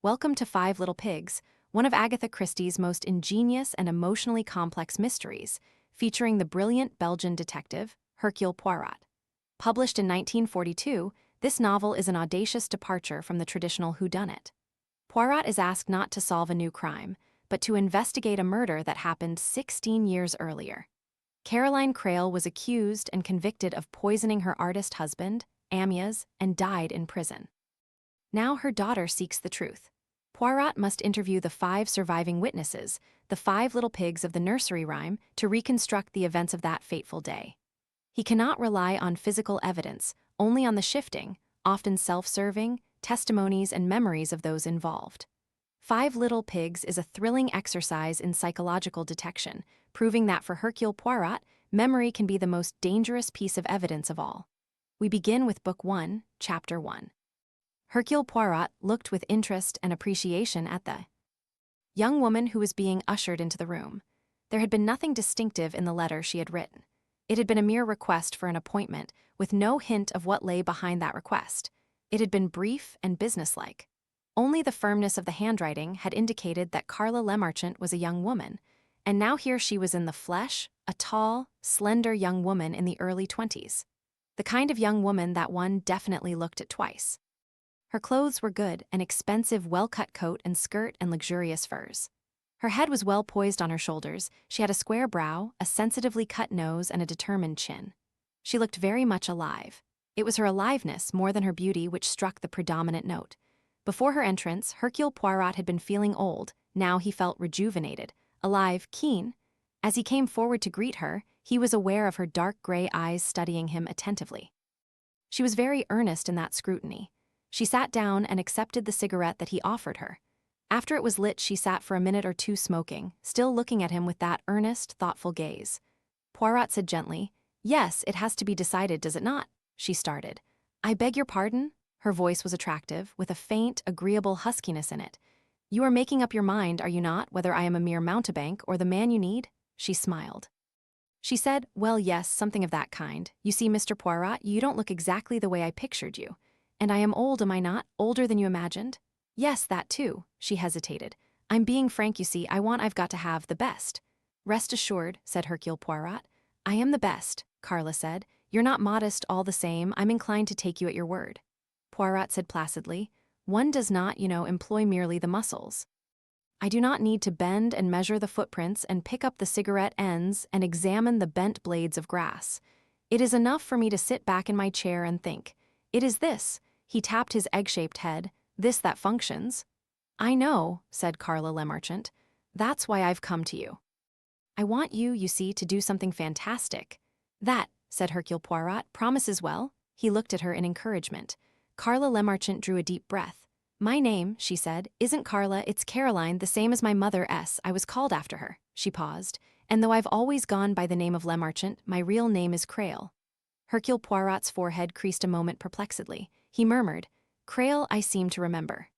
Welcome to Five Little Pigs, one of Agatha Christie's most ingenious and emotionally complex mysteries, featuring the brilliant Belgian detective, Hercule Poirot. Published in 1942, this novel is an audacious departure from the traditional whodunit. Poirot is asked not to solve a new crime, but to investigate a murder that happened 16 years earlier. Carla Crale was accused and convicted of poisoning her artist husband, Amyas, and died in prison. Now her daughter seeks the truth. Poirot must interview the 5 surviving witnesses, the 5 little pigs of the nursery rhyme, to reconstruct the events of that fateful day. He cannot rely on physical evidence, only on the shifting, often self-serving, testimonies and memories of those involved. 5 Little Pigs is a thrilling exercise in psychological detection, proving that for Hercule Poirot, memory can be the most dangerous piece of evidence of all. We begin with Book 1, Chapter 1. Hercule Poirot looked with interest and appreciation at the young woman who was being ushered into the room. There had been nothing distinctive in the letter she had written. It had been a mere request for an appointment, with no hint of what lay behind that request. It had been brief and businesslike. Only the firmness of the handwriting had indicated that Carla Lemarchant was a young woman, and now here she was in the flesh, a tall, slender young woman in the early 20s. The kind of young woman that one definitely looked at twice. Her clothes were good, an expensive, well-cut coat and skirt and luxurious furs. Her head was well poised on her shoulders, she had a square brow, a sensitively cut nose and a determined chin. She looked very much alive. It was her aliveness more than her beauty which struck the predominant note. Before her entrance, Hercule Poirot had been feeling old, now he felt rejuvenated, alive, keen. As he came forward to greet her, he was aware of her dark gray eyes studying him attentively. She was very earnest in that scrutiny. She sat down and accepted the cigarette that he offered her. After it was lit, she sat for a minute or two smoking, still looking at him with that earnest, thoughtful gaze. Poirot said gently, "Yes, it has to be decided, does it not?" She started. "I beg your pardon?" Her voice was attractive, with a faint, agreeable huskiness in it. "You are making up your mind, are you not, whether I am a mere mountebank or the man you need?" She smiled. She said, "Well, yes, something of that kind. You see, Mr. Poirot, you don't look exactly the way I pictured you. And I am old, am I not? Older than you imagined?" "Yes, that too." She hesitated. "I'm being frank, you see. I've got to have the best." "Rest assured," said Hercule Poirot. "I am the best," Carla said. "You're not modest all the same. I'm inclined to take you at your word." Poirot said placidly, "One does not, employ merely the muscles. I do not need to bend and measure the footprints and pick up the cigarette ends and examine the bent blades of grass. It is enough for me to sit back in my chair and think. It is this," he tapped his egg-shaped head, "this that functions." "I know," said Carla Lemarchant. "That's why I've come to you. I want you, you see, to do something fantastic." "That," said Hercule Poirot, "promises well." He looked at her in encouragement. Carla Lemarchant drew a deep breath. "My name," she said, "isn't Carla, it's Caroline, the same as my mother S. I was called after her." She paused. "And though I've always gone by the name of Lemarchant, my real name is Crale." Hercule Poirot's forehead creased a moment perplexedly. He murmured, "Crale, I seem to remember."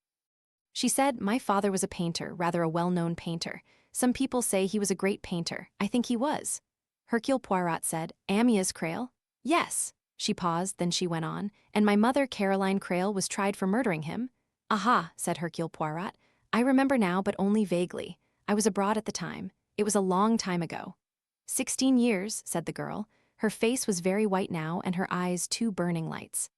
She said, "My father was a painter, rather a well-known painter. Some people say he was a great painter. I think he was." Hercule Poirot said, "Amyas Crale?" "Yes." She paused, then she went on, "And my mother, Caroline Crale, was tried for murdering him." "Aha," said Hercule Poirot. "I remember now, but only vaguely. I was abroad at the time. It was a long time ago." 16 years, said the girl. Her face was very white now, and her eyes 2 burning lights.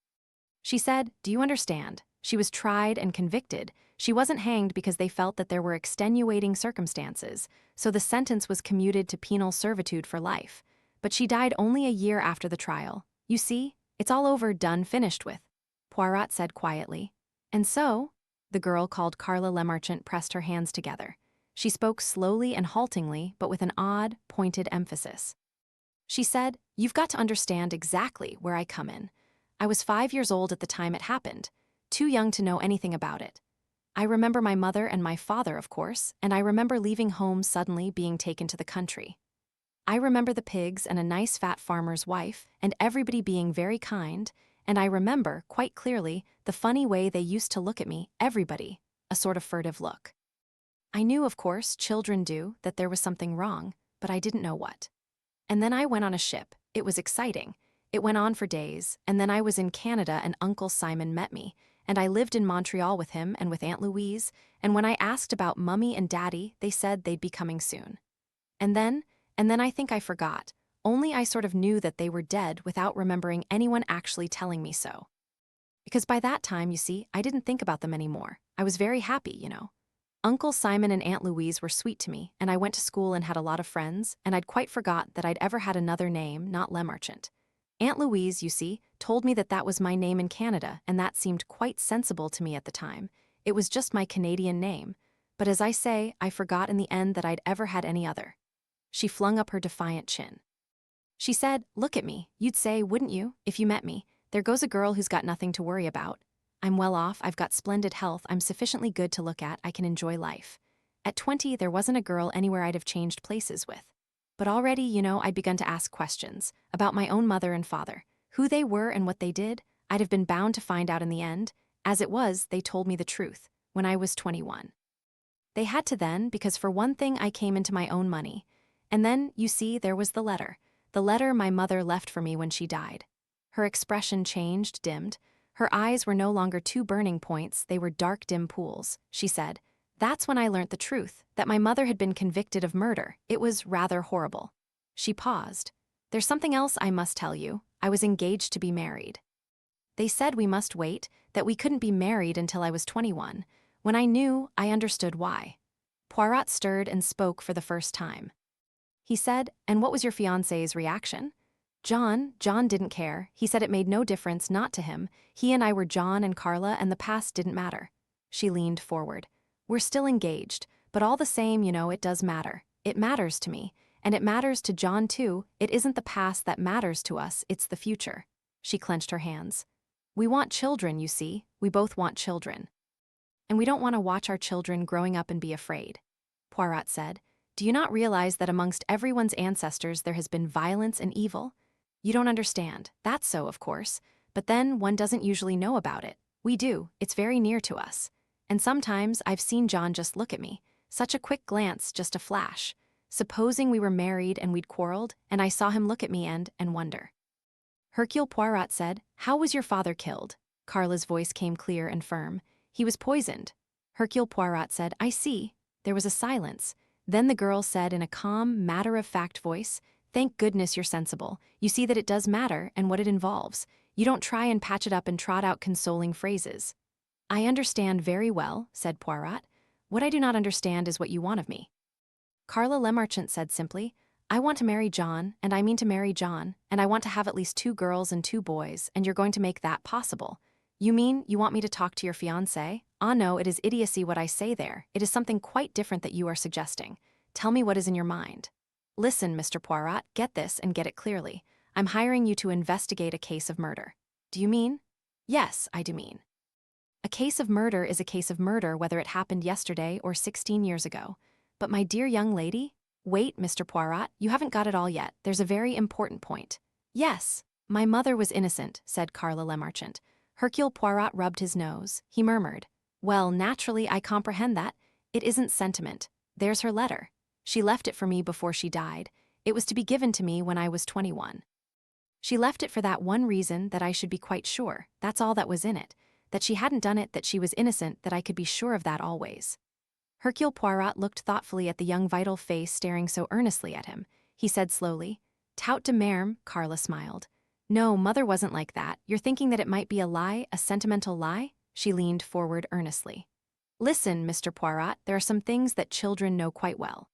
She said, "Do you understand? She was tried and convicted. She wasn't hanged because they felt that there were extenuating circumstances, so the sentence was commuted to penal servitude for life. But she died only a year after the trial. You see, it's all over, done, finished with." Poirot said quietly. "And so?" The girl called Carla Lemarchant pressed her hands together. She spoke slowly and haltingly, but with an odd, pointed emphasis. She said, "You've got to understand exactly where I come in. I was 5 years old at the time it happened, too young to know anything about it. I remember my mother and my father, of course, and I remember leaving home suddenly, being taken to the country. I remember the pigs and a nice fat farmer's wife and everybody being very kind, and I remember, quite clearly, the funny way they used to look at me, everybody, a sort of furtive look. I knew, of course, children do, that there was something wrong, but I didn't know what. And then I went on a ship. It was exciting. It went on for days, and then I was in Canada and Uncle Simon met me, and I lived in Montreal with him and with Aunt Louise, and when I asked about Mummy and Daddy, they said they'd be coming soon. And then I think I forgot. Only I sort of knew that they were dead without remembering anyone actually telling me so. Because by that time, you see, I didn't think about them anymore. I was very happy, you know. Uncle Simon and Aunt Louise were sweet to me, and I went to school and had a lot of friends, and I'd quite forgot that I'd ever had another name, not Lemarchant. Aunt Louise, you see, told me that that was my name in Canada, and that seemed quite sensible to me at the time. It was just my Canadian name. But as I say, I forgot in the end that I'd ever had any other. She flung up her defiant chin. She said, "Look at me. You'd say, wouldn't you, if you met me, there goes a girl who's got nothing to worry about. I'm well off, I've got splendid health, I'm sufficiently good to look at, I can enjoy life." At 20, there wasn't a girl anywhere I'd have changed places with. But already, you know, I'd begun to ask questions about my own mother and father. Who they were and what they did, I'd have been bound to find out in the end. As it was, they told me the truth, when I was 21. They had to then, because for one thing I came into my own money. And then, you see, there was the letter my mother left for me when she died. Her expression changed, dimmed. Her eyes were no longer two burning points, they were dark, dim pools. She said, "That's when I learnt the truth, that my mother had been convicted of murder. It was rather horrible." She paused. "There's something else I must tell you. I was engaged to be married. They said we must wait, that we couldn't be married until I was 21. When I knew, I understood why." Poirot stirred and spoke for the first time. He said, "And what was your fiancé's reaction?" John didn't care. He said it made no difference, not to him. He and I were John and Carla, and the past didn't matter." She leaned forward. "We're still engaged, but all the same, you know, it does matter. It matters to me, and it matters to John too. It isn't the past that matters to us, it's the future." She clenched her hands. "We want children, you see. We both want children. And we don't want to watch our children growing up and be afraid." Poirot said, "Do you not realize that amongst everyone's ancestors there has been violence and evil? You don't understand. That's so, of course. But then one doesn't usually know about it. We do. It's very near to us. And sometimes I've seen John just look at me. Such a quick glance, just a flash. Supposing we were married and we'd quarreled, and I saw him look at me and wonder." Hercule Poirot said, "How was your father killed?" Carla's voice came clear and firm. "He was poisoned." Hercule Poirot said, "I see." There was a silence. Then the girl said in a calm, matter-of-fact voice, "Thank goodness you're sensible. You see that it does matter and what it involves. You don't try and patch it up and trot out consoling phrases." "I understand very well," said Poirot. "What I do not understand is what you want of me." Carla Lemarchant said simply, "I want to marry John, and I mean to marry John, and I want to have at least 2 girls and 2 boys, and you're going to make that possible." "You mean you want me to talk to your fiancé?" "Ah no, it is idiocy what I say there. It is something quite different that you are suggesting. Tell me what is in your mind." "Listen, Mr. Poirot, get this and get it clearly. I'm hiring you to investigate a case of murder." "Do you mean?" "Yes, I do mean. A case of murder is a case of murder whether it happened yesterday or 16 years ago. But my dear young lady—" "Wait, Mr. Poirot, you haven't got it all yet. There's a very important point." "Yes, my mother was innocent," said Carla Lemarchant. Hercule Poirot rubbed his nose. He murmured, "Well, naturally, I comprehend that. It isn't sentiment. There's her letter. She left it for me before she died. It was to be given to me when I was 21. She left it for that one reason, that I should be quite sure, that's all that was in it, that she hadn't done it, that she was innocent, that I could be sure of that always." Hercule Poirot looked thoughtfully at the young vital face staring so earnestly at him. He said slowly, "Tout de même," Carla smiled. "No, mother wasn't like that. You're thinking that it might be a lie, a sentimental lie?" She leaned forward earnestly. "Listen, Mr. Poirot, there are some things that children know quite well.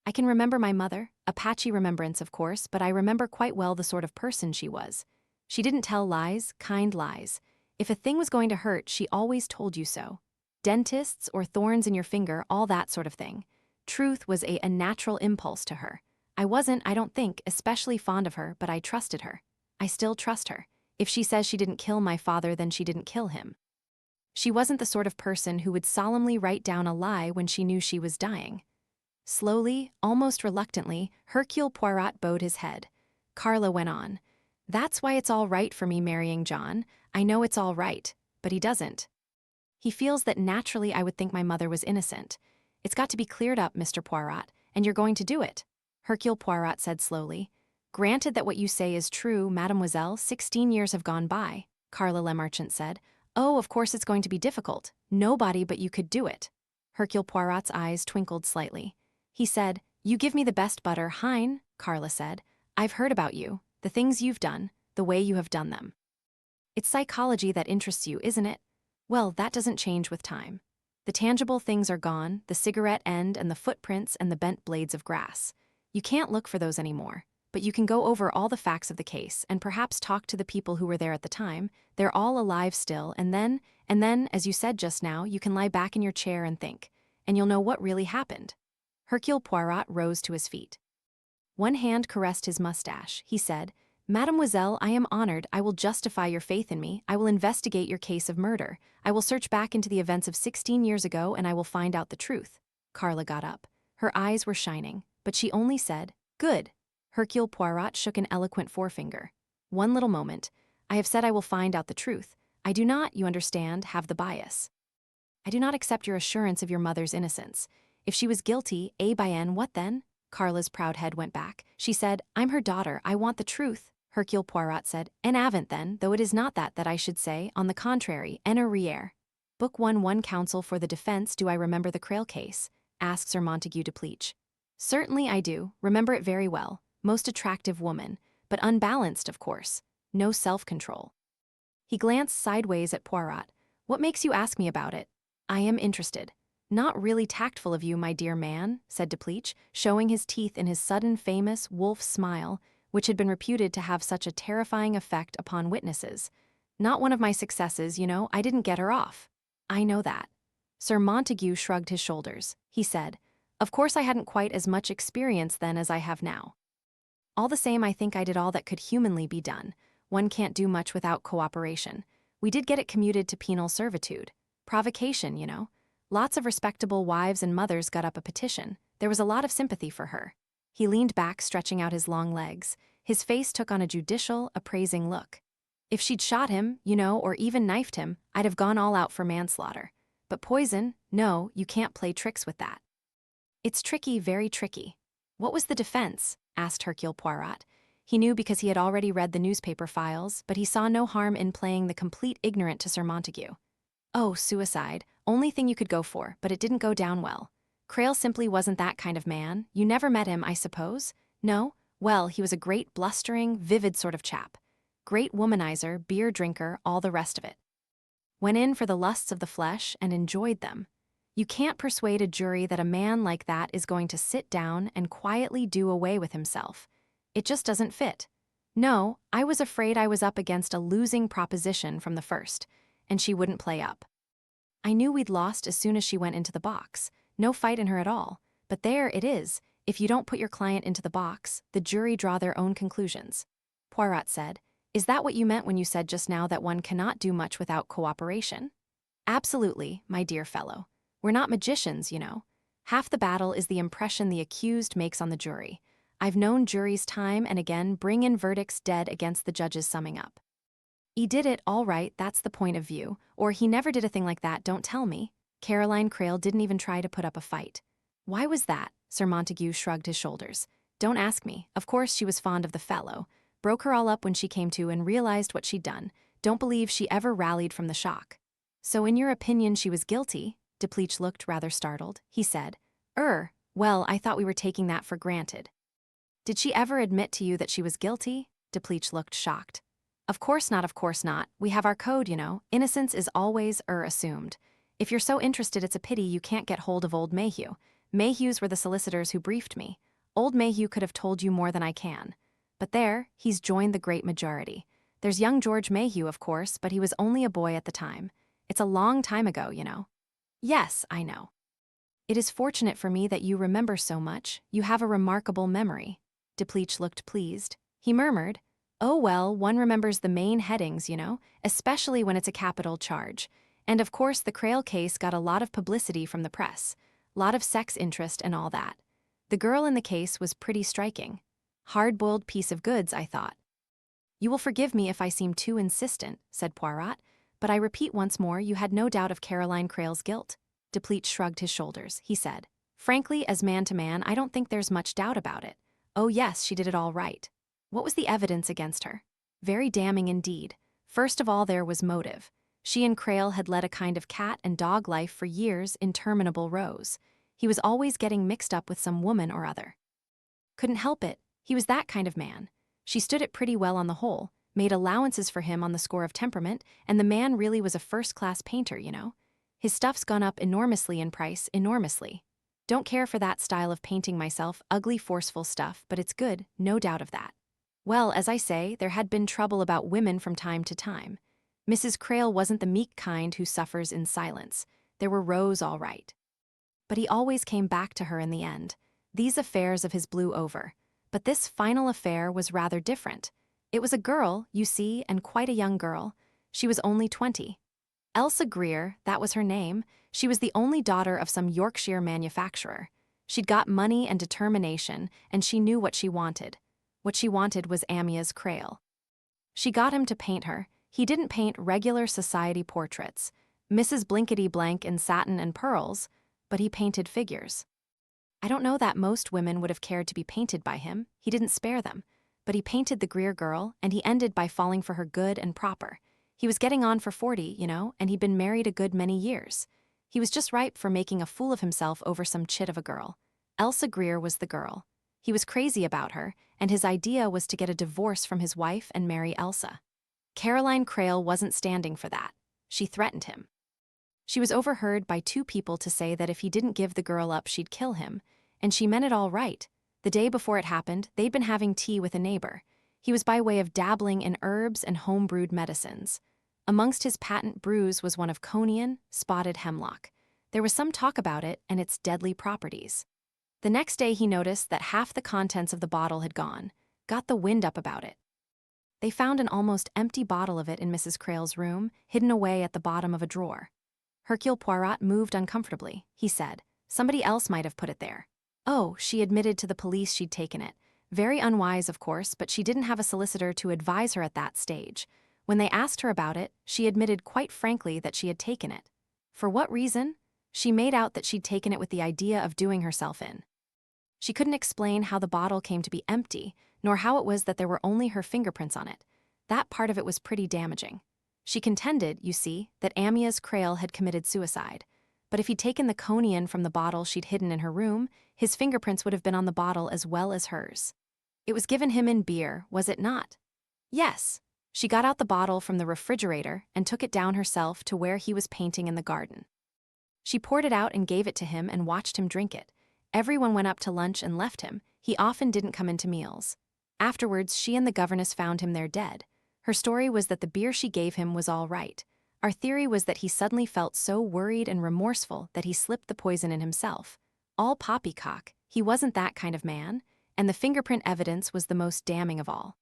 I can remember my mother, a patchy remembrance of course, but I remember quite well the sort of person she was. She didn't tell lies, kind lies. If a thing was going to hurt, she always told you so. Dentists or thorns in your finger, all that sort of thing. Truth was a natural impulse to her. I wasn't, I don't think, especially fond of her, but I trusted her. I still trust her. If she says she didn't kill my father, then she didn't kill him. She wasn't the sort of person who would solemnly write down a lie when she knew she was dying." Slowly, almost reluctantly, Hercule Poirot bowed his head. Carla went on, "That's why it's all right for me marrying John. I know it's all right, but he doesn't. He feels that naturally I would think my mother was innocent. It's got to be cleared up, Mr. Poirot, and you're going to do it." Hercule Poirot said slowly, "Granted that what you say is true, mademoiselle, 16 years have gone by," Carla Lemarchant said. Oh, of course it's going to be difficult. Nobody but you could do it. Hercule Poirot's eyes twinkled slightly. He said, "You give me the best butter, hein?" Carla said. "I've heard about you, the things you've done, the way you have done them. It's psychology that interests you, isn't it? Well, that doesn't change with time. The tangible things are gone, the cigarette end and the footprints and the bent blades of grass. You can't look for those anymore, but you can go over all the facts of the case and perhaps talk to the people who were there at the time. They're all alive still, and then, as you said just now, you can lie back in your chair and think, and you'll know what really happened." Hercule Poirot rose to his feet. One hand caressed his mustache. He said, "Mademoiselle, I am honored. I will justify your faith in me. I will investigate your case of murder. I will search back into the events of 16 years ago and I will find out the truth." Carla got up. Her eyes were shining, but she only said, "Good." Hercule Poirot shook an eloquent forefinger. "One little moment. I have said I will find out the truth. I do not, you understand, have the bias. I do not accept your assurance of your mother's innocence. If she was guilty, bien, what then?" Carla's proud head went back. She said, "I'm her daughter. I want the truth." Hercule Poirot said, "En avant then, though it is not that I should say, on the contrary, en arrière." Book 1 counsel for the defense. "Do I remember the Crale case?" asked Sir Montague Depleach. "Certainly I do, remember it very well. Most attractive woman, but unbalanced, of course. No self-control." He glanced sideways at Poirot. "What makes you ask me about it? I am interested." "Not really tactful of you, my dear man," said Depleach, showing his teeth in his sudden famous wolf smile, which had been reputed to have such a terrifying effect upon witnesses. "Not one of my successes, you know. I didn't get her off." "I know that." Sir Montague shrugged his shoulders. He said, "Of course I hadn't quite as much experience then as I have now. All the same, I think I did all that could humanly be done. One can't do much without cooperation. We did get it commuted to penal servitude. Provocation, you know. Lots of respectable wives and mothers got up a petition. There was a lot of sympathy for her." He leaned back, stretching out his long legs. His face took on a judicial, appraising look. "If she'd shot him, you know, or even knifed him, I'd have gone all out for manslaughter. But poison, no, you can't play tricks with that. It's tricky, very tricky." "What was the defense?" asked Hercule Poirot. He knew because he had already read the newspaper files, but he saw no harm in playing the complete ignorant to Sir Montague. "Oh, suicide. Only thing you could go for, but it didn't go down well. Crale simply wasn't that kind of man. You never met him, I suppose? No? Well, he was a great blustering, vivid sort of chap. Great womanizer, beer drinker, all the rest of it. Went in for the lusts of the flesh and enjoyed them. You can't persuade a jury that a man like that is going to sit down and quietly do away with himself. It just doesn't fit. No, I was afraid I was up against a losing proposition from the first, and she wouldn't play up. I knew we'd lost as soon as she went into the box. No fight in her at all. But there it is. If you don't put your client into the box, the jury draw their own conclusions." Poirot said, "Is that what you meant when you said just now that one cannot do much without cooperation?" "Absolutely, my dear fellow. We're not magicians, you know. Half the battle is the impression the accused makes on the jury. I've known juries time and again bring in verdicts dead against the judge's summing up. He did it, all right, that's the point of view. Or he never did a thing like that, don't tell me. Caroline Crale didn't even try to put up a fight. Why was that?" Sir Montague shrugged his shoulders. "Don't ask me. Of course she was fond of the fellow. Broke her all up when she came to and realized what she'd done. Don't believe she ever rallied from the shock." "So in your opinion she was guilty?" Depleach looked rather startled. He said, Well, I thought we were taking that for granted." "Did she ever admit to you that she was guilty?" Depleach looked shocked. Of course not, of course not. We have our code, you know. Innocence is always, assumed. If you're so interested, it's a pity you can't get hold of old Mayhew. Mayhews were the solicitors who briefed me. Old Mayhew could have told you more than I can. But there, he's joined the great majority. There's young George Mayhew, of course, but he was only a boy at the time. It's a long time ago, you know." "Yes, I know." "It is fortunate for me that you remember so much. You have a remarkable memory." Depleach looked pleased. He murmured, "Oh well, one remembers the main headings, you know, especially when it's a capital charge. And of course the Crale case got a lot of publicity from the press. Lot of sex interest and all that. The girl in the case was pretty striking. Hard-boiled piece of goods, I thought." "You will forgive me if I seem too insistent," said Poirot, "but I repeat once more you had no doubt of Caroline Crale's guilt." Depleach shrugged his shoulders. He said, "Frankly, as man to man, I don't think there's much doubt about it. Oh yes, she did it all right." "What was the evidence against her?" "Very damning indeed. First of all, there was motive. She and Crale had led a kind of cat and dog life for years, interminable rows. He was always getting mixed up with some woman or other. Couldn't help it, he was that kind of man. She stood it pretty well on the whole, made allowances for him on the score of temperament, and the man really was a first-class painter, you know. His stuff's gone up enormously in price, enormously. Don't care for that style of painting myself, ugly, forceful stuff, but it's good, no doubt of that. Well, as I say, there had been trouble about women from time to time. Mrs. Crale wasn't the meek kind who suffers in silence. There were rows all right. But he always came back to her in the end. These affairs of his blew over. But this final affair was rather different. It was a girl, you see, and quite a young girl. She was only 20. Elsa Greer, that was her name. She was the only daughter of some Yorkshire manufacturer. She'd got money and determination, and she knew what she wanted. What she wanted was Amyas Crale. She got him to paint her. He didn't paint regular society portraits, Mrs. Blinkety-Blank in satin and pearls, but he painted figures. I don't know that most women would have cared to be painted by him. He didn't spare them. But he painted the Greer girl, and he ended by falling for her good and proper. He was getting on for 40, you know, and he'd been married a good many years. He was just ripe for making a fool of himself over some chit of a girl. Elsa Greer was the girl. He was crazy about her, and his idea was to get a divorce from his wife and marry Elsa. Caroline Crale wasn't standing for that. She threatened him. She was overheard by 2 people to say that if he didn't give the girl up, she'd kill him, and she meant it all right. The day before it happened, they'd been having tea with a neighbor. He was by way of dabbling in herbs and home-brewed medicines. Amongst his patent brews was one of Conian, spotted hemlock. There was some talk about it and its deadly properties. The next day he noticed that half the contents of the bottle had gone, got the wind up about it. They found an almost empty bottle of it in Mrs. Crale's room, hidden away at the bottom of a drawer. Hercule Poirot moved uncomfortably. He said, "Somebody else might have put it there." Oh, she admitted to the police she'd taken it. Very unwise, of course, but she didn't have a solicitor to advise her at that stage. When they asked her about it, she admitted quite frankly that she had taken it. For what reason? She made out that she'd taken it with the idea of doing herself in. She couldn't explain how the bottle came to be empty, nor how it was that there were only her fingerprints on it. That part of it was pretty damaging. She contended, you see, that Amyas Crale had committed suicide. But if he'd taken the Conian from the bottle she'd hidden in her room, his fingerprints would have been on the bottle as well as hers. It was given him in beer, was it not? Yes. She got out the bottle from the refrigerator and took it down herself to where he was painting in the garden. She poured it out and gave it to him and watched him drink it. Everyone went up to lunch and left him. He often didn't come into meals. Afterwards, she and the governess found him there dead. Her story was that the beer she gave him was all right. Our theory was that he suddenly felt so worried and remorseful that he slipped the poison in himself. All poppycock, he wasn't that kind of man, and the fingerprint evidence was the most damning of all.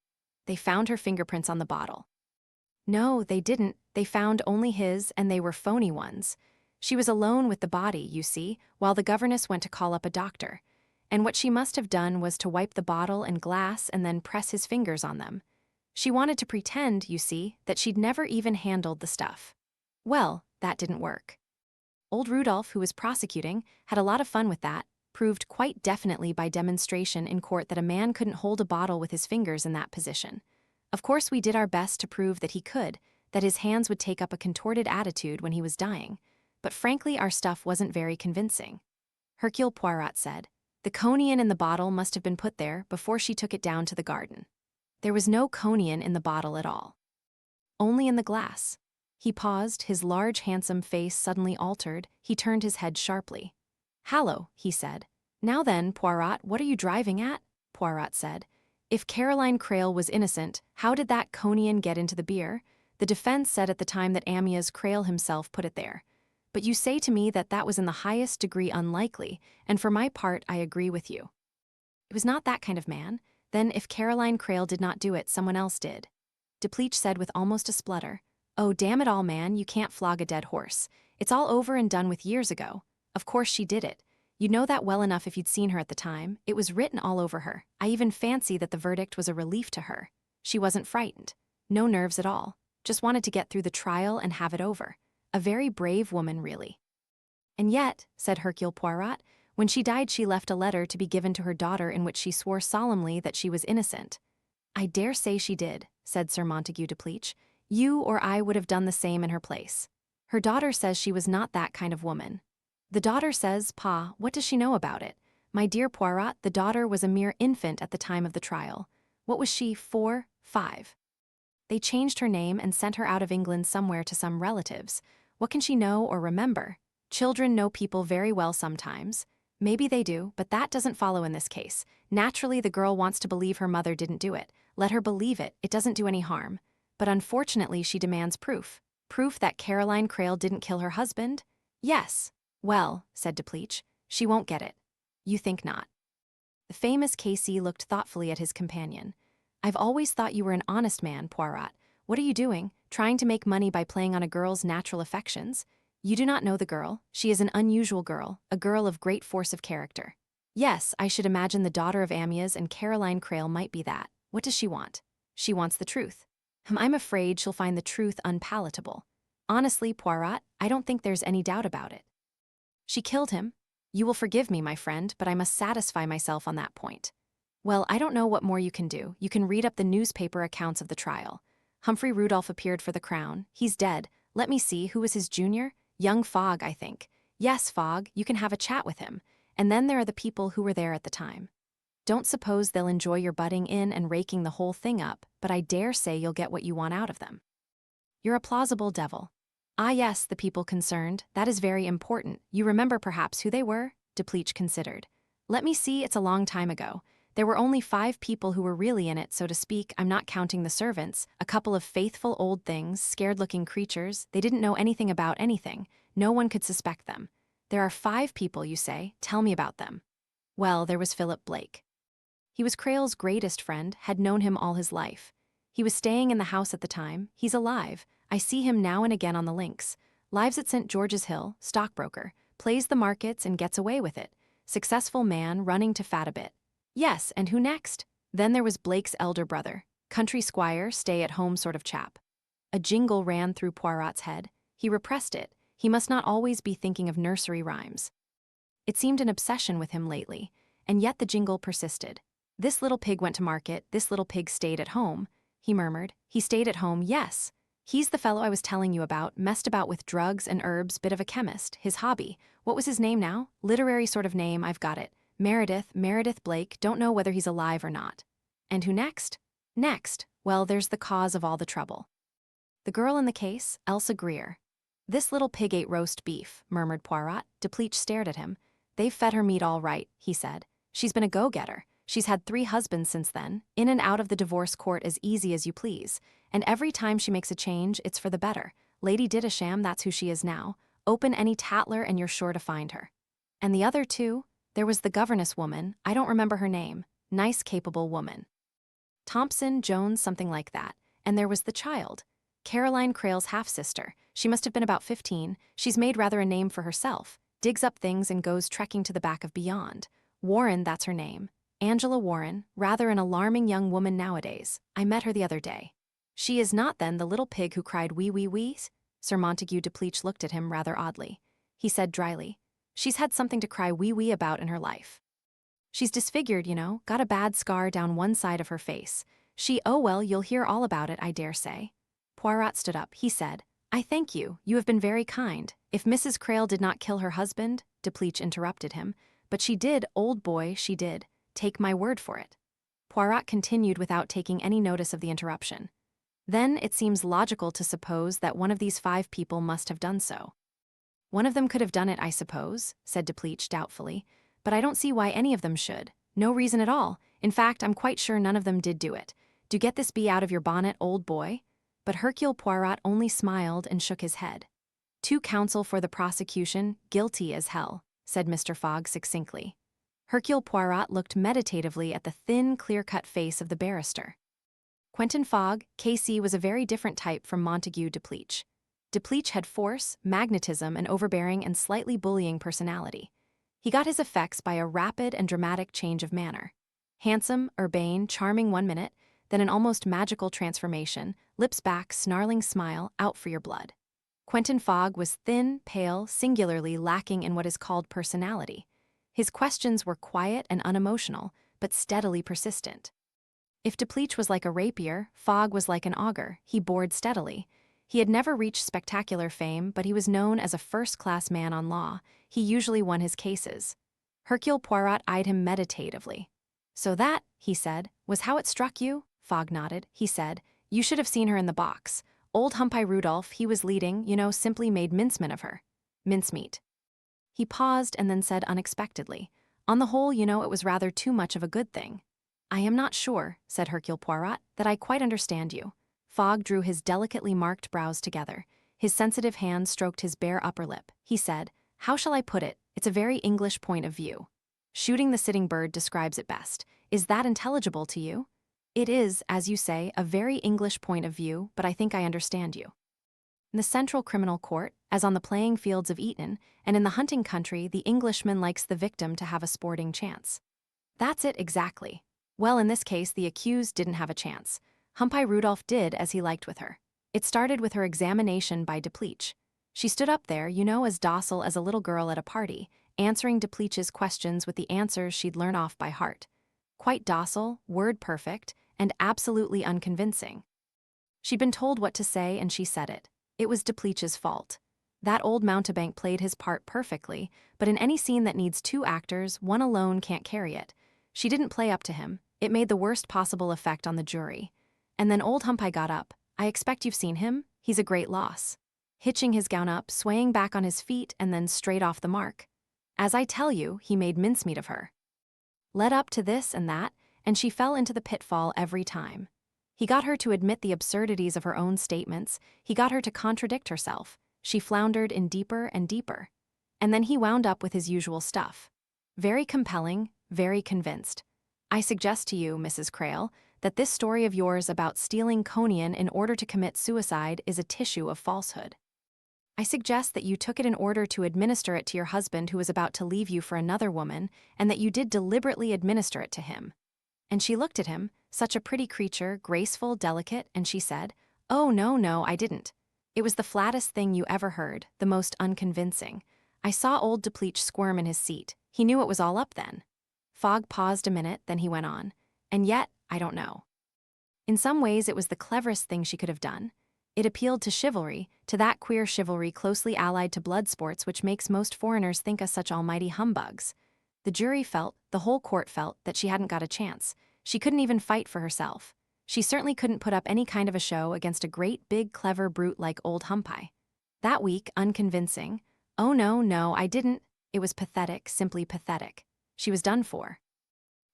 They found her fingerprints on the bottle. No, they didn't. They found only his, and they were phony ones. She was alone with the body, you see, while the governess went to call up a doctor. And what she must have done was to wipe the bottle and glass and then press his fingers on them. She wanted to pretend, you see, that she'd never even handled the stuff. Well, that didn't work. Old Rudolph, who was prosecuting, had a lot of fun with that, proved quite definitely by demonstration in court that a man couldn't hold a bottle with his fingers in that position. Of course, we did our best to prove that he could, that his hands would take up a contorted attitude when he was dying. But frankly, our stuff wasn't very convincing. Hercule Poirot said, "The Conian in the bottle must have been put there before she took it down to the garden." There was no Conian in the bottle at all. Only in the glass. He paused, his large, handsome face suddenly altered. He turned his head sharply. "Hallo," he said. "Now then, Poirot, what are you driving at?" Poirot said. "If Caroline Crale was innocent, how did that Conian get into the beer? The defense said at the time that Amyas Crale himself put it there. But you say to me that that was in the highest degree unlikely, and for my part, I agree with you. It was not that kind of man. Then if Caroline Crale did not do it, someone else did." Depleach said with almost a splutter, "Oh, damn it all, man, you can't flog a dead horse. It's all over and done with years ago. Of course she did it. You'd know that well enough if you'd seen her at the time. It was written all over her. I even fancy that the verdict was a relief to her. She wasn't frightened. No nerves at all. Just wanted to get through the trial and have it over. A very brave woman, really." "And yet," said Hercule Poirot, "when she died she left a letter to be given to her daughter in which she swore solemnly that she was innocent." "I dare say she did," said Sir Montague Depleach. You or I would have done the same in her place. Her daughter says she was not that kind of woman. The daughter says, Pa, what does she know about it? My dear Poirot, the daughter was a mere infant at the time of the trial. What was she, 4, 5? They changed her name and sent her out of England somewhere to some relatives. What can she know or remember? Children know people very well sometimes. Maybe they do, but that doesn't follow in this case. Naturally, the girl wants to believe her mother didn't do it. Let her believe it, it doesn't do any harm. But unfortunately, she demands proof. Proof that Caroline Crale didn't kill her husband? Yes. Well, said Depleach, she won't get it. You think not. The famous K.C. looked thoughtfully at his companion. I've always thought you were an honest man, Poirot. What are you doing, trying to make money by playing on a girl's natural affections? You do not know the girl. She is an unusual girl, a girl of great force of character. Yes, I should imagine the daughter of Amyas and Caroline Crale might be that. What does she want? She wants the truth. I'm afraid she'll find the truth unpalatable. Honestly, Poirot, I don't think there's any doubt about it. She killed him. You will forgive me, my friend, but I must satisfy myself on that point. Well, I don't know what more you can do. You can read up the newspaper accounts of the trial. Humphrey Rudolph appeared for the crown. He's dead. Let me see, who was his junior? Young Fogg, I think. Yes, Fogg, you can have a chat with him. And then there are the people who were there at the time. Don't suppose they'll enjoy your butting in and raking the whole thing up, but I dare say you'll get what you want out of them. You're a plausible devil. Ah yes, the people concerned, that is very important. You remember perhaps who they were? Depleach considered. Let me see, it's a long time ago. There were only 5 people who were really in it, so to speak. I'm not counting the servants, a couple of faithful old things, scared-looking creatures. They didn't know anything about anything. No one could suspect them. There are 5 people, you say. Tell me about them. Well, there was Philip Blake. He was Crale's greatest friend, had known him all his life. He was staying in the house at the time. He's alive. I see him now and again on the links. Lives at St. George's Hill, stockbroker, plays the markets and gets away with it. Successful man, running to fat a bit. Yes, and who next? Then there was Blake's elder brother, country squire, stay-at-home sort of chap. A jingle ran through Poirot's head. He repressed it. He must not always be thinking of nursery rhymes. It seemed an obsession with him lately, and yet the jingle persisted. This little pig went to market, this little pig stayed at home, he murmured. He stayed at home, yes. He's the fellow I was telling you about, messed about with drugs and herbs, bit of a chemist, his hobby. What was his name now? Literary sort of name, I've got it. Meredith Blake, don't know whether he's alive or not. And who next? Next, well, there's the cause of all the trouble. The girl in the case, Elsa Greer. This little pig ate roast beef, murmured Poirot. Depleach stared at him. They've fed her meat all right, he said. She's been a go-getter. She's had 3 husbands since then, in and out of the divorce court as easy as you please. And every time she makes a change, it's for the better. Lady Didasham, that's who she is now. Open any Tatler and you're sure to find her. And the other 2? There was the governess woman, I don't remember her name. Nice, capable woman. Thompson, Jones, something like that. And there was the child. Caroline Crale's half-sister. She must have been about 15. She's made rather a name for herself. Digs up things and goes trekking to the back of beyond. Warren, that's her name. Angela Warren, rather an alarming young woman nowadays. I met her the other day. She is not, then, the little pig who cried wee wee wees? Sir Montague Depleach looked at him rather oddly. He said dryly, She's had something to cry wee wee about in her life. She's disfigured, you know, got a bad scar down one side of her face. Oh well, you'll hear all about it, I dare say. Poirot stood up. He said, I thank you. You have been very kind. If Mrs. Crale did not kill her husband, Depleach interrupted him. But she did, old boy, she did. Take my word for it. Poirot continued without taking any notice of the interruption. Then it seems logical to suppose that one of these 5 people must have done so. One of them could have done it, I suppose, said Depleach doubtfully, but I don't see why any of them should. No reason at all. In fact, I'm quite sure none of them did do it. Do get this bee out of your bonnet, old boy? But Hercule Poirot only smiled and shook his head. 2 counsel for the prosecution, guilty as hell, said Mr. Fogg succinctly. Hercule Poirot looked meditatively at the thin, clear-cut face of the barrister. Quentin Fogg, K.C., was a very different type from Montague Depleach. Depleach had force, magnetism, an overbearing and slightly bullying personality. He got his effects by a rapid and dramatic change of manner. Handsome, urbane, charming 1 minute, then an almost magical transformation, lips back, snarling smile, out for your blood. Quentin Fogg was thin, pale, singularly lacking in what is called personality. His questions were quiet and unemotional, but steadily persistent. If Depleach was like a rapier, Fogg was like an auger. He bored steadily. He had never reached spectacular fame, but he was known as a first-class man on law. He usually won his cases. Hercule Poirot eyed him meditatively. "So that," he said, "was how it struck you?" Fogg nodded. He said, "You should have seen her in the box. Old Humpy Rudolph, he was leading, simply made mincemeat of her." Mincemeat. He paused and then said unexpectedly, "On the whole, it was rather too much of a good thing." "I am not sure," said Hercule Poirot, "that I quite understand you." Fogg drew his delicately marked brows together. His sensitive hand stroked his bare upper lip. He said, "How shall I put it? It's a very English point of view. Shooting the sitting bird describes it best. Is that intelligible to you?" "It is, as you say, a very English point of view, but I think I understand you. In the Central Criminal Court, as on the playing fields of Eton, and in the hunting country, the Englishman likes the victim to have a sporting chance." "That's it exactly. Well, in this case, the accused didn't have a chance. Humpy Rudolph did as he liked with her. It started with her examination by Depleach. She stood up there, as docile as a little girl at a party, answering Depleach's questions with the answers she'd learn off by heart. Quite docile, word-perfect, and absolutely unconvincing. She'd been told what to say and she said it. It was Depleach's fault. That old mountebank played his part perfectly, but in any scene that needs two actors, one alone can't carry it. She didn't play up to him. It made the worst possible effect on the jury. And then old Humpy got up. I expect you've seen him. He's a great loss. Hitching his gown up, swaying back on his feet, and then straight off the mark. As I tell you, he made mincemeat of her. Led up to this and that, and she fell into the pitfall every time. He got her to admit the absurdities of her own statements. He got her to contradict herself. She floundered in deeper and deeper. And then he wound up with his usual stuff. Very compelling, very convinced. I suggest to you, Mrs. Crale, that this story of yours about stealing conian in order to commit suicide is a tissue of falsehood. I suggest that you took it in order to administer it to your husband who was about to leave you for another woman, and that you did deliberately administer it to him." And she looked at him, such a pretty creature, graceful, delicate, and she said, "Oh, no, I didn't. It was the flattest thing you ever heard, the most unconvincing. I saw old Depleach squirm in his seat. He knew it was all up then." Fogg paused a minute, then he went on. "And yet, I don't know. In some ways it was the cleverest thing she could have done. It appealed to chivalry, to that queer chivalry closely allied to blood sports which makes most foreigners think us such almighty humbugs. The jury felt, the whole court felt, that she hadn't got a chance. She couldn't even fight for herself. She certainly couldn't put up any kind of a show against a great big clever brute like old Humpy. That weak, unconvincing, 'Oh no, I didn't,' it was pathetic, simply pathetic. She was done for.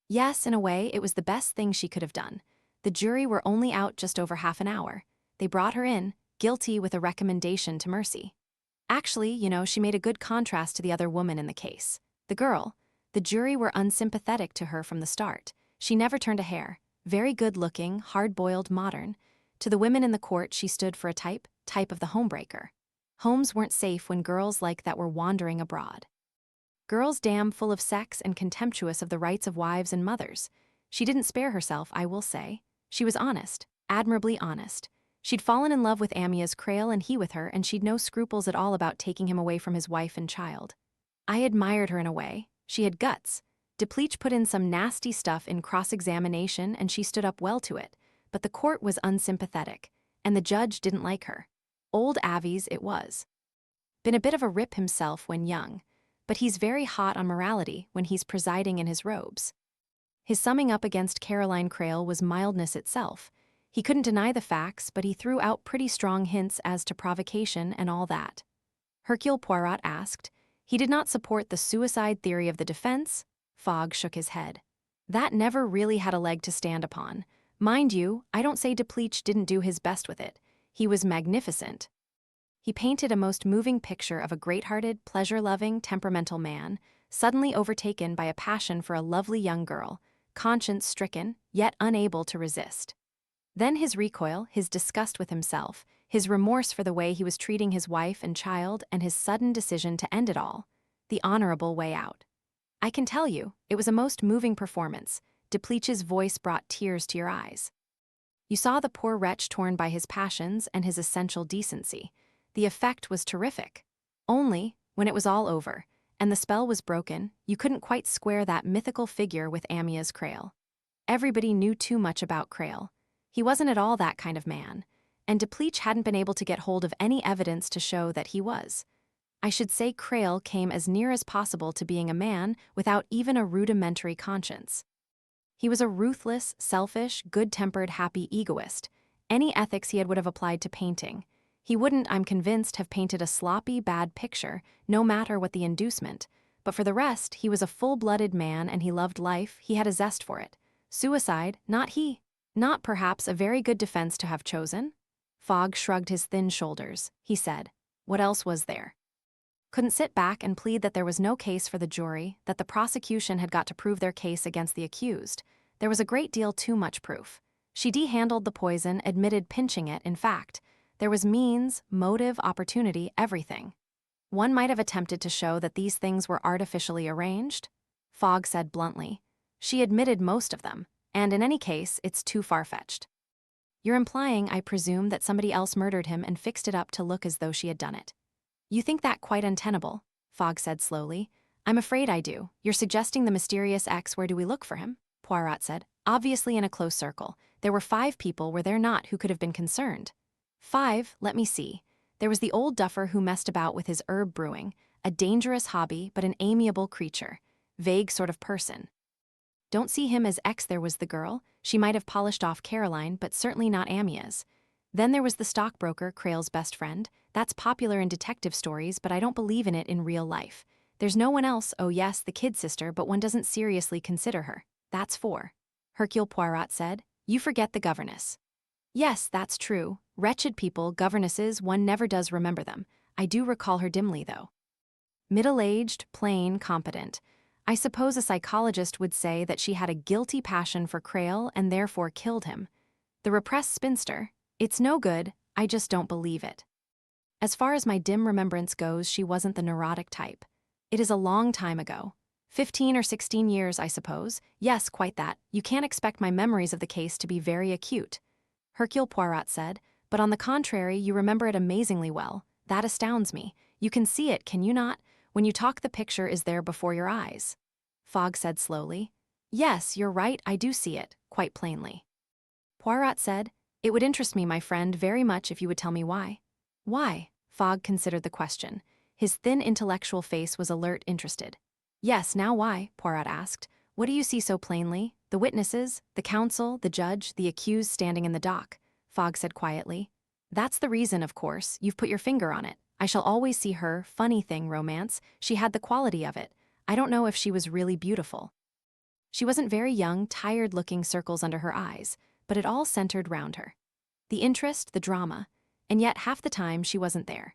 Yes, in a way, it was the best thing she could have done. The jury were only out just over half an hour. They brought her in, guilty with a recommendation to mercy. Actually, she made a good contrast to the other woman in the case. The girl. The jury were unsympathetic to her from the start. She never turned a hair. Very good-looking, hard-boiled, modern. To the women in the court she stood for a type of the homebreaker. Homes weren't safe when girls like that were wandering abroad. Girls damn full of sex and contemptuous of the rights of wives and mothers. She didn't spare herself, I will say. She was honest, admirably honest. She'd fallen in love with Amyas Crale and he with her, and she'd no scruples at all about taking him away from his wife and child. I admired her in a way. She had guts. Depleach put in some nasty stuff in cross-examination and she stood up well to it, but the court was unsympathetic, and the judge didn't like her. Old Avies it was. Been a bit of a rip himself when young, but he's very hot on morality when he's presiding in his robes. His summing up against Caroline Crale was mildness itself. He couldn't deny the facts, but he threw out pretty strong hints as to provocation and all that. Hercule Poirot asked. He did not support the suicide theory of the defense. Fogg shook his head. That never really had a leg to stand upon. Mind you, I don't say Depleach didn't do his best with it. He was magnificent. He painted a most moving picture of a great-hearted, pleasure-loving, temperamental man, suddenly overtaken by a passion for a lovely young girl, conscience-stricken, yet unable to resist. Then his recoil, his disgust with himself, his remorse for the way he was treating his wife and child, and his sudden decision to end it all. The honorable way out. I can tell you, it was a most moving performance. Depleach's voice brought tears to your eyes. You saw the poor wretch torn by his passions and his essential decency. The effect was terrific. Only, when it was all over, and the spell was broken, you couldn't quite square that mythical figure with Amyas Crale. Everybody knew too much about Crale. He wasn't at all that kind of man, and Depleach hadn't been able to get hold of any evidence to show that he was. I should say Crale came as near as possible to being a man without even a rudimentary conscience. He was a ruthless, selfish, good-tempered, happy egoist. Any ethics he would have applied to painting. He wouldn't, I'm convinced, have painted a sloppy, bad picture, no matter what the inducement. But for the rest, he was a full-blooded man and he loved life, he had a zest for it. Suicide, not he. Not perhaps a very good defense to have chosen? Fogg shrugged his thin shoulders. He said, "What else was there?" Couldn't sit back and plead that there was no case for the jury, that the prosecution had got to prove their case against the accused. There was a great deal too much proof. She de-handled the poison, admitted pinching it, in fact. There was means, motive, opportunity, everything. One might have attempted to show that these things were artificially arranged. Fogg said bluntly. She admitted most of them, and in any case, it's too far-fetched. You're implying, I presume, that somebody else murdered him and fixed it up to look as though she had done it. You think that quite untenable, Fogg said slowly. I'm afraid I do. You're suggesting the mysterious X. Where do we look for him? Poirot said. Obviously in a close circle. There were 5 people, were there not, who could have been concerned? 5, let me see. There was the old duffer who messed about with his herb brewing, a dangerous hobby but an amiable creature, vague sort of person. Don't see him as X. There was the girl. She might have polished off Caroline, but certainly not Amyas. Then there was the stockbroker, Crale's best friend. That's popular in detective stories, but I don't believe in it in real life. There's no one else. Oh yes, the kid sister, but one doesn't seriously consider her. That's 4. Hercule Poirot said. You forget the governess. Yes, that's true. Wretched people, governesses, one never does remember them. I do recall her dimly, though. Middle-aged, plain, competent. I suppose a psychologist would say that she had a guilty passion for Crale and therefore killed him. The repressed spinster. It's no good, I just don't believe it. As far as my dim remembrance goes, she wasn't the neurotic type. It is a long time ago. 15 or 16 years, I suppose. Yes, quite that. You can't expect my memories of the case to be very acute. Hercule Poirot said, but on the contrary, you remember it amazingly well. That astounds me. You can see it, can you not? When you talk, the picture is there before your eyes. Fogg said slowly. Yes, you're right, I do see it, quite plainly. Poirot said, it would interest me, my friend, very much if you would tell me why. Why? Fogg considered the question. His thin intellectual face was alert, interested. Yes, now why? Poirot asked. What do you see so plainly? The witnesses, the counsel, the judge, the accused standing in the dock. Fogg said quietly. That's the reason, of course. You've put your finger on it. I shall always see her, funny thing, romance. She had the quality of it. I don't know if she was really beautiful. She wasn't very young, tired-looking circles under her eyes, but it all centered round her. The interest, the drama, and yet half the time she wasn't there.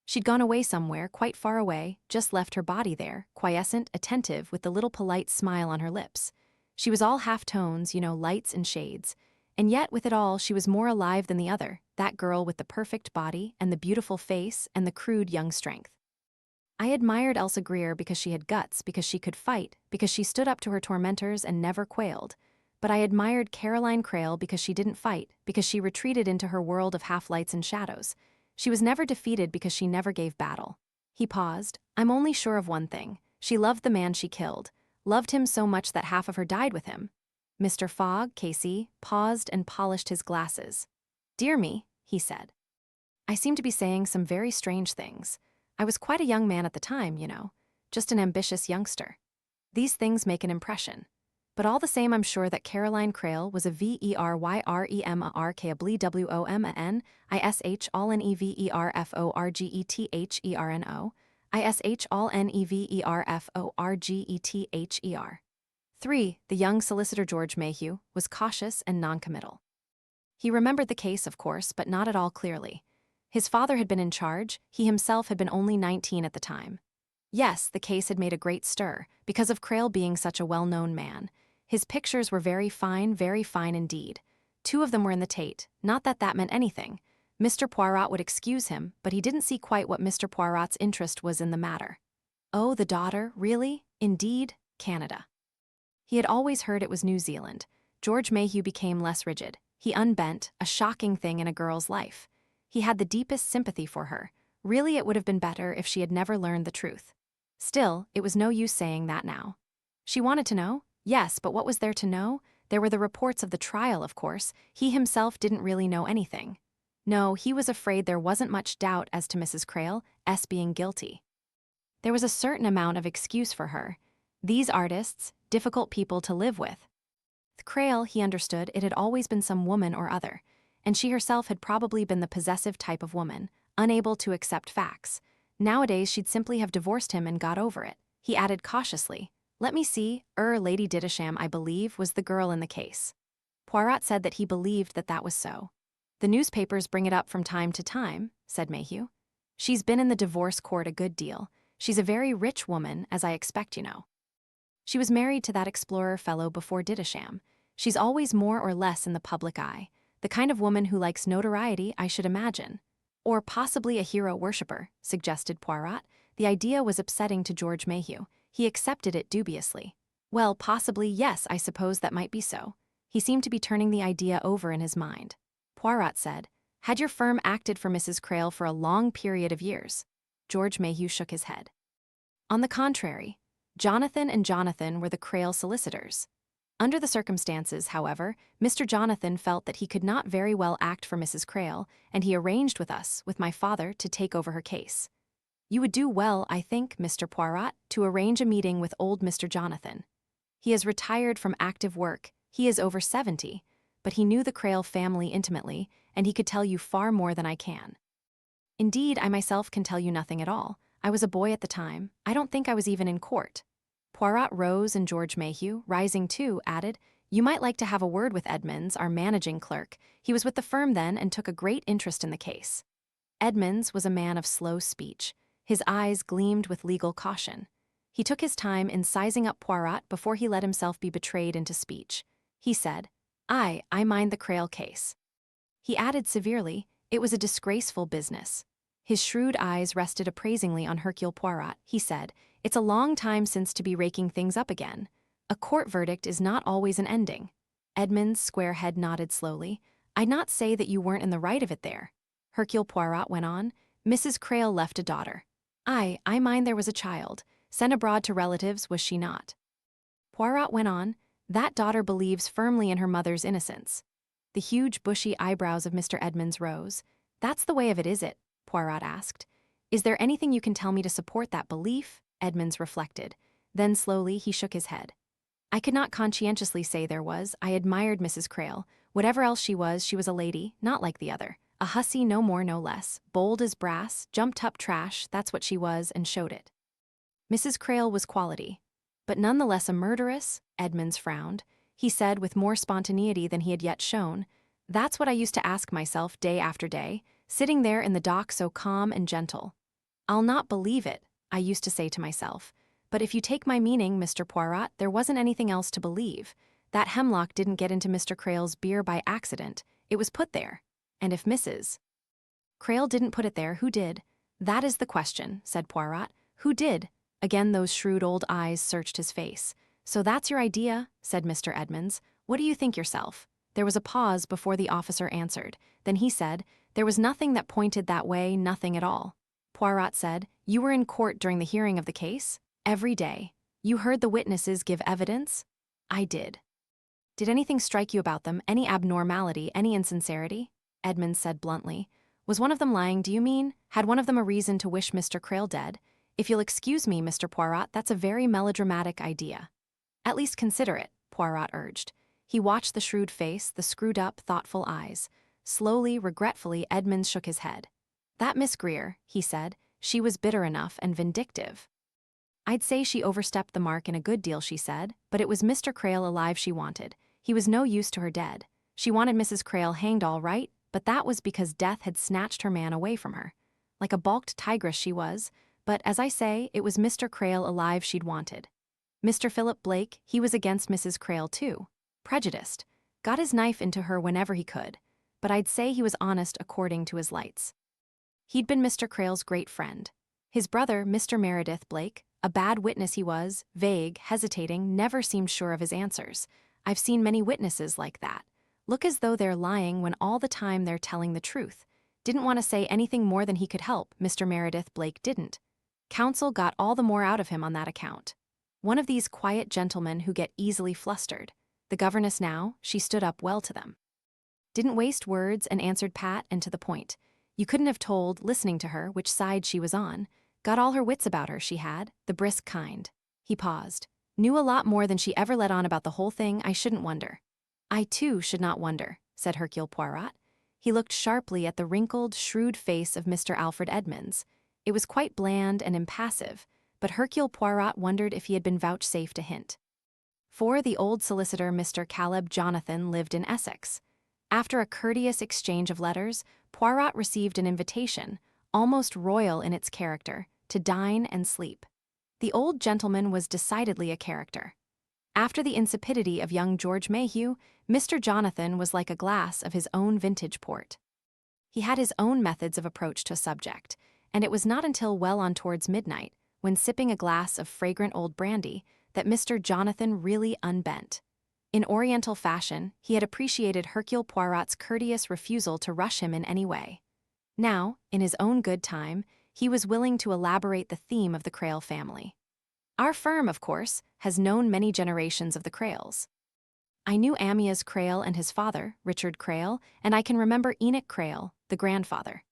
She'd gone away somewhere, quite far away, just left her body there, quiescent, attentive, with the little polite smile on her lips. She was all half-tones, lights and shades. And yet, with it all, she was more alive than the other, that girl with the perfect body and the beautiful face and the crude young strength. I admired Elsa Greer because she had guts, because she could fight, because she stood up to her tormentors and never quailed. But I admired Caroline Crale because she didn't fight, because she retreated into her world of half-lights and shadows. She was never defeated because she never gave battle. He paused. I'm only sure of one thing. She loved the man she killed, loved him so much that half of her died with him. Mr. Fogg, Casey, paused and polished his glasses. Dear me, he said. I seem to be saying some very strange things. I was quite a young man at the time, just an ambitious youngster. These things make an impression. But all the same, I'm sure that Caroline Crale was a VERYREMARKABLEWOMAN, ISH all NEVERFORGETHERNO, ISH all NEVERFORGETHER. 3. The young solicitor George Mayhew was cautious and noncommittal. He remembered the case, of course, but not at all clearly. His father had been in charge, he himself had been only 19 at the time. Yes, the case had made a great stir, because of Crale being such a well-known man. His pictures were very fine indeed. 2 of them were in the Tate, not that that meant anything. Mr. Poirot would excuse him, but he didn't see quite what Mr. Poirot's interest was in the matter. Oh, the daughter, really? Indeed, Canada. He had always heard it was New Zealand. George Mayhew became less rigid. He unbent, a shocking thing in a girl's life. He had the deepest sympathy for her. Really, it would have been better if she had never learned the truth. Still, it was no use saying that now. She wanted to know? Yes, but what was there to know? There were the reports of the trial, of course. He himself didn't really know anything. No, he was afraid there wasn't much doubt as to Mrs. Crale's being guilty. There was a certain amount of excuse for her. These artists, difficult people to live with. With Crale, he understood it had always been some woman or other, and she herself had probably been the possessive type of woman, unable to accept facts. Nowadays, she'd simply have divorced him and got over it. He added cautiously, "Let me see, Lady Didisham, I believe, was the girl in the case." Poirot said that he believed that was so. "The newspapers bring it up from time to time," said Mayhew. "She's been in the divorce court a good deal. She's a very rich woman, as I expect you know. She was married to that explorer fellow before Didisham. She's always more or less in the public eye, the kind of woman who likes notoriety, I should imagine. Or possibly a hero worshipper," suggested Poirot. The idea was upsetting to George Mayhew. He accepted it dubiously. "Well, possibly, yes, I suppose that might be so." He seemed to be turning the idea over in his mind. Poirot said, "Had your firm acted for Mrs. Crale for a long period of years?" George Mayhew shook his head. "On the contrary, Jonathan and Jonathan were the Crale solicitors. Under the circumstances, however, Mr. Jonathan felt that he could not very well act for Mrs. Crale, and he arranged with us, with my father, to take over her case. You would do well, I think, Mr. Poirot, to arrange a meeting with old Mr. Jonathan. He has retired from active work, he is over 70, but he knew the Crale family intimately, and he could tell you far more than I can. Indeed, I myself can tell you nothing at all. I was a boy at the time. I don't think I was even in court." Poirot rose, and George Mayhew, rising too, added, "You might like to have a word with Edmonds, our managing clerk. He was with the firm then and took a great interest in the case." Edmonds was a man of slow speech. His eyes gleamed with legal caution. He took his time in sizing up Poirot before he let himself be betrayed into speech. He said, I mind the Crale case." He added severely, "It was a disgraceful business." His shrewd eyes rested appraisingly on Hercule Poirot. He said, "It's a long time since to be raking things up again. A court verdict is not always an ending." Edmund's square head nodded slowly. "I'd not say that you weren't in the right of it there." Hercule Poirot went on, "Mrs. Crale left a daughter." I mind there was a child. Sent abroad to relatives, was she not?" Poirot went on, "That daughter believes firmly in her mother's innocence." The huge bushy eyebrows of Mr. Edmonds rose. "That's the way of it, is it?" Poirot asked. "Is there anything you can tell me to support that belief?" Edmonds reflected. Then slowly he shook his head. "I could not conscientiously say there was. I admired Mrs. Crale. Whatever else she was a lady, not like the other. A hussy, no more, no less. Bold as brass, jumped-up trash, that's what she was, and showed it." Mrs. Crale was quality. "But none the less a murderess?" Edmonds frowned. He said with more spontaneity than he had yet shown, "That's what I used to ask myself day after day, sitting there in the dock so calm and gentle. 'I'll not believe it,' I used to say to myself. But if you take my meaning, Mr. Poirot, there wasn't anything else to believe. That hemlock didn't get into Mr. Crale's beer by accident. It was put there. And if Mrs. Crale didn't put it there, who did?" "That is the question," said Poirot. "Who did?" Again those shrewd old eyes searched his face. "So that's your idea," said Mr. Edmonds. "What do you think yourself?" There was a pause before the officer answered. Then he said, "There was nothing that pointed that way, nothing at all." Poirot said, "You were in court during the hearing of the case?" "Every day." "You heard the witnesses give evidence?" "I did." "Did anything strike you about them, any abnormality, any insincerity?" Edmonds said bluntly. "Was one of them lying, do you mean? Had one of them a reason to wish Mr. Crale dead? If you'll excuse me, Mr. Poirot, that's a very melodramatic idea." "At least consider it," Poirot urged. He watched the shrewd face, the screwed-up, thoughtful eyes. Slowly, regretfully, Edmonds shook his head. "That Miss Greer," he said, "she was bitter enough and vindictive. I'd say she overstepped the mark in a good deal, she said, but it was Mr. Crale alive she wanted. He was no use to her dead. She wanted Mrs. Crale hanged all right, but that was because death had snatched her man away from her. Like a balked tigress she was, but, as I say, it was Mr. Crale alive she'd wanted. Mr. Philip Blake, he was against Mrs. Crale too. Prejudiced. Got his knife into her whenever he could. But I'd say he was honest according to his lights. He'd been Mr. Crale's great friend. His brother, Mr. Meredith Blake, a bad witness he was, vague, hesitating, never seemed sure of his answers. I've seen many witnesses like that. Look as though they're lying when all the time they're telling the truth. Didn't want to say anything more than he could help, Mr. Meredith Blake didn't. Counsel got all the more out of him on that account. One of these quiet gentlemen who get easily flustered. The governess now, she stood up well to them. Didn't waste words and answered pat and to the point. You couldn't have told, listening to her, which side she was on. Got all her wits about her, she had, the brisk kind. He paused. Knew a lot more than she ever let on about the whole thing, I shouldn't wonder. I too should not wonder, said Hercule Poirot. He looked sharply at the wrinkled, shrewd face of Mr. Alfred Edmonds. It was quite bland and impassive, but Hercule Poirot wondered if he had been vouchsafed a hint. For the old solicitor Mr. Caleb Jonathan lived in Essex. After a courteous exchange of letters, Poirot received an invitation, almost royal in its character, to dine and sleep. The old gentleman was decidedly a character. After the insipidity of young George Mayhew, Mr. Jonathan was like a glass of his own vintage port. He had his own methods of approach to a subject, and it was not until well on towards midnight, when sipping a glass of fragrant old brandy, that Mr. Jonathan really unbent. In Oriental fashion, he had appreciated Hercule Poirot's courteous refusal to rush him in any way. Now, in his own good time, he was willing to elaborate the theme of the Crale family. Our firm, of course, has known many generations of the Crales. I knew Amyas Crale and his father, Richard Crale, and I can remember Enoch Crale, the grandfather.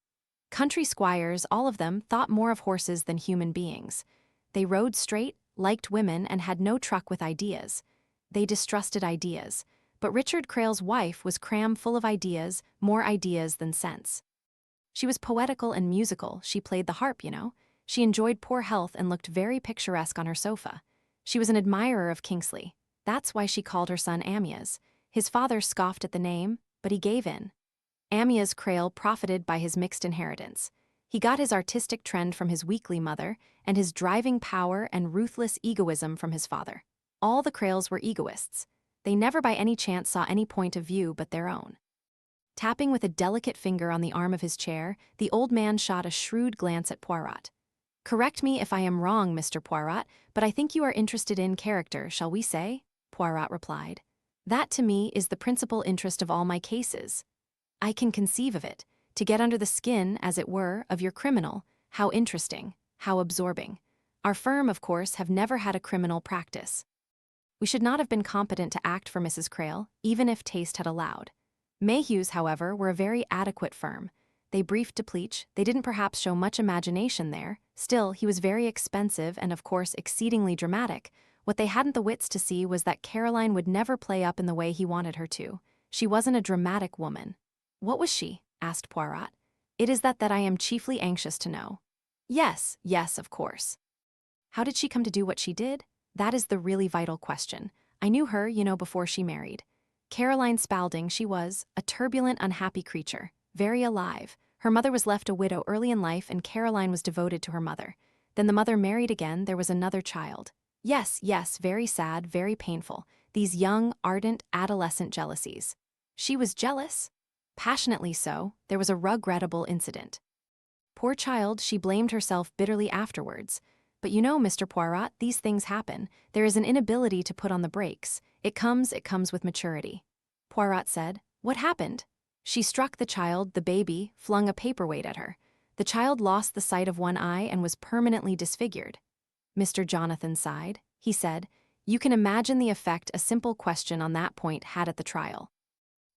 Country squires, all of them, thought more of horses than human beings. They rode straight, liked women, and had no truck with ideas. They distrusted ideas, but Richard Crale's wife was cram full of ideas, more ideas than sense. She was poetical and musical, she played the harp, you know. She enjoyed poor health and looked very picturesque on her sofa. She was an admirer of Kingsley. That's why she called her son Amyas. His father scoffed at the name, but he gave in. Amyas Crale profited by his mixed inheritance. He got his artistic trend from his weakly mother, and his driving power and ruthless egoism from his father. All the Crales were egoists. They never by any chance saw any point of view but their own. Tapping with a delicate finger on the arm of his chair, the old man shot a shrewd glance at Poirot. Correct me if I am wrong, Mr. Poirot, but I think you are interested in character, shall we say? Poirot replied. That, to me, is the principal interest of all my cases. I can conceive of it, to get under the skin, as it were, of your criminal. How interesting, how absorbing. Our firm, of course, have never had a criminal practice. We should not have been competent to act for Mrs. Crale, even if taste had allowed. Mayhews, however, were a very adequate firm. They briefed Depleach, they didn't perhaps show much imagination there, still, he was very expensive and of course exceedingly dramatic. What they hadn't the wits to see was that Caroline would never play up in the way he wanted her to. She wasn't a dramatic woman. What was she? Asked Poirot. It is that I am chiefly anxious to know. Yes, of course. How did she come to do what she did? That is the really vital question. I knew her, you know, before she married. Caroline Spalding, she was, a turbulent, unhappy creature, very alive. Her mother was left a widow early in life and Caroline was devoted to her mother. Then the mother married again, there was another child. Yes, very sad, very painful. These young, ardent, adolescent jealousies. She was jealous? Passionately so. There was a regrettable incident. Poor child, she blamed herself bitterly afterwards. But you know, Mr. Poirot, these things happen. There is an inability to put on the brakes. It comes with maturity. Poirot said, What happened? She struck the child, the baby, flung a paperweight at her. The child lost the sight of one eye and was permanently disfigured. Mr. Jonathan sighed. He said, You can imagine the effect a simple question on that point had at the trial.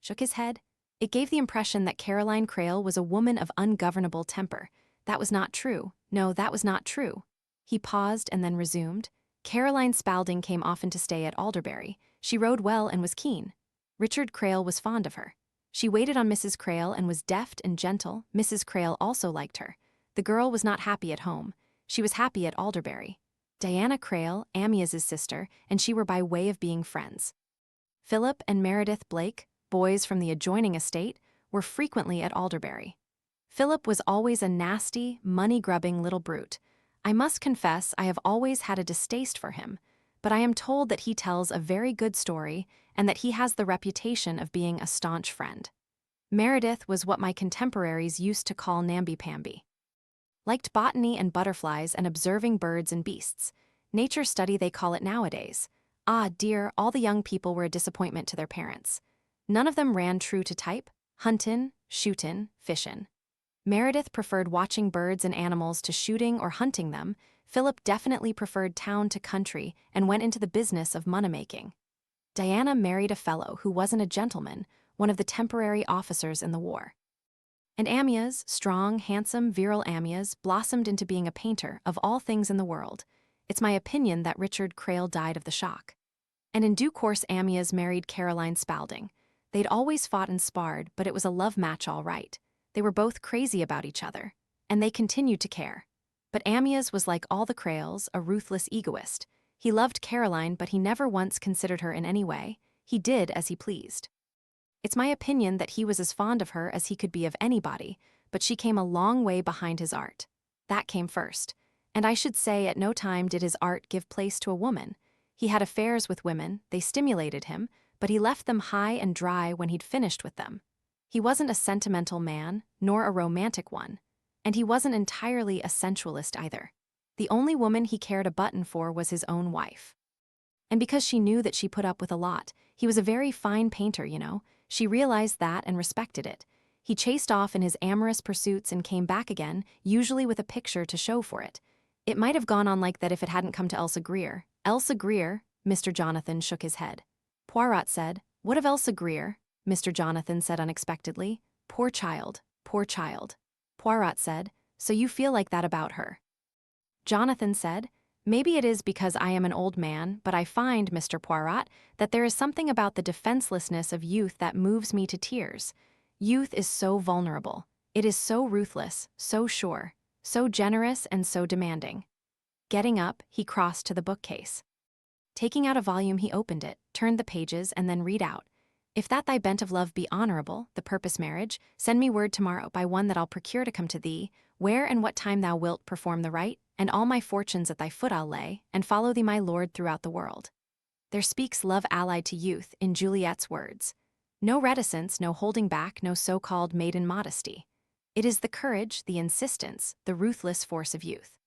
Shook his head. It gave the impression that Caroline Crale was a woman of ungovernable temper. That was not true. No, that was not true. He paused and then resumed. Caroline Spalding came often to stay at Alderbury. She rode well and was keen. Richard Crale was fond of her. She waited on Mrs. Crale and was deft and gentle. Mrs. Crale also liked her. The girl was not happy at home. She was happy at Alderbury. Diana Crale, Amyas's sister, and she were by way of being friends. Philip and Meredith Blake, boys from the adjoining estate, were frequently at Alderbury. Philip was always a nasty, money-grubbing little brute. I must confess I have always had a distaste for him, but I am told that he tells a very good story and that he has the reputation of being a staunch friend. Meredith was what my contemporaries used to call namby-pamby. Liked botany and butterflies and observing birds and beasts. Nature study they call it nowadays. Ah, dear, all the young people were a disappointment to their parents. None of them ran true to type, huntin', shootin', fishin'. Meredith preferred watching birds and animals to shooting or hunting them. Philip definitely preferred town to country and went into the business of money-making. Diana married a fellow who wasn't a gentleman, one of the temporary officers in the war. And Amyas, strong, handsome, virile Amyas, blossomed into being a painter of all things in the world. It's my opinion that Richard Crale died of the shock. And in due course Amyas married Caroline Spalding. They'd always fought and sparred, but it was a love match all right. They were both crazy about each other, and they continued to care. But Amyas was like all the Crales, a ruthless egoist. He loved Caroline, but he never once considered her in any way. He did as he pleased. It's my opinion that he was as fond of her as he could be of anybody, but she came a long way behind his art. That came first. And I should say at no time did his art give place to a woman. He had affairs with women, they stimulated him, but he left them high and dry when he'd finished with them. He wasn't a sentimental man, nor a romantic one. And he wasn't entirely a sensualist either. The only woman he cared a button for was his own wife. And because she knew that she put up with a lot, he was a very fine painter, you know. She realized that and respected it. He chased off in his amorous pursuits and came back again, usually with a picture to show for it. It might have gone on like that if it hadn't come to Elsa Greer. Elsa Greer? Mr. Jonathan shook his head. Poirot said, "What of Elsa Greer?" Mr. Jonathan said unexpectedly. "Poor child, poor child." Poirot said, "So you feel like that about her?" Jonathan said, "Maybe it is because I am an old man, but I find, Mr. Poirot, that there is something about the defenselessness of youth that moves me to tears. Youth is so vulnerable. It is so ruthless, so sure, so generous and so demanding." Getting up, he crossed to the bookcase. Taking out a volume, he opened it, turned the pages, and then read out, "If that thy bent of love be honorable, the purpose marriage, send me word tomorrow by one that I'll procure to come to thee, where and what time thou wilt perform the rite, and all my fortunes at thy foot I'll lay, and follow thee my lord throughout the world." There speaks love allied to youth, in Juliet's words. No reticence, no holding back, no so-called maiden modesty. It is the courage, the insistence, the ruthless force of youth.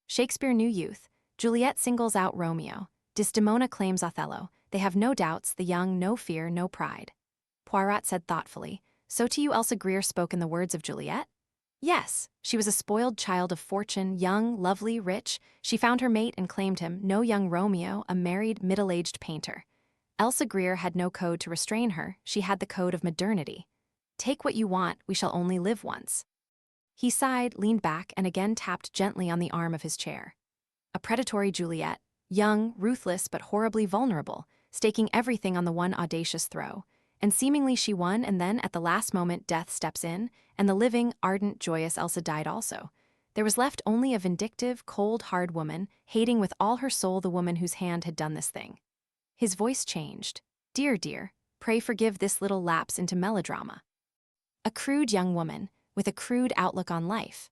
Shakespeare knew youth. Juliet singles out Romeo. Desdemona claims Othello. They have no doubts, the young, no fear, no pride. Poirot said thoughtfully, "So to you Elsa Greer spoke in the words of Juliet?" "Yes, she was a spoiled child of fortune, young, lovely, rich. She found her mate and claimed him, no young Romeo, a married, middle-aged painter. Elsa Greer had no code to restrain her, she had the code of modernity. Take what you want, we shall only live once." He sighed, leaned back, and again tapped gently on the arm of his chair. A predatory Juliet, young, ruthless, but horribly vulnerable, staking everything on the one audacious throw. And seemingly she won, and then, at the last moment, death steps in, and the living, ardent, joyous Elsa died also. There was left only a vindictive, cold, hard woman, hating with all her soul the woman whose hand had done this thing. His voice changed. "Dear, dear, pray forgive this little lapse into melodrama. A crude young woman, with a crude outlook on life.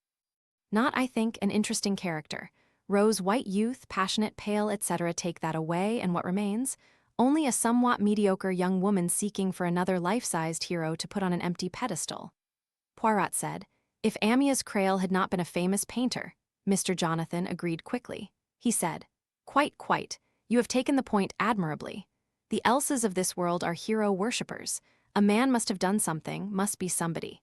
Not, I think, an interesting character. Rose white youth, passionate, pale, etc. Take that away, and what remains? Only a somewhat mediocre young woman seeking for another life-sized hero to put on an empty pedestal." Poirot said, "If Amyas Crale had not been a famous painter," Mr. Jonathan agreed quickly. He said, Quite. You have taken the point admirably. The Elsas of this world are hero worshippers. A man must have done something, must be somebody.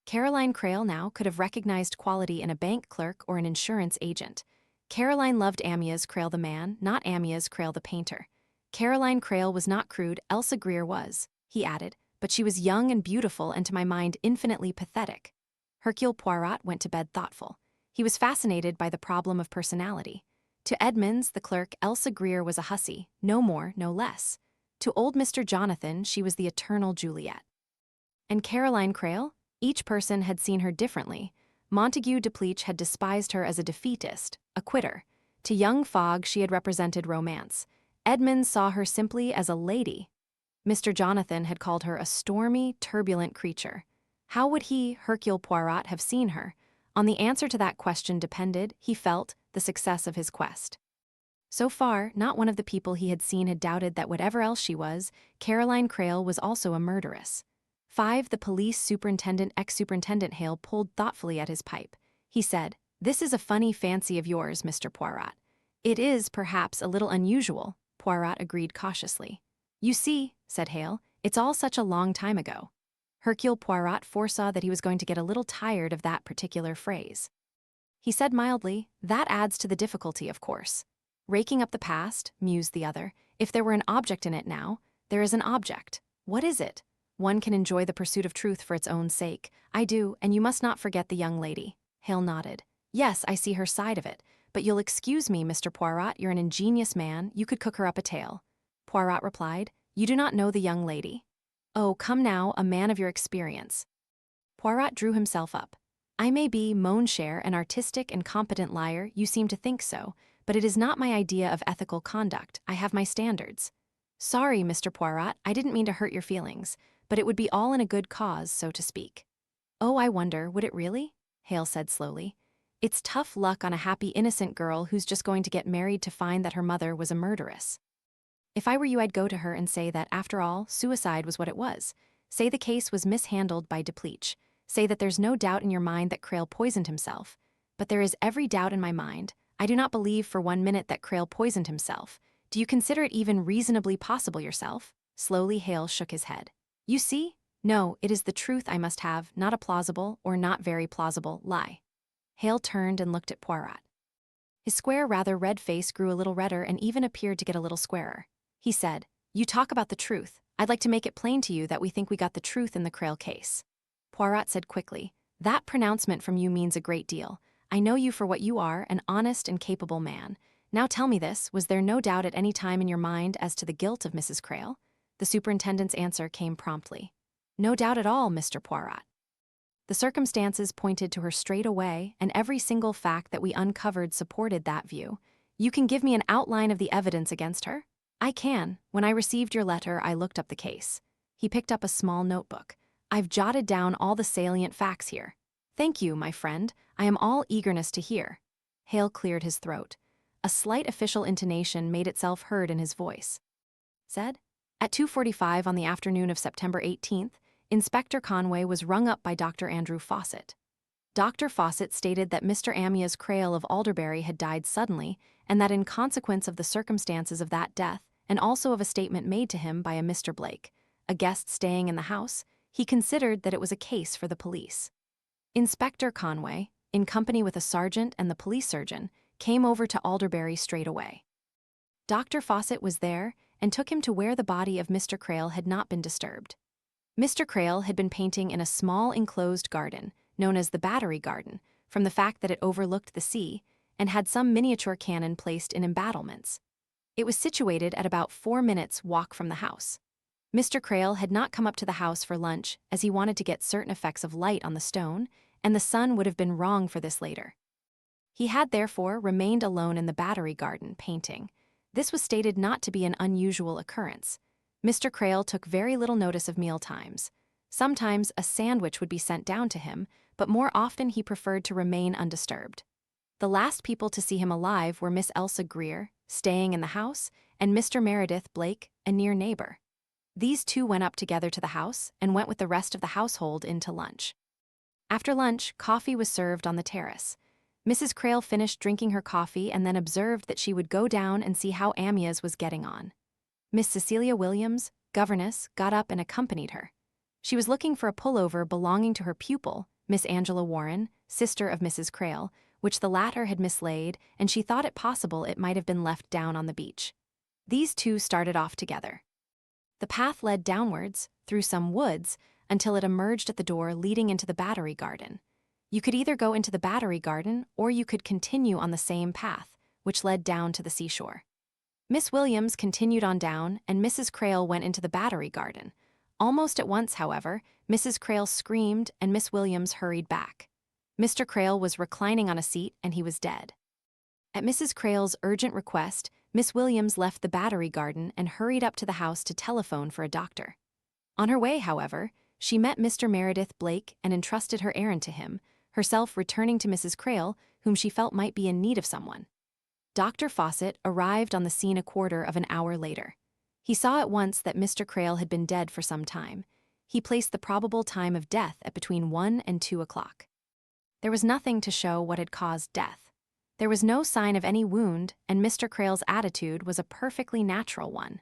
Caroline Crale now could have recognized quality in a bank clerk or an insurance agent. Caroline loved Amyas Crale the man, not Amyas Crale the painter. Caroline Crale was not crude, Elsa Greer was, he added, but she was young and beautiful and to my mind infinitely pathetic. Hercule Poirot went to bed thoughtful. He was fascinated by the problem of personality. To Edmonds, the clerk, Elsa Greer was a hussy, no more, no less. To old Mr. Jonathan, she was the eternal Juliet. And Caroline Crale? Each person had seen her differently. Montague Depleach had despised her as a defeatist, a quitter. To young Fogg, she had represented romance. Edmonds saw her simply as a lady. Mr. Jonathan had called her a stormy, turbulent creature. How would he, Hercule Poirot, have seen her? On the answer to that question depended, he felt, the success of his quest. So far, not one of the people he had seen had doubted that whatever else she was, Caroline Crale was also a murderess. 5. The police superintendent, ex-superintendent Hale, pulled thoughtfully at his pipe. He said, "This is a funny fancy of yours, Mr. Poirot." "It is, perhaps, a little unusual," Poirot agreed cautiously. "You see," said Hale, "it's all such a long time ago." Hercule Poirot foresaw that he was going to get a little tired of that particular phrase. He said mildly, "That adds to the difficulty, of course." "Raking up the past," mused the other, If there were an object in it now, there is an object. What is it? One can enjoy the pursuit of truth for its own sake. I do, and you must not forget the young lady. Hale nodded. Yes, I see her side of it. But you'll excuse me, Mr. Poirot, you're an ingenious man, you could cook her up a tale. Poirot replied, You do not know the young lady. Oh, come now, a man of your experience. Poirot drew himself up. I may be, mon cher, an artistic and competent liar, you seem to think so, but it is not my idea of ethical conduct, I have my standards. Sorry, Mr. Poirot, I didn't mean to hurt your feelings, but it would be all in a good cause, so to speak. Oh, I wonder, would it really? Hale said slowly. It's tough luck on a happy, innocent girl who's just going to get married to find that her mother was a murderess. If I were you, I'd go to her and say that, after all, suicide was what it was. Say the case was mishandled by Depleach. Say that there's no doubt in your mind that Crale poisoned himself. But there is every doubt in my mind. I do not believe for 1 minute that Crale poisoned himself. Do you consider it even reasonably possible yourself? Slowly Hale shook his head. You see? No, it is the truth I must have, not a plausible, or not very plausible, lie. Hale turned and looked at Poirot. His square, rather red face grew a little redder and even appeared to get a little squarer. He said, You talk about the truth. I'd like to make it plain to you that we think we got the truth in the Crale case. Poirot said quickly, That pronouncement from you means a great deal. I know you for what you are, an honest and capable man. Now tell me this, was there no doubt at any time in your mind as to the guilt of Mrs. Crale? The superintendent's answer came promptly. No doubt at all, Mr. Poirot. The circumstances pointed to her straight away, and every single fact that we uncovered supported that view. You can give me an outline of the evidence against her? I can. When I received your letter, I looked up the case. He picked up a small notebook. I've jotted down all the salient facts here. Thank you, my friend. I am all eagerness to hear. Hale cleared his throat. A slight official intonation made itself heard in his voice. Said, At 2:45 on the afternoon of September 18th, Inspector Conway was rung up by Dr. Andrew Fawcett. Dr. Fawcett stated that Mr. Amyas Crale of Alderbury had died suddenly, and that in consequence of the circumstances of that death, and also of a statement made to him by a Mr. Blake, a guest staying in the house, he considered that it was a case for the police. Inspector Conway, in company with a sergeant and the police surgeon, came over to Alderbury straight away. Dr. Fawcett was there and took him to where the body of Mr. Crale had not been disturbed. Mr. Crale had been painting in a small enclosed garden, known as the Battery Garden, from the fact that it overlooked the sea, and had some miniature cannon placed in embattlements. It was situated at about 4 minutes' walk from the house. Mr. Crale had not come up to the house for lunch, as he wanted to get certain effects of light on the stone, and the sun would have been wrong for this later. He had therefore remained alone in the Battery Garden, painting. This was stated not to be an unusual occurrence. Mr. Crale took very little notice of meal times. Sometimes a sandwich would be sent down to him, but more often he preferred to remain undisturbed. The last people to see him alive were Miss Elsa Greer, staying in the house, and Mr. Meredith Blake, a near neighbor. These two went up together to the house and went with the rest of the household in to lunch. After lunch, coffee was served on the terrace. Mrs. Crale finished drinking her coffee and then observed that she would go down and see how Amyas was getting on. Miss Cecilia Williams, governess, got up and accompanied her. She was looking for a pullover belonging to her pupil, Miss Angela Warren, sister of Mrs. Crale, which the latter had mislaid, and she thought it possible it might have been left down on the beach. These two started off together. The path led downwards, through some woods, until it emerged at the door leading into the Battery Garden. You could either go into the Battery Garden, or you could continue on the same path, which led down to the seashore. Miss Williams continued on down, and Mrs. Crale went into the Battery Garden. Almost at once, however, Mrs. Crale screamed, and Miss Williams hurried back. Mr. Crale was reclining on a seat, and he was dead. At Mrs. Crale's urgent request, Miss Williams left the Battery Garden and hurried up to the house to telephone for a doctor. On her way, however, she met Mr. Meredith Blake and entrusted her errand to him, herself returning to Mrs. Crale, whom she felt might be in need of someone. Dr. Fawcett arrived on the scene a quarter of an hour later. He saw at once that Mr. Crale had been dead for some time. He placed the probable time of death at between 1 and 2 o'clock. There was nothing to show what had caused death. There was no sign of any wound, and Mr. Crale's attitude was a perfectly natural one.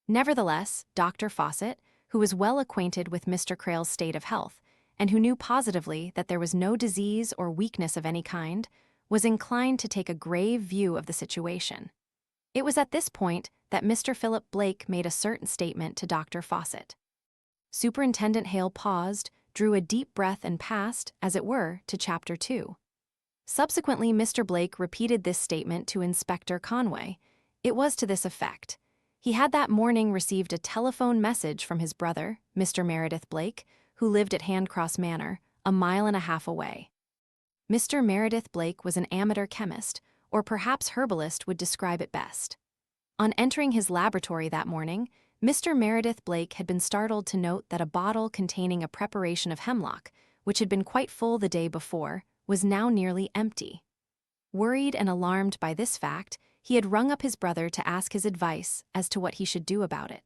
Nevertheless, Dr. Fawcett, who was well acquainted with Mr. Crale's state of health, and who knew positively that there was no disease or weakness of any kind, was inclined to take a grave view of the situation. It was at this point that Mr. Philip Blake made a certain statement to Dr. Fawcett. Superintendent Hale paused, drew a deep breath and passed, as it were, to Chapter 2. Subsequently, Mr. Blake repeated this statement to Inspector Conway. It was to this effect. He had that morning received a telephone message from his brother, Mr. Meredith Blake, who lived at Handcross Manor, a mile and a half away. Mr. Meredith Blake was an amateur chemist, or perhaps herbalist would describe it best. On entering his laboratory that morning, Mr. Meredith Blake had been startled to note that a bottle containing a preparation of hemlock, which had been quite full the day before, was now nearly empty. Worried and alarmed by this fact, he had rung up his brother to ask his advice as to what he should do about it.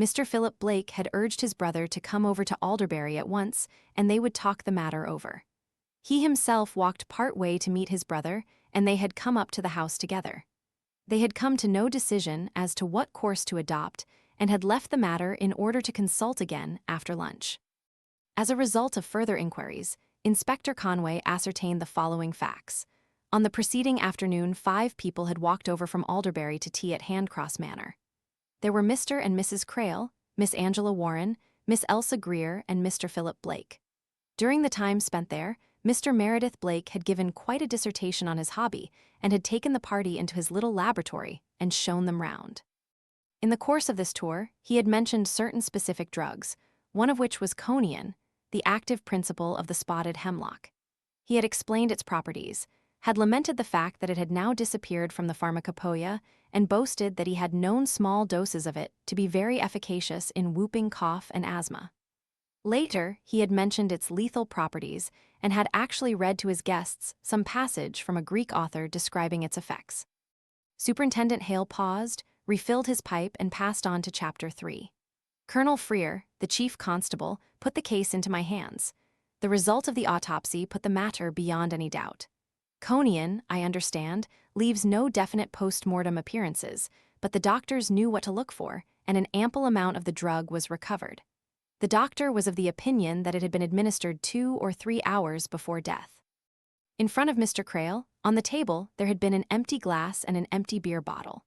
Mr. Philip Blake had urged his brother to come over to Alderbury at once, and they would talk the matter over. He himself walked part way to meet his brother, and they had come up to the house together. They had come to no decision as to what course to adopt, and had left the matter in order to consult again after lunch. As a result of further inquiries, Inspector Conway ascertained the following facts. On the preceding afternoon, 5 people had walked over from Alderbury to tea at Handcross Manor. There were Mr. and Mrs. Crale, Miss Angela Warren, Miss Elsa Greer, and Mr. Philip Blake. During the time spent there, Mr. Meredith Blake had given quite a dissertation on his hobby and had taken the party into his little laboratory and shown them round. In the course of this tour, he had mentioned certain specific drugs, one of which was coniine, the active principle of the spotted hemlock. He had explained its properties, had lamented the fact that it had now disappeared from the pharmacopoeia, and boasted that he had known small doses of it to be very efficacious in whooping cough and asthma. Later, he had mentioned its lethal properties and had actually read to his guests some passage from a Greek author describing its effects. Superintendent Hale paused, refilled his pipe, and passed on to Chapter 3. Colonel Freer, the chief constable, put the case into my hands. The result of the autopsy put the matter beyond any doubt. Coniine, I understand, leaves no definite post-mortem appearances, but the doctors knew what to look for, and an ample amount of the drug was recovered. The doctor was of the opinion that it had been administered 2 or 3 hours before death. In front of Mr. Crale, on the table, there had been an empty glass and an empty beer bottle.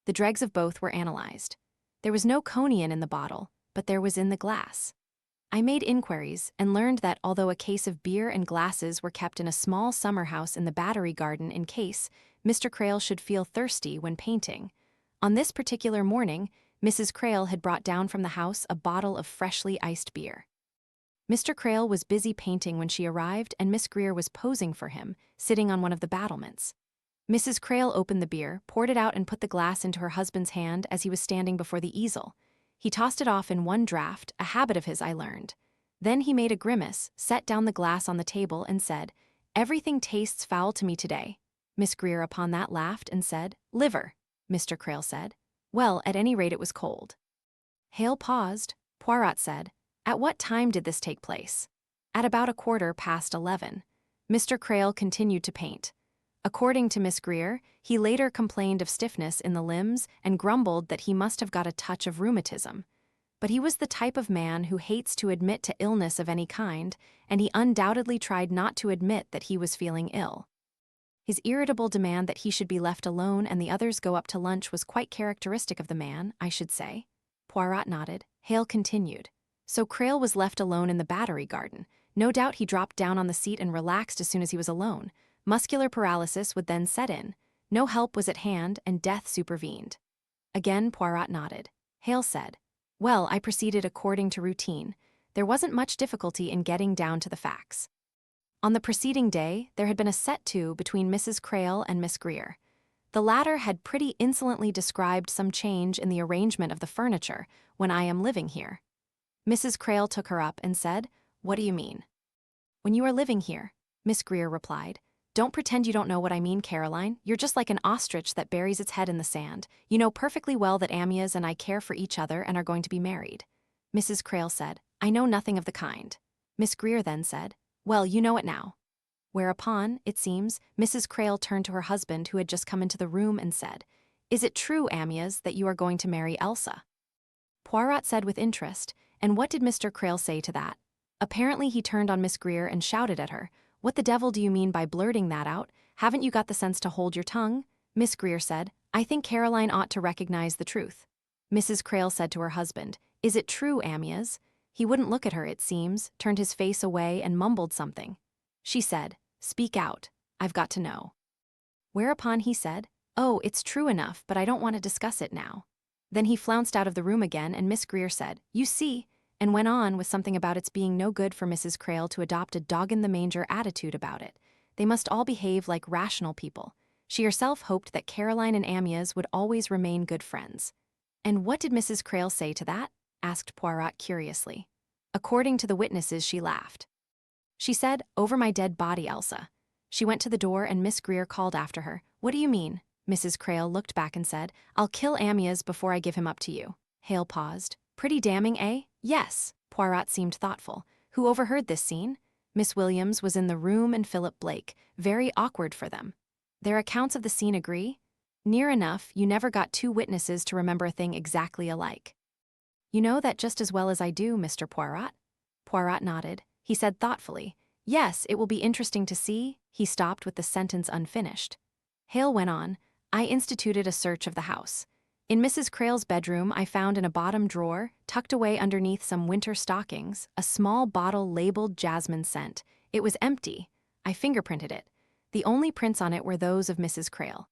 The dregs of both were analyzed. There was no coniine in the bottle, but there was in the glass. I made inquiries and learned that although a case of beer and glasses were kept in a small summer house in the Battery Garden in case Mr. Crale should feel thirsty when painting, on this particular morning, Mrs. Crale had brought down from the house a bottle of freshly iced beer. Mr. Crale was busy painting when she arrived, and Miss Greer was posing for him, sitting on one of the battlements. Mrs. Crale opened the beer, poured it out, and put the glass into her husband's hand as he was standing before the easel. He tossed it off in one draught, a habit of his, I learned. Then he made a grimace, set down the glass on the table, and said, "Everything tastes foul to me today." Miss Greer upon that laughed and said, "Liver." Mr. Crale said, "Well, at any rate it was cold." Hale paused. Poirot said, "At what time did this take place?" "At about 11:15. Mr. Crale continued to paint. According to Miss Greer, he later complained of stiffness in the limbs and grumbled that he must have got a touch of rheumatism. But he was the type of man who hates to admit to illness of any kind, and he undoubtedly tried not to admit that he was feeling ill. His irritable demand that he should be left alone and the others go up to lunch was quite characteristic of the man, I should say." Poirot nodded. Hale continued. "So Crale was left alone in the Battery Garden. No doubt he dropped down on the seat and relaxed as soon as he was alone. Muscular paralysis would then set in. No help was at hand, and death supervened." Again Poirot nodded. Hale said, "Well, I proceeded according to routine. There wasn't much difficulty in getting down to the facts. On the preceding day, there had been a set-to between Mrs. Crale and Miss Greer. The latter had pretty insolently described some change in the arrangement of the furniture when I am living here. Mrs. Crale took her up and said, "What do you mean?" "When you are living here," Miss Greer replied. "Don't pretend you don't know what I mean, Caroline. You're just like an ostrich that buries its head in the sand. You know perfectly well that Amyas and I care for each other and are going to be married." Mrs. Crale said, "I know nothing of the kind." Miss Greer then said, "Well, you know it now." Whereupon, it seems, Mrs. Crale turned to her husband, who had just come into the room, and said, "Is it true, Amyas, that you are going to marry Elsa?" Poirot said with interest, "And what did Mr. Crale say to that?" Apparently he turned on Miss Greer and shouted at her, "What the devil do you mean by blurting that out? Haven't you got the sense to hold your tongue?" Miss Greer said, I think Caroline ought to recognize the truth. Mrs. Crale said to her husband, "Is it true, Amyas?" He wouldn't look at her, it seems, turned his face away and mumbled something. She said, "Speak out. I've got to know." Whereupon he said, "Oh, it's true enough, but I don't want to discuss it now." Then he flounced out of the room again, and Miss Greer said, "You see," and went on with something about its being no good for Mrs. Crale to adopt a dog-in-the-manger attitude about it. They must all behave like rational people. She herself hoped that Caroline and Amyas would always remain good friends. "And what did Mrs. Crale say to that?" asked Poirot curiously. According to the witnesses, she laughed. She said, "Over my dead body, Elsa." She went to the door and Miss Greer called after her, "What do you mean?" Mrs. Crale looked back and said, "I'll kill Amyas before I give him up to you." Hale paused. "Pretty damning, eh?" "Yes." Poirot seemed thoughtful. "Who overheard this scene?" Miss Williams was in the room and Philip Blake. Very awkward for them. "Their accounts of the scene agree?" "Near enough. You never got two witnesses to remember a thing exactly alike." "You know that just as well as I do, Mr. Poirot." Poirot nodded. He said thoughtfully, "Yes, it will be interesting to see." He stopped with the sentence unfinished. Hale went on, "I instituted a search of the house. In Mrs. Crale's bedroom, I found in a bottom drawer, tucked away underneath some winter stockings, a small bottle labeled jasmine scent. It was empty. I fingerprinted it. The only prints on it were those of Mrs. Crale.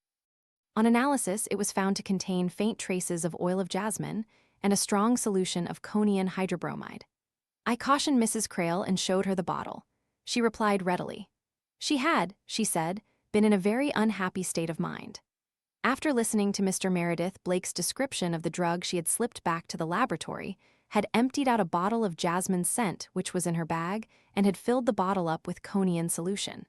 On analysis, it was found to contain faint traces of oil of jasmine and a strong solution of conium hydrobromide. I cautioned Mrs. Crale and showed her the bottle. She replied readily. She had, she said, been in a very unhappy state of mind. After listening to Mr. Meredith Blake's description of the drug, she had slipped back to the laboratory, had emptied out a bottle of jasmine scent which was in her bag, and had filled the bottle up with conium solution.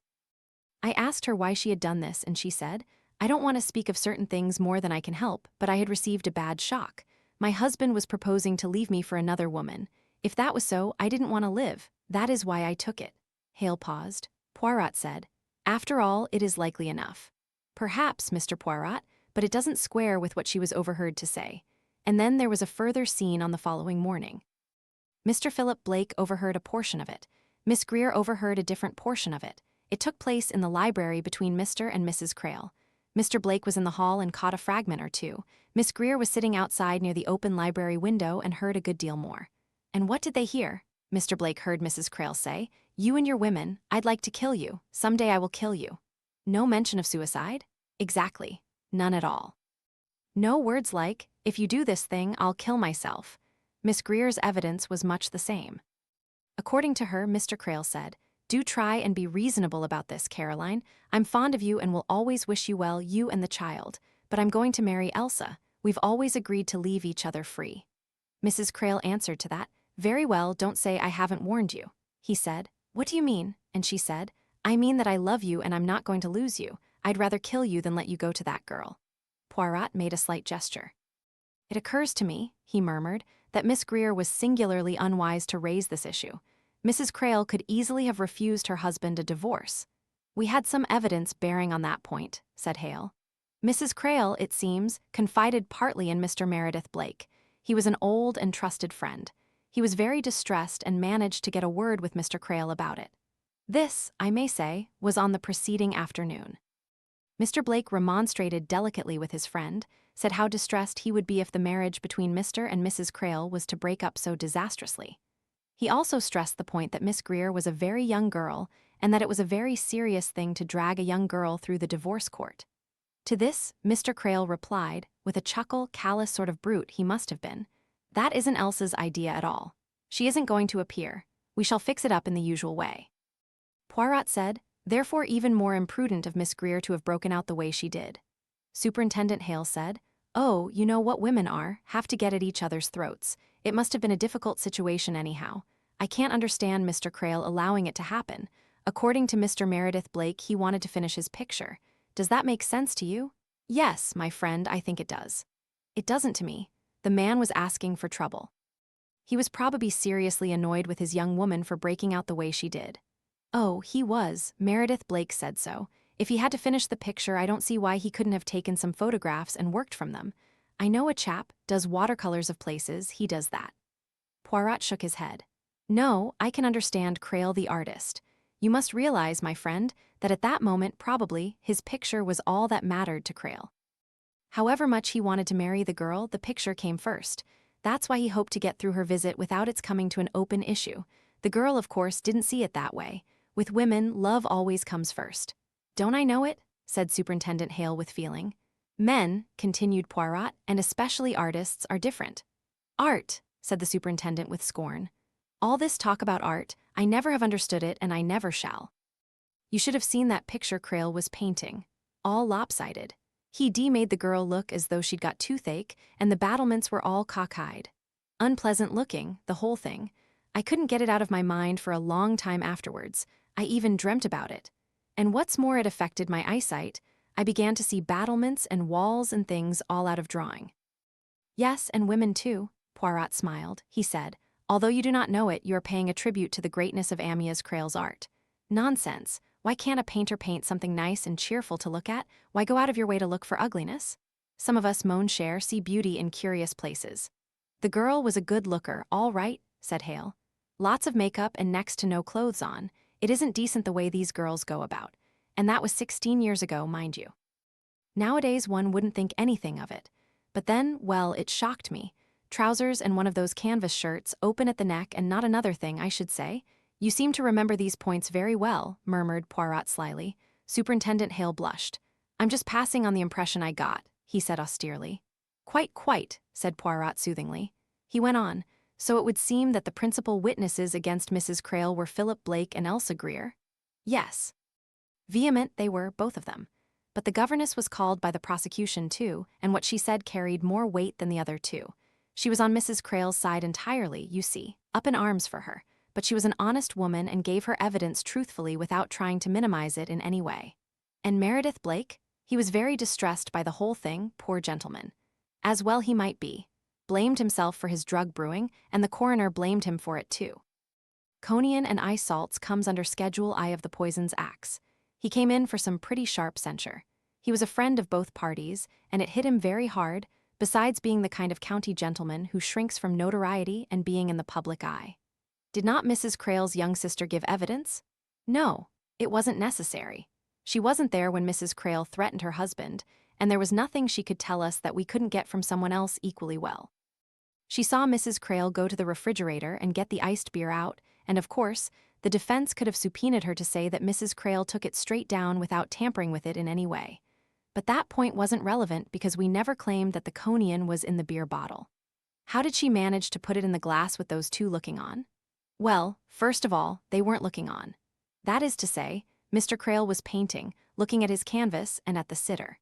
I asked her why she had done this, and she said, "I don't want to speak of certain things more than I can help, but I had received a bad shock. My husband was proposing to leave me for another woman. If that was so, I didn't want to live. That is why I took it." Hale paused. Poirot said, "After all, it is likely enough." "Perhaps, Mr. Poirot, but it doesn't square with what she was overheard to say." And then there was a further scene on the following morning. Mr. Philip Blake overheard a portion of it. Miss Greer overheard a different portion of it. It took place in the library between Mr. and Mrs. Crale. Mr. Blake was in the hall and caught a fragment or two. Miss Greer was sitting outside near the open library window and heard a good deal more. "And what did they hear?" Mr. Blake heard Mrs. Crale say, "You and your women, I'd like to kill you. Someday I will kill you." No mention of suicide? Exactly. None at all. No words like, "If you do this thing, I'll kill myself." Miss Greer's evidence was much the same. According to her, Mr. Crale said, "Do try and be reasonable about this, Caroline. I'm fond of you and will always wish you well, you and the child. But I'm going to marry Elsa. We've always agreed to leave each other free." Mrs. Crale answered to that, "Very well, don't say I haven't warned you." He said, "What do you mean?" And she said, "I mean that I love you and I'm not going to lose you. I'd rather kill you than let you go to that girl." Poirot made a slight gesture. "It occurs to me," he murmured, "that Miss Greer was singularly unwise to raise this issue. Mrs. Crale could easily have refused her husband a divorce." "We had some evidence bearing on that point," said Hale. "Mrs. Crale, it seems, confided partly in Mr. Meredith Blake. He was an old and trusted friend. He was very distressed and managed to get a word with Mr. Crale about it. This, I may say, was on the preceding afternoon. Mr. Blake remonstrated delicately with his friend, said how distressed he would be if the marriage between Mr. and Mrs. Crale was to break up so disastrously. He also stressed the point that Miss Greer was a very young girl and that it was a very serious thing to drag a young girl through the divorce court. To this, Mr. Crale replied, with a chuckle, callous sort of brute he must have been, "That isn't Elsa's idea at all. She isn't going to appear. We shall fix it up in the usual way." Poirot said, "Therefore even more imprudent of Miss Greer to have broken out the way she did." Superintendent Hale said, "Oh, you know what women are, have to get at each other's throats. It must have been a difficult situation anyhow. I can't understand Mr. Crale allowing it to happen. According to Mr. Meredith Blake, he wanted to finish his picture. Does that make sense to you?" "Yes, my friend, I think it does." "It doesn't to me. The man was asking for trouble. He was probably seriously annoyed with his young woman for breaking out the way she did." "Oh, he was. Meredith Blake said so. If he had to finish the picture, I don't see why he couldn't have taken some photographs and worked from them. I know a chap, does watercolors of places, he does that." Poirot shook his head. "No, I can understand Crale the artist. You must realize, my friend, that at that moment, probably, his picture was all that mattered to Crale. However much he wanted to marry the girl, the picture came first. That's why he hoped to get through her visit without its coming to an open issue. The girl, of course, didn't see it that way. With women, love always comes first. "Don't I know it?" said Superintendent Hale with feeling. "Men," continued Poirot, "and especially artists, are different." "Art," said the superintendent with scorn. "All this talk about art, I never have understood it and I never shall. You should have seen that picture Crale was painting. All lopsided. He made the girl look as though she'd got toothache, and the battlements were all cockeyed. Unpleasant looking, the whole thing. I couldn't get it out of my mind for a long time afterwards. I even dreamt about it. And what's more, it affected my eyesight. I began to see battlements and walls and things all out of drawing." "Yes, and women too," Poirot smiled. He said, "Although you do not know it, you are paying a tribute to the greatness of Amyas Crale's art." "Nonsense. Why can't a painter paint something nice and cheerful to look at? Why go out of your way to look for ugliness? Some of us, mon cher, see beauty in curious places." "The girl was a good looker, all right," said Hale. "Lots of makeup and next to no clothes on. It isn't decent the way these girls go about. And that was 16 years ago, mind you. Nowadays one wouldn't think anything of it. But then, well, it shocked me. Trousers and one of those canvas shirts, open at the neck and not another thing, I should say." "You seem to remember these points very well," murmured Poirot slyly. Superintendent Hale blushed. "I'm just passing on the impression I got," he said austerely. Quite," said Poirot soothingly. He went on, "So it would seem that the principal witnesses against Mrs. Crale were Philip Blake and Elsa Greer?" "Yes." Vehement they were, both of them. But the governess was called by the prosecution too, and what she said carried more weight than the other two. She was on Mrs. Crale's side entirely, you see, up in arms for her, but she was an honest woman and gave her evidence truthfully without trying to minimize it in any way. And Meredith Blake? He was very distressed by the whole thing, poor gentleman. As well he might be. Blamed himself for his drug brewing, and the coroner blamed him for it too. Conian and eye salts comes under Schedule I of the Poisons Acts. He came in for some pretty sharp censure. He was a friend of both parties, and it hit him very hard, besides being the kind of county gentleman who shrinks from notoriety and being in the public eye. Did not Mrs. Crale's young sister give evidence? No, it wasn't necessary. She wasn't there when Mrs. Crale threatened her husband, and there was nothing she could tell us that we couldn't get from someone else equally well. She saw Mrs. Crale go to the refrigerator and get the iced beer out, and of course, the defense could have subpoenaed her to say that Mrs. Crale took it straight down without tampering with it in any way. But that point wasn't relevant because we never claimed that the conian was in the beer bottle. How did she manage to put it in the glass with those two looking on? Well, first of all, they weren't looking on. That is to say, Mr. Crale was painting, looking at his canvas and at the sitter.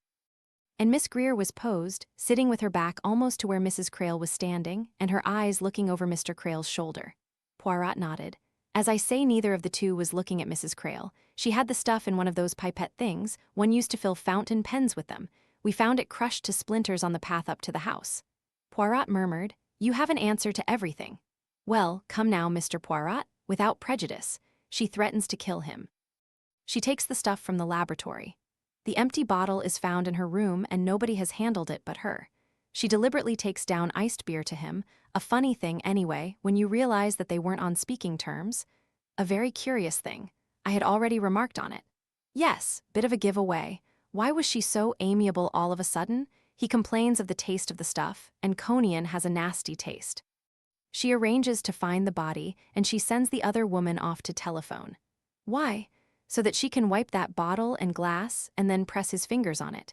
And Miss Greer was posed, sitting with her back almost to where Mrs. Crale was standing, and her eyes looking over Mr. Crale's shoulder. Poirot nodded. As I say, neither of the two was looking at Mrs. Crale. She had the stuff in one of those pipette things, one used to fill fountain pens with them. We found it crushed to splinters on the path up to the house. Poirot murmured, "You have an answer to everything." "Well, come now, Mr. Poirot, without prejudice. She threatens to kill him. She takes the stuff from the laboratory. The empty bottle is found in her room and nobody has handled it but her. She deliberately takes down iced beer to him, a funny thing anyway when you realize that they weren't on speaking terms. A very curious thing. I had already remarked on it. Yes, bit of a giveaway. Why was she so amiable all of a sudden? He complains of the taste of the stuff, and Conian has a nasty taste. She arranges to find the body, and she sends the other woman off to telephone. Why? So that she can wipe that bottle and glass and then press his fingers on it.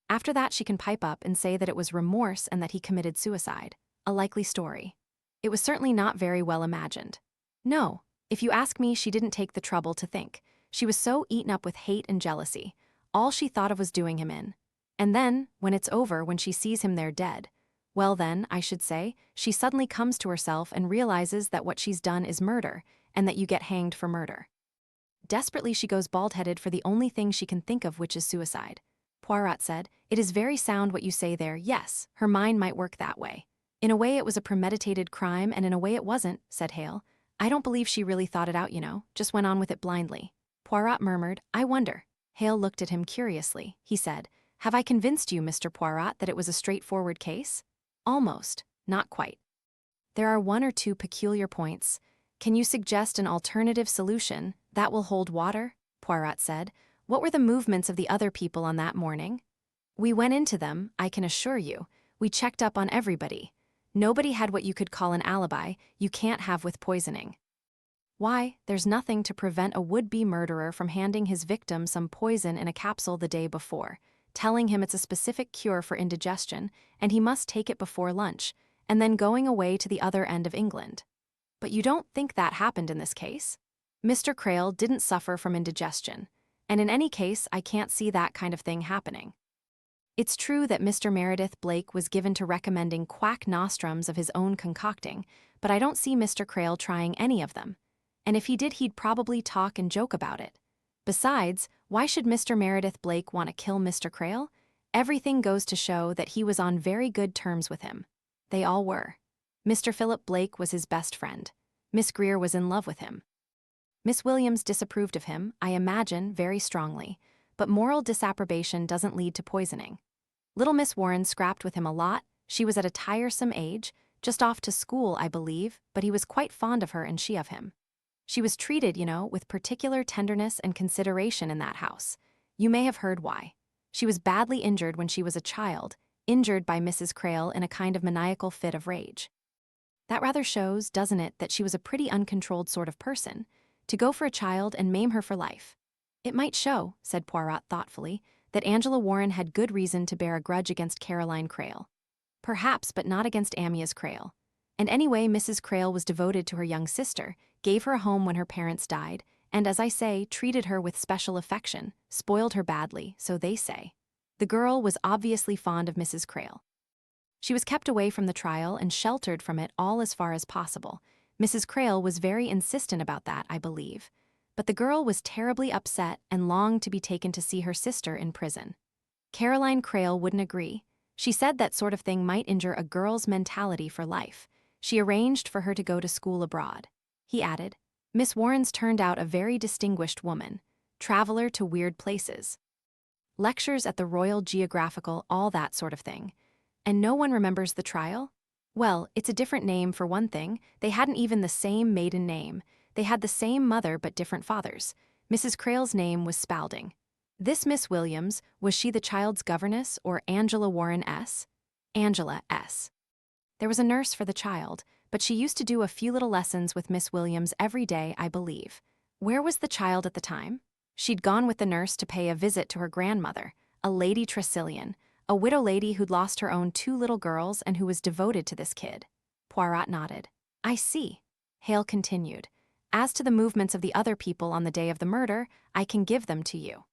After that she can pipe up and say that it was remorse and that he committed suicide. A likely story. It was certainly not very well imagined. No, if you ask me, she didn't take the trouble to think. She was so eaten up with hate and jealousy. All she thought of was doing him in. And then, when it's over, when she sees him there dead, well then, I should say, she suddenly comes to herself and realizes that what she's done is murder, and that you get hanged for murder. Desperately she goes bald-headed for the only thing she can think of, which is suicide. Poirot said, "It is very sound what you say there. Yes, her mind might work that way. In a way it was a premeditated crime, and in a way it wasn't," said Hale. "I don't believe she really thought it out, just went on with it blindly." Poirot murmured, "I wonder." Hale looked at him curiously. He said, "Have I convinced you, Mr. Poirot, that it was a straightforward case?" "Almost, not quite. There are one or two peculiar points. Can you suggest an alternative solution that will hold water?" Poirot said. "What were the movements of the other people on that morning?" We went into them, I can assure you. We checked up on everybody. Nobody had what you could call an alibi you can't have with poisoning. Why, there's nothing to prevent a would-be murderer from handing his victim some poison in a capsule the day before, telling him it's a specific cure for indigestion, and he must take it before lunch, and then going away to the other end of England. But you don't think that happened in this case? Mr. Crale didn't suffer from indigestion, and in any case, I can't see that kind of thing happening. It's true that Mr. Meredith Blake was given to recommending quack nostrums of his own concocting, but I don't see Mr. Crale trying any of them. And if he did, he'd probably talk and joke about it. Besides, why should Mr. Meredith Blake want to kill Mr. Crale? Everything goes to show that he was on very good terms with him. They all were. Mr. Philip Blake was his best friend. Miss Greer was in love with him. Miss Williams disapproved of him, I imagine, very strongly, but moral disapprobation doesn't lead to poisoning. Little Miss Warren scrapped with him a lot. She was at a tiresome age, just off to school, I believe, but he was quite fond of her and she of him. She was treated, with particular tenderness and consideration in that house. You may have heard why. She was badly injured when she was a child, injured by Mrs. Crale in a kind of maniacal fit of rage. That rather shows, doesn't it, that she was a pretty uncontrolled sort of person, to go for a child and maim her for life. It might show, said Poirot thoughtfully, that Angela Warren had good reason to bear a grudge against Caroline Crale. Perhaps, but not against Amyas Crale. And anyway, Mrs. Crale was devoted to her young sister, gave her a home when her parents died, and as I say, treated her with special affection, spoiled her badly, so they say. The girl was obviously fond of Mrs. Crale. She was kept away from the trial and sheltered from it all as far as possible. Mrs. Crale was very insistent about that, I believe. But the girl was terribly upset and longed to be taken to see her sister in prison. Caroline Crale wouldn't agree. She said that sort of thing might injure a girl's mentality for life. She arranged for her to go to school abroad. He added, Miss Warren's turned out a very distinguished woman, traveler to weird places. Lectures at the Royal Geographical, all that sort of thing. And no one remembers the trial? Well, it's a different name for one thing. They hadn't even the same maiden name. They had the same mother but different fathers. Mrs. Crale's name was Spalding. This Miss Williams, was she the child's governess or Angela Warren S? Angela S. There was a nurse for the child, but she used to do a few little lessons with Miss Williams every day, I believe. Where was the child at the time? She'd gone with the nurse to pay a visit to her grandmother, a Lady Tressilian, a widow lady who'd lost her own 2 little girls and who was devoted to this kid. Poirot nodded. I see. Hale continued. As to the movements of the other people on the day of the murder, I can give them to you.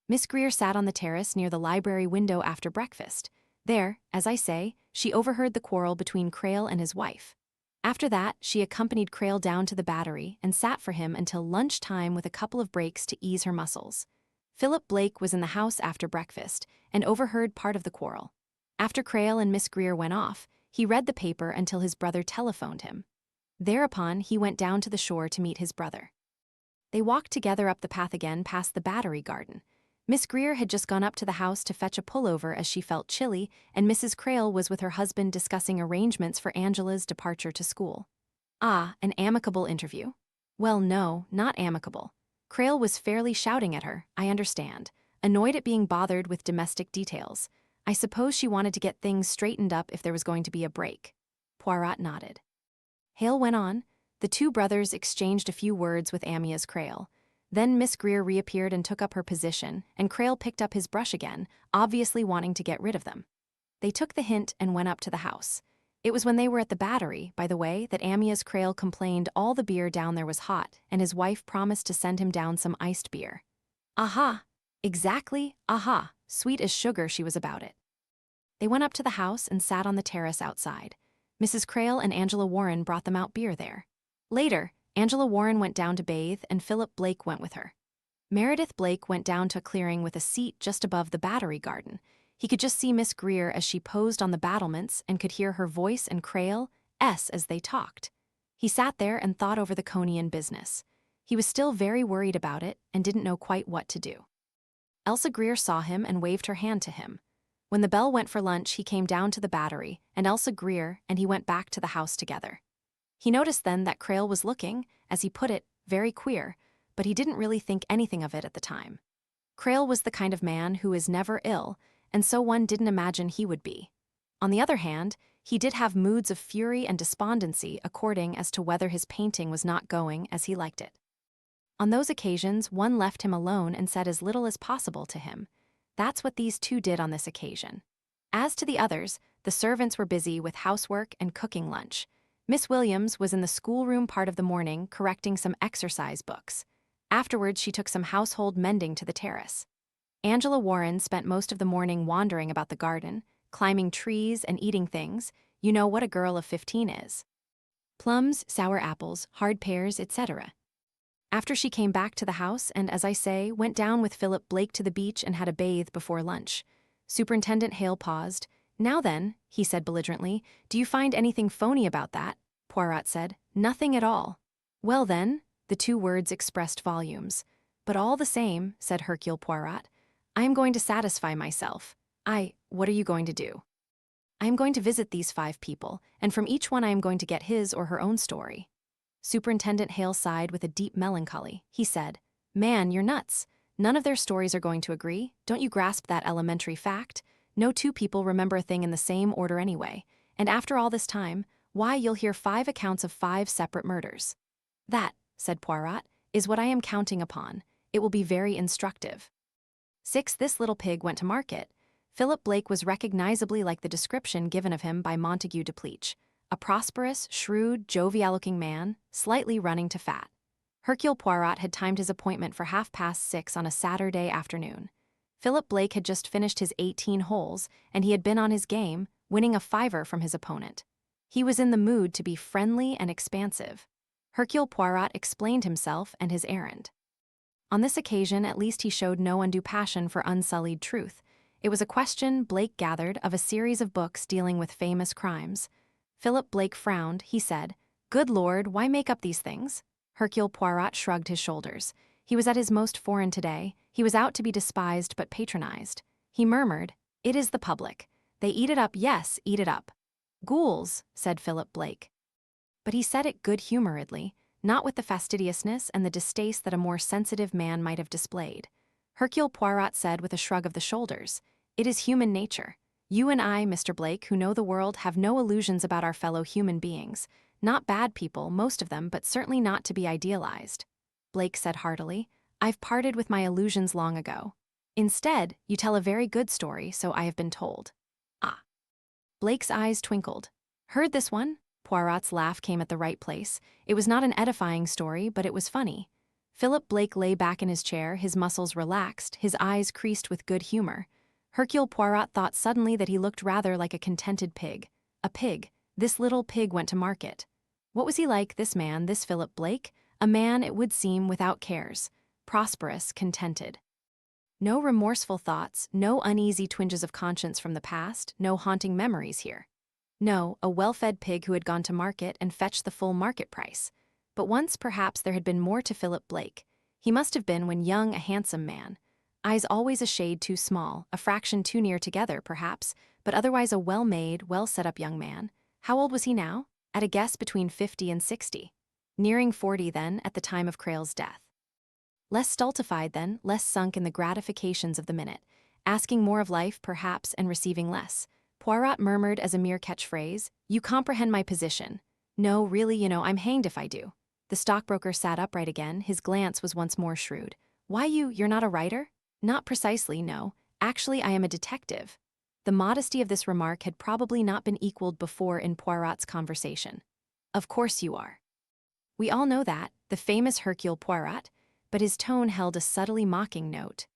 Miss Greer sat on the terrace near the library window after breakfast. There, as I say, she overheard the quarrel between Crale and his wife. After that, she accompanied Crale down to the Battery and sat for him until lunchtime with a couple of breaks to ease her muscles. Philip Blake was in the house after breakfast and overheard part of the quarrel. After Crale and Miss Greer went off, he read the paper until his brother telephoned him. Thereupon, he went down to the shore to meet his brother. They walked together up the path again past the Battery garden. Miss Greer had just gone up to the house to fetch a pullover as she felt chilly, and Mrs. Crale was with her husband discussing arrangements for Angela's departure to school. Ah, an amicable interview? Well, no, not amicable. Crale was fairly shouting at her, I understand, annoyed at being bothered with domestic details. I suppose she wanted to get things straightened up if there was going to be a break. Poirot nodded. Hale went on. The 2 brothers exchanged a few words with Amyas Crale. Then Miss Greer reappeared and took up her position, and Crale picked up his brush again, obviously wanting to get rid of them. They took the hint and went up to the house. It was when they were at the Battery, by the way, that Amyas Crale complained all the beer down there was hot, and his wife promised to send him down some iced beer. Aha! Exactly, aha! Sweet as sugar she was about it. They went up to the house and sat on the terrace outside. Mrs. Crale and Angela Warren brought them out beer there. Later, Angela Warren went down to bathe and Philip Blake went with her. Meredith Blake went down to a clearing with a seat just above the Battery garden. He could just see Miss Greer as she posed on the battlements and could hear her voice and Crale's as they talked. He sat there and thought over the Conian business. He was still very worried about it and didn't know quite what to do. Elsa Greer saw him and waved her hand to him. When the bell went for lunch, he came down to the Battery, and Elsa Greer and he went back to the house together. He noticed then that Crale was looking, as he put it, very queer, but he didn't really think anything of it at the time. Crale was the kind of man who is never ill, and so one didn't imagine he would be. On the other hand, he did have moods of fury and despondency according as to whether his painting was not going as he liked it. On those occasions, one left him alone and said as little as possible to him. That's what these two did on this occasion. As to the others, the servants were busy with housework and cooking lunch. Miss Williams was in the schoolroom part of the morning correcting some exercise books. Afterwards, she took some household mending to the terrace. Angela Warren spent most of the morning wandering about the garden, climbing trees and eating things. You know what a girl of 15 is. Plums, sour apples, hard pears, etc. After she came back to the house and, as I say, went down with Philip Blake to the beach and had a bathe before lunch. Superintendent Hale paused. "Now then," he said belligerently, "do you find anything phony about that?" Poirot said. "Nothing at all." "Well then," the two words expressed volumes. "But all the same," said Hercule Poirot, "I am going to satisfy myself." What are you going to do?" "I am going to visit these 5 people, and from each one I am going to get his or her own story." Superintendent Hale sighed with a deep melancholy. He said, "Man, you're nuts. None of their stories are going to agree. Don't you grasp that elementary fact? No 2 people remember a thing in the same order anyway. And after all this time, why, you'll hear 5 accounts of 5 separate murders." "That," said Poirot, "is what I am counting upon. It will be very instructive." 6. This little pig went to market. Philip Blake was recognizably like the description given of him by Montague Depleach, a prosperous, shrewd, jovial-looking man, slightly running to fat. Hercule Poirot had timed his appointment for 6:30 on a Saturday afternoon. Philip Blake had just finished his 18 holes, and he had been on his game, winning a $5 from his opponent. He was in the mood to be friendly and expansive. Hercule Poirot explained himself and his errand. On this occasion, at least, he showed no undue passion for unsullied truth. It was a question, Blake gathered, of a series of books dealing with famous crimes. Philip Blake frowned. He said, "Good Lord, why make up these things?" Hercule Poirot shrugged his shoulders. He was at his most foreign today. He was out to be despised but patronized. He murmured, "It is the public. They eat it up, yes, eat it up." "Ghouls," said Philip Blake. But he said it good-humoredly, not with the fastidiousness and the distaste that a more sensitive man might have displayed. Hercule Poirot said with a shrug of the shoulders, "It is human nature. You and I, Mr. Blake, who know the world, have no illusions about our fellow human beings. Not bad people, most of them, but certainly not to be idealized." Blake said heartily, "I've parted with my illusions long ago. Instead, you tell a very good story, so I have been told." "Ah." Blake's eyes twinkled. "Heard this one?" Poirot's laugh came at the right place. It was not an edifying story, but it was funny. Philip Blake lay back in his chair, his muscles relaxed, his eyes creased with good humor. Hercule Poirot thought suddenly that he looked rather like a contented pig. A pig. This little pig went to market. What was he like, this man, this Philip Blake? A man, it would seem, without cares. Prosperous, contented. No remorseful thoughts, no uneasy twinges of conscience from the past, no haunting memories here. No, a well-fed pig who had gone to market and fetched the full market price. But once, perhaps, there had been more to Philip Blake. He must have been when young, a handsome man. Eyes always a shade too small, a fraction too near together, perhaps, but otherwise a well-made, well-set-up young man. How old was he now? At a guess, between 50 and 60. Nearing 40, then, at the time of Crale's death. Less stultified, then, less sunk in the gratifications of the minute. Asking more of life, perhaps, and receiving less. Poirot murmured as a mere catchphrase, "You comprehend my position." "No, really, I'm hanged if I do." The stockbroker sat upright again. His glance was once more shrewd. "Why, you're not a writer?" "Not precisely, no. Actually, I am a detective." The modesty of this remark had probably not been equaled before in Poirot's conversation. "Of course you are." "We all know that, the famous Hercule Poirot," but his tone held a subtly mocking note.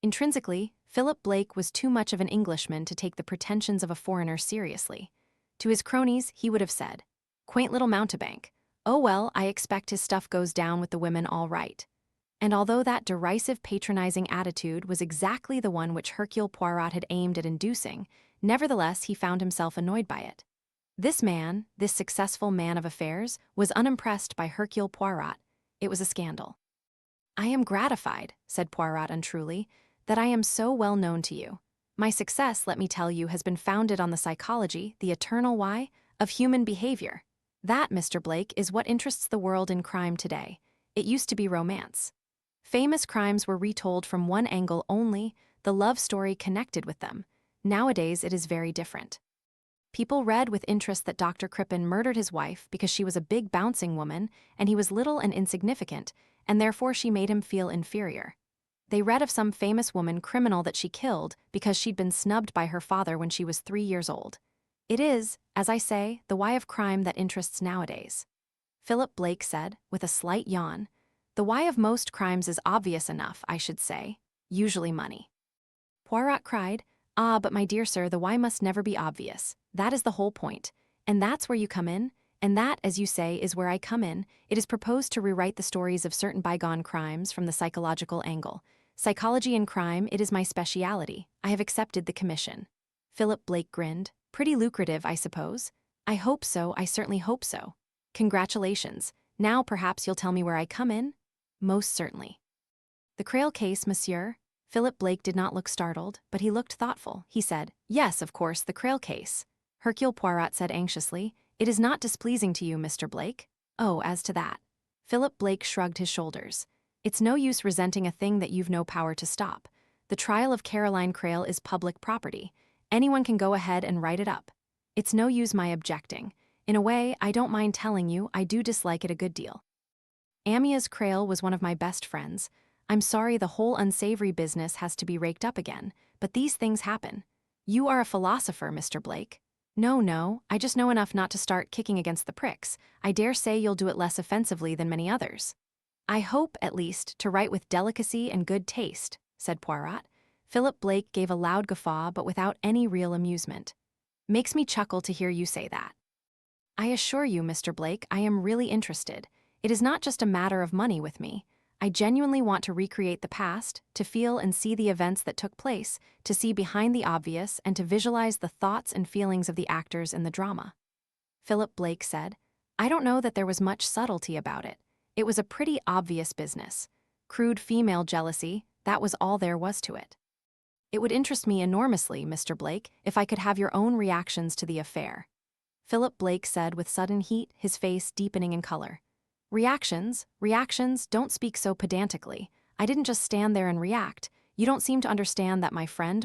Intrinsically, Philip Blake was too much of an Englishman to take the pretensions of a foreigner seriously. To his cronies, he would have said, "Quaint little mountebank. Oh well, I expect his stuff goes down with the women all right." And although that derisive, patronizing attitude was exactly the one which Hercule Poirot had aimed at inducing, nevertheless he found himself annoyed by it. This man, this successful man of affairs, was unimpressed by Hercule Poirot. It was a scandal. "I am gratified," said Poirot untruly, "that I am so well known to you. My success, let me tell you, has been founded on the psychology, the eternal why, of human behavior. That, Mr. Blake, is what interests the world in crime today. It used to be romance. Famous crimes were retold from one angle only, The love story connected with them. Nowadays, it is very different. People read with interest that Dr. Crippen murdered his wife because she was a big bouncing woman and he was little and insignificant, and therefore she made him feel inferior. They read of some famous woman criminal that she killed because she'd been snubbed by her father when she was 3 years old. It is, as I say, the why of crime that interests nowadays. Philip Blake said, with a slight yawn, "The why of most crimes is obvious enough, I should say. Usually money." Poirot cried, "Ah, but my dear sir, the why must never be obvious. That is the whole point. And that's where you come in, and that, as you say, is where I come in. It is proposed to rewrite the stories of certain bygone crimes from the psychological angle. Psychology and crime, it is my speciality. I have accepted the commission." Philip Blake grinned. "Pretty lucrative, I suppose?" "I hope so, I certainly hope so." "Congratulations. Now perhaps you'll tell me where I come in?" "Most certainly." "The Crale case, monsieur?" Philip Blake did not look startled, but he looked thoughtful. He said, "Yes, of course, the Crale case." Hercule Poirot said anxiously, "It is not displeasing to you, Mr. Blake?" "Oh, as to that." Philip Blake shrugged his shoulders. "It's no use resenting a thing that you've no power to stop. The trial of Caroline Crale is public property. Anyone can go ahead and write it up. It's no use my objecting. In a way, I don't mind telling you, I do dislike it a good deal. Amyas Crale was one of my best friends. I'm sorry the whole unsavory business has to be raked up again, but these things happen. You are a philosopher, Mr. Blake." No, I just know enough not to start kicking against the pricks. I dare say you'll do it less offensively than many others." "I hope, at least, to write with delicacy and good taste," said Poirot. Philip Blake gave a loud guffaw, but without any real amusement. "Makes me chuckle to hear you say that." "I assure you, Mr. Blake, I am really interested. It is not just a matter of money with me. I genuinely want to recreate the past, to feel and see the events that took place, to see behind the obvious, and to visualize the thoughts and feelings of the actors in the drama." Philip Blake said, "I don't know that there was much subtlety about it. It was a pretty obvious business. Crude female jealousy, that was all there was to it." "It would interest me enormously, Mr. Blake, if I could have your own reactions to the affair." Philip Blake said with sudden heat, his face deepening in color. Reactions, don't speak so pedantically. I didn't just stand there and react. You don't seem to understand that my friend,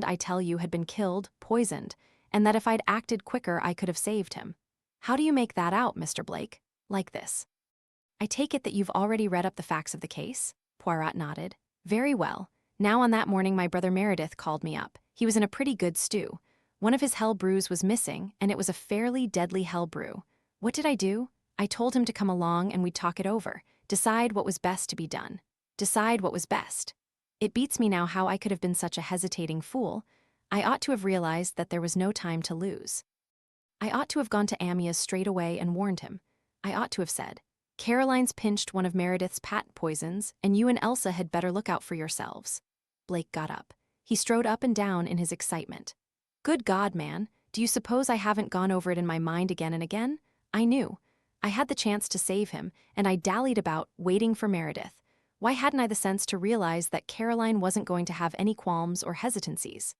I tell you, had been killed, poisoned, and that if I'd acted quicker I could have saved him. How do you make that out, Mr. Blake? Like this. I take it that you've already read up the facts of the case?" Poirot nodded. "Very well. Now on that morning my brother Meredith called me up. He was in a pretty good stew. One of his hell brews was missing, and it was a fairly deadly hell brew. What did I do? I told him to come along and we'd talk it over, decide what was best to be done. Decide what was best. It beats me now how I could have been such a hesitating fool. I ought to have realized that there was no time to lose. I ought to have gone to Amyas straight away and warned him. I ought to have said, 'Caroline's pinched one of Meredith's patent poisons, and you and Elsa had better look out for yourselves.'" Blake got up. He strode up and down in his excitement. "Good God, man, do you suppose I haven't gone over it in my mind again and again? I knew. I had the chance to save him, and I dallied about, waiting for Meredith. Why hadn't I the sense to realize that Caroline wasn't going to have any qualms or hesitancies?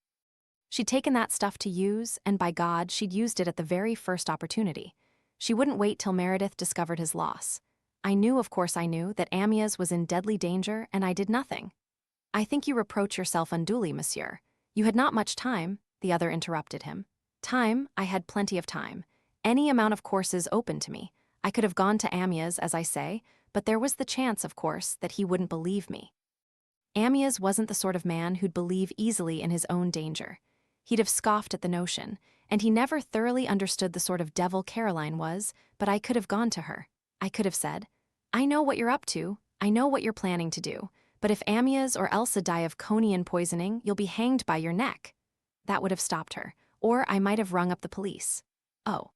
She'd taken that stuff to use, and by God, she'd used it at the very first opportunity. She wouldn't wait till Meredith discovered his loss. I knew, of course I knew, that Amyas was in deadly danger, and I did nothing." "I think you reproach yourself unduly, monsieur. You had not much time," the other interrupted him. "Time, I had plenty of time. Any amount of courses open to me. I could have gone to Amyas, as I say, but there was the chance, of course, that he wouldn't believe me. Amyas wasn't the sort of man who'd believe easily in his own danger. He'd have scoffed at the notion, and he never thoroughly understood the sort of devil Caroline was, but I could have gone to her. I could have said, 'I know what you're up to, I know what you're planning to do, but if Amyas or Elsa die of conian poisoning, you'll be hanged by your neck.' That would have stopped her, or I might have rung up the police. Oh.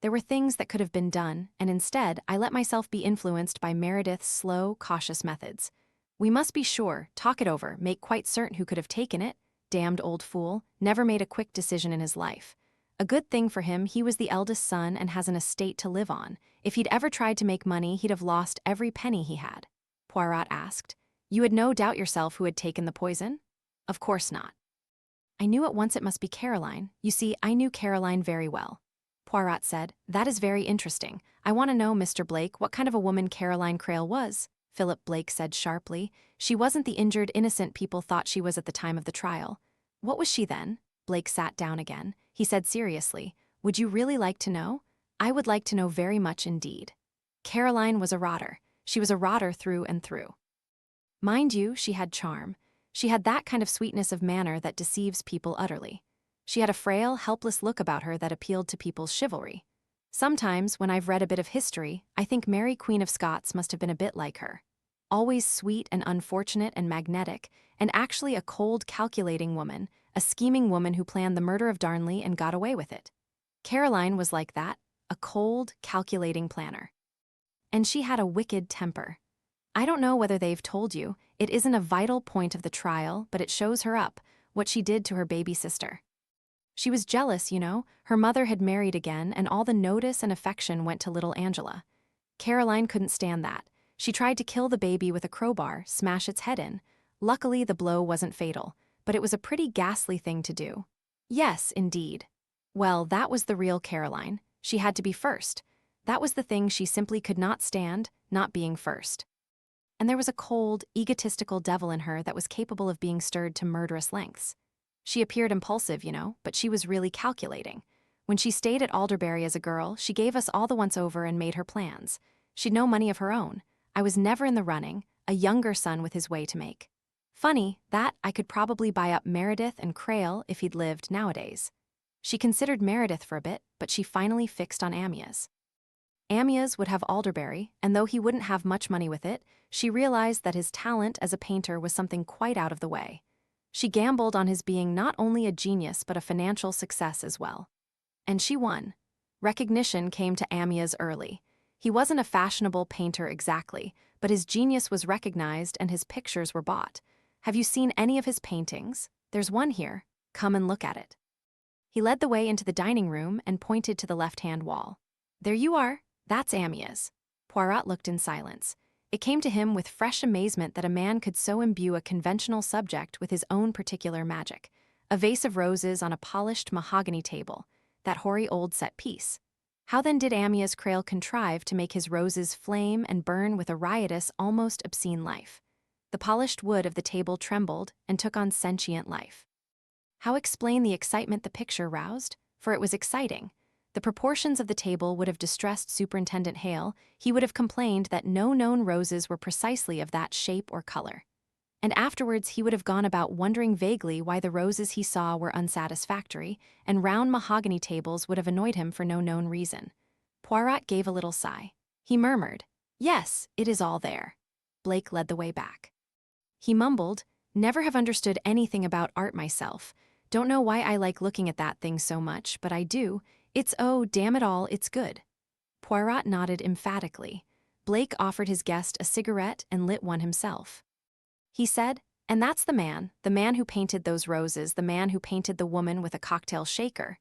There were things that could have been done, and instead, I let myself be influenced by Meredith's slow, cautious methods. We must be sure, talk it over, make quite certain who could have taken it. Damned old fool, never made a quick decision in his life. A good thing for him, he was the eldest son and has an estate to live on. If he'd ever tried to make money, he'd have lost every penny he had." Poirot asked, "You had no doubt yourself who had taken the poison?" "Of course not." "I knew at once it must be Caroline. You see, I knew Caroline very well." Poirot said, "That is very interesting. I want to know, Mr. Blake, what kind of a woman Caroline Crale was." Philip Blake said sharply. She wasn't the injured innocent people thought she was at the time of the trial. What was she then? Blake sat down again. He said seriously, "Would you really like to know? I would like to know very much indeed." Caroline was a rotter. She was a rotter through and through. Mind you, she had charm. She had that kind of sweetness of manner that deceives people utterly. She had a frail, helpless look about her that appealed to people's chivalry. Sometimes, when I've read a bit of history, I think Mary Queen of Scots must have been a bit like her. Always sweet and unfortunate and magnetic, and actually a cold, calculating woman, a scheming woman who planned the murder of Darnley and got away with it. Caroline was like that, a cold, calculating planner. And she had a wicked temper. I don't know whether they've told you, it isn't a vital point of the trial, but it shows her up, what she did to her baby sister. She was jealous, you know, her mother had married again and all the notice and affection went to little Angela. Caroline couldn't stand that. She tried to kill the baby with a crowbar, smash its head in. Luckily, the blow wasn't fatal, but it was a pretty ghastly thing to do. Yes, indeed. Well, that was the real Caroline. She had to be first. That was the thing she simply could not stand, not being first. And there was a cold, egotistical devil in her that was capable of being stirred to murderous lengths. She appeared impulsive, you know, but she was really calculating. When she stayed at Alderbury as a girl, she gave us all the once-over and made her plans. She'd no money of her own. I was never in the running, a younger son with his way to make. Funny, that I could probably buy up Meredith and Crale if he'd lived nowadays. She considered Meredith for a bit, but she finally fixed on Amyas. Amyas would have Alderbury, and though he wouldn't have much money with it, she realized that his talent as a painter was something quite out of the way. She gambled on his being not only a genius but a financial success as well. And she won. Recognition came to Amyas early. He wasn't a fashionable painter exactly, but his genius was recognized and his pictures were bought. Have you seen any of his paintings? There's one here. Come and look at it. He led the way into the dining room and pointed to the left-hand wall. There you are. That's Amyas. Poirot looked in silence. It came to him with fresh amazement that a man could so imbue a conventional subject with his own particular magic. A vase of roses on a polished mahogany table, that hoary old set piece. How then did Amyas Crale contrive to make his roses flame and burn with a riotous, almost obscene life? The polished wood of the table trembled and took on sentient life. How explain the excitement the picture roused? For it was exciting. The proportions of the table would have distressed Superintendent Hale. He would have complained that no known roses were precisely of that shape or color. And afterwards he would have gone about wondering vaguely why the roses he saw were unsatisfactory, and round mahogany tables would have annoyed him for no known reason. Poirot gave a little sigh. He murmured, "Yes, it is all there." Blake led the way back. He mumbled, "Never have understood anything about art myself. Don't know why I like looking at that thing so much, but I do. It's oh, damn it all, it's good." Poirot nodded emphatically. Blake offered his guest a cigarette and lit one himself. He said, "And that's the man who painted those roses, the man who painted the woman with a cocktail shaker.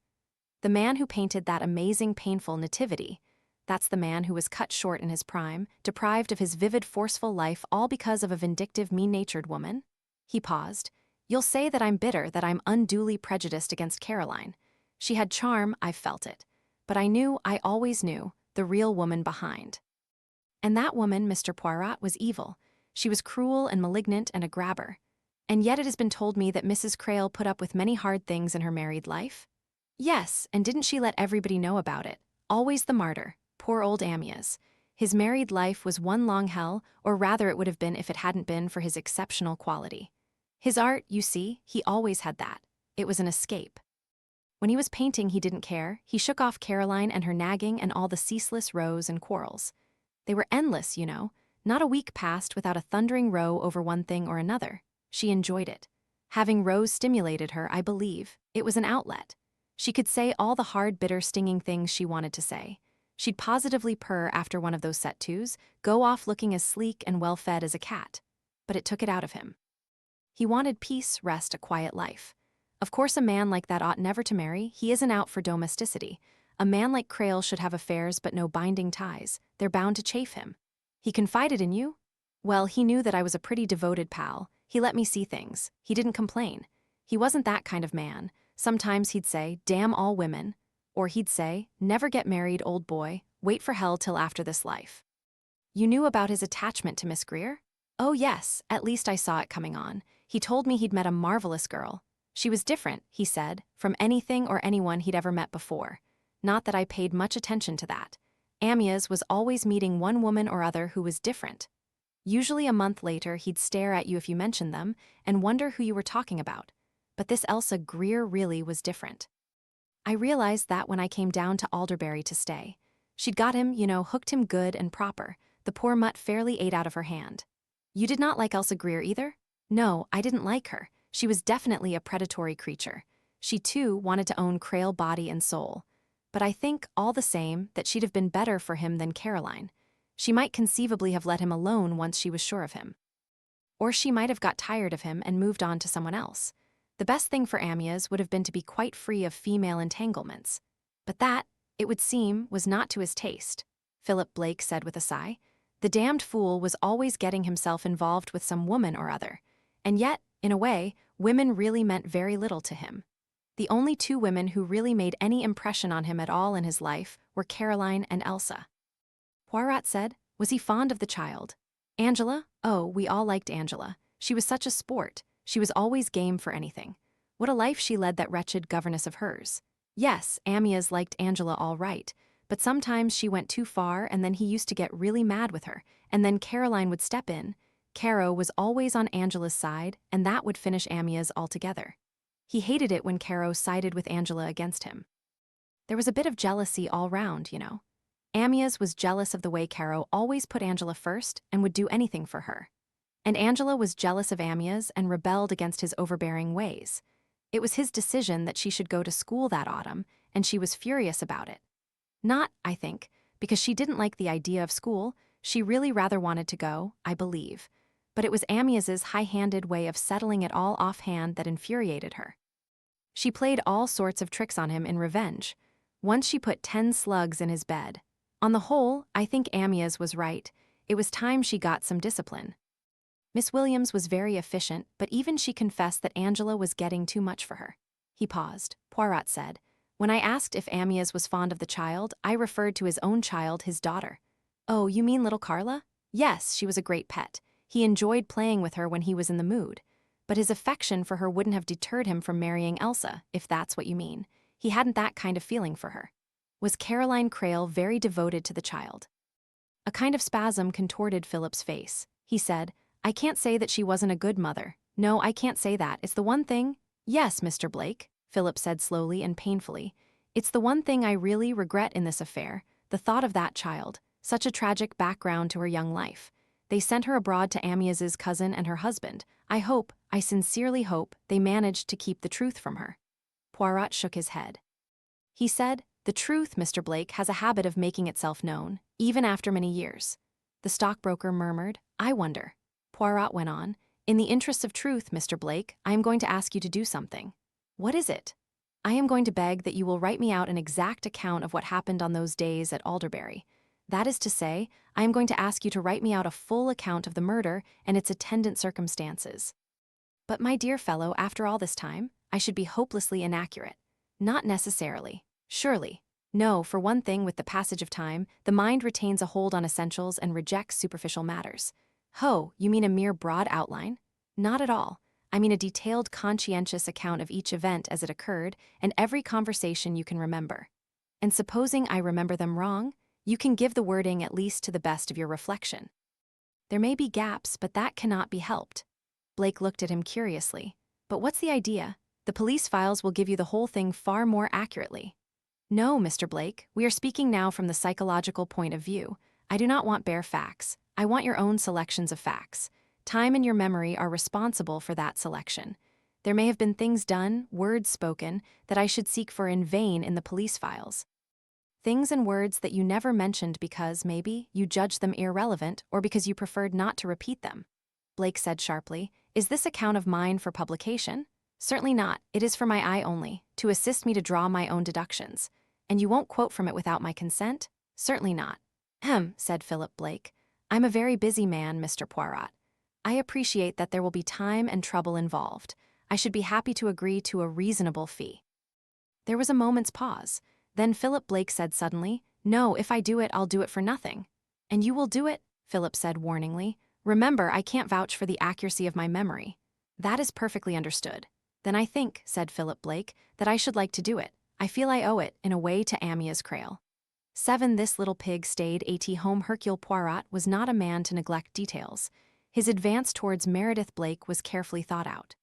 The man who painted that amazing, painful nativity. That's the man who was cut short in his prime, deprived of his vivid, forceful life all because of a vindictive, mean-natured woman." He paused. "You'll say that I'm bitter, that I'm unduly prejudiced against Caroline. She had charm, I've felt it. But I always knew, the real woman behind. And that woman, Mr. Poirot, was evil. She was cruel and malignant and a grabber. And yet it has been told me that Mrs. Crale put up with many hard things in her married life." "Yes, and didn't she let everybody know about it? Always the martyr. Poor old Amyas. His married life was one long hell, or rather it would have been if it hadn't been for his exceptional quality. His art, you see, he always had that. It was an escape. When he was painting, he didn't care. He shook off Caroline and her nagging and all the ceaseless rows and quarrels. They were endless, you know. Not a week passed without a thundering row over one thing or another. She enjoyed it. Having rows stimulated her, I believe. It was an outlet. She could say all the hard, bitter, stinging things she wanted to say. She'd positively purr after one of those set-tos, go off looking as sleek and well-fed as a cat. But it took it out of him. He wanted peace, rest, a quiet life. Of course a man like that ought never to marry. He isn't out for domesticity. A man like Crale should have affairs but no binding ties. They're bound to chafe him. He confided in you? Well, he knew that I was a pretty devoted pal. He let me see things. He didn't complain. He wasn't that kind of man. Sometimes he'd say, 'Damn all women.' Or he'd say, 'Never get married, old boy. Wait for hell till after this life.' You knew about his attachment to Miss Greer? Oh yes, at least I saw it coming on. He told me he'd met a marvelous girl. She was different, he said, from anything or anyone he'd ever met before. Not that I paid much attention to that. Amyas was always meeting one woman or other who was different. Usually a month later, he'd stare at you if you mentioned them and wonder who you were talking about. But this Elsa Greer really was different. I realized that when I came down to Alderbury to stay. She'd got him, hooked him good and proper. The poor mutt fairly ate out of her hand. You did not like Elsa Greer either? No, I didn't like her. She was definitely a predatory creature. She too wanted to own Crale body and soul. But I think, all the same, that she'd have been better for him than Caroline. She might conceivably have let him alone once she was sure of him. Or she might have got tired of him and moved on to someone else. The best thing for Amyas would have been to be quite free of female entanglements. But that, it would seem, was not to his taste, Philip Blake said with a sigh. The damned fool was always getting himself involved with some woman or other. And yet, in a way, women really meant very little to him. The only two women who really made any impression on him at all in his life were Caroline and Elsa. Poirot said, was he fond of the child? Angela? Oh, we all liked Angela. She was such a sport. She was always game for anything. What a life she led, that wretched governess of hers. Yes, Amyas liked Angela all right, but sometimes she went too far and then he used to get really mad with her, and then Caroline would step in. Caro was always on Angela's side, and that would finish Amyas altogether. He hated it when Caro sided with Angela against him. There was a bit of jealousy all round, Amyas was jealous of the way Caro always put Angela first and would do anything for her. And Angela was jealous of Amyas and rebelled against his overbearing ways. It was his decision that she should go to school that autumn, and she was furious about it. Not, I think, because she didn't like the idea of school. She really rather wanted to go, I believe. But it was Amyas's high-handed way of settling it all offhand that infuriated her. She played all sorts of tricks on him in revenge. Once she put 10 slugs in his bed. On the whole, I think Amyas was right. It was time she got some discipline. Miss Williams was very efficient, but even she confessed that Angela was getting too much for her. He paused. Poirot said, when I asked if Amyas was fond of the child, I referred to his own child, his daughter. Oh, you mean little Carla? Yes, she was a great pet. He enjoyed playing with her when he was in the mood. But his affection for her wouldn't have deterred him from marrying Elsa, if that's what you mean. He hadn't that kind of feeling for her. Was Caroline Crale very devoted to the child? A kind of spasm contorted Philip's face. He said, I can't say that she wasn't a good mother. No, I can't say that. It's the one thing. Yes, Mr. Blake, Philip said slowly and painfully. It's the one thing I really regret in this affair, the thought of that child, such a tragic background to her young life. They sent her abroad to Amyas's cousin and her husband. I sincerely hope, they managed to keep the truth from her. Poirot shook his head. He said, the truth, Mr. Blake, has a habit of making itself known, even after many years. The stockbroker murmured, I wonder. Poirot went on, in the interests of truth, Mr. Blake, I am going to ask you to do something. What is it? I am going to beg that you will write me out an exact account of what happened on those days at Alderbury. That is to say, I am going to ask you to write me out a full account of the murder and its attendant circumstances. But my dear fellow, after all this time, I should be hopelessly inaccurate. Not necessarily. Surely. No, for one thing, with the passage of time, the mind retains a hold on essentials and rejects superficial matters. Ho, you mean a mere broad outline? Not at all. I mean a detailed, conscientious account of each event as it occurred and every conversation you can remember. And supposing I remember them wrong, you can give the wording at least to the best of your reflection. There may be gaps, but that cannot be helped. Blake looked at him curiously. But what's the idea? The police files will give you the whole thing far more accurately. No, Mr. Blake, we are speaking now from the psychological point of view. I do not want bare facts. I want your own selections of facts. Time and your memory are responsible for that selection. There may have been things done, words spoken, that I should seek for in vain in the police files. Things and words that you never mentioned because, maybe, you judged them irrelevant or because you preferred not to repeat them. Blake said sharply, is this account of mine for publication? Certainly not. It is for my eye only, to assist me to draw my own deductions. And you won't quote from it without my consent? Certainly not. Said Philip Blake. I'm a very busy man, Mr. Poirot. I appreciate that there will be time and trouble involved. I should be happy to agree to a reasonable fee. There was a moment's pause. Then Philip Blake said suddenly, no, if I do it, I'll do it for nothing. And you will do it? Philip said warningly. "Remember, I can't vouch for the accuracy of my memory." "That is perfectly understood." "Then I think," said Philip Blake, "that I should like to do it. I feel I owe it, in a way, to Amyas Crale." 7. This little pig stayed at home. Hercule Poirot was not a man to neglect details. His advance towards Meredith Blake was carefully thought out.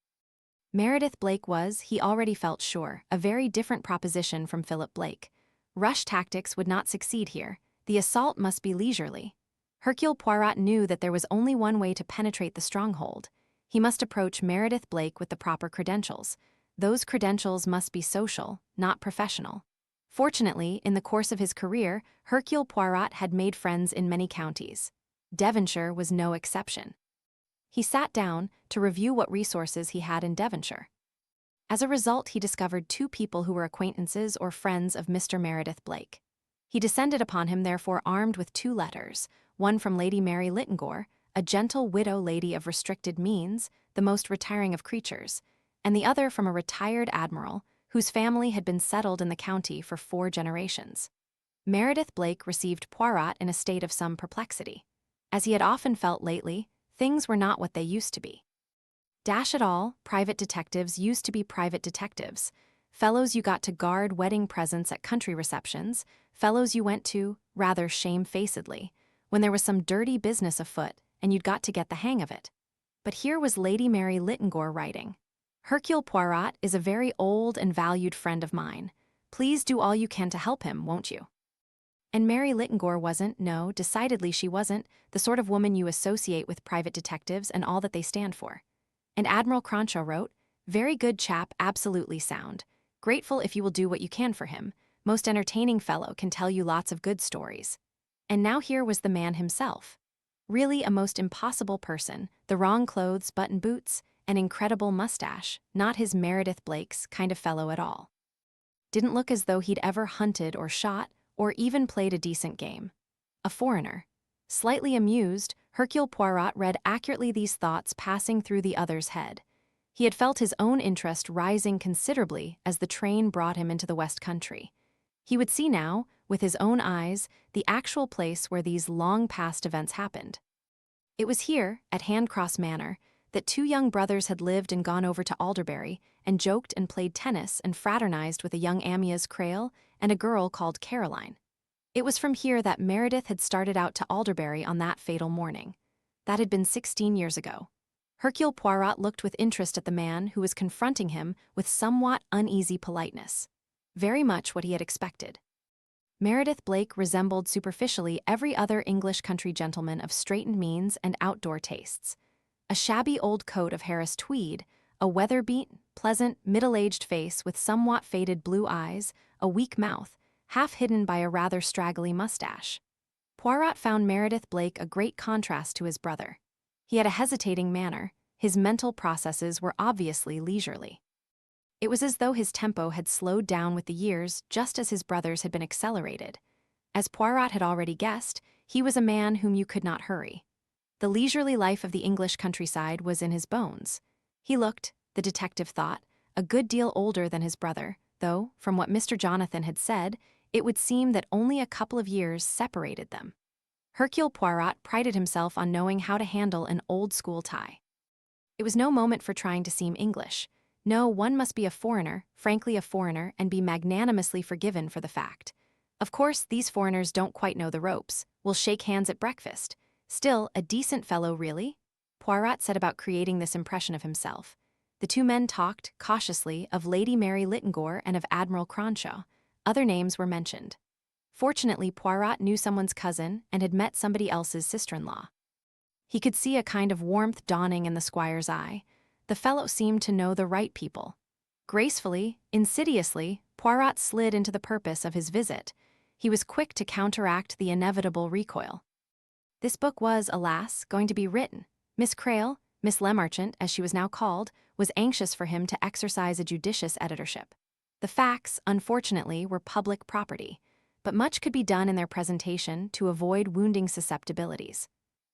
Meredith Blake was, he already felt sure, a very different proposition from Philip Blake. Rush tactics would not succeed here. The assault must be leisurely. Hercule Poirot knew that there was only one way to penetrate the stronghold. He must approach Meredith Blake with the proper credentials. Those credentials must be social, not professional. Fortunately, in the course of his career, Hercule Poirot had made friends in many counties. Devonshire was no exception. He sat down to review what resources he had in Devonshire. As a result, he discovered 2 people who were acquaintances or friends of Mr. Meredith Blake. He descended upon him, therefore, armed with 2 letters, one from Lady Mary Littengore, a gentle widow lady of restricted means, the most retiring of creatures, and the other from a retired admiral, whose family had been settled in the county for 4 generations. Meredith Blake received Poirot in a state of some perplexity. As he had often felt lately, things were not what they used to be. Dash it all, private detectives used to be private detectives. Fellows you got to guard wedding presents at country receptions, fellows you went to, rather shamefacedly, when there was some dirty business afoot and you'd got to get the hang of it. But here was Lady Mary Littengore writing. "Hercule Poirot is a very old and valued friend of mine. Please do all you can to help him, won't you?" And Mary Littengore wasn't, no, decidedly she wasn't, the sort of woman you associate with private detectives and all that they stand for. And Admiral Cronshaw wrote, "Very good chap, absolutely sound. Grateful if you will do what you can for him. Most entertaining fellow, can tell you lots of good stories." And now here was the man himself. Really a most impossible person, the wrong clothes, button boots, an incredible mustache, not his Meredith Blake's kind of fellow at all. Didn't look as though he'd ever hunted or shot, or even played a decent game. A foreigner. Slightly amused, Hercule Poirot read accurately these thoughts passing through the other's head. He had felt his own interest rising considerably as the train brought him into the West Country. He would see now, with his own eyes, the actual place where these long-past events happened. It was here, at Handcross Manor, that 2 young brothers had lived and gone over to Alderbury, and joked and played tennis and fraternized with a young Amyas Crale and a girl called Caroline. It was from here that Meredith had started out to Alderbury on that fatal morning. That had been 16 years ago. Hercule Poirot looked with interest at the man who was confronting him with somewhat uneasy politeness. Very much what he had expected. Meredith Blake resembled superficially every other English country gentleman of straitened means and outdoor tastes. A shabby old coat of Harris tweed, a weather-beaten, pleasant, middle-aged face with somewhat faded blue eyes, a weak mouth, half hidden by a rather straggly mustache. Poirot found Meredith Blake a great contrast to his brother. He had a hesitating manner, his mental processes were obviously leisurely. It was as though his tempo had slowed down with the years, just as his brother's had been accelerated. As Poirot had already guessed, he was a man whom you could not hurry. The leisurely life of the English countryside was in his bones. He looked, the detective thought, a good deal older than his brother, though, from what Mr. Jonathan had said, it would seem that only a couple of years separated them. Hercule Poirot prided himself on knowing how to handle an old-school tie. It was no moment for trying to seem English. No, one must be a foreigner, frankly a foreigner, and be magnanimously forgiven for the fact. Of course, these foreigners don't quite know the ropes, will shake hands at breakfast. Still, a decent fellow, really? Poirot set about creating this impression of himself. The 2 men talked, cautiously, of Lady Mary Littengore and of Admiral Cronshaw. Other names were mentioned. Fortunately, Poirot knew someone's cousin and had met somebody else's sister-in-law. He could see a kind of warmth dawning in the squire's eye. The fellow seemed to know the right people. Gracefully, insidiously, Poirot slid into the purpose of his visit. He was quick to counteract the inevitable recoil. This book was, alas, going to be written. Miss Crale, Miss Lemarchant, as she was now called, was anxious for him to exercise a judicious editorship. The facts, unfortunately, were public property, but much could be done in their presentation to avoid wounding susceptibilities.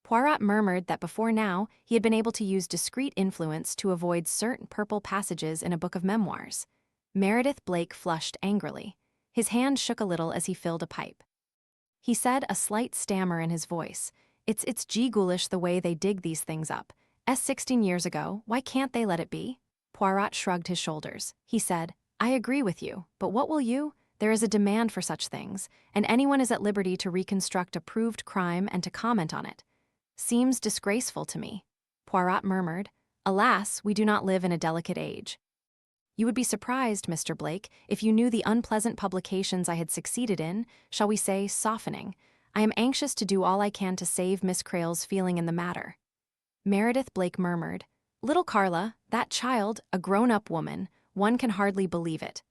Poirot murmured that before now he had been able to use discreet influence to avoid certain purple passages in a book of memoirs. Meredith Blake flushed angrily. His hand shook a little as he filled a pipe. He said, a slight stammer in his voice, It's ghoulish the way they dig these things up. 16 years ago, why can't they let it be? Poirot shrugged his shoulders. He said, I agree with you, but what will you? There is a demand for such things, and anyone is at liberty to reconstruct a proved crime and to comment on it. Seems disgraceful to me. Poirot murmured, Alas, we do not live in a delicate age. You would be surprised, Mr. Blake, if you knew the unpleasant publications I had succeeded in, shall we say, softening. I am anxious to do all I can to save Miss Crale's feeling in the matter. Meredith Blake murmured, Little Carla, that child, a grown-up woman, one can hardly believe it.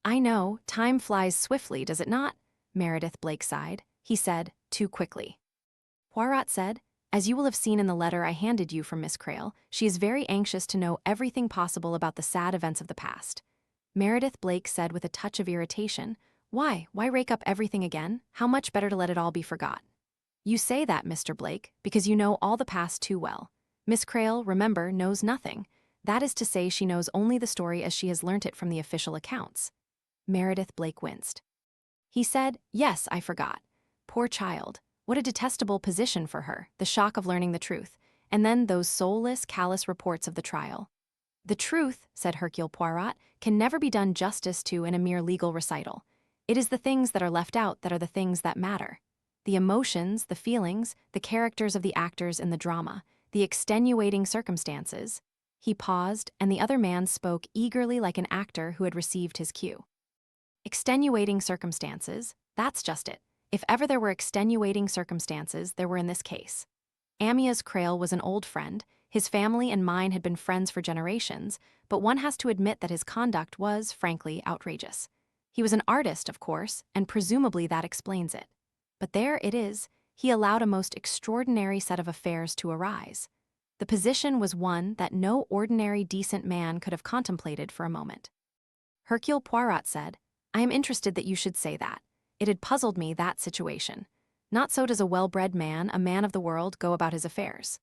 I know, time flies swiftly, does it not? Meredith Blake sighed. He said, too quickly. Poirot said, As you will have seen in the letter I handed you from Miss Crale, she is very anxious to know everything possible about the sad events of the past. Meredith Blake said with a touch of irritation, Why rake up everything again? How much better to let it all be forgot. You say that, Mr. Blake, because you know all the past too well. Miss Crale, remember, knows nothing. That is to say, she knows only the story as she has learnt it from the official accounts. Meredith Blake winced. He said, Yes, I forgot. Poor child. What a detestable position for her, the shock of learning the truth, and then those soulless, callous reports of the trial. The truth, said Hercule Poirot, can never be done justice to in a mere legal recital. It is the things that are left out that are the things that matter. The emotions, the feelings, the characters of the actors in the drama, the extenuating circumstances. He paused, and the other man spoke eagerly like an actor who had received his cue. Extenuating circumstances, that's just it. If ever there were extenuating circumstances, there were in this case. Amyas Crale was an old friend. His family and mine had been friends for generations, but one has to admit that his conduct was, frankly, outrageous. He was an artist, of course, and presumably that explains it. But there it is, he allowed a most extraordinary set of affairs to arise. The position was one that no ordinary decent man could have contemplated for a moment. Hercule Poirot said, I am interested that you should say that. It had puzzled me, that situation. Not so does a well-bred man, a man of the world, go about his affairs.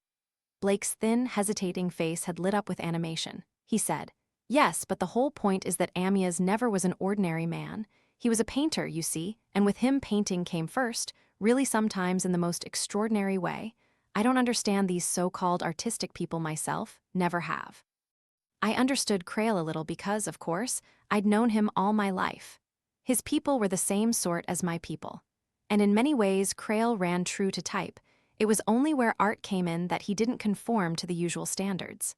Blake's thin, hesitating face had lit up with animation. He said, Yes, but the whole point is that Amyas never was an ordinary man. He was a painter, you see, and with him painting came first, really sometimes in the most extraordinary way. I don't understand these so-called artistic people myself, never have. I understood Crale a little because, of course, I'd known him all my life. His people were the same sort as my people. And in many ways, Crale ran true to type. It was only where art came in that he didn't conform to the usual standards.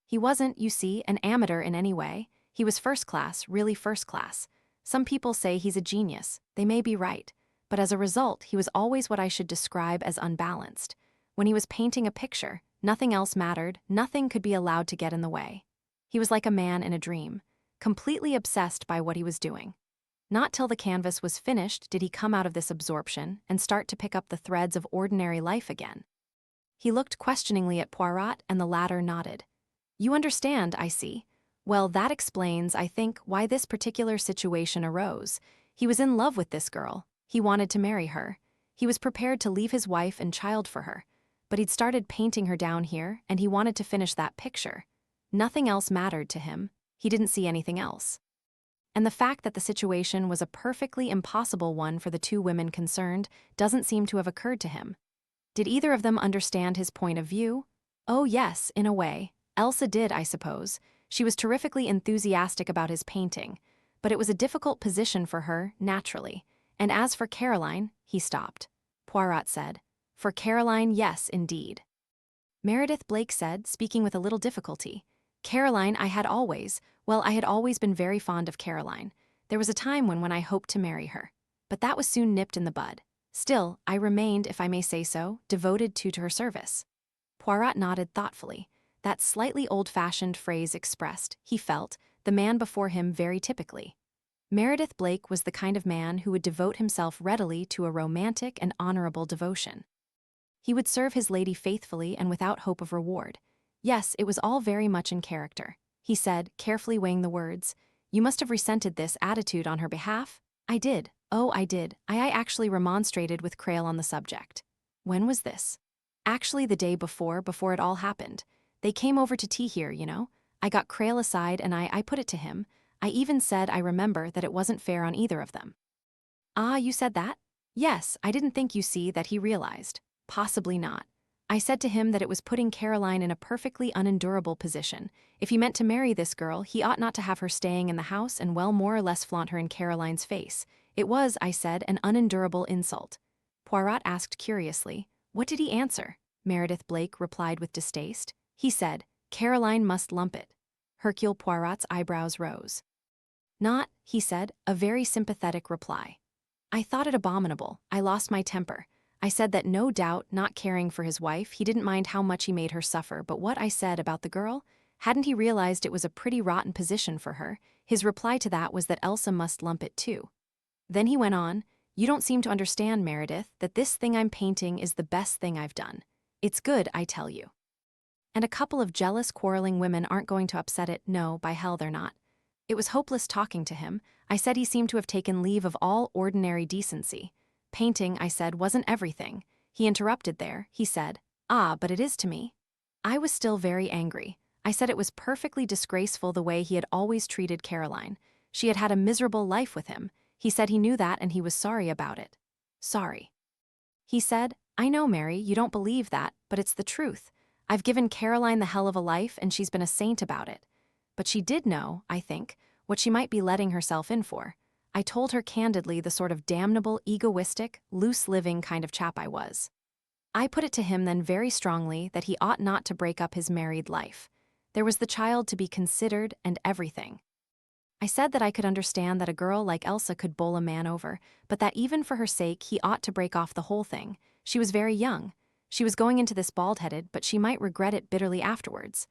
He wasn't, you see, an amateur in any way. He was first class, really first class. Some people say he's a genius. They may be right. But as a result, he was always what I should describe as unbalanced. When he was painting a picture, nothing else mattered, nothing could be allowed to get in the way. He was like a man in a dream, completely obsessed by what he was doing. Not till the canvas was finished did he come out of this absorption and start to pick up the threads of ordinary life again. He looked questioningly at Poirot, and the latter nodded. You understand, I see. Well, that explains, I think, why this particular situation arose. He was in love with this girl. He wanted to marry her. He was prepared to leave his wife and child for her. But he'd started painting her down here, and he wanted to finish that picture. Nothing else mattered to him. He didn't see anything else. And the fact that the situation was a perfectly impossible one for the two women concerned doesn't seem to have occurred to him. Did either of them understand his point of view? Oh yes, in a way. Elsa did, I suppose. She was terrifically enthusiastic about his painting. But it was a difficult position for her, naturally. And as for Caroline, he stopped. Poirot said, For Caroline, yes, indeed. Meredith Blake said, speaking with a little difficulty, Caroline I had always been very fond of Caroline. There was a time when I hoped to marry her. But that was soon nipped in the bud. Still, I remained, if I may say so, devoted to her service. Poirot nodded thoughtfully. That slightly old-fashioned phrase expressed, he felt, the man before him very typically. Meredith Blake was the kind of man who would devote himself readily to a romantic and honorable devotion. He would serve his lady faithfully and without hope of reward. Yes, it was all very much in character. He said, carefully weighing the words, You must have resented this attitude on her behalf? I did. Oh, I did. I actually remonstrated with Crale on the subject. When was this? Actually the day before it all happened. They came over to tea here, you know. I got Crale aside and I put it to him. I even said I remember that it wasn't fair on either of them. Ah, you said that? Yes, I didn't think, you see, that he realized. Possibly not. I said to him that it was putting Caroline in a perfectly unendurable position. If he meant to marry this girl, he ought not to have her staying in the house and well more or less flaunt her in Caroline's face. It was, I said, an unendurable insult. Poirot asked curiously, "What did he answer?" Meredith Blake replied with distaste. He said, "Caroline must lump it." Hercule Poirot's eyebrows rose. "Not," he said, a very sympathetic reply. I thought it abominable. I lost my temper. I said that no doubt, not caring for his wife, he didn't mind how much he made her suffer, but what I said about the girl? Hadn't he realized it was a pretty rotten position for her? His reply to that was that Elsa must lump it too. Then he went on, "You don't seem to understand, Meredith, that this thing I'm painting is the best thing I've done. It's good, I tell you. And a couple of jealous, quarreling women aren't going to upset it, no, by hell they're not." It was hopeless talking to him. I said he seemed to have taken leave of all ordinary decency. Painting, I said, wasn't everything. He interrupted there. He said, "Ah, but it is to me." I was still very angry. I said it was perfectly disgraceful the way he had always treated Caroline. She had had a miserable life with him. He said he knew that and he was sorry about it. Sorry. He said, "I know, Mary, you don't believe that, but it's the truth. I've given Caroline the hell of a life and she's been a saint about it. But she did know, I think, what she might be letting herself in for. I told her candidly the sort of damnable, egoistic, loose-living kind of chap I was. I put it to him then very strongly that he ought not to break up his married life. There was the child to be considered and everything. I said that I could understand that a girl like Elsa could bowl a man over, but that even for her sake he ought to break off the whole thing. She was very young. She was going into this bald-headed, but she might regret it bitterly afterwards.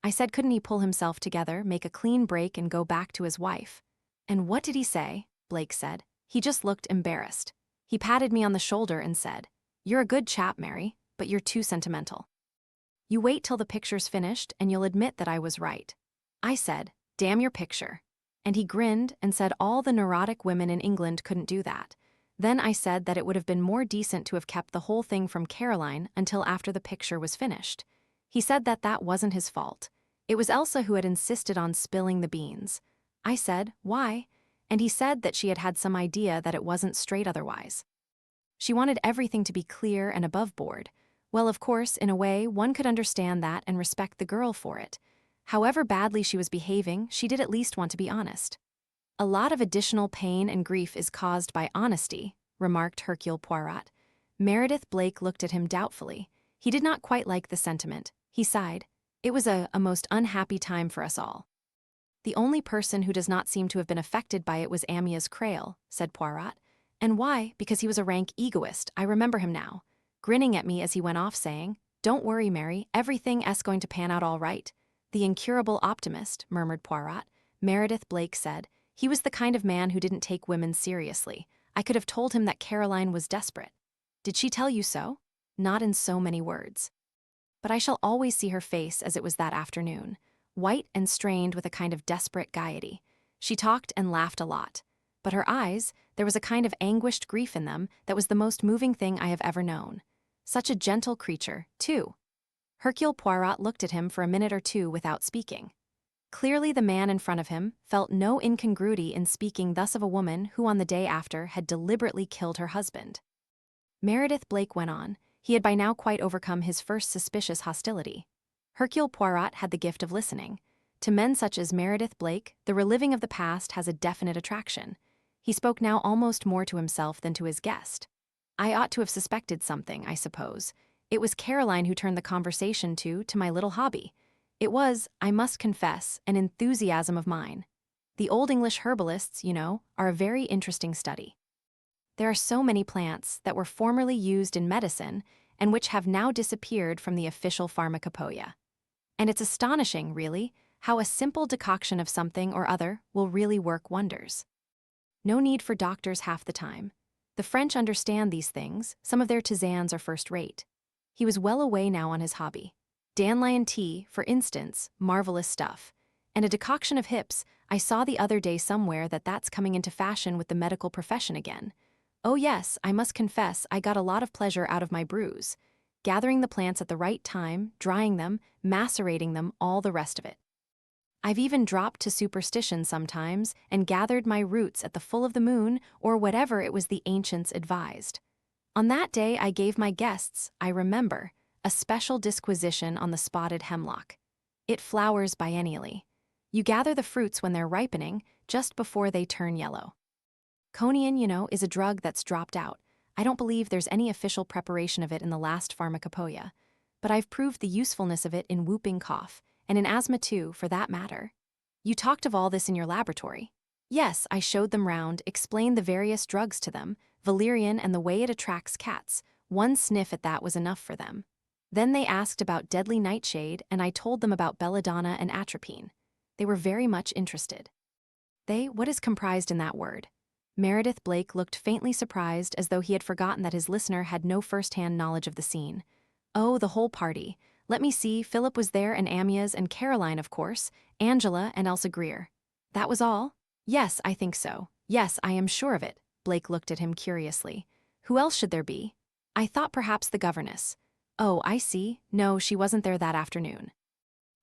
I said couldn't he pull himself together, make a clean break and go back to his wife? "And what did he say?" Blake said. "He just looked embarrassed. He patted me on the shoulder and said, 'You're a good chap, Mary, but you're too sentimental. You wait till the picture's finished and you'll admit that I was right.' I said, 'Damn your picture.' And he grinned and said all the neurotic women in England couldn't do that. Then I said that it would have been more decent to have kept the whole thing from Caroline until after the picture was finished. He said that that wasn't his fault. It was Elsa who had insisted on spilling the beans. I said, 'Why?' And he said that she had had some idea that it wasn't straight otherwise. She wanted everything to be clear and above board. Well, of course, in a way, one could understand that and respect the girl for it. However badly she was behaving, she did at least want to be honest. A lot of additional pain and grief is caused by honesty," remarked Hercule Poirot. Meredith Blake looked at him doubtfully. He did not quite like the sentiment. He sighed. "It was a most unhappy time for us all." "The only person who does not seem to have been affected by it was Amyas Crale," said Poirot. "And why? Because he was a rank egoist. I remember him now, grinning at me as he went off saying, 'Don't worry, Mary, everything's going to pan out all right.'" "The incurable optimist," murmured Poirot. Meredith Blake said, "He was the kind of man who didn't take women seriously. I could have told him that Caroline was desperate." "Did she tell you so?" "Not in so many words. But I shall always see her face as it was that afternoon, white and strained with a kind of desperate gaiety. She talked and laughed a lot. But her eyes, there was a kind of anguished grief in them that was the most moving thing I have ever known. Such a gentle creature, too." Hercule Poirot looked at him for a minute or two without speaking. Clearly the man in front of him felt no incongruity in speaking thus of a woman who on the day after had deliberately killed her husband. Meredith Blake went on. He had by now quite overcome his first suspicious hostility. Hercule Poirot had the gift of listening. To men such as Meredith Blake, the reliving of the past has a definite attraction. He spoke now almost more to himself than to his guest. "I ought to have suspected something, I suppose. It was Caroline who turned the conversation to my little hobby. It was, I must confess, an enthusiasm of mine. The old English herbalists, you know, are a very interesting study. There are so many plants that were formerly used in medicine and which have now disappeared from the official pharmacopoeia. And it's astonishing, really, how a simple decoction of something or other will really work wonders. No need for doctors half the time. The French understand these things, some of their tisanes are first-rate." He was well away now on his hobby. "Dandelion tea, for instance, marvelous stuff. And a decoction of hips, I saw the other day somewhere that that's coming into fashion with the medical profession again. Oh yes, I must confess I got a lot of pleasure out of my brews. Gathering the plants at the right time, drying them, macerating them, all the rest of it. I've even dropped to superstition sometimes and gathered my roots at the full of the moon or whatever it was the ancients advised. On that day I gave my guests, I remember, a special disquisition on the spotted hemlock. It flowers biennially. You gather the fruits when they're ripening, just before they turn yellow. Conian, is a drug that's dropped out. I don't believe there's any official preparation of it in the last pharmacopoeia. But I've proved the usefulness of it in whooping cough, and in asthma too, for that matter. You talked of all this in your laboratory. Yes, I showed them round, explained the various drugs to them, valerian and the way it attracts cats. One sniff at that was enough for them. Then they asked about deadly nightshade, and I told them about belladonna and atropine. They were very much interested. What is comprised in that word? Meredith Blake looked faintly surprised, as though he had forgotten that his listener had no first-hand knowledge of the scene. Oh, the whole party. Let me see, Philip was there, and Amyas and Caroline, of course, Angela and Elsa Greer. That was all? Yes, I think so. Yes, I am sure of it. Blake looked at him curiously. Who else should there be? I thought perhaps the governess. Oh, I see. No, she wasn't there that afternoon.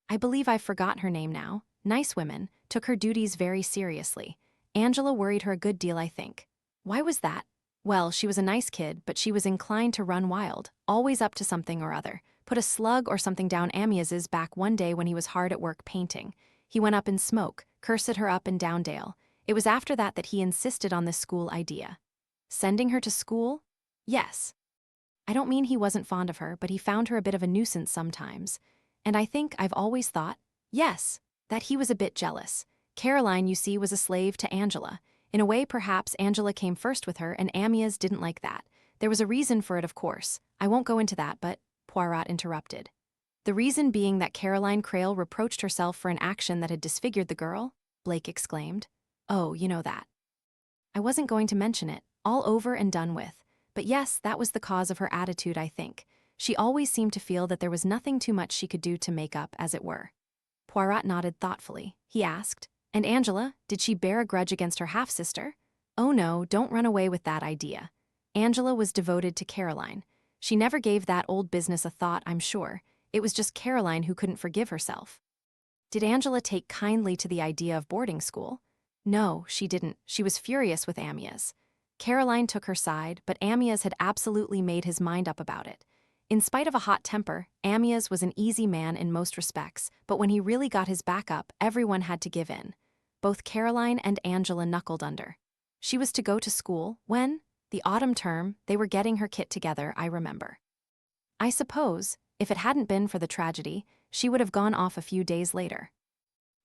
I believe I've forgotten her name now. Nice women, took her duties very seriously. Angela worried her a good deal, I think. Why was that? Well, she was a nice kid, but she was inclined to run wild, always up to something or other. Put a slug or something down Amyas's back one day when he was hard at work painting. He went up in smoke, cursed her up and down Dale. It was after that he insisted on this school idea. Sending her to school? Yes. I don't mean he wasn't fond of her, but he found her a bit of a nuisance sometimes. And I think I've always thought, yes, that he was a bit jealous. Caroline, you see, was a slave to Angela. In a way, perhaps Angela came first with her, and Amyas didn't like that. There was a reason for it, of course. I won't go into that, but Poirot interrupted. The reason being that Caroline Crale reproached herself for an action that had disfigured the girl? Blake exclaimed. Oh, you know that. I wasn't going to mention it. All over and done with. But yes, that was the cause of her attitude, I think. She always seemed to feel that there was nothing too much she could do to make up, as it were. Poirot nodded thoughtfully. He asked, and Angela, did she bear a grudge against her half-sister? Oh no, don't run away with that idea. Angela was devoted to Caroline. She never gave that old business a thought, I'm sure. It was just Caroline who couldn't forgive herself. Did Angela take kindly to the idea of boarding school? No, she didn't. She was furious with Amyas. Caroline took her side, but Amyas had absolutely made his mind up about it. In spite of a hot temper, Amyas was an easy man in most respects, but when he really got his back up, everyone had to give in. Both Caroline and Angela knuckled under. She was to go to school when? The autumn term. They were getting her kit together, I remember. I suppose, if it hadn't been for the tragedy, she would have gone off a few days later.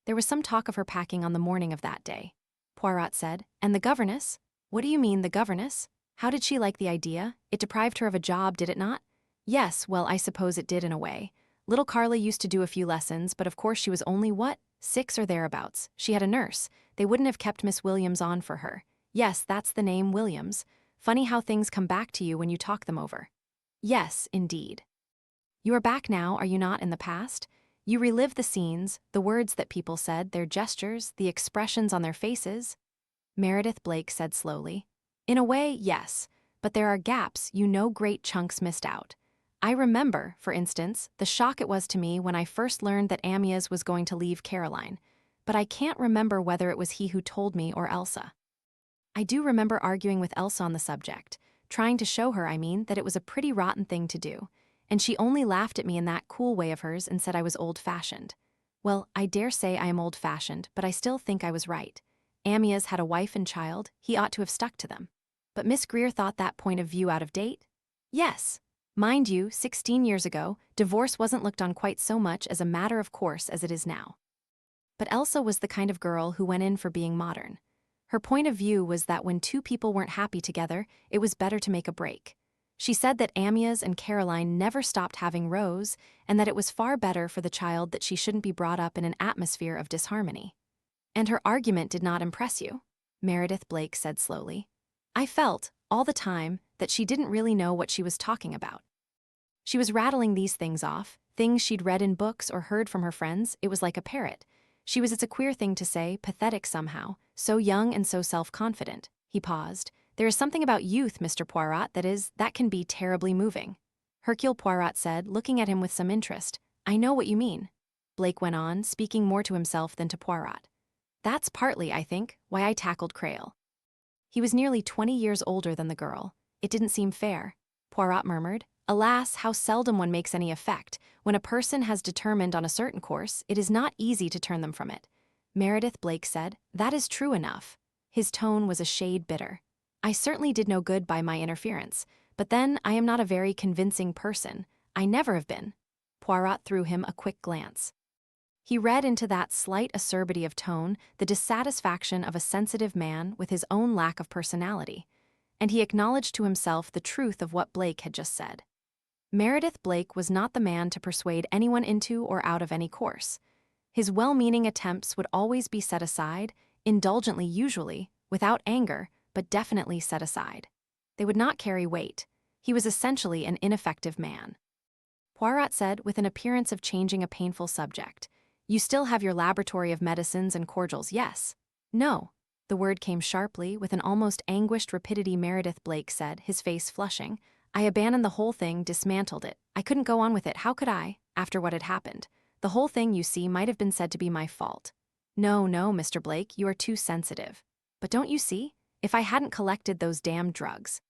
There was some talk of her packing on the morning of that day. Poirot said, and the governess? What do you mean, the governess? How did she like the idea? It deprived her of a job, did it not? Yes, well, I suppose it did in a way. Little Carla used to do a few lessons, but of course she was only, 6 or thereabouts. She had a nurse. They wouldn't have kept Miss Williams on for her. Yes, that's the name, Williams. Funny how things come back to you when you talk them over. Yes, indeed. You are back now, are you not, in the past? You relive the scenes, the words that people said, their gestures, the expressions on their faces. Meredith Blake said slowly. In a way, yes, but there are gaps, great chunks missed out. I remember, for instance, the shock it was to me when I first learned that Amyas was going to leave Caroline, but I can't remember whether it was he who told me or Elsa. I do remember arguing with Elsa on the subject, trying to show her, that it was a pretty rotten thing to do, and she only laughed at me in that cool way of hers and said I was old-fashioned. Well, I dare say I am old-fashioned, but I still think I was right. Amyas had a wife and child, he ought to have stuck to them. But Miss Greer thought that point of view out of date? Yes. Mind you, 16 years ago, divorce wasn't looked on quite so much as a matter of course as it is now. But Elsa was the kind of girl who went in for being modern. Her point of view was that when two people weren't happy together, it was better to make a break. She said that Amyas and Caroline never stopped having rows, and that it was far better for the child that she shouldn't be brought up in an atmosphere of disharmony. And her argument did not impress you? Meredith Blake said slowly. I felt, all the time, that she didn't really know what she was talking about. She was rattling these things off, things she'd read in books or heard from her friends. It was like a parrot. It's a queer thing to say, pathetic somehow, so young and so self-confident. He paused. There is something about youth, Mr. Poirot, that can be terribly moving. Hercule Poirot said, looking at him with some interest. I know what you mean. Blake went on, speaking more to himself than to Poirot. That's partly, I think, why I tackled Crale. He was nearly 20 years older than the girl. It didn't seem fair. Poirot murmured. Alas, how seldom one makes any effect. When a person has determined on a certain course, it is not easy to turn them from it. Meredith Blake said, that is true enough. His tone was a shade bitter. I certainly did no good by my interference, but then I am not a very convincing person. I never have been. Poirot threw him a quick glance. He read into that slight acerbity of tone the dissatisfaction of a sensitive man with his own lack of personality, and he acknowledged to himself the truth of what Blake had just said. Meredith Blake was not the man to persuade anyone into or out of any course. His well-meaning attempts would always be set aside, indulgently usually, without anger, but definitely set aside. They would not carry weight. He was essentially an ineffective man. Poirot said with an appearance of changing a painful subject, You still have your laboratory of medicines and cordials, yes? No. The word came sharply, with an almost anguished rapidity. Meredith Blake said, his face flushing. I abandoned the whole thing, dismantled it. I couldn't go on with it. How could I, after what had happened? The whole thing, you see, might have been said to be my fault. No, Mr. Blake, you are too sensitive. But don't you see? If I hadn't collected those damned drugs,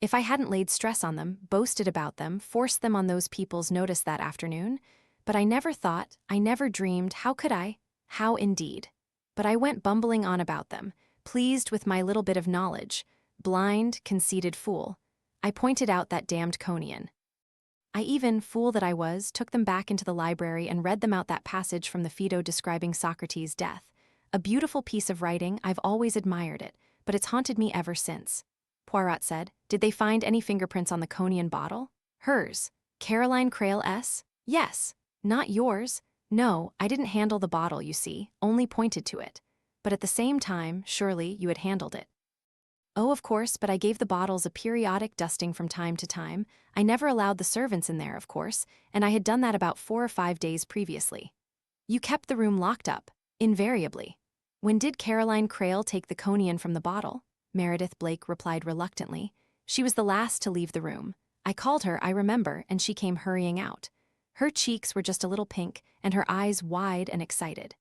if I hadn't laid stress on them, boasted about them, forced them on those people's notice that afternoon, but I never thought, I never dreamed, how could I? How indeed? But I went bumbling on about them, pleased with my little bit of knowledge, blind, conceited fool. I pointed out that damned Conian. I even, fool that I was, took them back into the library and read them out that passage from the Phaedo describing Socrates' death. A beautiful piece of writing, I've always admired it, but it's haunted me ever since. Poirot said, Did they find any fingerprints on the Conian bottle? Hers. Caroline Crale's? Yes. Not yours. No, I didn't handle the bottle, you see, only pointed to it. But at the same time, surely, you had handled it. Oh, of course, but I gave the bottles a periodic dusting from time to time. I never allowed the servants in there, of course, and I had done that about 4 or 5 days previously. You kept the room locked up, invariably. When did Caroline Crale take the Conian from the bottle? Meredith Blake replied reluctantly. She was the last to leave the room. I called her, I remember, and she came hurrying out. Her cheeks were just a little pink, and her eyes wide and excited.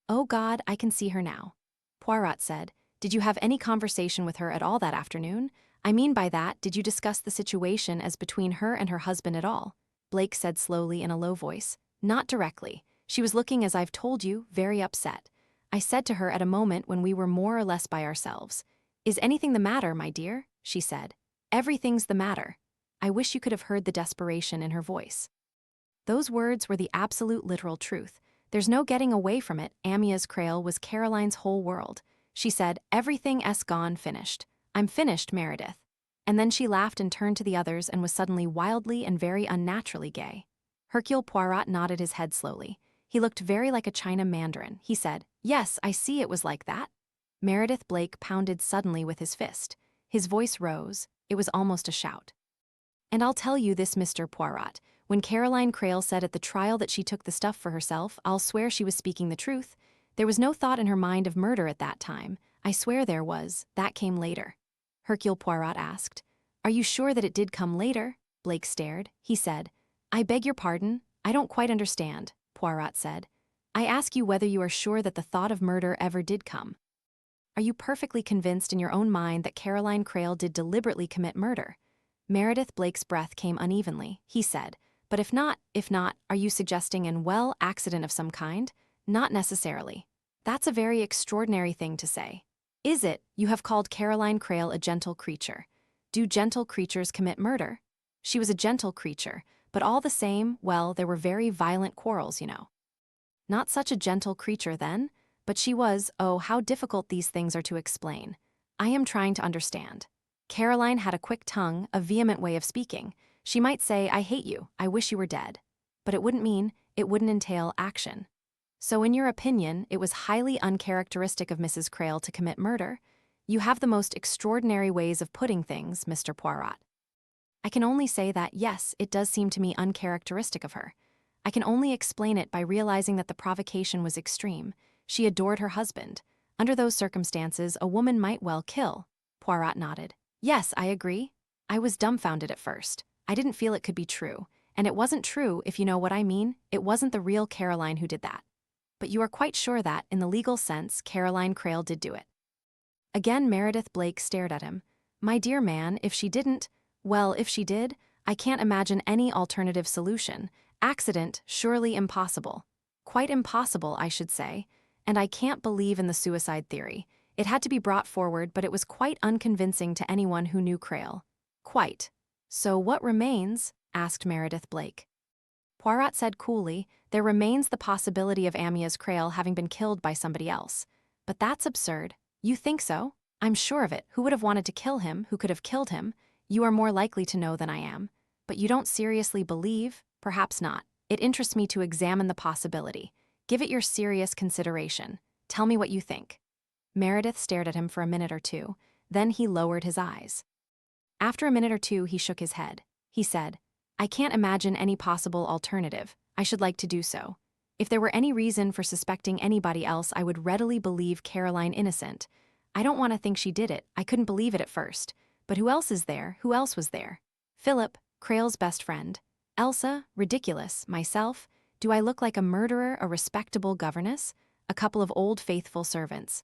Oh God, I can see her now. Poirot said, Did you have any conversation with her at all that afternoon? I mean by that, did you discuss the situation as between her and her husband at all? Blake said slowly in a low voice. Not directly. She was looking, as I've told you, very upset. I said to her at a moment when we were more or less by ourselves. Is anything the matter, my dear? She said. Everything's the matter. I wish you could have heard the desperation in her voice. Those words were the absolute literal truth. There's no getting away from it. Amyas Crale was Caroline's whole world. She said, Everything's gone, finished. I'm finished, Meredith. And then she laughed and turned to the others and was suddenly wildly and very unnaturally gay. Hercule Poirot nodded his head slowly. He looked very like a China mandarin. He said, Yes, I see it was like that. Meredith Blake pounded suddenly with his fist. His voice rose. It was almost a shout. And I'll tell you this, Mr. Poirot. When Caroline Crale said at the trial that she took the stuff for herself, I'll swear she was speaking the truth. There was no thought in her mind of murder at that time. I swear there was. That came later. Hercule Poirot asked. Are you sure that it did come later? Blake stared. He said, I beg your pardon. I don't quite understand, Poirot said. I ask you whether you are sure that the thought of murder ever did come. Are you perfectly convinced in your own mind that Caroline Crale did deliberately commit murder? Meredith Blake's breath came unevenly. He said, But if not, are you suggesting an, accident of some kind? Not necessarily. That's a very extraordinary thing to say. Is it? You have called Caroline Crale a gentle creature. Do gentle creatures commit murder? She was a gentle creature, but all the same, there were very violent quarrels, you know. Not such a gentle creature then, but she was, how difficult these things are to explain. I am trying to understand. Caroline had a quick tongue, a vehement way of speaking. She might say, I hate you, I wish you were dead. But it wouldn't entail action. So in your opinion, it was highly uncharacteristic of Mrs. Crale to commit murder? You have the most extraordinary ways of putting things, Mr. Poirot. I can only say that, yes, it does seem to me uncharacteristic of her. I can only explain it by realizing that the provocation was extreme. She adored her husband. Under those circumstances, a woman might well kill. Poirot nodded. Yes, I agree. I was dumbfounded at first. I didn't feel it could be true. And it wasn't true, if you know what I mean. It wasn't the real Caroline who did that. But you are quite sure that, in the legal sense, Caroline Crale did do it. Again Meredith Blake stared at him. My dear man, if she didn't, Well, if she did, I can't imagine any alternative solution. Accident, surely impossible. Quite impossible, I should say. And I can't believe in the suicide theory. It had to be brought forward, but it was quite unconvincing to anyone who knew Crale. Quite. So what remains? Asked Meredith Blake. Poirot said coolly, there remains the possibility of Amyas Crale having been killed by somebody else. But that's absurd. You think so? I'm sure of it. Who would have wanted to kill him? Who could have killed him? You are more likely to know than I am. But you don't seriously believe? Perhaps not. It interests me to examine the possibility. Give it your serious consideration. Tell me what you think. Meredith stared at him for a minute or two. Then he lowered his eyes. After a minute or two, he shook his head. He said, I can't imagine any possible alternative. I should like to do so. If there were any reason for suspecting anybody else, I would readily believe Caroline innocent. I don't want to think she did it. I couldn't believe it at first. But who else is there? Who else was there? Philip, Crale's best friend. Elsa, ridiculous. Myself. Do I look like a murderer, a respectable governess? A couple of old faithful servants.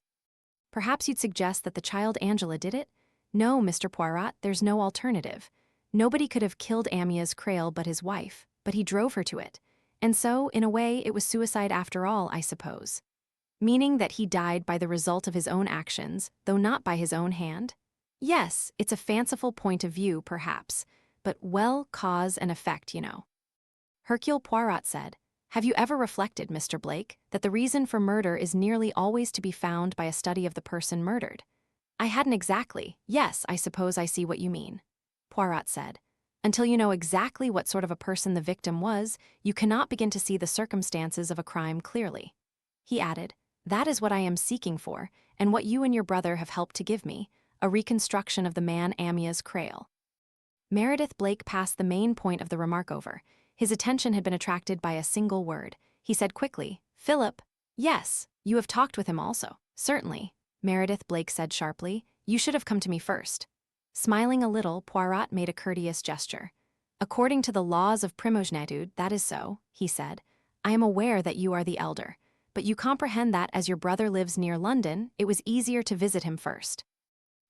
Perhaps you'd suggest that the child Angela did it? No, Mr. Poirot, there's no alternative. Nobody could have killed Amyas Crale but his wife, but he drove her to it. And so, in a way, it was suicide after all, I suppose. Meaning that he died by the result of his own actions, though not by his own hand? Yes, it's a fanciful point of view, perhaps, but well, cause and effect, you know. Hercule Poirot said, Have you ever reflected, Mr. Blake, that the reason for murder is nearly always to be found by a study of the person murdered? I hadn't exactly. Yes, I suppose I see what you mean. Poirot said, Until you know exactly what sort of a person the victim was, you cannot begin to see the circumstances of a crime clearly. He added, That is what I am seeking for, and what you and your brother have helped to give me, a reconstruction of the man Amyas Crale. Meredith Blake passed the main point of the remark over. His attention had been attracted by a single word. He said quickly, Philip. Yes, you have talked with him also. Certainly, Meredith Blake said sharply. You should have come to me first. Smiling a little, Poirot made a courteous gesture. According to the laws of primogeniture, that is so, he said. I am aware that you are the elder, but you comprehend that as your brother lives near London, it was easier to visit him first.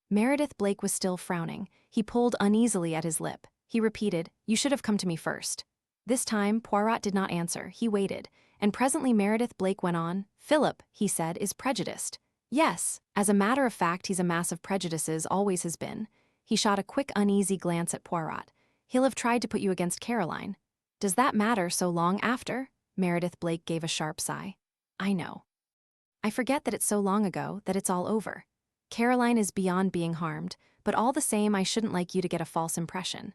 Meredith Blake was still frowning. He pulled uneasily at his lip. He repeated, You should have come to me first. This time, Poirot did not answer. He waited, and presently Meredith Blake went on. Philip, he said, is prejudiced. Yes, as a matter of fact, he's a mass of prejudices, always has been. He shot a quick, uneasy glance at Poirot. He'll have tried to put you against Caroline. Does that matter so long after? Meredith Blake gave a sharp sigh. I know. I forget that it's so long ago, that it's all over. Caroline is beyond being harmed, but all the same I shouldn't like you to get a false impression.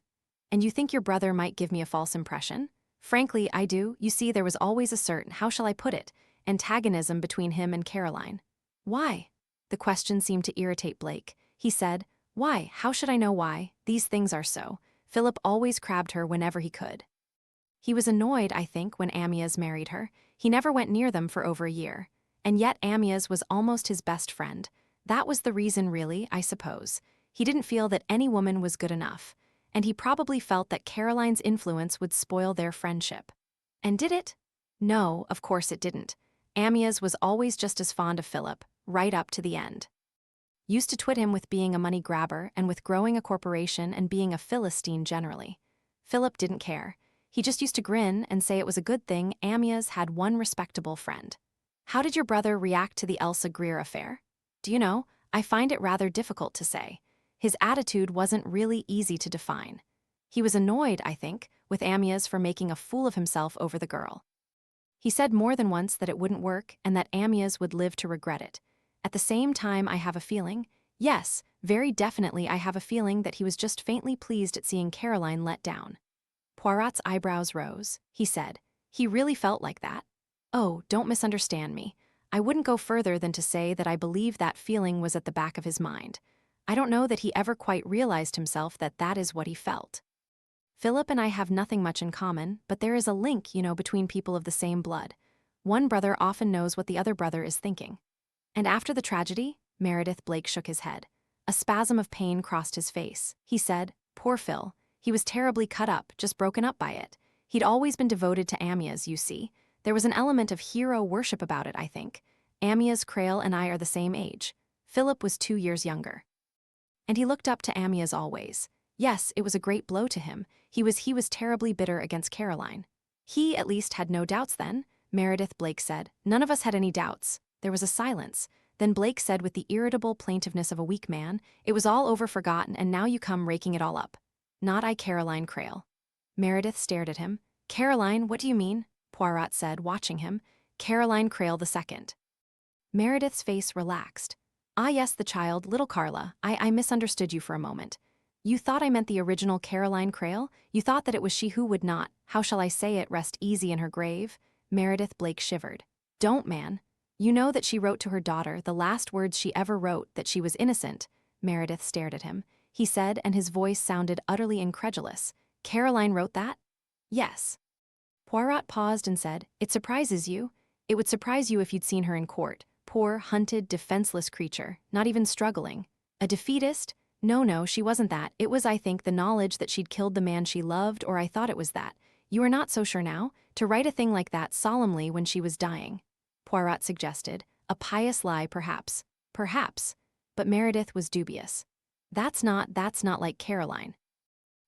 And you think your brother might give me a false impression? Frankly, I do. You see, there was always a certain, how shall I put it, antagonism between him and Caroline. Why? The question seemed to irritate Blake. He said, Why? How should I know why? These things are so. Philip always crabbed her whenever he could. He was annoyed, I think, when Amyas married her. He never went near them for over a year. And yet Amyas was almost his best friend. That was the reason, really, I suppose. He didn't feel that any woman was good enough. And he probably felt that Caroline's influence would spoil their friendship. And did it? No, of course it didn't. Amyas was always just as fond of Philip, right up to the end. Used to twit him with being a money grabber and with growing a corporation and being a Philistine generally. Philip didn't care. He just used to grin and say it was a good thing Amyas had one respectable friend. How did your brother react to the Elsa Greer affair? Do you know, I find it rather difficult to say. His attitude wasn't really easy to define. He was annoyed, I think, with Amyas for making a fool of himself over the girl. He said more than once that it wouldn't work and that Amyas would live to regret it. At the same time, I have a feeling, yes, very definitely I have a feeling that he was just faintly pleased at seeing Caroline let down. Poirot's eyebrows rose. He said, He really felt like that? Oh, don't misunderstand me. I wouldn't go further than to say that I believe that feeling was at the back of his mind. I don't know that he ever quite realized himself that that is what he felt. Philip and I have nothing much in common, but there is a link, between people of the same blood. One brother often knows what the other brother is thinking. And after the tragedy, Meredith Blake shook his head. A spasm of pain crossed his face. He said, Poor Phil. He was terribly cut up, just broken up by it. He'd always been devoted to Amyas, you see. There was an element of hero worship about it, I think. Amyas Crale and I are the same age. Philip was 2 years younger. And he looked up to Amyas always. Yes, it was a great blow to him. He was terribly bitter against Caroline. He, at least, had no doubts then, Meredith Blake said. None of us had any doubts. There was a silence. Then Blake said with the irritable plaintiveness of a weak man, "It was all over, forgotten, and now you come raking it all up." "Not I, Caroline Crale." Meredith stared at him. "Caroline, what do you mean?" Poirot said, watching him. "Caroline Crale II." Meredith's face relaxed. "Ah yes, the child, little Carla. I misunderstood you for a moment. You thought I meant the original Caroline Crale? You thought that it was she who would not, how shall I say it, rest easy in her grave?" Meredith Blake shivered. "Don't, man. You know that she wrote to her daughter, the last words she ever wrote, that she was innocent." Meredith stared at him. He said, and his voice sounded utterly incredulous. "Caroline wrote that?" "Yes." Poirot paused and said, "It surprises you? It would surprise you if you'd seen her in court. Poor, hunted, defenseless creature, not even struggling. A defeatist? No, she wasn't that. It was, I think, the knowledge that she'd killed the man she loved, or I thought it was that. You are not so sure now? To write a thing like that solemnly when she was dying?" Poirot suggested. "A pious lie, perhaps." "Perhaps." But Meredith was dubious. That's not like Caroline."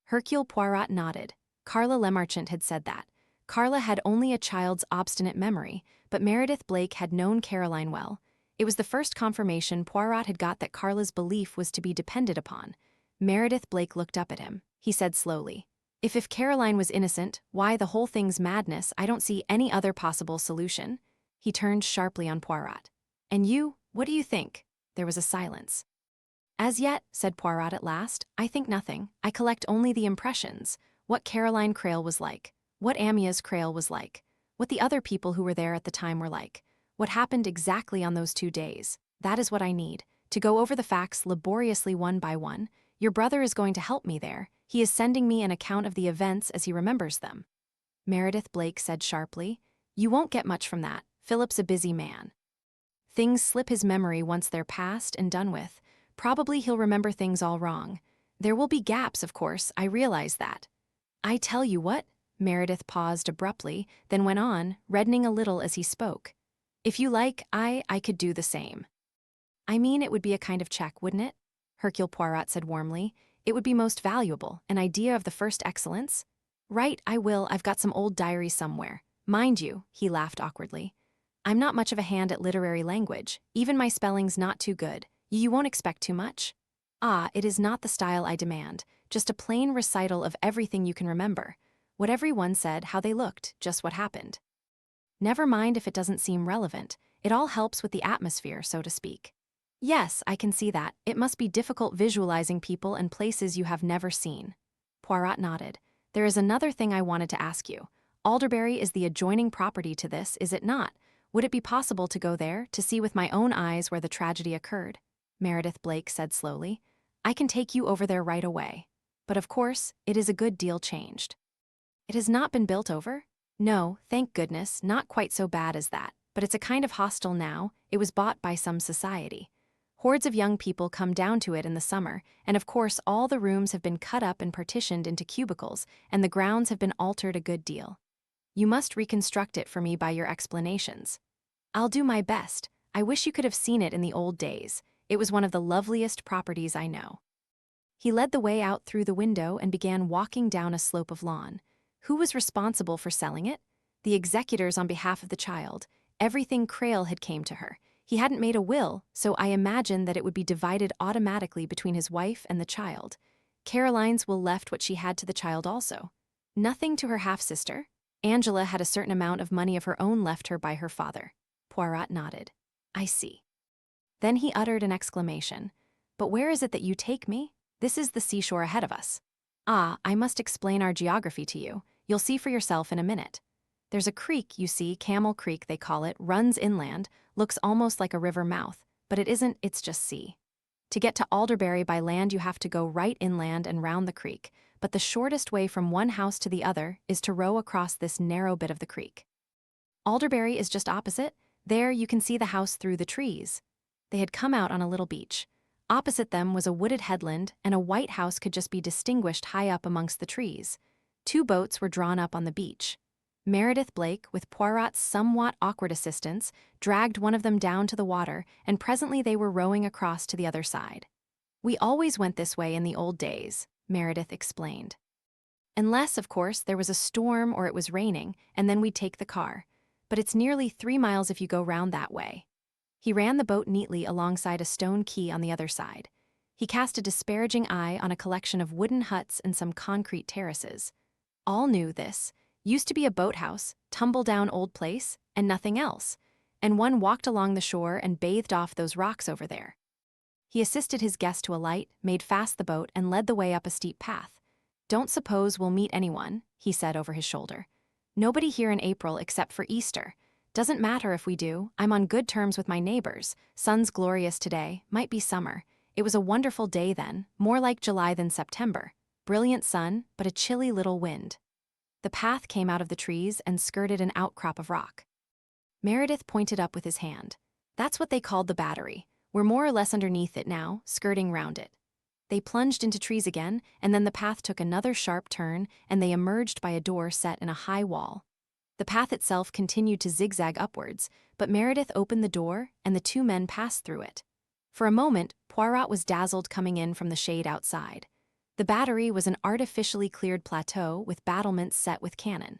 Hercule Poirot nodded. Carla Lemarchant had said that. Carla had only a child's obstinate memory, but Meredith Blake had known Caroline well. It was the first confirmation Poirot had got that Carla's belief was to be depended upon. Meredith Blake looked up at him. He said slowly, If Caroline was innocent, why, the whole thing's madness. I don't see any other possible solution." He turned sharply on Poirot. "And you, what do you think?" There was a silence. "As yet," said Poirot at last, "I think nothing. I collect only the impressions. What Caroline Crale was like. What Amyas Crale was like. What the other people who were there at the time were like. What happened exactly on those 2 days. That is what I need. To go over the facts laboriously one by one. Your brother is going to help me there. He is sending me an account of the events as he remembers them." Meredith Blake said sharply, "You won't get much from that. Philip's a busy man. Things slip his memory once they're past and done with. Probably he'll remember things all wrong. There will be gaps, of course, I realize that. I tell you what," Meredith paused abruptly, then went on, reddening a little as he spoke. "If you like, I could do the same." "I mean, it would be a kind of check, wouldn't it?" Hercule Poirot said warmly. "It would be most valuable, an idea of the first excellence." "Right, I will. I've got some old diaries somewhere. Mind you," he laughed awkwardly, "I'm not much of a hand at literary language. Even my spelling's not too good. You won't expect too much." "Ah, it is not the style I demand. Just a plain recital of everything you can remember. What everyone said, how they looked, just what happened. Never mind if it doesn't seem relevant. It all helps with the atmosphere, so to speak." "Yes, I can see that. It must be difficult visualizing people and places you have never seen." Poirot nodded. "There is another thing I wanted to ask you. Alderbury is the adjoining property to this, is it not? Would it be possible to go there, to see with my own eyes where the tragedy occurred?" Meredith Blake said slowly. "I can take you over there right away. But of course, it is a good deal changed." "It has not been built over?" "No, thank goodness, not quite so bad as that. But it's a kind of hostel now. It was bought by some society. Hordes of young people come down to it in the summer, and of course all the rooms have been cut up and partitioned into cubicles, and the grounds have been altered a good deal. You must reconstruct it for me by your explanations." "I'll do my best. I wish you could have seen it in the old days. It was one of the loveliest properties I know." He led the way out through the window and began walking down a slope of lawn. Who was responsible for selling it? The executors on behalf of the child. Everything Crale had came to her. He hadn't made a will, so I imagine that it would be divided automatically between his wife and the child. Caroline's will left what she had to the child also. Nothing to her half-sister. Angela had a certain amount of money of her own left her by her father. Poirot nodded. "I see." Then he uttered an exclamation. "But where is it that you take me? This is the seashore ahead of us." "Ah, I must explain our geography to you. You'll see for yourself in a minute. There's a creek, you see, Camel Creek they call it, runs inland, looks almost like a river mouth, but it isn't, it's just sea. To get to Alderbury by land you have to go right inland and round the creek, but the shortest way from one house to the other is to row across this narrow bit of the creek. Alderbury is just opposite. There you can see the house through the trees." They had come out on a little beach. Opposite them was a wooded headland, and a white house could just be distinguished high up amongst the trees. 2 boats were drawn up on the beach. Meredith Blake, with Poirot's somewhat awkward assistance, dragged one of them down to the water, and presently they were rowing across to the other side. "We always went this way in the old days," Meredith explained. Unless, of course, there was a storm or it was raining, and then we'd take the car. But it's nearly 3 miles if you go round that way. He ran the boat neatly alongside a stone quay on the other side. He cast a disparaging eye on a collection of wooden huts and some concrete terraces. All new, this. Used to be a boathouse, tumble-down old place, and nothing else. And one walked along the shore and bathed off those rocks over there. He assisted his guest to alight, made fast the boat, and led the way up a steep path. "Don't suppose we'll meet anyone," he said over his shoulder. "Nobody here in April except for Easter. Doesn't matter if we do, I'm on good terms with my neighbors. Sun's glorious today, might be summer. It was a wonderful day then, more like July than September. Brilliant sun, but a chilly little wind." The path came out of the trees and skirted an outcrop of rock. Meredith pointed up with his hand. "That's what they called the battery. We're more or less underneath it now, skirting round it." They plunged into trees again, and then the path took another sharp turn, and they emerged by a door set in a high wall. The path itself continued to zigzag upwards, but Meredith opened the door, and the two men passed through it. For a moment, Poirot was dazzled coming in from the shade outside. The battery was an artificially cleared plateau with battlements set with cannon.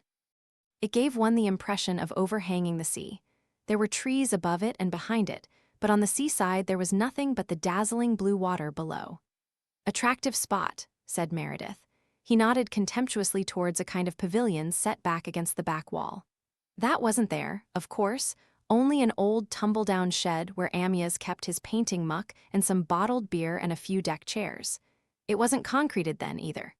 It gave one the impression of overhanging the sea. There were trees above it and behind it, but on the seaside there was nothing but the dazzling blue water below. "Attractive spot," said Meredith. He nodded contemptuously towards a kind of pavilion set back against the back wall. That wasn't there, of course, only an old tumble-down shed where Amyas kept his painting muck and some bottled beer and a few deck chairs. It wasn't concreted then, either.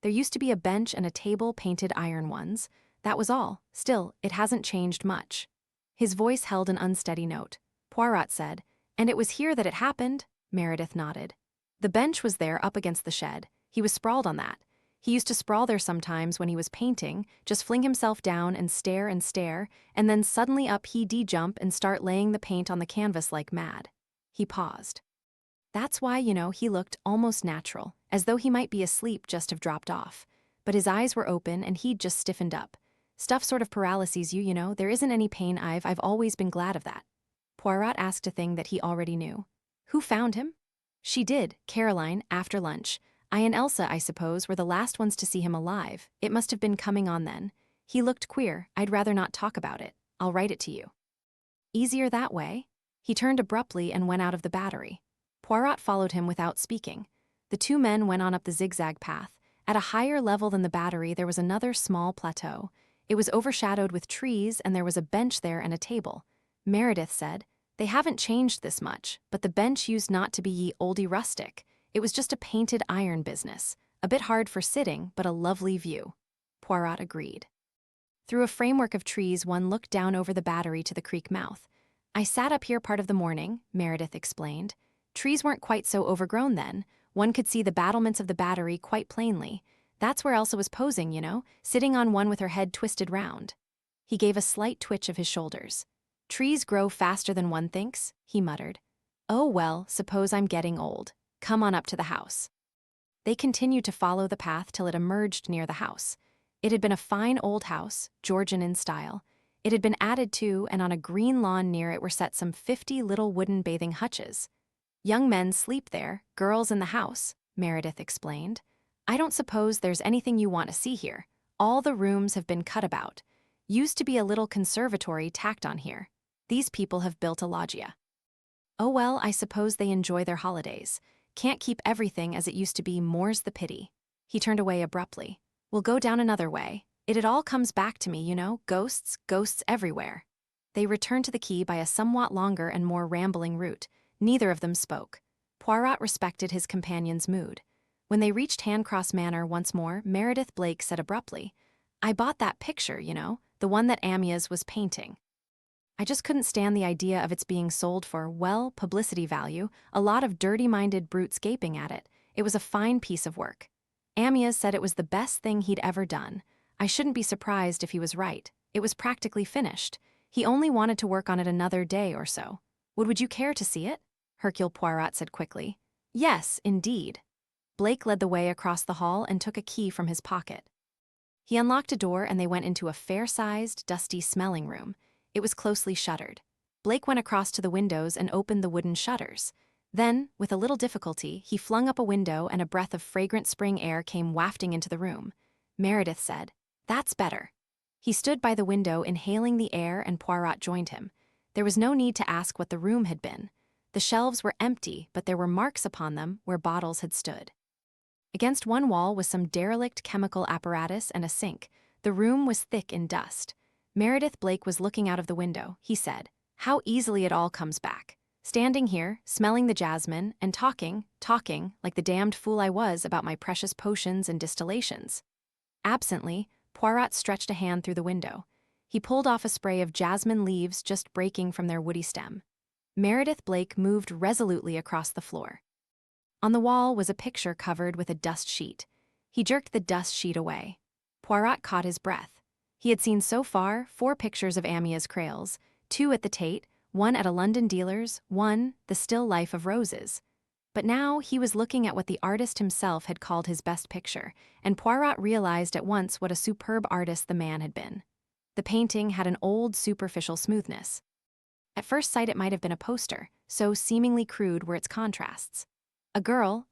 There used to be a bench and a table, painted iron ones. That was all. Still, it hasn't changed much. His voice held an unsteady note. Poirot said, "And it was here that it happened?" Meredith nodded. The bench was there up against the shed. He was sprawled on that. He used to sprawl there sometimes when he was painting, just fling himself down and stare, and then suddenly up he'd jump and start laying the paint on the canvas like mad. He paused. That's why, he looked almost natural, as though he might be asleep, just have dropped off. But his eyes were open and he'd just stiffened up. Stuff sort of paralyses you, there isn't any pain. I've always been glad of that. Poirot asked a thing that he already knew. "Who found him?" "She did, Caroline, after lunch. I and Elsa, I suppose, were the last ones to see him alive. It must have been coming on then. He looked queer. I'd rather not talk about it. I'll write it to you." "Easier that way?" He turned abruptly and went out of the battery. Poirot followed him without speaking. The two men went on up the zigzag path. At a higher level than the battery there was another small plateau. It was overshadowed with trees, and there was a bench there and a table. Meredith said, "They haven't changed this much, but the bench used not to be ye oldie rustic. It was just a painted iron business. A bit hard for sitting, but a lovely view." Poirot agreed. Through a framework of trees one looked down over the battery to the creek mouth. "I sat up here part of the morning," Meredith explained. "Trees weren't quite so overgrown then. One could see the battlements of the battery quite plainly. That's where Elsa was posing, sitting on one with her head twisted round." He gave a slight twitch of his shoulders. "Trees grow faster than one thinks," he muttered. "Oh well, suppose I'm getting old. Come on up to the house." They continued to follow the path till it emerged near the house. It had been a fine old house, Georgian in style. It had been added to, and on a green lawn near it were set some 50 little wooden bathing hutches. "Young men sleep there, girls in the house," Meredith explained. "I don't suppose there's anything you want to see here. All the rooms have been cut about. Used to be a little conservatory tacked on here. These people have built a loggia." "Oh well, I suppose they enjoy their holidays. Can't keep everything as it used to be, more's the pity." He turned away abruptly. "We'll go down another way. It all comes back to me, ghosts everywhere." They returned to the quay by a somewhat longer and more rambling route. Neither of them spoke. Poirot respected his companion's mood. When they reached Handcross Manor once more, Meredith Blake said abruptly, "I bought that picture, the one that Amyas was painting. I just couldn't stand the idea of its being sold for, well, publicity value, a lot of dirty-minded brutes gaping at it. It was a fine piece of work. Amyas said it was the best thing he'd ever done. I shouldn't be surprised if he was right. It was practically finished. He only wanted to work on it another day or so. Would you care to see it?" Hercule Poirot said quickly. "Yes, indeed." Blake led the way across the hall and took a key from his pocket. He unlocked a door and they went into a fair-sized, dusty-smelling room. It was closely shuttered. Blake went across to the windows and opened the wooden shutters. Then, with a little difficulty, he flung up a window and a breath of fragrant spring air came wafting into the room. Meredith said, "That's better." He stood by the window inhaling the air and Poirot joined him. There was no need to ask what the room had been. The shelves were empty, but there were marks upon them where bottles had stood. Against one wall was some derelict chemical apparatus and a sink. The room was thick in dust. Meredith Blake was looking out of the window. He said, "How easily it all comes back. Standing here, smelling the jasmine, and talking, like the damned fool I was about my precious potions and distillations." Absently, Poirot stretched a hand through the window. He pulled off a spray of jasmine leaves just breaking from their woody stem. Meredith Blake moved resolutely across the floor. On the wall was a picture covered with a dust sheet. He jerked the dust sheet away. Poirot caught his breath. He had seen so far 4 pictures of Amyas Crale's, 2 at the Tate, 1 at a London dealer's, 1, the still life of roses. But now he was looking at what the artist himself had called his best picture, and Poirot realized at once what a superb artist the man had been. The painting had an old, superficial smoothness. At first sight it might have been a poster, so seemingly crude were its contrasts. A girl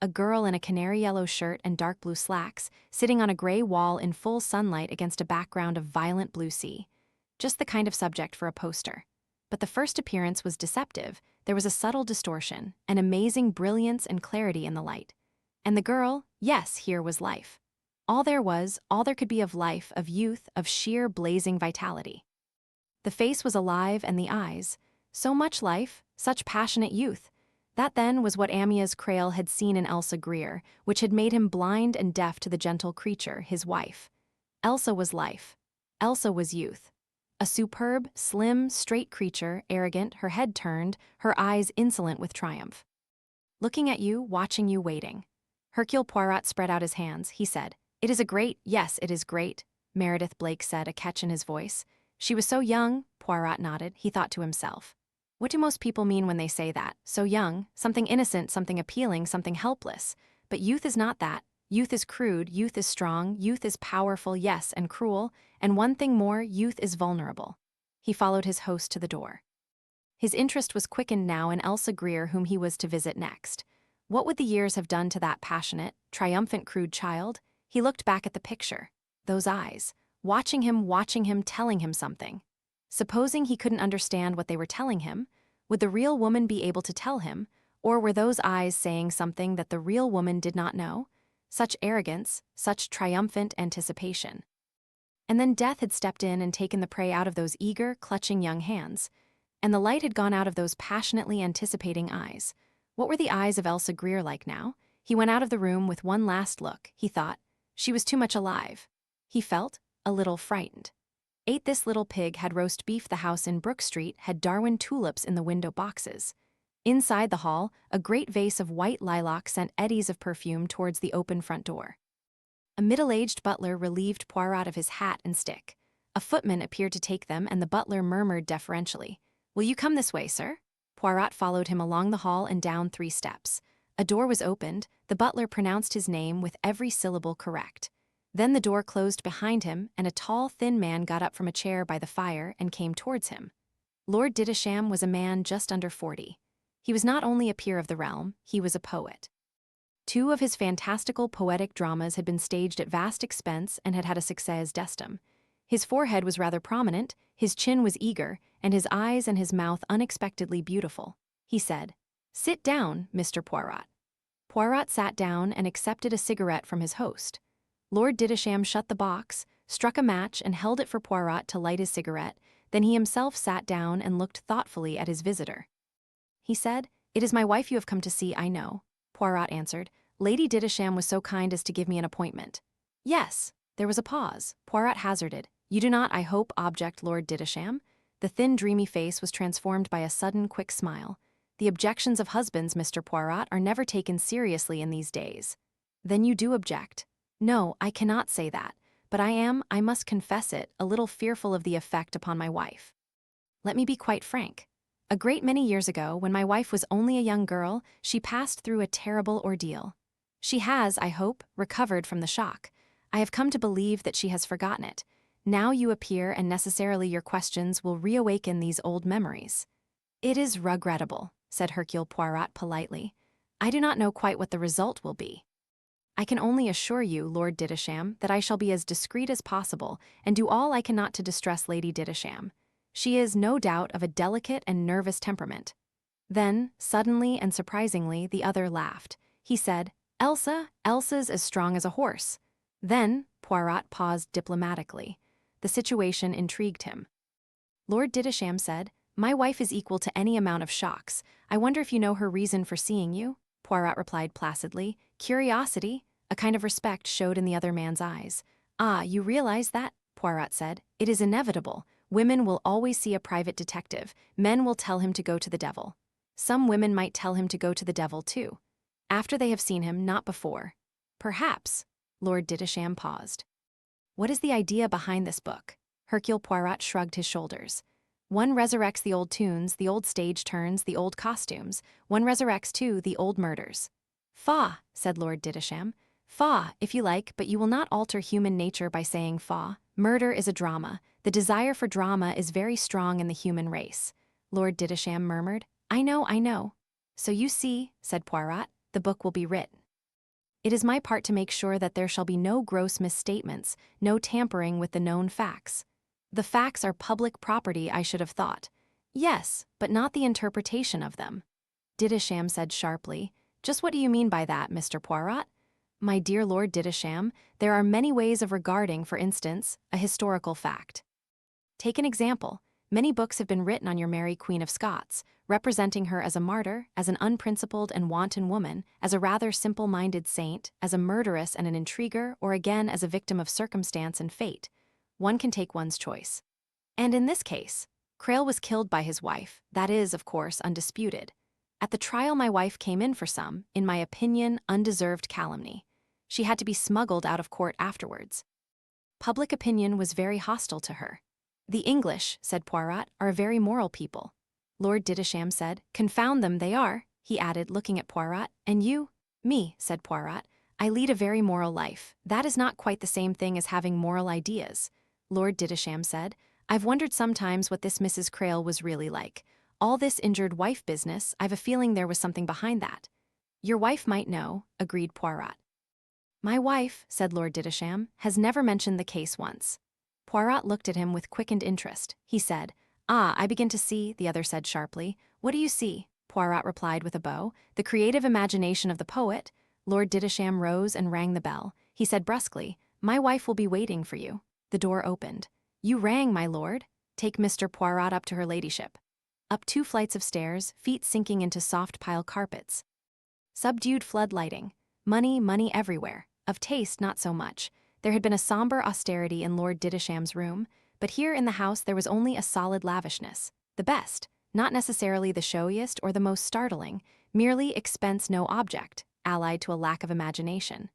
in a canary yellow shirt and dark blue slacks, sitting on a gray wall in full sunlight against a background of violent blue sea. Just the kind of subject for a poster. But the first appearance was deceptive. There was a subtle distortion, an amazing brilliance and clarity in the light. And the girl, yes, here was life. All there could be of life, of youth, of sheer blazing vitality. The face was alive and the eyes. So much life, such passionate youth. That then was what Amyas Crale had seen in Elsa Greer, which had made him blind and deaf to the gentle creature, his wife. Elsa was life. Elsa was youth. A superb, slim, straight creature, arrogant, her head turned, her eyes insolent with triumph. "Looking at you, watching you, waiting." Hercule Poirot spread out his hands. He said, "It is a great, yes, it is great," Meredith Blake said, a catch in his voice. "She was so young," Poirot nodded. He thought to himself. What do most people mean when they say that? So young, something innocent, something appealing, something helpless. But youth is not that. Youth is crude, youth is strong, youth is powerful, yes, and cruel, and one thing more, youth is vulnerable. He followed his host to the door. His interest was quickened now in Elsa Greer, whom he was to visit next. What would the years have done to that passionate, triumphant, crude child? He looked back at the picture. Those eyes. Watching him, telling him something. Supposing he couldn't understand what they were telling him, would the real woman be able to tell him, or were those eyes saying something that the real woman did not know? Such arrogance, such triumphant anticipation. And then death had stepped in and taken the prey out of those eager, clutching young hands, and the light had gone out of those passionately anticipating eyes. What were the eyes of Elsa Greer like now? He went out of the room with one last look. He thought, she was too much alive. He felt a little frightened. Ate this little pig had roast beef. The house in Brook Street had Darwin tulips in the window boxes. Inside the hall, a great vase of white lilac sent eddies of perfume towards the open front door. A middle-aged butler relieved Poirot of his hat and stick. A footman appeared to take them, and the butler murmured deferentially, "Will you come this way, sir?" Poirot followed him along the hall and down 3 steps. A door was opened. The butler pronounced his name with every syllable correct. Then the door closed behind him, and a tall, thin man got up from a chair by the fire and came towards him. Lord Didisham was a man just under 40. He was not only a peer of the realm, he was a poet. 2 of his fantastical poetic dramas had been staged at vast expense and had had a succès d'estime. His forehead was rather prominent, his chin was eager, and his eyes and his mouth unexpectedly beautiful. He said, "Sit down, Mr. Poirot." Poirot sat down and accepted a cigarette from his host. Lord Didisham shut the box, struck a match and held it for Poirot to light his cigarette, then he himself sat down and looked thoughtfully at his visitor. He said, "It is my wife you have come to see, I know." Poirot answered, "Lady Didisham was so kind as to give me an appointment." "Yes." There was a pause. Poirot hazarded, "You do not, I hope, object, Lord Didisham?" The thin, dreamy face was transformed by a sudden, quick smile. "The objections of husbands, Mr. Poirot, are never taken seriously in these days." "Then you do object?" "No, I cannot say that, but I must confess it, a little fearful of the effect upon my wife. Let me be quite frank. A great many years ago, when my wife was only a young girl, she passed through a terrible ordeal. She has, I hope, recovered from the shock. I have come to believe that she has forgotten it. Now you appear, and necessarily your questions will reawaken these old memories." "It is regrettable," said Hercule Poirot politely. "I do not know quite what the result will be. I can only assure you, Lord Didisham, that I shall be as discreet as possible and do all I cannot to distress Lady Didisham. She is, no doubt, of a delicate and nervous temperament." Then, suddenly and surprisingly, the other laughed. He said, Elsa's as strong as a horse." Then, Poirot paused diplomatically. The situation intrigued him. Lord Didisham said, "My wife is equal to any amount of shocks. I wonder if you know her reason for seeing you?" Poirot replied placidly. "Curiosity." A kind of respect showed in the other man's eyes. "Ah, you realize that?" Poirot said. "It is inevitable. Women will always see a private detective. Men will tell him to go to the devil. Some women might tell him to go to the devil, too. After they have seen him, not before." "Perhaps." Lord Didisham paused. "What is the idea behind this book?" Hercule Poirot shrugged his shoulders. "One resurrects the old tunes, the old stage turns, the old costumes. One resurrects, too, the old murders." "Faugh," said Lord Didisham. "Faugh, if you like, but you will not alter human nature by saying faugh. Murder is a drama. The desire for drama is very strong in the human race." Lord Didisham murmured, I know. "So you see," said Poirot, "the book will be written. It is my part to make sure that there shall be no gross misstatements, no tampering with the known facts. The facts are public property, I should have thought." "Yes, but not the interpretation of them." Didisham said sharply, "Just what do you mean by that, Mr. Poirot?" "My dear Lord Didisham, there are many ways of regarding, for instance, a historical fact. Take an example. Many books have been written on your Mary Queen of Scots, representing her as a martyr, as an unprincipled and wanton woman, as a rather simple-minded saint, as a murderess and an intriguer, or again as a victim of circumstance and fate. One can take one's choice. And in this case, Crale was killed by his wife. That is, of course, undisputed. At the trial my wife came in for some, in my opinion, undeserved calumny. She had to be smuggled out of court afterwards. Public opinion was very hostile to her. The English, said Poirot, are a very moral people. Lord Didisham said, Confound them, they are, he added, looking at Poirot. And you? Me, said Poirot. I lead a very moral life. That is not quite the same thing as having moral ideas. Lord Didisham said, I've wondered sometimes what this Mrs. Crale was really like. All this injured wife business, I've a feeling there was something behind that. Your wife might know, agreed Poirot. My wife, said Lord Didisham, has never mentioned the case once. Poirot looked at him with quickened interest. He said, Ah, I begin to see, the other said sharply. What do you see? Poirot replied with a bow. The creative imagination of the poet. Lord Didisham rose and rang the bell. He said brusquely, My wife will be waiting for you. The door opened. You rang, my lord. Take Mr. Poirot up to her ladyship. Up 2 flights of stairs, feet sinking into soft pile carpets. Subdued flood lighting. Money everywhere. Of taste, not so much. There had been a somber austerity in Lord Didisham's room, but here in the house there was only a solid lavishness. The best, not necessarily the showiest or the most startling, merely expense no object, allied to a lack of imagination.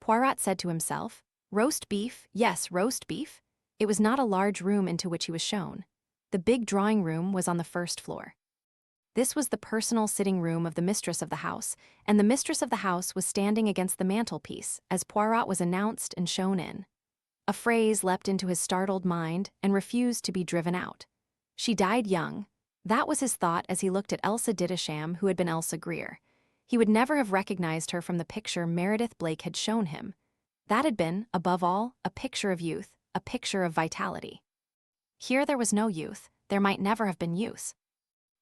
Poirot said to himself, Roast beef, yes, roast beef. It was not a large room into which he was shown. The big drawing room was on the first floor. This was the personal sitting room of the mistress of the house, and the mistress of the house was standing against the mantelpiece as Poirot was announced and shown in. A phrase leapt into his startled mind and refused to be driven out. She died young. That was his thought as he looked at Elsa Didisham, who had been Elsa Greer. He would never have recognized her from the picture Meredith Blake had shown him. That had been, above all, a picture of youth, a picture of vitality. Here there was no youth, there might never have been youth.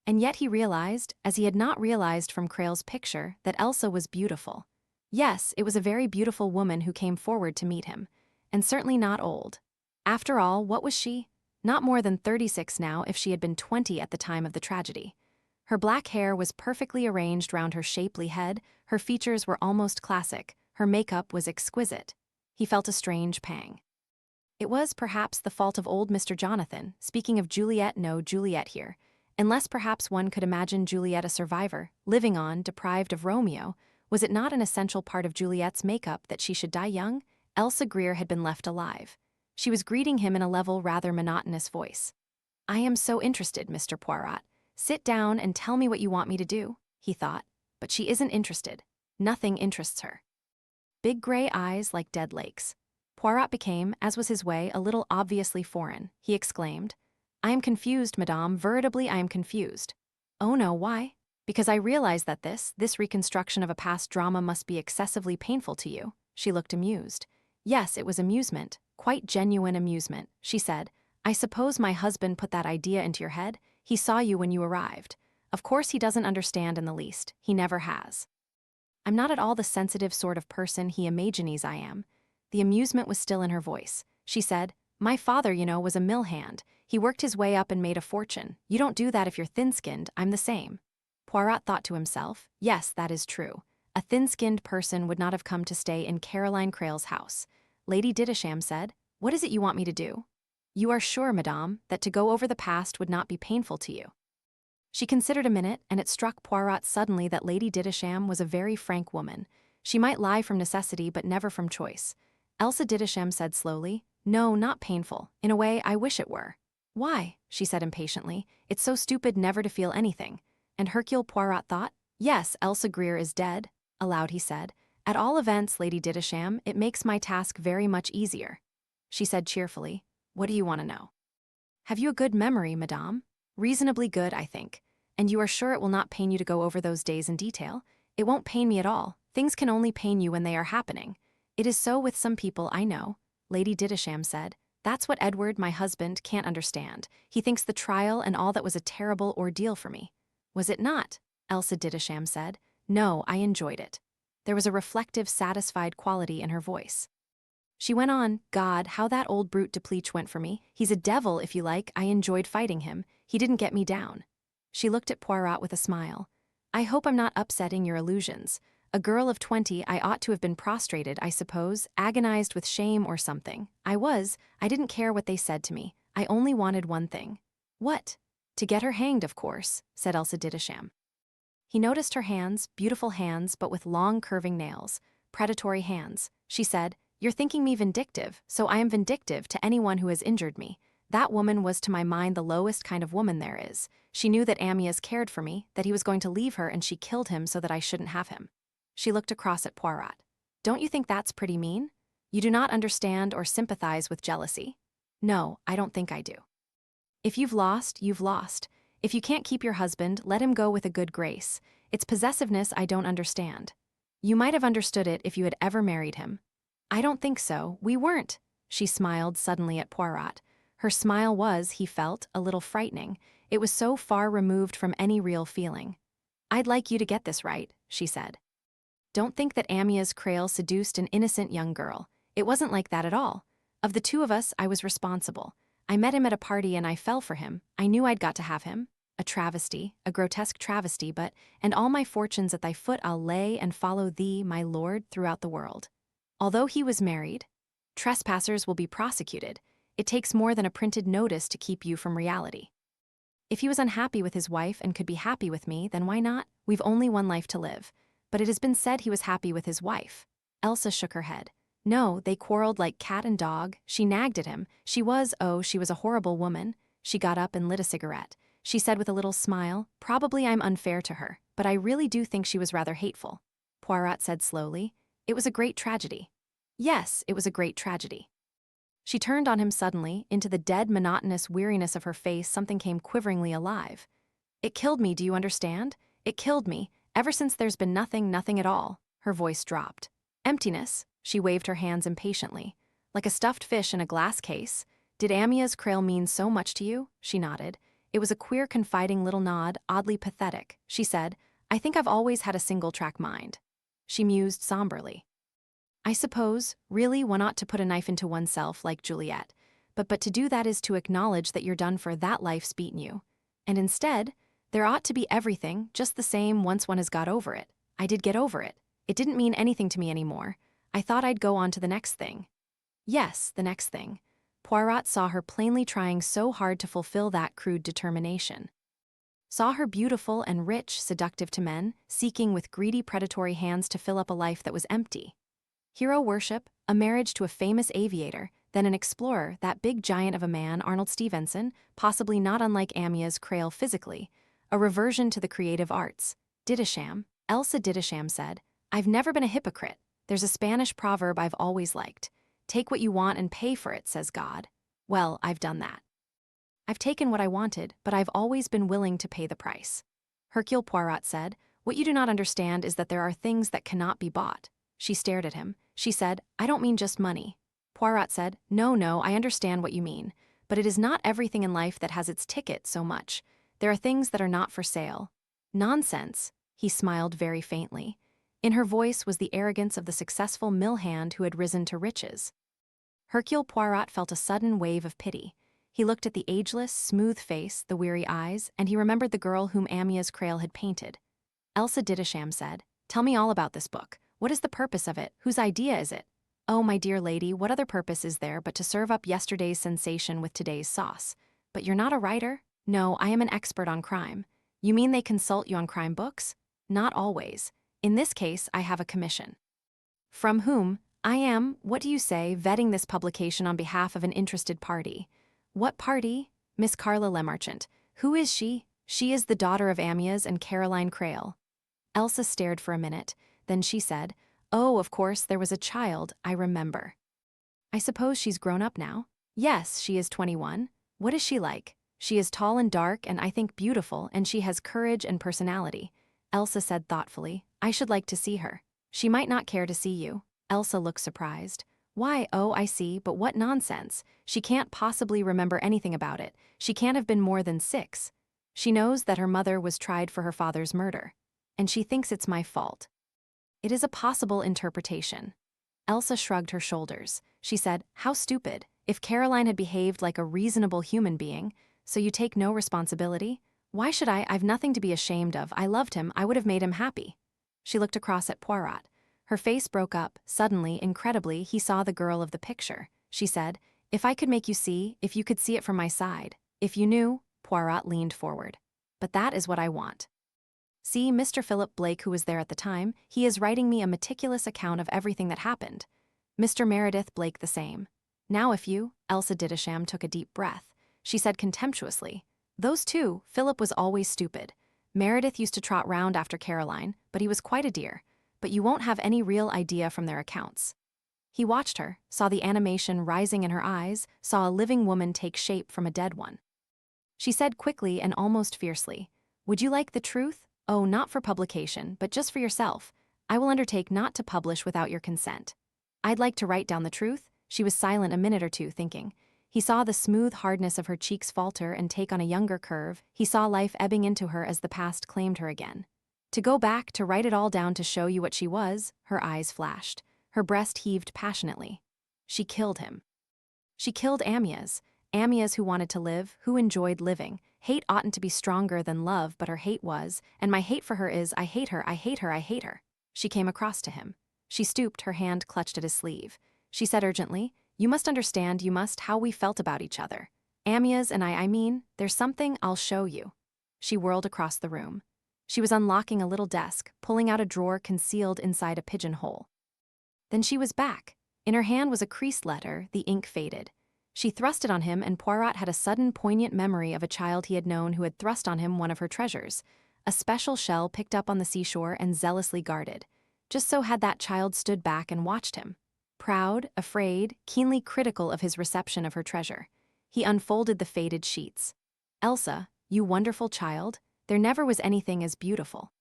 And yet he realized, as he had not realized from Crale's picture, that Elsa was beautiful. Yes, it was a very beautiful woman who came forward to meet him, and certainly not old. After all, what was she? Not more than 36 now if she had been 20 at the time of the tragedy. Her black hair was perfectly arranged round her shapely head, her features were almost classic, her makeup was exquisite. He felt a strange pang. It was, perhaps, the fault of old Mr. Jonathan, speaking of Juliet, no Juliet here. Unless perhaps one could imagine Juliet a survivor, living on, deprived of Romeo, was it not an essential part of Juliet's makeup that she should die young? Elsa Greer had been left alive. She was greeting him in a level, rather monotonous voice. I am so interested, Mr. Poirot. Sit down and tell me what you want me to do, he thought. But she isn't interested. Nothing interests her. Big gray eyes like dead lakes. Poirot became, as was his way, a little obviously foreign. He exclaimed, I am confused, madame, veritably I am confused. Oh no, why? Because I realize that this reconstruction of a past drama must be excessively painful to you. She looked amused. Yes, it was amusement, quite genuine amusement, she said. I suppose my husband put that idea into your head? He saw you when you arrived. Of course he doesn't understand in the least. He never has. I'm not at all the sensitive sort of person he imagines I am. The amusement was still in her voice. She said, my father, was a mill hand. He worked his way up and made a fortune. You don't do that if you're thin-skinned. I'm the same. Poirot thought to himself, yes, that is true. A thin-skinned person would not have come to stay in Caroline Crale's house. Lady Didisham said, what is it you want me to do? You are sure, madame, that to go over the past would not be painful to you? She considered a minute, and it struck Poirot suddenly that Lady Didisham was a very frank woman. She might lie from necessity, but never from choice. Elsa Didisham said slowly, no, not painful. In a way, I wish it were. Why? She said impatiently. It's so stupid never to feel anything. And Hercule Poirot thought, yes, Elsa Greer is dead. Aloud he said, at all events, Lady Didisham, it makes my task very much easier. She said cheerfully, what do you want to know? Have you a good memory, madame? Reasonably good, I think. And you are sure it will not pain you to go over those days in detail? It won't pain me at all. Things can only pain you when they are happening. It is so with some people, I know. Lady Didisham said, that's what Edward, my husband, can't understand. He thinks the trial and all that was a terrible ordeal for me. Was it not? Elsa Didisham said. No, I enjoyed it. There was a reflective, satisfied quality in her voice. She went on, God, how that old brute Depleach went for me. He's a devil, if you like. I enjoyed fighting him. He didn't get me down. She looked at Poirot with a smile. I hope I'm not upsetting your illusions. A girl of 20, I ought to have been prostrated, I suppose, agonized with shame or something. I didn't care what they said to me. I only wanted one thing. What? To get her hanged, of course, said Elsa Didisham. He noticed her hands, beautiful hands, but with long curving nails, predatory hands. She said, you're thinking me vindictive, so I am vindictive to anyone who has injured me. That woman was to my mind the lowest kind of woman there is. She knew that Amyas cared for me, that he was going to leave her, and she killed him so that I shouldn't have him. She looked across at Poirot. Don't you think that's pretty mean? You do not understand or sympathize with jealousy? No, I don't think I do. If you've lost, you've lost. If you can't keep your husband, let him go with a good grace. It's possessiveness I don't understand. You might have understood it if you had ever married him. I don't think so. We weren't. She smiled suddenly at Poirot. Her smile was, he felt, a little frightening. It was so far removed from any real feeling. I'd like you to get this right, she said. Don't think that Amyas Crale seduced an innocent young girl. It wasn't like that at all. Of the two of us, I was responsible. I met him at a party and I fell for him. I knew I'd got to have him. A travesty, a grotesque travesty, and all my fortunes at thy foot I'll lay and follow thee, my lord, throughout the world. Although he was married, trespassers will be prosecuted. It takes more than a printed notice to keep you from reality. If he was unhappy with his wife and could be happy with me, then why not? We've only one life to live. But it has been said he was happy with his wife. Elsa shook her head. No, they quarreled like cat and dog. She nagged at him. She was a horrible woman. She got up and lit a cigarette. She said with a little smile, probably I'm unfair to her, but I really do think she was rather hateful. Poirot said slowly, it was a great tragedy. Yes, it was a great tragedy. She turned on him suddenly. Into the dead, monotonous weariness of her face something came quiveringly alive. It killed me, do you understand? It killed me. Ever since there's been nothing at all. Her voice dropped. Emptiness. She waved her hands impatiently. Like a stuffed fish in a glass case. Did Amyas Crale mean so much to you? She nodded. It was a queer, confiding little nod, oddly pathetic. She said, I think I've always had a single-track mind. She mused somberly. I suppose, really, one ought to put a knife into oneself like Juliet. But to do that is to acknowledge that you're done for, that life's beaten you. And instead, there ought to be everything, just the same once one has got over it. I did get over it. It didn't mean anything to me anymore. I thought I'd go on to the next thing. Yes, the next thing. Poirot saw her plainly trying so hard to fulfill that crude determination. Saw her beautiful and rich, seductive to men, seeking with greedy predatory hands to fill up a life that was empty. Hero worship, a marriage to a famous aviator, then an explorer, that big giant of a man, Arnold Stevenson, possibly not unlike Amyas Crale physically, a reversion to the creative arts. Didisham, Elsa Didisham said, I've never been a hypocrite. There's a Spanish proverb I've always liked. Take what you want and pay for it, says God. Well, I've done that. I've taken what I wanted, but I've always been willing to pay the price. Hercule Poirot said. "What you do not understand is that there are things that cannot be bought." She stared at him. She said, "I don't mean just money." Poirot said, No, I understand what you mean. But it is not everything in life that has its ticket so much. There are things that are not for sale." "Nonsense," he smiled very faintly. In her voice was the arrogance of the successful mill hand who had risen to riches. Hercule Poirot felt a sudden wave of pity. He looked at the ageless, smooth face, the weary eyes, and he remembered the girl whom Amyas Crale had painted. Elsa Greer said, "Tell me all about this book. What is the purpose of it? Whose idea is it?" "Oh, my dear lady, what other purpose is there but to serve up yesterday's sensation with today's sauce? But you're not a writer?" "No, I am an expert on crime." "You mean they consult you on crime books?" "Not always. In this case, I have a commission." "From whom?" "I am, what do you say, vetting this publication on behalf of an interested party." "What party?" "Miss Carla Lemarchant." "Who is she?" "She is the daughter of Amyas and Caroline Crale." Elsa stared for a minute. Then she said, "Oh, of course, there was a child, I remember." "I suppose she's grown up now?" "Yes, she is 21. "What is she like?" "She is tall and dark and I think beautiful, and she has courage and personality." Elsa said thoughtfully, "I should like to see her." "She might not care to see you." Elsa looked surprised. "Why, oh, I see, but what nonsense. She can't possibly remember anything about it. She can't have been more than 6. She knows that her mother was tried for her father's murder. And she thinks it's my fault." "It is a possible interpretation." Elsa shrugged her shoulders. She said, "How stupid. If Caroline had behaved like a reasonable human being, so you take no responsibility? Why should I? I've nothing to be ashamed of. I loved him. I would have made him happy." She looked across at Poirot. Her face broke up. Suddenly, incredibly, he saw the girl of the picture. She said, "If I could make you see, if you could see it from my side. If you knew." Poirot leaned forward. "But that is what I want. See, Mr. Philip Blake, who was there at the time, he is writing me a meticulous account of everything that happened. Mr. Meredith Blake the same. Now if you..." Elsa Greer took a deep breath. She said contemptuously, "Those two, Philip was always stupid. Meredith used to trot round after Caroline, but he was quite a dear. But you won't have any real idea from their accounts." He watched her, saw the animation rising in her eyes, saw a living woman take shape from a dead one. She said quickly and almost fiercely, "Would you like the truth? Oh, not for publication, but just for yourself. I will undertake not to publish without your consent." "I'd like to write down the truth." She was silent a minute or two, thinking. He saw the smooth hardness of her cheeks falter and take on a younger curve. He saw life ebbing into her as the past claimed her again. "To go back, to write it all down, to show you what she was." Her eyes flashed. Her breast heaved passionately. "She killed him. She killed Amyas. Amyas who wanted to live, who enjoyed living. Hate oughtn't to be stronger than love, but her hate was, and my hate for her is, I hate her, I hate her, I hate her." She came across to him. She stooped, her hand clutched at his sleeve. She said urgently, "You must understand, you must, how we felt about each other. Amyas and I mean, there's something, I'll show you." She whirled across the room. She was unlocking a little desk, pulling out a drawer concealed inside a pigeonhole. Then she was back. In her hand was a creased letter, the ink faded. She thrust it on him, and Poirot had a sudden poignant memory of a child he had known who had thrust on him one of her treasures, a special shell picked up on the seashore and zealously guarded. Just so had that child stood back and watched him. Proud, afraid, keenly critical of his reception of her treasure. He unfolded the faded sheets. "Elsa, you wonderful child, there never was anything as beautiful.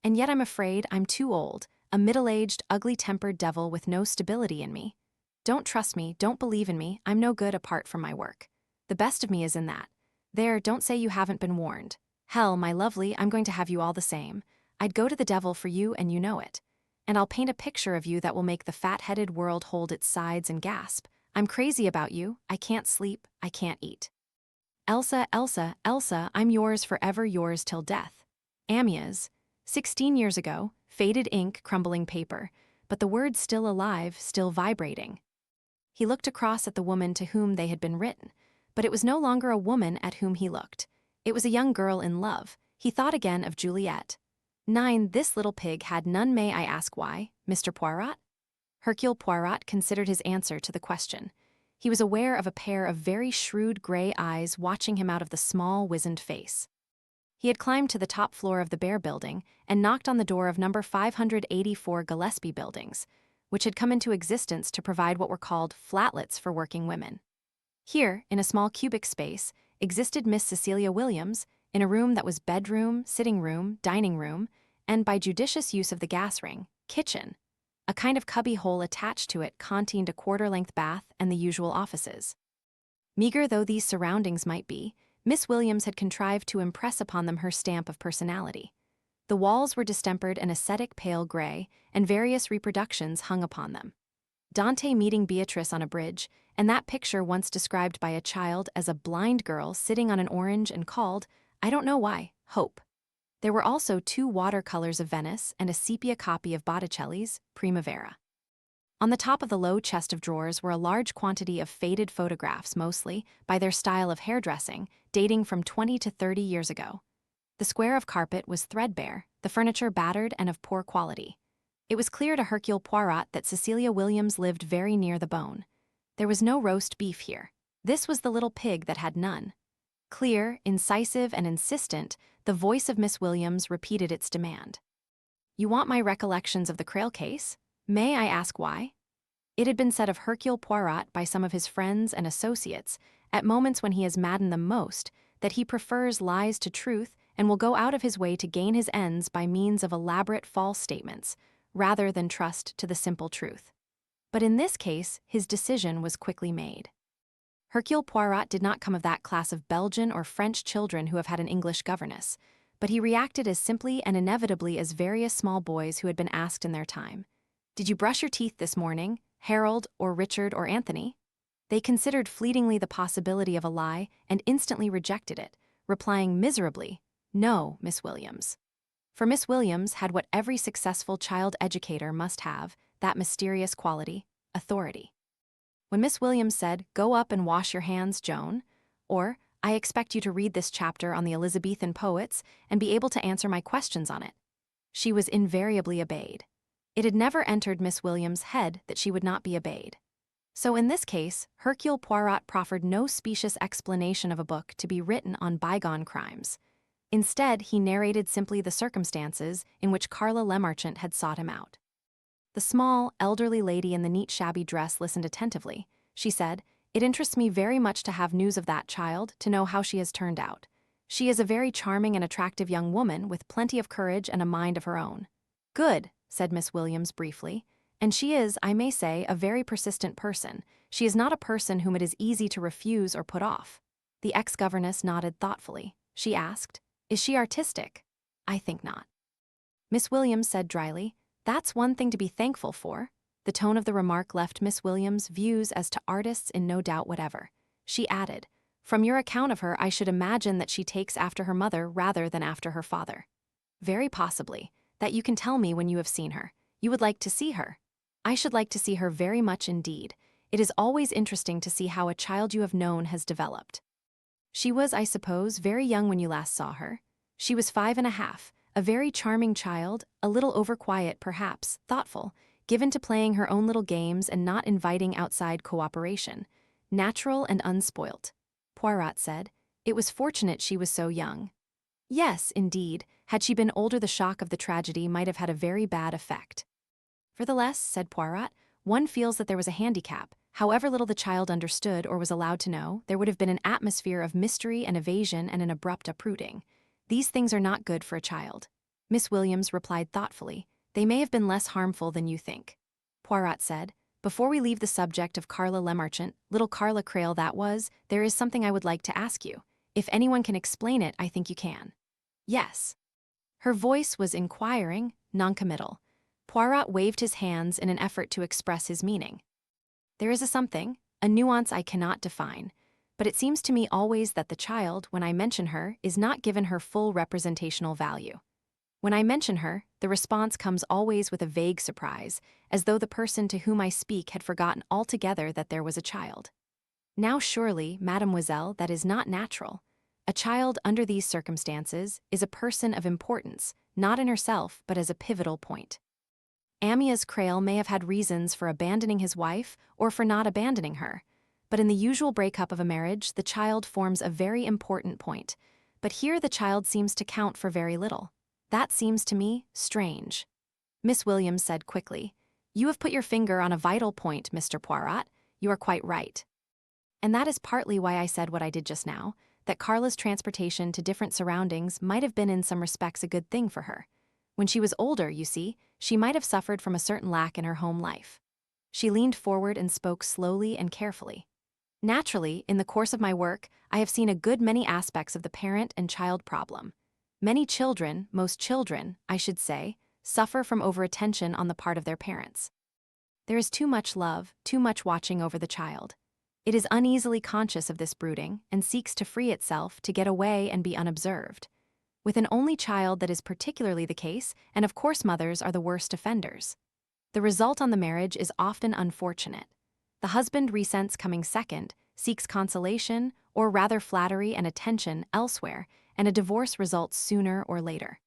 And yet I'm afraid I'm too old, a middle-aged, ugly-tempered devil with no stability in me. Don't trust me, don't believe in me, I'm no good apart from my work. The best of me is in that. There, don't say you haven't been warned. Hell, my lovely, I'm going to have you all the same. I'd go to the devil for you and you know it. And I'll paint a picture of you that will make the fat-headed world hold its sides and gasp. I'm crazy about you, I can't sleep, I can't eat. Elsa, Elsa, Elsa, I'm yours forever, yours till death. Amyas." 16 years ago, faded ink, crumbling paper, but the words still alive, still vibrating. He looked across at the woman to whom they had been written, but it was no longer a woman at whom he looked. It was a young girl in love. He thought again of Juliet. 9. This little pig had none. May I ask why, Mr. Poirot? Hercule Poirot considered his answer to the question. He was aware of a pair of very shrewd gray eyes watching him out of the small, wizened face. He had climbed to the top floor of the Bear Building and knocked on the door of number 584 Gillespie Buildings, which had come into existence to provide what were called flatlets for working women. Here, in a small cubic space, existed Miss Cecilia Williams, in a room that was bedroom, sitting room, dining room, and by judicious use of the gas ring, kitchen. A kind of cubby hole attached to it contained a quarter-length bath and the usual offices. Meager though these surroundings might be, Miss Williams had contrived to impress upon them her stamp of personality. The walls were distempered an ascetic pale gray, and various reproductions hung upon them. Dante meeting Beatrice on a bridge, and that picture once described by a child as a blind girl sitting on an orange and called, I don't know why, Hope. There were also 2 watercolors of Venice and a sepia copy of Botticelli's Primavera. On the top of the low chest of drawers were a large quantity of faded photographs, mostly, by their style of hairdressing, dating from 20 to 30 years ago. The square of carpet was threadbare, the furniture battered and of poor quality. It was clear to Hercule Poirot that Cecilia Williams lived very near the bone. There was no roast beef here. This was the little pig that had none. Clear, incisive, and insistent, the voice of Miss Williams repeated its demand. You want my recollections of the Crale case? May I ask why? It had been said of Hercule Poirot by some of his friends and associates, at moments when he has maddened them most, that he prefers lies to truth and will go out of his way to gain his ends by means of elaborate false statements, rather than trust to the simple truth. But in this case, his decision was quickly made. Hercule Poirot did not come of that class of Belgian or French children who have had an English governess, but he reacted as simply and inevitably as various small boys who had been asked in their time. Did you brush your teeth this morning, Harold or Richard or Anthony? They considered fleetingly the possibility of a lie and instantly rejected it, replying miserably, No, Miss Williams. For Miss Williams had what every successful child educator must have, that mysterious quality, authority. When Miss Williams said, Go up and wash your hands, Joan, or I expect you to read this chapter on the Elizabethan poets and be able to answer my questions on it, she was invariably obeyed. It had never entered Miss Williams' head that she would not be obeyed. So in this case, Hercule Poirot proffered no specious explanation of a book to be written on bygone crimes. Instead, he narrated simply the circumstances in which Carla Lemarchant had sought him out. The small, elderly lady in the neat shabby dress listened attentively. She said, It interests me very much to have news of that child, to know how she has turned out. She is a very charming and attractive young woman with plenty of courage and a mind of her own. Good, said Miss Williams briefly. And she is, I may say, a very persistent person. She is not a person whom it is easy to refuse or put off. The ex-governess nodded thoughtfully. She asked, Is she artistic? I think not. Miss Williams said dryly, That's one thing to be thankful for. The tone of the remark left Miss Williams' views as to artists in no doubt whatever. She added, From your account of her, I should imagine that she takes after her mother rather than after her father. Very possibly. That you can tell me when you have seen her. You would like to see her. I should like to see her very much indeed. It is always interesting to see how a child you have known has developed. She was, I suppose, very young when you last saw her. She was 5½ a very charming child, a little overquiet perhaps, thoughtful, given to playing her own little games and not inviting outside cooperation. Natural and unspoilt. Poirot said, It was fortunate she was so young. Yes, indeed, had she been older the shock of the tragedy might have had a very bad effect. For the less, said Poirot, one feels that there was a handicap. However little the child understood or was allowed to know, there would have been an atmosphere of mystery and evasion and an abrupt uprooting. These things are not good for a child. Miss Williams replied thoughtfully, They may have been less harmful than you think. Poirot said, Before we leave the subject of Carla Lemarchant, little Carla Crale that was, there is something I would like to ask you. If anyone can explain it, I think you can. Yes. Her voice was inquiring, noncommittal. Poirot waved his hands in an effort to express his meaning. There is a something, a nuance I cannot define, but it seems to me always that the child, when I mention her, is not given her full representational value. When I mention her, the response comes always with a vague surprise, as though the person to whom I speak had forgotten altogether that there was a child. Now surely, mademoiselle, that is not natural. A child under these circumstances is a person of importance, not in herself but as a pivotal point. Amyas Crale may have had reasons for abandoning his wife or for not abandoning her, but in the usual breakup of a marriage, the child forms a very important point. But here the child seems to count for very little. That seems to me strange. Miss Williams said quickly, You have put your finger on a vital point, Mr. Poirot. You are quite right. And that is partly why I said what I did just now. that Carla's transportation to different surroundings might have been in some respects a good thing for her. When she was older, you see, she might have suffered from a certain lack in her home life. She leaned forward and spoke slowly and carefully. Naturally, in the course of my work, I have seen a good many aspects of the parent and child problem. Many children, most children, I should say, suffer from overattention on the part of their parents. There is too much love, too much watching over the child. It is uneasily conscious of this brooding and seeks to free itself to get away and be unobserved. With an only child that is particularly the case, and of course mothers are the worst offenders. The result on the marriage is often unfortunate. The husband resents coming second, seeks consolation, or rather flattery and attention elsewhere, and a divorce results sooner or later.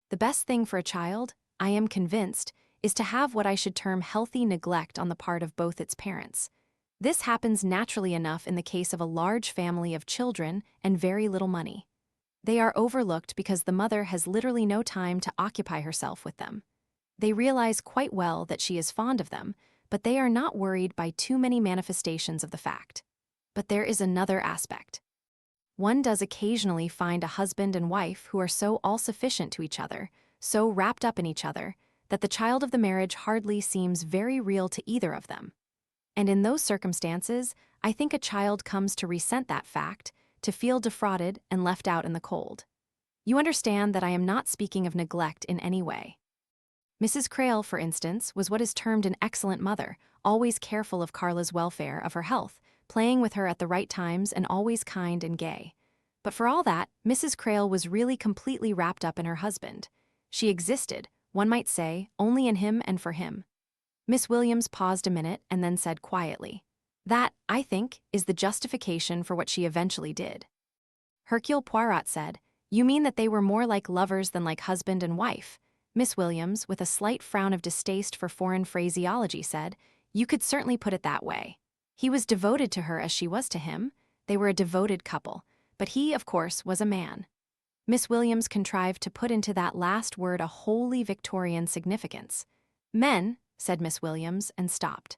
The best thing for a child, I am convinced, is to have what I should term healthy neglect on the part of both its parents. This happens naturally enough in the case of a large family of children and very little money. They are overlooked because the mother has literally no time to occupy herself with them. They realize quite well that she is fond of them, but they are not worried by too many manifestations of the fact. But there is another aspect. One does occasionally find a husband and wife who are so all-sufficient to each other, so wrapped up in each other, that the child of the marriage hardly seems very real to either of them. And in those circumstances, I think a child comes to resent that fact, to feel defrauded and left out in the cold. You understand that I am not speaking of neglect in any way. Mrs. Crale, for instance, was what is termed an excellent mother, always careful of Carla's welfare, of her health, playing with her at the right times and always kind and gay. But for all that, Mrs. Crale was really completely wrapped up in her husband. She existed, one might say, only in him and for him. Miss Williams paused a minute and then said quietly, "That, I think, is the justification for what she eventually did." Hercule Poirot said, "You mean that they were more like lovers than like husband and wife?" Miss Williams, with a slight frown of distaste for foreign phraseology, said, "You could certainly put it that way. He was devoted to her as she was to him. They were a devoted couple, but he, of course, was a man." Miss Williams contrived to put into that last word a wholly Victorian significance. "Men," said Miss Williams, and stopped.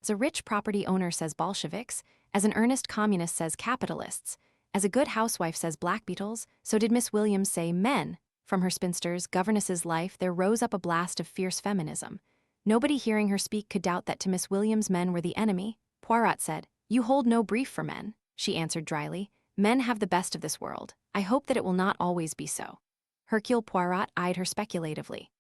As a rich property owner says Bolsheviks, as an earnest communist says capitalists, as a good housewife says blackbeetles, so did Miss Williams say men. From her spinster's, governess's life there rose up a blast of fierce feminism. Nobody hearing her speak could doubt that to Miss Williams men were the enemy. Poirot said, "You hold no brief for men," she answered dryly. "Men have the best of this world. I hope that it will not always be so." Hercule Poirot eyed her speculatively.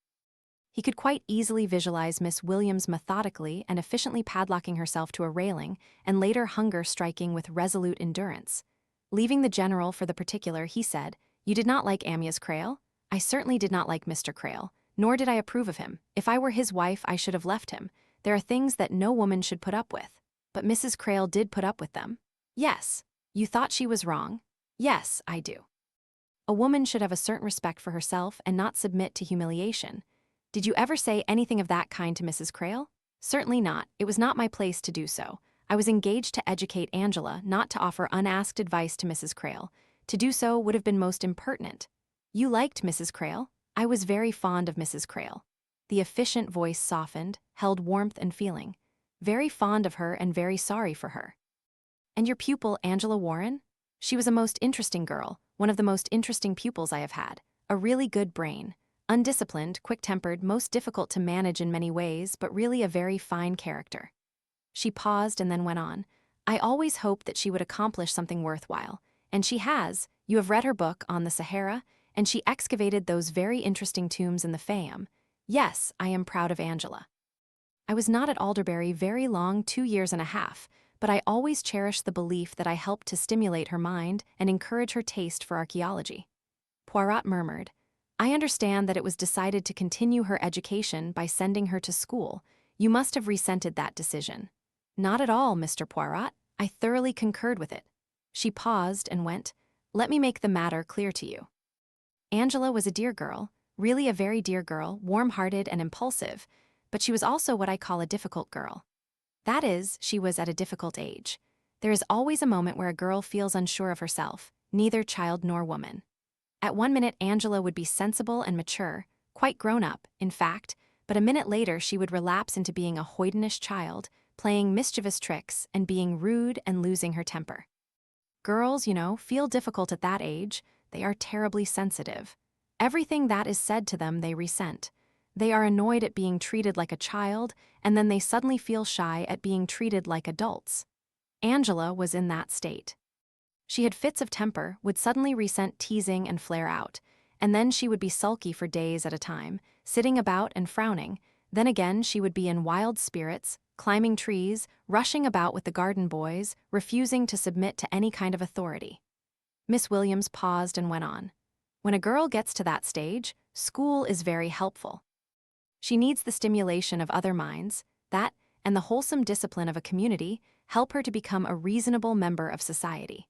He could quite easily visualize Miss Williams methodically and efficiently padlocking herself to a railing, and later hunger striking with resolute endurance. Leaving the general for the particular, he said, "You did not like Amyas Crale?" "I certainly did not like Mr. Crale, nor did I approve of him. If I were his wife, I should have left him. There are things that no woman should put up with. But Mrs. Crale did put up with them." "Yes." "You thought she was wrong?" "Yes, I do." A woman should have a certain respect for herself and not submit to humiliation. Did you ever say anything of that kind to Mrs. Crale? Certainly not. It was not my place to do so. I was engaged to educate Angela, not to offer unasked advice to Mrs. Crale. To do so would have been most impertinent. "You liked Mrs. Crale?" "I was very fond of Mrs. Crale." The efficient voice softened, held warmth and feeling. "Very fond of her and very sorry for her." "And your pupil, Angela Warren?" "She was a most interesting girl, one of the most interesting pupils I have had. A really good brain. Undisciplined, quick-tempered, most difficult to manage in many ways, but really a very fine character." She paused and then went on. "I always hoped that she would accomplish something worthwhile. And she has. You have read her book on the Sahara, and she excavated those very interesting tombs in the Fayum. Yes, I am proud of Angela. I was not at Alderbury very long, 2 years and a half, but I always cherished the belief that I helped to stimulate her mind and encourage her taste for archaeology." Poirot murmured, "I understand that it was decided to continue her education by sending her to school. You must have resented that decision." "Not at all, Mr. Poirot. I thoroughly concurred with it." She paused and went, "Let me make the matter clear to you. Angela was a dear girl, really a very dear girl, warm-hearted and impulsive, but she was also what I call a difficult girl. That is, she was at a difficult age. There is always a moment where a girl feels unsure of herself, neither child nor woman. At one minute Angela would be sensible and mature, quite grown up, in fact, but a minute later she would relapse into being a hoydenish child, playing mischievous tricks and being rude and losing her temper. Girls, feel difficult at that age. They are terribly sensitive. Everything that is said to them they resent. They are annoyed at being treated like a child, and then they suddenly feel shy at being treated like adults. Angela was in that state. She had fits of temper, would suddenly resent teasing and flare out, and then she would be sulky for days at a time, sitting about and frowning. Then again she would be in wild spirits, climbing trees, rushing about with the garden boys, refusing to submit to any kind of authority. Miss Williams paused and went on. When a girl gets to that stage, school is very helpful. She needs the stimulation of other minds, that, and the wholesome discipline of a community, help her to become a reasonable member of society.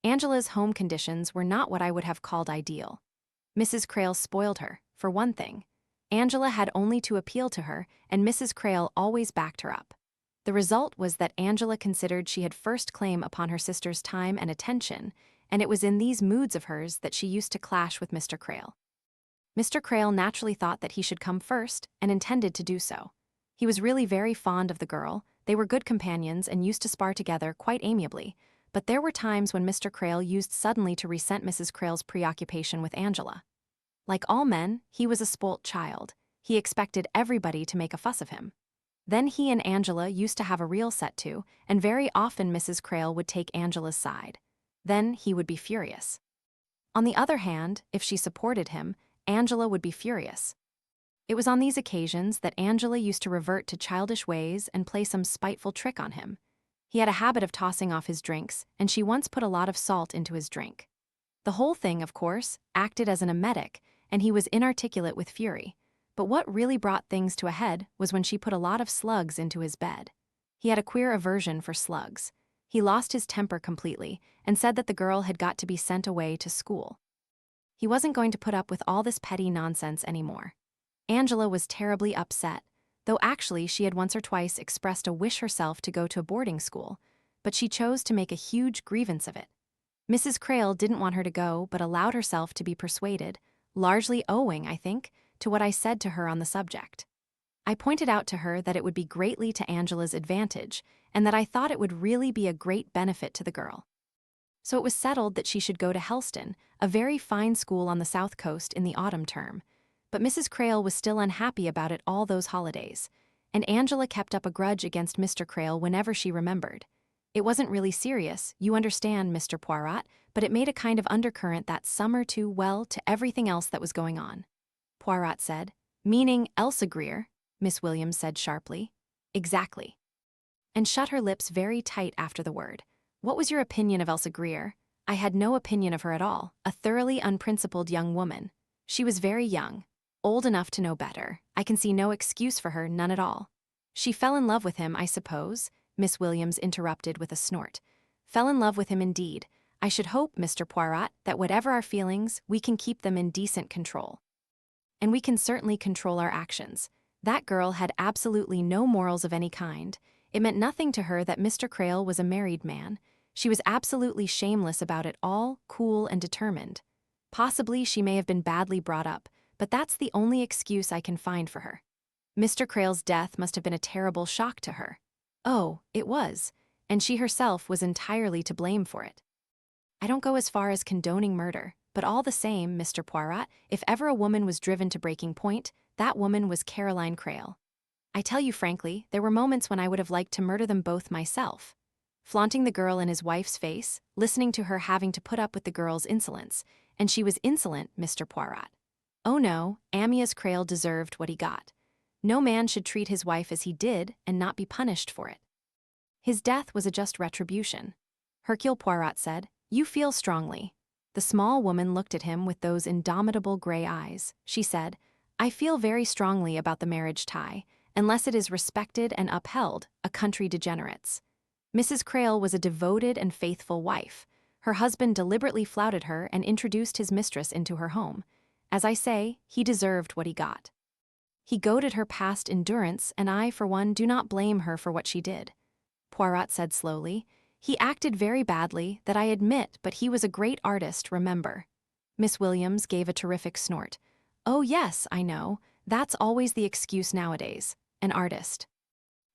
Angela's home conditions were not what I would have called ideal. Mrs. Crale spoiled her, for one thing. Angela had only to appeal to her, and Mrs. Crale always backed her up. The result was that Angela considered she had first claim upon her sister's time and attention, and it was in these moods of hers that she used to clash with Mr. Crale. Mr. Crale naturally thought that he should come first, and intended to do so. He was really very fond of the girl, they were good companions and used to spar together quite amiably, but there were times when Mr. Crale used suddenly to resent Mrs. Crale's preoccupation with Angela. Like all men, he was a spoilt child. He expected everybody to make a fuss of him. Then he and Angela used to have a real set to, and very often Mrs. Crale would take Angela's side. Then he would be furious. On the other hand, if she supported him, Angela would be furious. It was on these occasions that Angela used to revert to childish ways and play some spiteful trick on him. He had a habit of tossing off his drinks, and she once put a lot of salt into his drink. The whole thing, of course, acted as an emetic, and he was inarticulate with fury. But what really brought things to a head was when she put a lot of slugs into his bed. He had a queer aversion for slugs. He lost his temper completely and said that the girl had got to be sent away to school. He wasn't going to put up with all this petty nonsense anymore. Angela was terribly upset, though actually she had once or twice expressed a wish herself to go to a boarding school, but she chose to make a huge grievance of it. Mrs. Crale didn't want her to go but allowed herself to be persuaded, largely owing, I think, to what I said to her on the subject. I pointed out to her that it would be greatly to Angela's advantage, and that I thought it would really be a great benefit to the girl. So it was settled that she should go to Helston, a very fine school on the south coast, in the autumn term. But Mrs. Crale was still unhappy about it all those holidays, and Angela kept up a grudge against Mr. Crale whenever she remembered. It wasn't really serious, you understand, Mr. Poirot, but it made a kind of undercurrent that summer to everything else that was going on. Poirot said. Meaning Elsa Greer, Miss Williams said sharply. Exactly. And shut her lips very tight after the word. What was your opinion of Elsa Greer? I had no opinion of her at all, a thoroughly unprincipled young woman. She was very young, old enough to know better. I can see no excuse for her, none at all. She fell in love with him, I suppose, Miss Williams interrupted with a snort. Fell in love with him indeed. I should hope, Mr. Poirot, that whatever our feelings, we can keep them in decent control. And we can certainly control our actions. That girl had absolutely no morals of any kind. It meant nothing to her that Mr. Crale was a married man. She was absolutely shameless about it all, cool and determined. Possibly she may have been badly brought up, but that's the only excuse I can find for her. Mr. Crale's death must have been a terrible shock to her. Oh, it was, and she herself was entirely to blame for it. I don't go as far as condoning murder, but all the same, Mr. Poirot, if ever a woman was driven to breaking point, that woman was Caroline Crale. I tell you frankly, there were moments when I would have liked to murder them both myself. Flaunting the girl in his wife's face, listening to her having to put up with the girl's insolence, and she was insolent, Mr. Poirot. Oh no, Amyas Crale deserved what he got. No man should treat his wife as he did and not be punished for it. His death was a just retribution. Hercule Poirot said, You feel strongly. The small woman looked at him with those indomitable gray eyes. She said, I feel very strongly about the marriage tie. Unless it is respected and upheld, a country degenerates. Mrs. Crale was a devoted and faithful wife. Her husband deliberately flouted her and introduced his mistress into her home. As I say, he deserved what he got. He goaded her past endurance, and I, for one, do not blame her for what she did. Poirot said slowly, He acted very badly, that I admit, but he was a great artist, remember. Miss Williams gave a terrific snort. Oh yes, I know. That's always the excuse nowadays. An artist.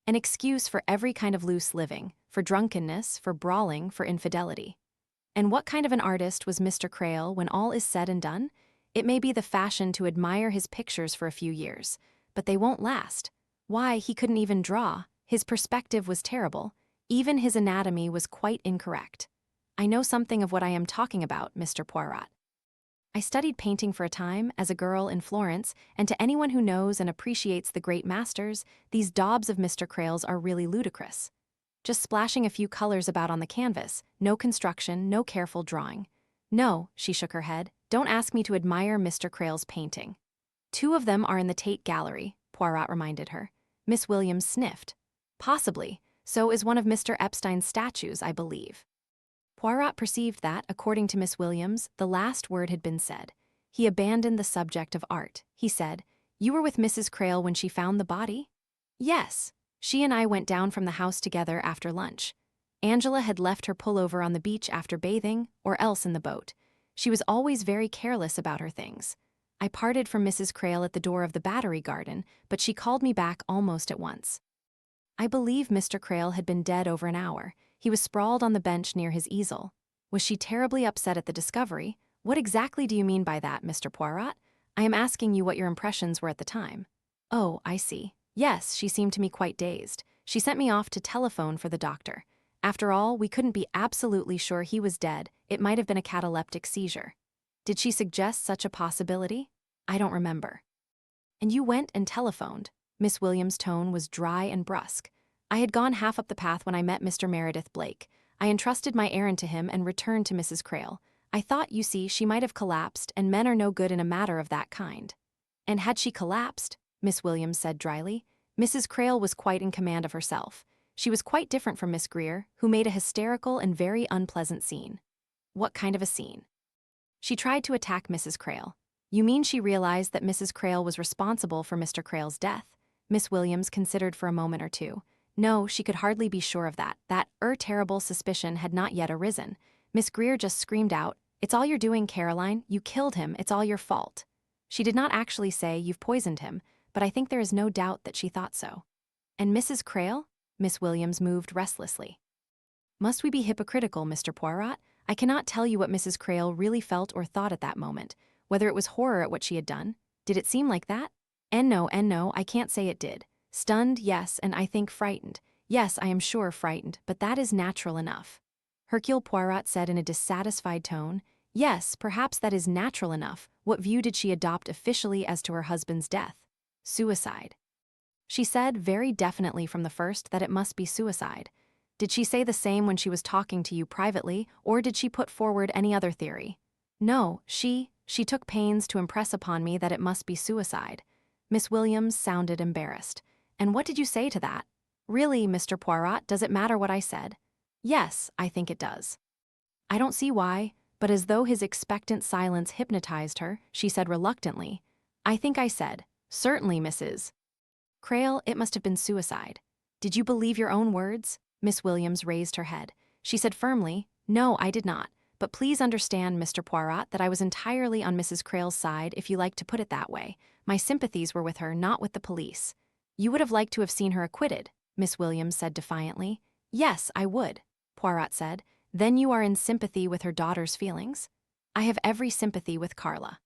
An excuse for every kind of loose living, for drunkenness, for brawling, for infidelity. And what kind of an artist was Mr. Crale when all is said and done? It may be the fashion to admire his pictures for a few years, but they won't last. Why, he couldn't even draw. His perspective was terrible. Even his anatomy was quite incorrect. I know something of what I am talking about, Mr. Poirot. I studied painting for a time as a girl in Florence, and to anyone who knows and appreciates the great masters, these daubs of Mr. Crale's are really ludicrous. Just splashing a few colors about on the canvas, no construction, no careful drawing. No, she shook her head, don't ask me to admire Mr. Crale's painting. 2 of them are in the Tate Gallery, Poirot reminded her. Miss Williams sniffed. Possibly, so is one of Mr. Epstein's statues, I believe. Poirot perceived that, according to Miss Williams, the last word had been said. He abandoned the subject of art. He said, "You were with Mrs. Crale when she found the body?" "Yes. She and I went down from the house together after lunch. Angela had left her pullover on the beach after bathing, or else in the boat. She was always very careless about her things. I parted from Mrs. Crale at the door of the Battery Garden, but she called me back almost at once. I believe Mr. Crale had been dead over an hour. He was sprawled on the bench near his easel. Was she terribly upset at the discovery? What exactly do you mean by that, Mr. Poirot? I am asking you what your impressions were at the time." "Oh, I see. Yes, she seemed to me quite dazed. She sent me off to telephone for the doctor. After all, we couldn't be absolutely sure he was dead. It might have been a cataleptic seizure." "Did she suggest such a possibility?" "I don't remember." "And you went and telephoned?" Miss Williams' tone was dry and brusque. "I had gone half up the path when I met Mr. Meredith Blake. I entrusted my errand to him and returned to Mrs. Crale. I thought, you see, she might have collapsed, and men are no good in a matter of that kind." "And had she collapsed?" Miss Williams said dryly. "Mrs. Crale was quite in command of herself. She was quite different from Miss Greer, who made a hysterical and very unpleasant scene." "What kind of a scene?" "She tried to attack Mrs. Crale." "You mean she realized that Mrs. Crale was responsible for Mr. Crale's death?" Miss Williams considered for a moment or two. No, she could hardly be sure of that. That terrible suspicion had not yet arisen. Miss Greer just screamed out, "It's all you're doing, Caroline. You killed him. It's all your fault." She did not actually say, "You've poisoned him," but I think there is no doubt that she thought so. "And Mrs. Crale?" Miss Williams moved restlessly. "Must we be hypocritical, Mr. Poirot? I cannot tell you what Mrs. Crale really felt or thought at that moment, whether it was horror at what she had done. Did it seem like that? And no, I can't say it did. Stunned, yes, and I think frightened. Yes, I am sure frightened, but that is natural enough." Hercule Poirot said in a dissatisfied tone, "Yes, perhaps that is natural enough. What view did she adopt officially as to her husband's death?" "Suicide." "She said very definitely from the first that it must be suicide. Did she say the same when she was talking to you privately, or did she put forward any other theory?" "No, she took pains to impress upon me that it must be suicide." Miss Williams sounded embarrassed. "And what did you say to that?" "Really, Mr. Poirot, does it matter what I said?" "Yes, I think it does." "I don't see why," but as though his expectant silence hypnotized her, she said reluctantly, "I think I said, 'Certainly, Mrs. Crale, it must have been suicide.'" "Did you believe your own words?" Miss Williams raised her head. She said firmly, "No, I did not. But please understand, Mr. Poirot, that I was entirely on Mrs. Crale's side, if you like to put it that way. My sympathies were with her, not with the police." "You would have liked to have seen her acquitted," Miss Williams said defiantly. "Yes, I would," Poirot said. "Then you are in sympathy with her daughter's feelings?" "I have every sympathy with Carla."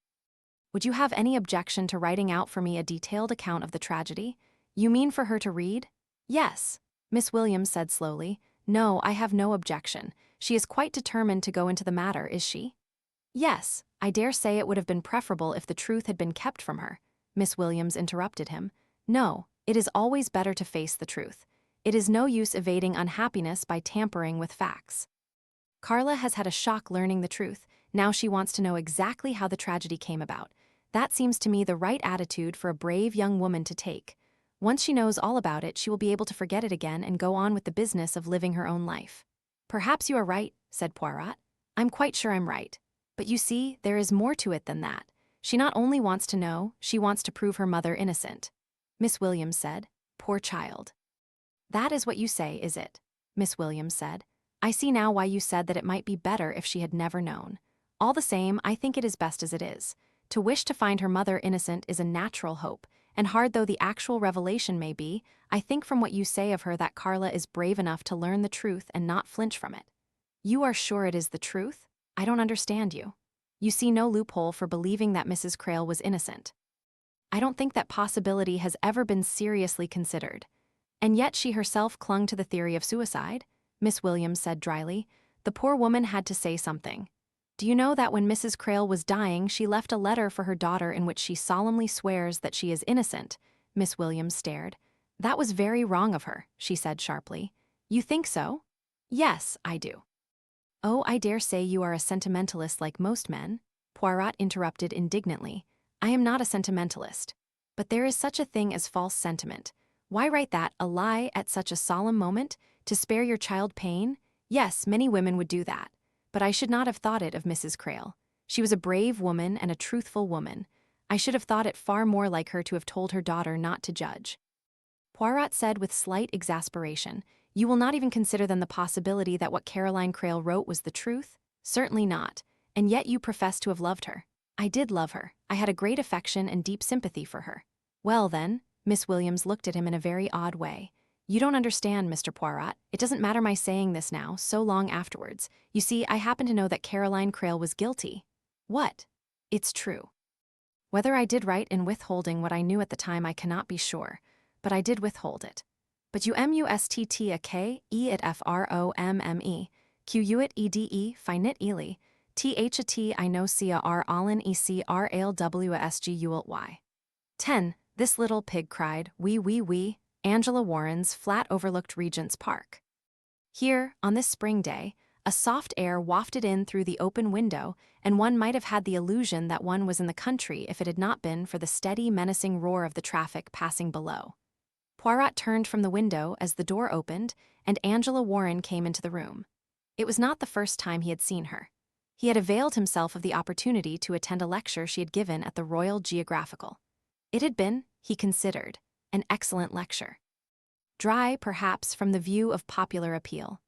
"Would you have any objection to writing out for me a detailed account of the tragedy?" "You mean for her to read?" "Yes." Miss Williams said slowly, "No, I have no objection. She is quite determined to go into the matter, is she?" "Yes, I dare say it would have been preferable if the truth had been kept from her." Miss Williams interrupted him. "No, it is always better to face the truth. It is no use evading unhappiness by tampering with facts. Carla has had a shock learning the truth. Now she wants to know exactly how the tragedy came about. That seems to me the right attitude for a brave young woman to take. Once she knows all about it, she will be able to forget it again and go on with the business of living her own life." "Perhaps you are right," said Poirot. "I'm quite sure I'm right. But you see, there is more to it than that. She not only wants to know, she wants to prove her mother innocent." Miss Williams said, "Poor child." "That is what you say, is it?" Miss Williams said. "I see now why you said that it might be better if she had never known. All the same, I think it is best as it is. To wish to find her mother innocent is a natural hope, and hard though the actual revelation may be, I think from what you say of her that Carla is brave enough to learn the truth and not flinch from it." You are sure it is the truth? I don't understand you. You see no loophole for believing that Mrs. Crale was innocent. I don't think that possibility has ever been seriously considered. And yet she herself clung to the theory of suicide, Miss Williams said dryly. The poor woman had to say something. Do you know that when Mrs. Crale was dying, she left a letter for her daughter in which she solemnly swears that she is innocent? Miss Williams stared. That was very wrong of her, she said sharply. You think so? Yes, I do. Oh, I dare say you are a sentimentalist like most men, Poirot interrupted indignantly. I am not a sentimentalist. But there is such a thing as false sentiment. Why write that, a lie, at such a solemn moment? To spare your child pain? Yes, many women would do that. But I should not have thought it of Mrs. Crale. She was a brave woman and a truthful woman. I should have thought it far more like her to have told her daughter not to judge. Poirot said with slight exasperation, You will not even consider then the possibility that what Caroline Crale wrote was the truth? Certainly not. And yet you profess to have loved her. I did love her. I had a great affection and deep sympathy for her. Well then, Miss Williams looked at him in a very odd way. You don't understand, Mr. Poirot. It doesn't matter my saying this now, so long afterwards. You see, I happen to know that Caroline Crale was guilty. What? It's true. Whether I did right in withholding what I knew at the time I cannot be sure, but I did withhold it. But you must a k e it fromme, q it ede finit ely, that I know cia r allen ec r ale wsg y. 10. This little pig cried, wee. Angela Warren's flat overlooked Regent's Park. Here, on this spring day, a soft air wafted in through the open window, and one might have had the illusion that one was in the country if it had not been for the steady, menacing roar of the traffic passing below. Poirot turned from the window as the door opened, and Angela Warren came into the room. It was not the first time he had seen her. He had availed himself of the opportunity to attend a lecture she had given at the Royal Geographical. It had been, he considered, an excellent lecture. Dry, perhaps, from the view of popular appeal.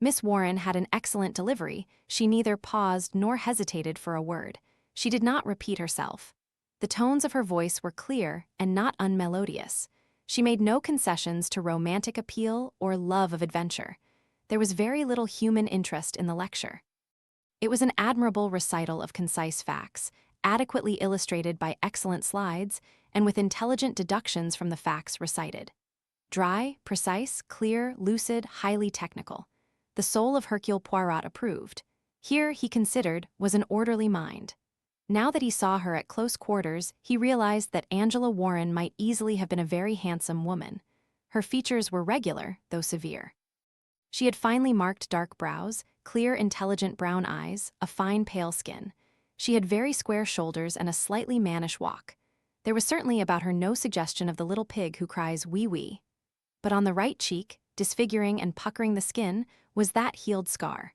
Miss Warren had an excellent delivery. She neither paused nor hesitated for a word. She did not repeat herself. The tones of her voice were clear and not unmelodious. She made no concessions to romantic appeal or love of adventure. There was very little human interest in the lecture. It was an admirable recital of concise facts, adequately illustrated by excellent slides, and with intelligent deductions from the facts recited. Dry, precise, clear, lucid, highly technical. The soul of Hercule Poirot approved. Here, he considered, was an orderly mind. Now that he saw her at close quarters, he realized that Angela Warren might easily have been a very handsome woman. Her features were regular, though severe. She had finely marked dark brows, clear, intelligent brown eyes, a fine pale skin. She had very square shoulders and a slightly mannish walk. There was certainly about her no suggestion of the little pig who cries wee. But on the right cheek, disfiguring and puckering the skin, was that healed scar.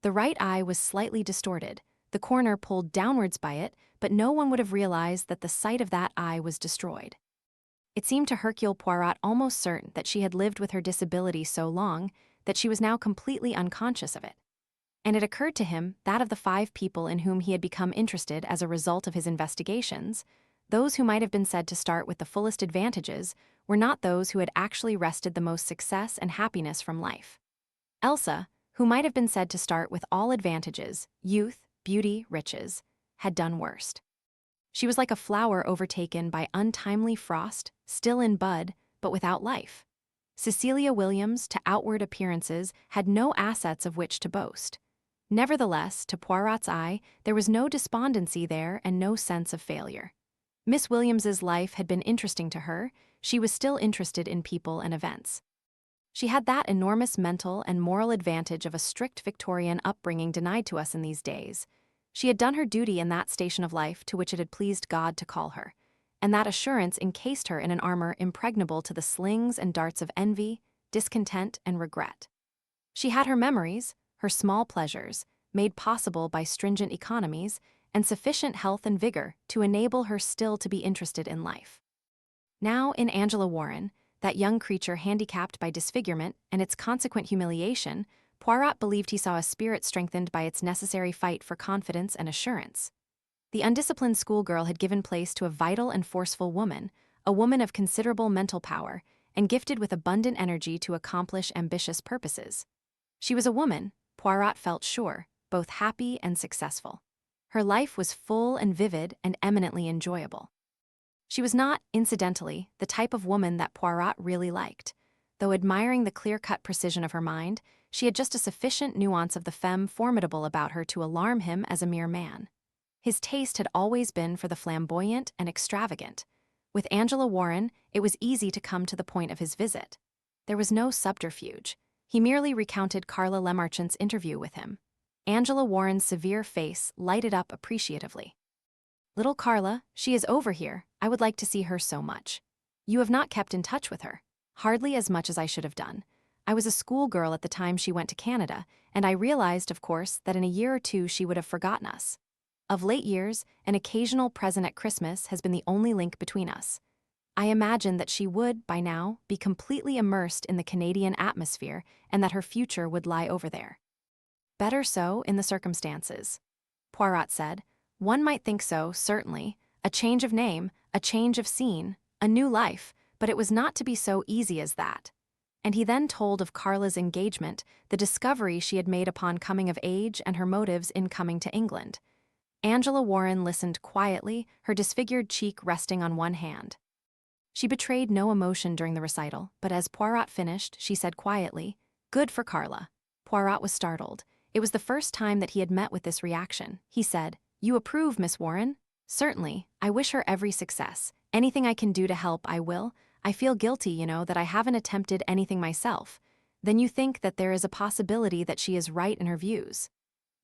The right eye was slightly distorted, the corner pulled downwards by it, but no one would have realized that the sight of that eye was destroyed. It seemed to Hercule Poirot almost certain that she had lived with her disability so long that she was now completely unconscious of it. And it occurred to him that of the 5 people in whom he had become interested as a result of his investigations, those who might have been said to start with the fullest advantages were not those who had actually wrested the most success and happiness from life. Elsa, who might have been said to start with all advantages, youth, beauty, riches, had done worst. She was like a flower overtaken by untimely frost, still in bud, but without life. Cecilia Williams, to outward appearances, had no assets of which to boast. Nevertheless, to Poirot's eye, there was no despondency there and no sense of failure. Miss Williams's life had been interesting to her. She was still interested in people and events. She had that enormous mental and moral advantage of a strict Victorian upbringing denied to us in these days. She had done her duty in that station of life to which it had pleased God to call her, and that assurance encased her in an armor impregnable to the slings and darts of envy, discontent, and regret. She had her memories, her small pleasures, made possible by stringent economies, and sufficient health and vigor to enable her still to be interested in life. Now, in Angela Warren, that young creature handicapped by disfigurement and its consequent humiliation, Poirot believed he saw a spirit strengthened by its necessary fight for confidence and assurance. The undisciplined schoolgirl had given place to a vital and forceful woman, a woman of considerable mental power, and gifted with abundant energy to accomplish ambitious purposes. She was a woman, Poirot felt sure, both happy and successful. Her life was full and vivid and eminently enjoyable. She was not, incidentally, the type of woman that Poirot really liked. Though admiring the clear-cut precision of her mind, she had just a sufficient nuance of the femme formidable about her to alarm him as a mere man. His taste had always been for the flamboyant and extravagant. With Angela Warren, it was easy to come to the point of his visit. There was no subterfuge. He merely recounted Carla Lemarchant's interview with him. Angela Warren's severe face lighted up appreciatively. "Little Carla, she is over here. I would like to see her so much. You have not kept in touch with her." "Hardly as much as I should have done. I was a schoolgirl at the time she went to Canada, and I realized, of course, that in a year or two she would have forgotten us. Of late years, an occasional present at Christmas has been the only link between us. I imagined that she would, by now, be completely immersed in the Canadian atmosphere and that her future would lie over there." "Better so, in the circumstances," Poirot said. "One might think so, certainly. A change of name, a change of scene, a new life, but it was not to be so easy as that." And he then told of Carla's engagement, the discovery she had made upon coming of age and her motives in coming to England. Angela Warren listened quietly, her disfigured cheek resting on one hand. She betrayed no emotion during the recital, but as Poirot finished, she said quietly, "Good for Carla." Poirot was startled. It was the first time that he had met with this reaction. He said, "You approve, Miss Warren?" "Certainly. I wish her every success. Anything I can do to help, I will. I feel guilty, that I haven't attempted anything myself." "Then you think that there is a possibility that she is right in her views?"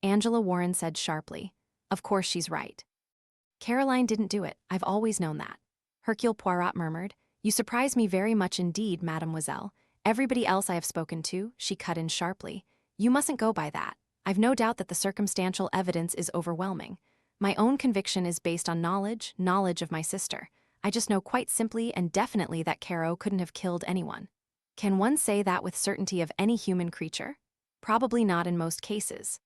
Angela Warren said sharply, "Of course she's right." "Caroline didn't do it. I've always known that." Hercule Poirot murmured, "You surprise me very much indeed, mademoiselle. Everybody else I have spoken to," she cut in sharply. "You mustn't go by that. I've no doubt that the circumstantial evidence is overwhelming. My own conviction is based on knowledge of my sister. I just know quite simply and definitely that Caro couldn't have killed anyone." "Can one say that with certainty of any human creature?" "Probably not in most cases."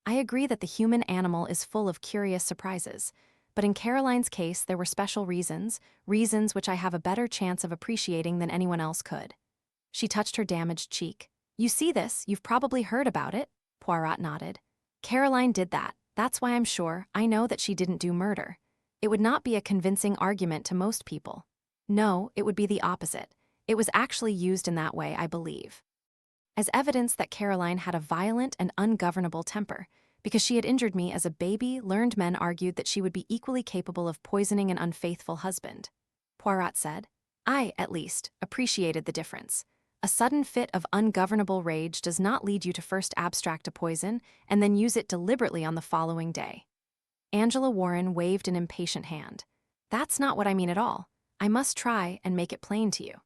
"I agree that the human animal is full of curious surprises. But in Caroline's case there were special reasons which I have a better chance of appreciating than anyone else could." She touched her damaged cheek. "You see this, you've probably heard about it." Poirot nodded. "Caroline did that. That's why I'm sure I know that she didn't do murder. It would not be a convincing argument to most people. No, it would be the opposite. It was actually used in that way, I believe, as evidence that Caroline had a violent and ungovernable temper. Because she had injured me as a baby, learned men argued that she would be equally capable of poisoning an unfaithful husband." Poirot said. "I, at least, appreciated the difference. A sudden fit of ungovernable rage does not lead you to first abstract a poison and then use it deliberately on the following day." Angela Warren waved an impatient hand. "That's not what I mean at all. I must try and make it plain to you.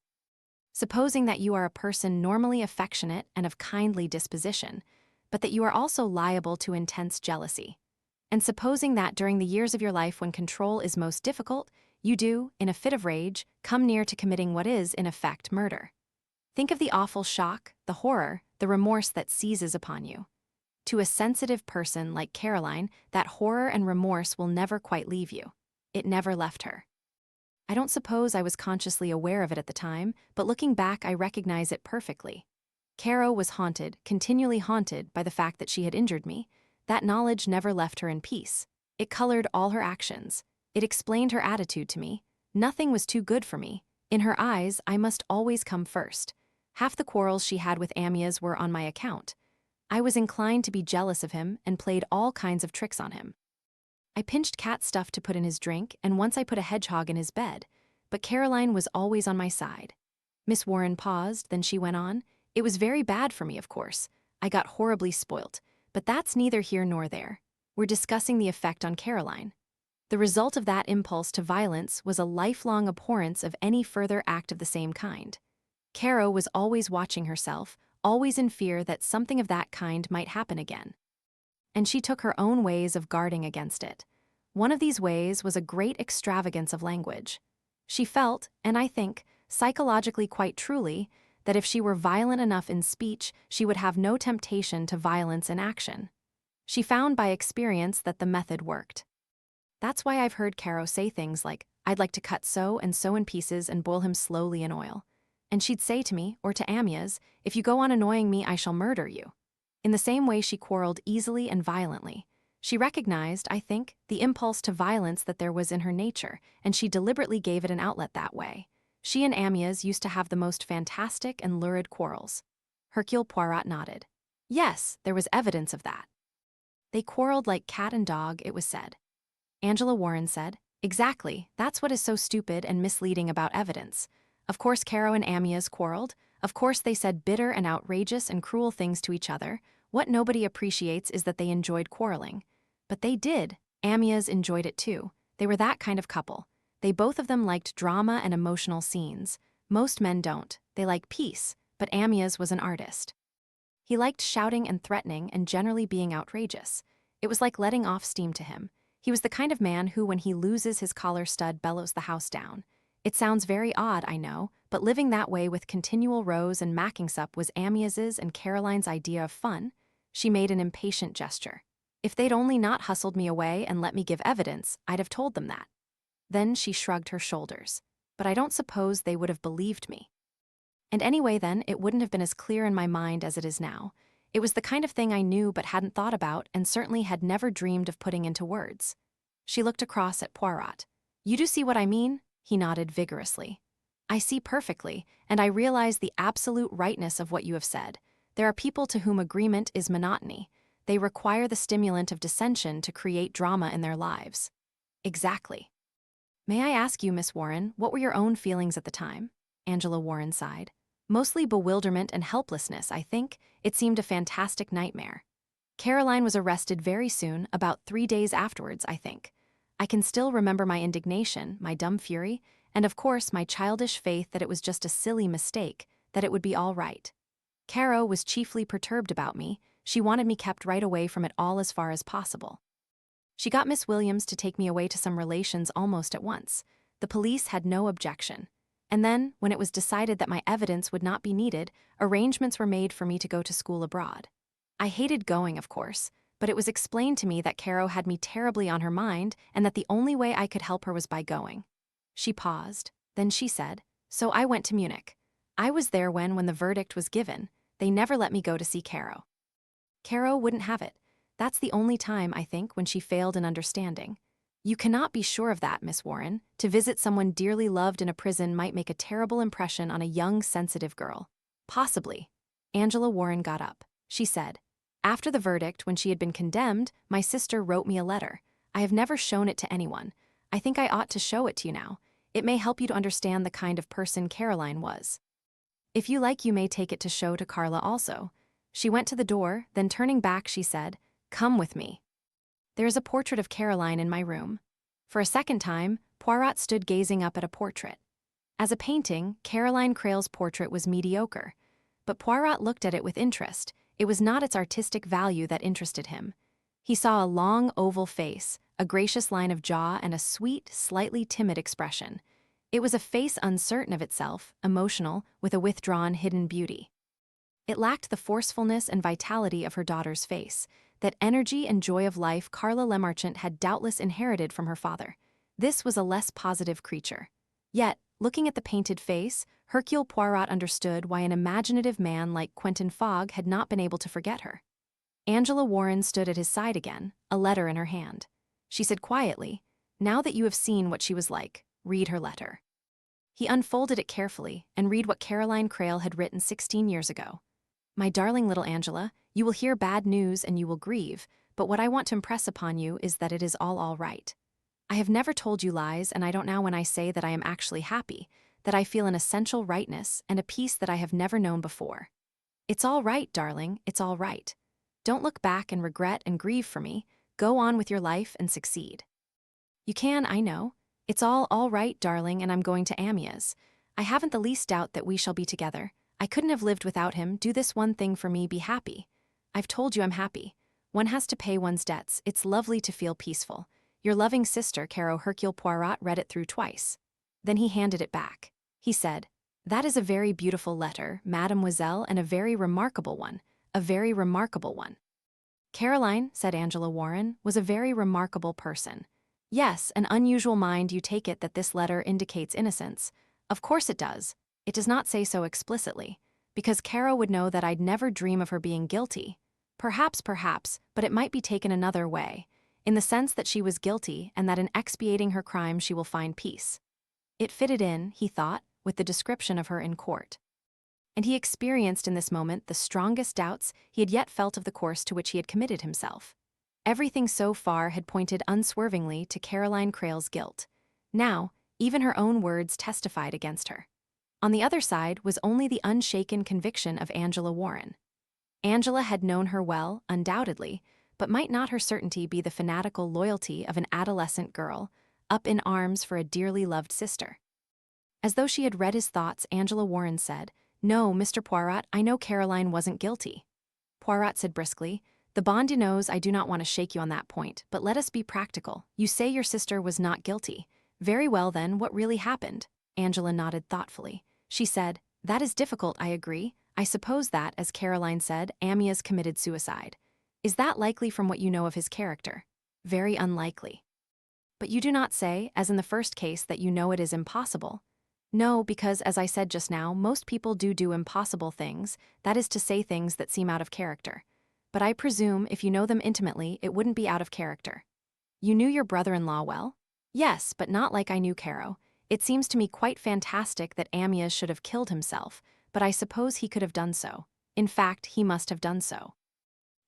Supposing that you are a person normally affectionate and of kindly disposition, but that you are also liable to intense jealousy. And supposing that during the years of your life when control is most difficult, you do, in a fit of rage, come near to committing what is, in effect, murder. Think of the awful shock, the horror, the remorse that seizes upon you. To a sensitive person like Caroline, that horror and remorse will never quite leave you. It never left her. I don't suppose I was consciously aware of it at the time, but looking back I recognize it perfectly. Caro was haunted, continually haunted, by the fact that she had injured me. That knowledge never left her in peace. It colored all her actions. It explained her attitude to me. Nothing was too good for me. In her eyes, I must always come first. Half the quarrels she had with Amyas were on my account. I was inclined to be jealous of him and played all kinds of tricks on him. I pinched cat stuff to put in his drink, and once I put a hedgehog in his bed. But Caroline was always on my side." Miss Warren paused, then she went on. "It was very bad for me, of course. I got horribly spoilt. But that's neither here nor there. We're discussing the effect on Caroline. The result of that impulse to violence was a lifelong abhorrence of any further act of the same kind. Caro was always watching herself, always in fear that something of that kind might happen again. And she took her own ways of guarding against it. One of these ways was a great extravagance of language. She felt, and I think, psychologically quite truly, that if she were violent enough in speech, she would have no temptation to violence in action. She found by experience that the method worked. That's why I've heard Caro say things like, "I'd like to cut so and so in pieces and boil him slowly in oil." And she'd say to me, or to Amyas, "If you go on annoying me, I shall murder you." in the same way she quarreled easily and violently. She recognized, I think, the impulse to violence that there was in her nature, and she deliberately gave it an outlet that way. She and Amyas used to have the most fantastic and lurid quarrels. Hercule Poirot nodded. Yes, there was evidence of that. They quarreled like cat and dog, it was said. Angela Warren said, exactly, that's what is so stupid and misleading about evidence. Of course Caro and Amyas quarreled. Of course they said bitter and outrageous and cruel things to each other. What nobody appreciates is that they enjoyed quarreling. But they did. Amyas enjoyed it too. They were that kind of couple. They both of them liked drama and emotional scenes. Most men don't. They like peace, but Amyas was an artist. He liked shouting and threatening and generally being outrageous. It was like letting off steam to him. He was the kind of man who, when he loses his collar stud, bellows the house down. It sounds very odd, I know, but living that way with continual rows and mackings up was Amyas's and Caroline's idea of fun. She made an impatient gesture. If they'd only not hustled me away and let me give evidence, I'd have told them that. Then she shrugged her shoulders. But I don't suppose they would have believed me. And anyway then, it wouldn't have been as clear in my mind as it is now. It was the kind of thing I knew but hadn't thought about and certainly had never dreamed of putting into words. She looked across at Poirot. You do see what I mean? He nodded vigorously. I see perfectly, and I realize the absolute rightness of what you have said. There are people to whom agreement is monotony. They require the stimulant of dissension to create drama in their lives. Exactly. May I ask you, Miss Warren, what were your own feelings at the time? Angela Warren sighed. Mostly bewilderment and helplessness, I think. It seemed a fantastic nightmare. Caroline was arrested very soon, about 3 days afterwards, I think. I can still remember my indignation, my dumb fury, and of course my childish faith that it was just a silly mistake, that it would be all right. Caro was chiefly perturbed about me. She wanted me kept right away from it all as far as possible. She got Miss Williams to take me away to some relations almost at once. The police had no objection. And then, when it was decided that my evidence would not be needed, arrangements were made for me to go to school abroad. I hated going, of course, but it was explained to me that Caro had me terribly on her mind and that the only way I could help her was by going. She paused. Then she said, so I went to Munich. I was there when the verdict was given. They never let me go to see Caro. Caro wouldn't have it. That's the only time, I think, when she failed in understanding. You cannot be sure of that, Miss Warren. To visit someone dearly loved in a prison might make a terrible impression on a young, sensitive girl. Possibly. Angela Warren got up. She said, after the verdict, when she had been condemned, my sister wrote me a letter. I have never shown it to anyone. I think I ought to show it to you now. It may help you to understand the kind of person Caroline was. If you like, you may take it to show to Carla also. She went to the door, then turning back, she said, come with me. There is a portrait of Caroline in my room. For a second time, Poirot stood gazing up at a portrait. As a painting, Caroline Crale's portrait was mediocre. But Poirot looked at it with interest. It was not its artistic value that interested him. He saw a long, oval face, a gracious line of jaw, and a sweet, slightly timid expression. It was a face uncertain of itself, emotional, with a withdrawn, hidden beauty. It lacked the forcefulness and vitality of her daughter's face. That energy and joy of life Carla Lemarchant had doubtless inherited from her father. This was a less positive creature. Yet, looking at the painted face, Hercule Poirot understood why an imaginative man like Quentin Fogg had not been able to forget her. Angela Warren stood at his side again, a letter in her hand. She said quietly, now that you have seen what she was like, read her letter. He unfolded it carefully and read what Caroline Crale had written 16 years ago. My darling little Angela, you will hear bad news and you will grieve, but what I want to impress upon you is that it is all right. I have never told you lies, and I don't now when I say that I am actually happy, that I feel an essential rightness and a peace that I have never known before. It's all right, darling, it's all right. Don't look back and regret and grieve for me. Go on with your life and succeed. You can, I know. It's all right, darling, and I'm going to Amyas. I haven't the least doubt that we shall be together. I couldn't have lived without him. Do this one thing for me, be happy. I've told you I'm happy. One has to pay one's debts. It's lovely to feel peaceful. Your loving sister, Caro. Hercule Poirot read it through twice. Then he handed it back. He said, that is a very beautiful letter, mademoiselle, and a very remarkable one. A very remarkable one. Caroline, said Angela Warren, was a very remarkable person. Yes, an unusual mind. You take it that this letter indicates innocence. Of course it does. It does not say so explicitly, because Caro would know that I'd never dream of her being guilty. Perhaps, but it might be taken another way, in the sense that she was guilty and that in expiating her crime she will find peace. It fitted in, he thought, with the description of her in court. And he experienced in this moment the strongest doubts he had yet felt of the course to which he had committed himself. Everything so far had pointed unswervingly to Caroline Crale's guilt. Now, even her own words testified against her. On the other side was only the unshaken conviction of Angela Warren. Angela had known her well, undoubtedly, but might not her certainty be the fanatical loyalty of an adolescent girl, up in arms for a dearly loved sister? As though she had read his thoughts, Angela Warren said, "No, Mr. Poirot, I know Caroline wasn't guilty." Poirot said briskly, "The bon Dieu knows I do not want to shake you on that point, but let us be practical. You say your sister was not guilty. Very well then, what really happened?" Angela nodded thoughtfully. She said, "That is difficult, I agree. I suppose that, as Caroline said, Amyas committed suicide. Is that likely from what you know of his character?" "Very unlikely." "But you do not say, as in the first case, that you know it is impossible." "No, because, as I said just now, most people do impossible things, that is to say things that seem out of character. But I presume, if you know them intimately, it wouldn't be out of character." "You knew your brother-in-law well?" "Yes, but not like I knew Caro. It seems to me quite fantastic that Amyas should have killed himself, but I suppose he could have done so. In fact, he must have done so."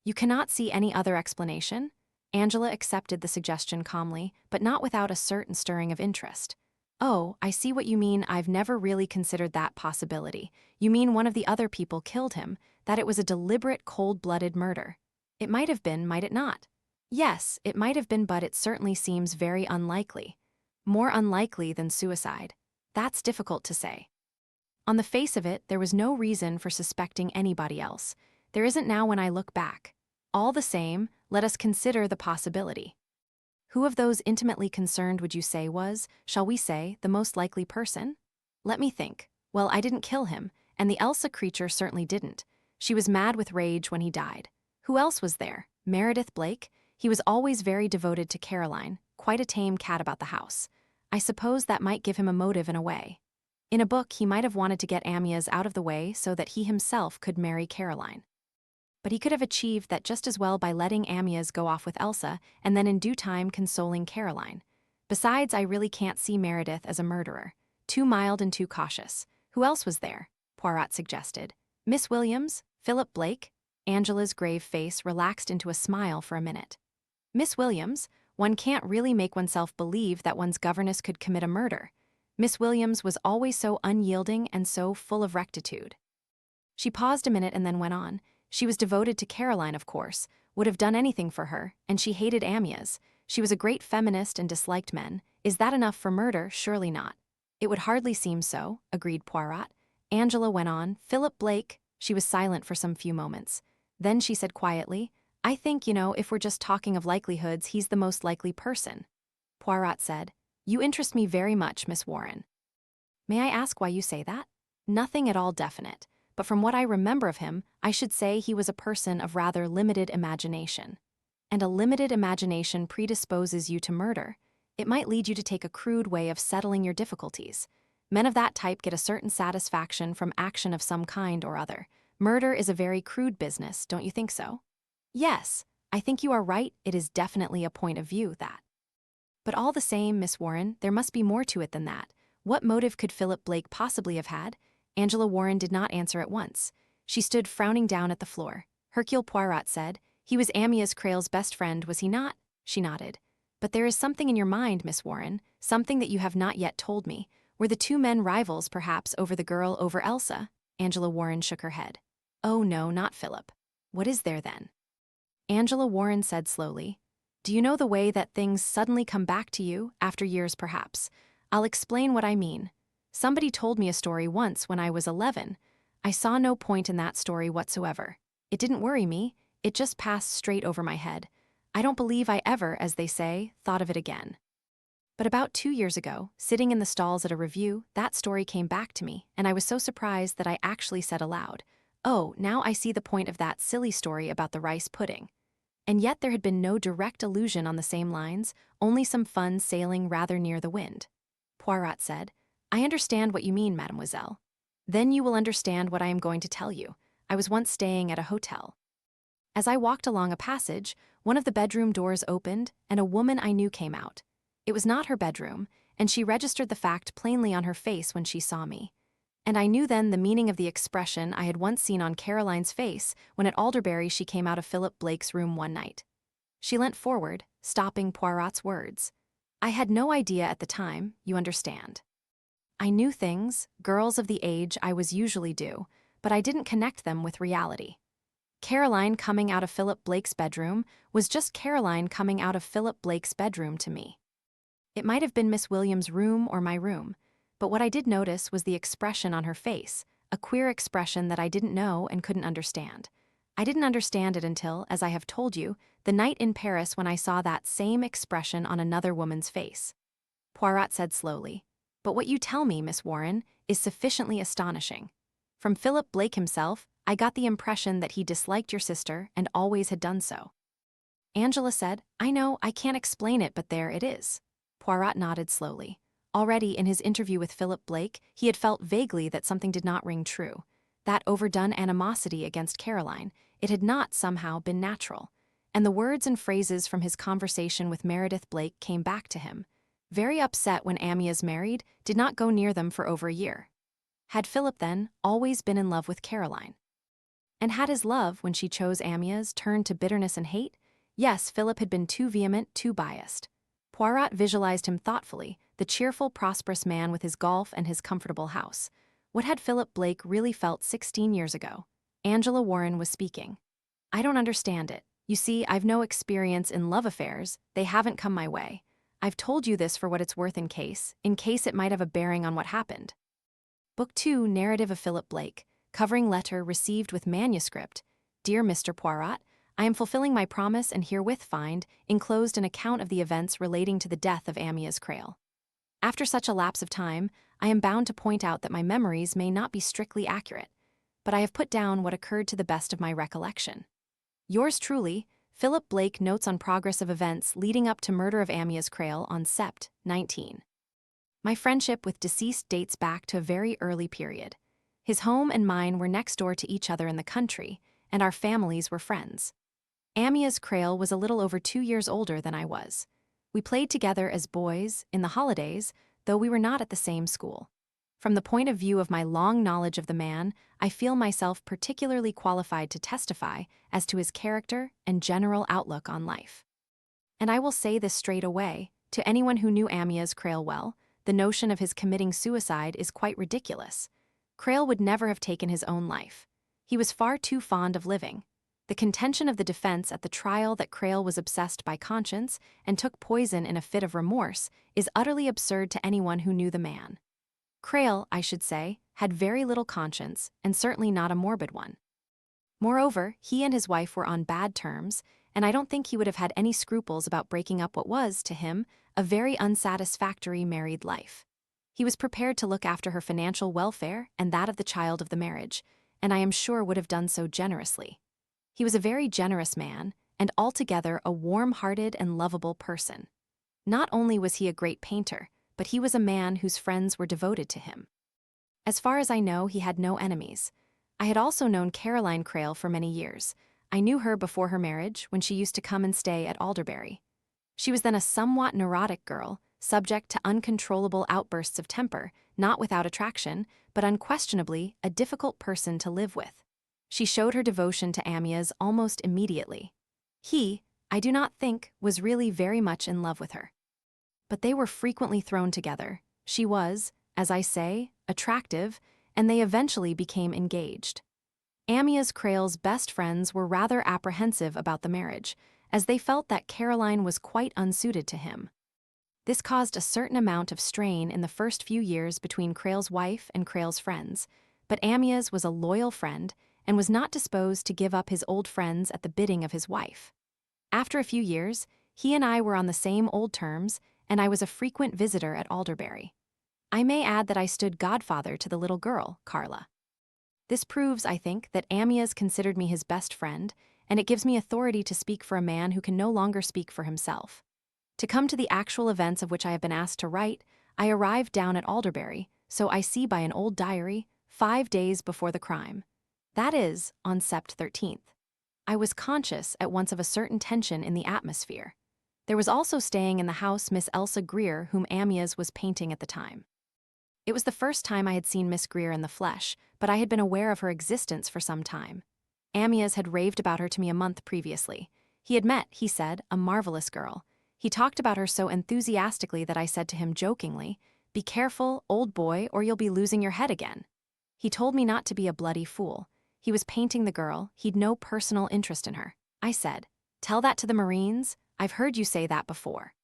"You cannot see any other explanation?" Angela accepted the suggestion calmly, but not without a certain stirring of interest. "Oh, I see what you mean. I've never really considered that possibility. You mean one of the other people killed him, that it was a deliberate, cold-blooded murder. It might have been, might it not?" "Yes, it might have been, but it certainly seems very unlikely." "More unlikely than suicide." "That's difficult to say. On the face of it, there was no reason for suspecting anybody else. There isn't now when I look back. All the same, let us consider the possibility. Who of those intimately concerned would you say was, shall we say, the most likely person?" "Let me think. Well, I didn't kill him, and the Elsa creature certainly didn't. She was mad with rage when he died. Who else was there? Meredith Blake? He was always very devoted to Caroline, quite a tame cat about the house. I suppose that might give him a motive in a way. In a book, he might have wanted to get Amyas out of the way so that he himself could marry Caroline. But he could have achieved that just as well by letting Amyas go off with Elsa and then in due time consoling Caroline. Besides, I really can't see Meredith as a murderer. Too mild and too cautious. Who else was there?" Poirot suggested. "Miss Williams? Philip Blake?" Angela's grave face relaxed into a smile for a minute. "Miss Williams? One can't really make oneself believe that one's governess could commit a murder. Miss Williams was always so unyielding and so full of rectitude." She paused a minute and then went on. "She was devoted to Caroline, of course, would have done anything for her, and she hated Amyas. She was a great feminist and disliked men. Is that enough for murder? Surely not." "It would hardly seem so," agreed Poirot. Angela went on. "Philip Blake." She was silent for some few moments. Then she said quietly, "I think, if we're just talking of likelihoods, he's the most likely person." Poirot said, "You interest me very much, Miss Warren." "May I ask why you say that?" "Nothing at all definite, but from what I remember of him, I should say he was a person of rather limited imagination." "And a limited imagination predisposes you to murder. It might lead you to take a crude way of settling your difficulties. Men of that type get a certain satisfaction from action of some kind or other. Murder is a very crude business, don't you think so?" "Yes, I think you are right. It is definitely a point of view, that. But all the same, Miss Warren, there must be more to it than that. What motive could Philip Blake possibly have had?" Angela Warren did not answer at once. She stood frowning down at the floor. Hercule Poirot said, "He was Amyas Crale's best friend, was he not?" She nodded. "But there is something in your mind, Miss Warren, something that you have not yet told me. Were the two men rivals, perhaps, over the girl over Elsa?" Angela Warren shook her head. "Oh no, not Philip." "What is there then?" Angela Warren said slowly, "Do you know the way that things suddenly come back to you, after years perhaps? I'll explain what I mean. Somebody told me a story once when I was 11. I saw no point in that story whatsoever. It didn't worry me, it just passed straight over my head. I don't believe I ever, as they say, thought of it again. But about 2 years ago, sitting in the stalls at a review, that story came back to me, and I was so surprised that I actually said aloud, 'Oh, now I see the point of that silly story about the rice pudding.' And yet there had been no direct allusion on the same lines, only some fun sailing rather near the wind." Poirot said, "I understand what you mean, mademoiselle. Then you will understand what I am going to tell you. I was once staying at a hotel. As I walked along a passage, one of the bedroom doors opened, and a woman I knew came out. It was not her bedroom, and she registered the fact plainly on her face when she saw me. And I knew then the meaning of the expression I had once seen on Caroline's face when at Alderbury she came out of Philip Blake's room one night. She leant forward, stopping Poirot's words. I had no idea at the time, you understand. I knew things, girls of the age I was usually do, but I didn't connect them with reality. Caroline coming out of Philip Blake's bedroom was just Caroline coming out of Philip Blake's bedroom to me. It might have been Miss Williams' room or my room, but what I did notice was the expression on her face, a queer expression that I didn't know and couldn't understand. I didn't understand it until, as I have told you, the night in Paris when I saw that same expression on another woman's face. Poirot said slowly, "But what you tell me, Miss Warren, is sufficiently astonishing. From Philip Blake himself, I got the impression that he disliked your sister and always had done so." Angela said, "I know, I can't explain it, but there it is." Poirot nodded slowly. Already in his interview with Philip Blake, he had felt vaguely that something did not ring true. That overdone animosity against Caroline, it had not somehow been natural. And the words and phrases from his conversation with Meredith Blake came back to him. Very upset when Amyas married, did not go near them for over a year. Had Philip, then, always been in love with Caroline? And had his love, when she chose Amyas, turned to bitterness and hate? Yes, Philip had been too vehement, too biased. Poirot visualized him thoughtfully, the cheerful, prosperous man with his golf and his comfortable house. What had Philip Blake really felt 16 years ago? Angela Warren was speaking. "I don't understand it. You see, I've no experience in love affairs. They haven't come my way. I've told you this for what it's worth in case it might have a bearing on what happened." Book 2, Narrative of Philip Blake. Covering letter received with manuscript. Dear Mr. Poirot, I am fulfilling my promise and herewith find enclosed an account of the events relating to the death of Amyas Crale. After such a lapse of time, I am bound to point out that my memories may not be strictly accurate, but I have put down what occurred to the best of my recollection. Yours truly, Philip Blake, notes on progress of events leading up to murder of Amyas Crale on Sept. 19. My friendship with deceased dates back to a very early period. His home and mine were next door to each other in the country, and our families were friends. Amyas Crale was a little over 2 years older than I was. We played together as boys, in the holidays, though we were not at the same school. From the point of view of my long knowledge of the man, I feel myself particularly qualified to testify as to his character and general outlook on life. And I will say this straight away, to anyone who knew Amyas Crale well, the notion of his committing suicide is quite ridiculous. Crale would never have taken his own life. He was far too fond of living. The contention of the defense at the trial that Crale was obsessed by conscience and took poison in a fit of remorse is utterly absurd to anyone who knew the man. Crale, I should say, had very little conscience, and certainly not a morbid one. Moreover, he and his wife were on bad terms, and I don't think he would have had any scruples about breaking up what was, to him, a very unsatisfactory married life. He was prepared to look after her financial welfare and that of the child of the marriage, and I am sure would have done so generously. He was a very generous man, and altogether a warm-hearted and lovable person. Not only was he a great painter, but he was a man whose friends were devoted to him. As far as I know, he had no enemies. I had also known Caroline Crale for many years. I knew her before her marriage, when she used to come and stay at Alderbury. She was then a somewhat neurotic girl, subject to uncontrollable outbursts of temper, not without attraction, but unquestionably a difficult person to live with. She showed her devotion to Amyas almost immediately. He, I do not think, was really very much in love with her. But they were frequently thrown together. She was, as I say, attractive, and they eventually became engaged. Amyas Crale's best friends were rather apprehensive about the marriage, as they felt that Caroline was quite unsuited to him. This caused a certain amount of strain in the first few years between Crale's wife and Crale's friends, but Amyas was a loyal friend and was not disposed to give up his old friends at the bidding of his wife. After a few years, he and I were on the same old terms, and I was a frequent visitor at Alderbury. I may add that I stood godfather to the little girl, Carla. This proves, I think, that Amyas considered me his best friend, and it gives me authority to speak for a man who can no longer speak for himself. To come to the actual events of which I have been asked to write, I arrived down at Alderbury, so I see by an old diary, 5 days before the crime. That is, on Sept. 13th. I was conscious at once of a certain tension in the atmosphere. There was also staying in the house Miss Elsa Greer, whom Amyas was painting at the time. It was the first time I had seen Miss Greer in the flesh, but I had been aware of her existence for some time. Amyas had raved about her to me a month previously. He had met, he said, a marvelous girl. He talked about her so enthusiastically that I said to him jokingly, "Be careful, old boy, or you'll be losing your head again." He told me not to be a bloody fool. He was painting the girl, he'd no personal interest in her. I said, "Tell that to the Marines? I've heard you say that before."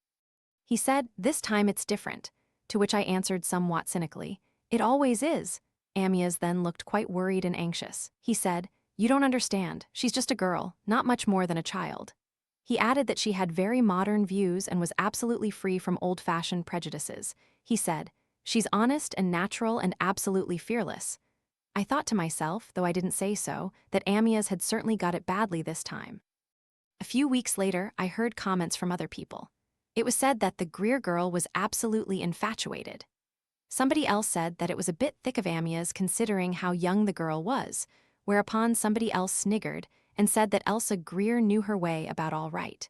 He said, "This time it's different," to which I answered somewhat cynically, "It always is." Amyas then looked quite worried and anxious. He said, "You don't understand, she's just a girl, not much more than a child." He added that she had very modern views and was absolutely free from old-fashioned prejudices. He said, "She's honest and natural and absolutely fearless." I thought to myself, though I didn't say so, that Amyas had certainly got it badly this time. A few weeks later, I heard comments from other people. It was said that the Greer girl was absolutely infatuated. Somebody else said that it was a bit thick of Amyas considering how young the girl was, whereupon somebody else sniggered and said that Elsa Greer knew her way about all right.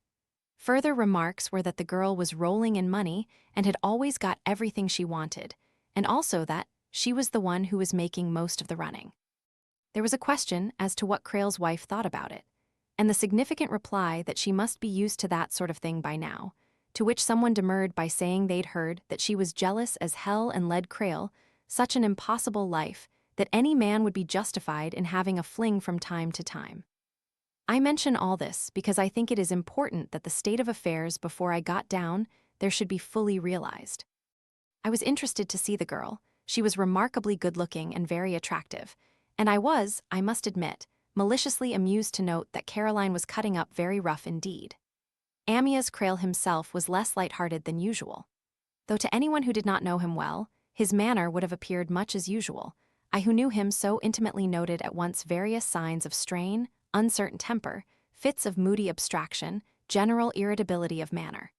Further remarks were that the girl was rolling in money and had always got everything she wanted, and also that she was the one who was making most of the running. There was a question as to what Crale's wife thought about it, and the significant reply that she must be used to that sort of thing by now, to which someone demurred by saying they'd heard that she was jealous as hell and led Crale such an impossible life that any man would be justified in having a fling from time to time. I mention all this because I think it is important that the state of affairs before I got down there should be fully realized. I was interested to see the girl. She was remarkably good-looking and very attractive, and I was, I must admit, maliciously amused to note that Caroline was cutting up very rough indeed. Amyas Crale himself was less light-hearted than usual. Though to anyone who did not know him well, his manner would have appeared much as usual. I who knew him so intimately noted at once various signs of strain, uncertain temper, fits of moody abstraction, general irritability of manner.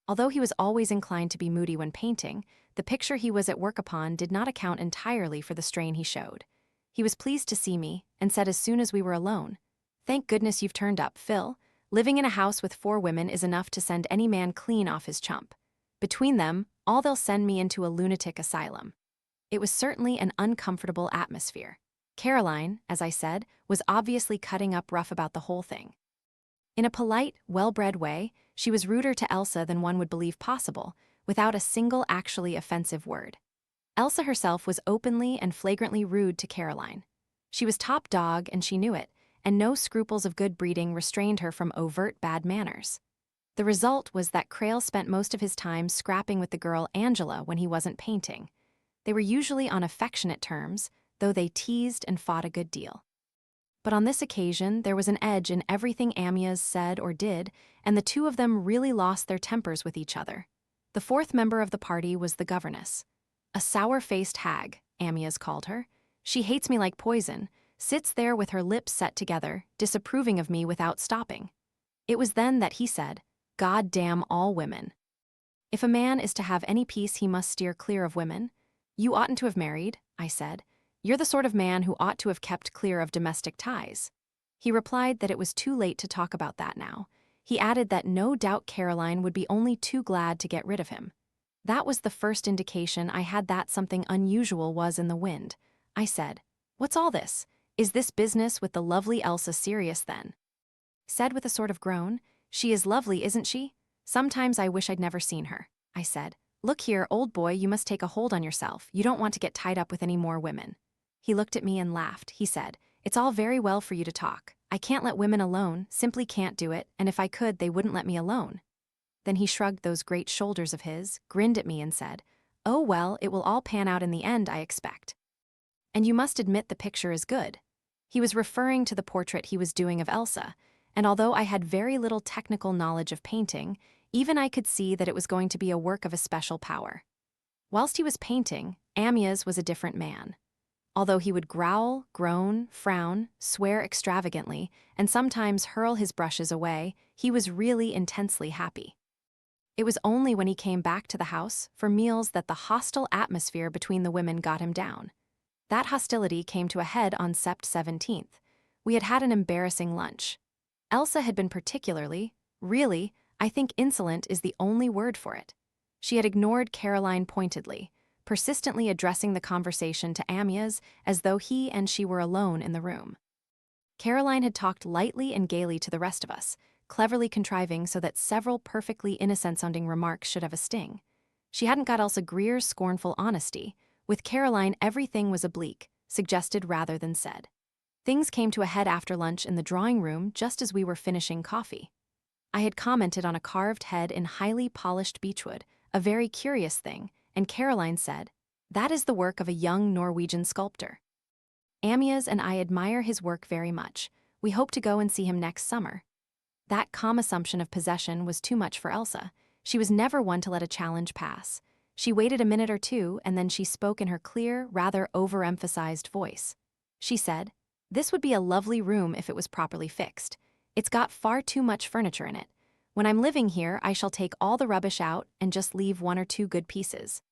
Although he was always inclined to be moody when painting, the picture he was at work upon did not account entirely for the strain he showed. He was pleased to see me, and said as soon as we were alone, "Thank goodness you've turned up, Phil. Living in a house with 4 women is enough to send any man clean off his chump. Between them, all they'll send me into a lunatic asylum." It was certainly an uncomfortable atmosphere. Caroline, as I said, was obviously cutting up rough about the whole thing. In a polite, well-bred way, she was ruder to Elsa than one would believe possible, without a single actually offensive word. Elsa herself was openly and flagrantly rude to Caroline. She was top dog and she knew it, and no scruples of good breeding restrained her from overt bad manners. The result was that Crale spent most of his time scrapping with the girl Angela when he wasn't painting. They were usually on affectionate terms, though they teased and fought a good deal. But on this occasion, there was an edge in everything Amyas said or did, and the two of them really lost their tempers with each other. The 4th member of the party was the governess. A sour-faced hag, Amyas called her. She hates me like poison, sits there with her lips set together, disapproving of me without stopping. It was then that he said, "God damn all women." If a man is to have any peace, he must steer clear of women. "You oughtn't to have married," I said. "You're the sort of man who ought to have kept clear of domestic ties." He replied that it was too late to talk about that now. He added that no doubt Caroline would be only too glad to get rid of him. That was the first indication I had that something unusual was in the wind. I said, "What's all this? Is this business with the lovely Elsa serious then?" Said with a sort of groan, "She is lovely, isn't she? Sometimes I wish I'd never seen her." I said, "Look here, old boy, you must take a hold on yourself. You don't want to get tied up with any more women." He looked at me and laughed. He said, "It's all very well for you to talk. I can't let women alone, simply can't do it, and if I could, they wouldn't let me alone." Then he shrugged those great shoulders of his, grinned at me and said, "Oh well, it will all pan out in the end, I expect. And you must admit the picture is good." He was referring to the portrait he was doing of Elsa, and although I had very little technical knowledge of painting, even I could see that it was going to be a work of especial power. Whilst he was painting, Amyas was a different man. Although he would growl, groan, frown, swear extravagantly, and sometimes hurl his brushes away, he was really intensely happy. It was only when he came back to the house for meals that the hostile atmosphere between the women got him down. That hostility came to a head on Sept 17th. We had had an embarrassing lunch. Elsa had been really, I think insolent is the only word for it. She had ignored Caroline pointedly, persistently addressing the conversation to Amyas as though he and she were alone in the room. Caroline had talked lightly and gaily to the rest of us, cleverly contriving so that several perfectly innocent-sounding remarks should have a sting. She hadn't got Elsa Greer's scornful honesty. With Caroline, everything was oblique, suggested rather than said. Things came to a head after lunch in the drawing room just as we were finishing coffee. I had commented on a carved head in highly polished beechwood, a very curious thing, and Caroline said, "That is the work of a young Norwegian sculptor. Amyas and I admire his work very much. We hope to go and see him next summer." That calm assumption of possession was too much for Elsa. She was never one to let a challenge pass. She waited a minute or two, and then she spoke in her clear, rather overemphasized voice. She said, "This would be a lovely room if it was properly fixed. It's got far too much furniture in it. When I'm living here, I shall take all the rubbish out and just leave one or two good pieces.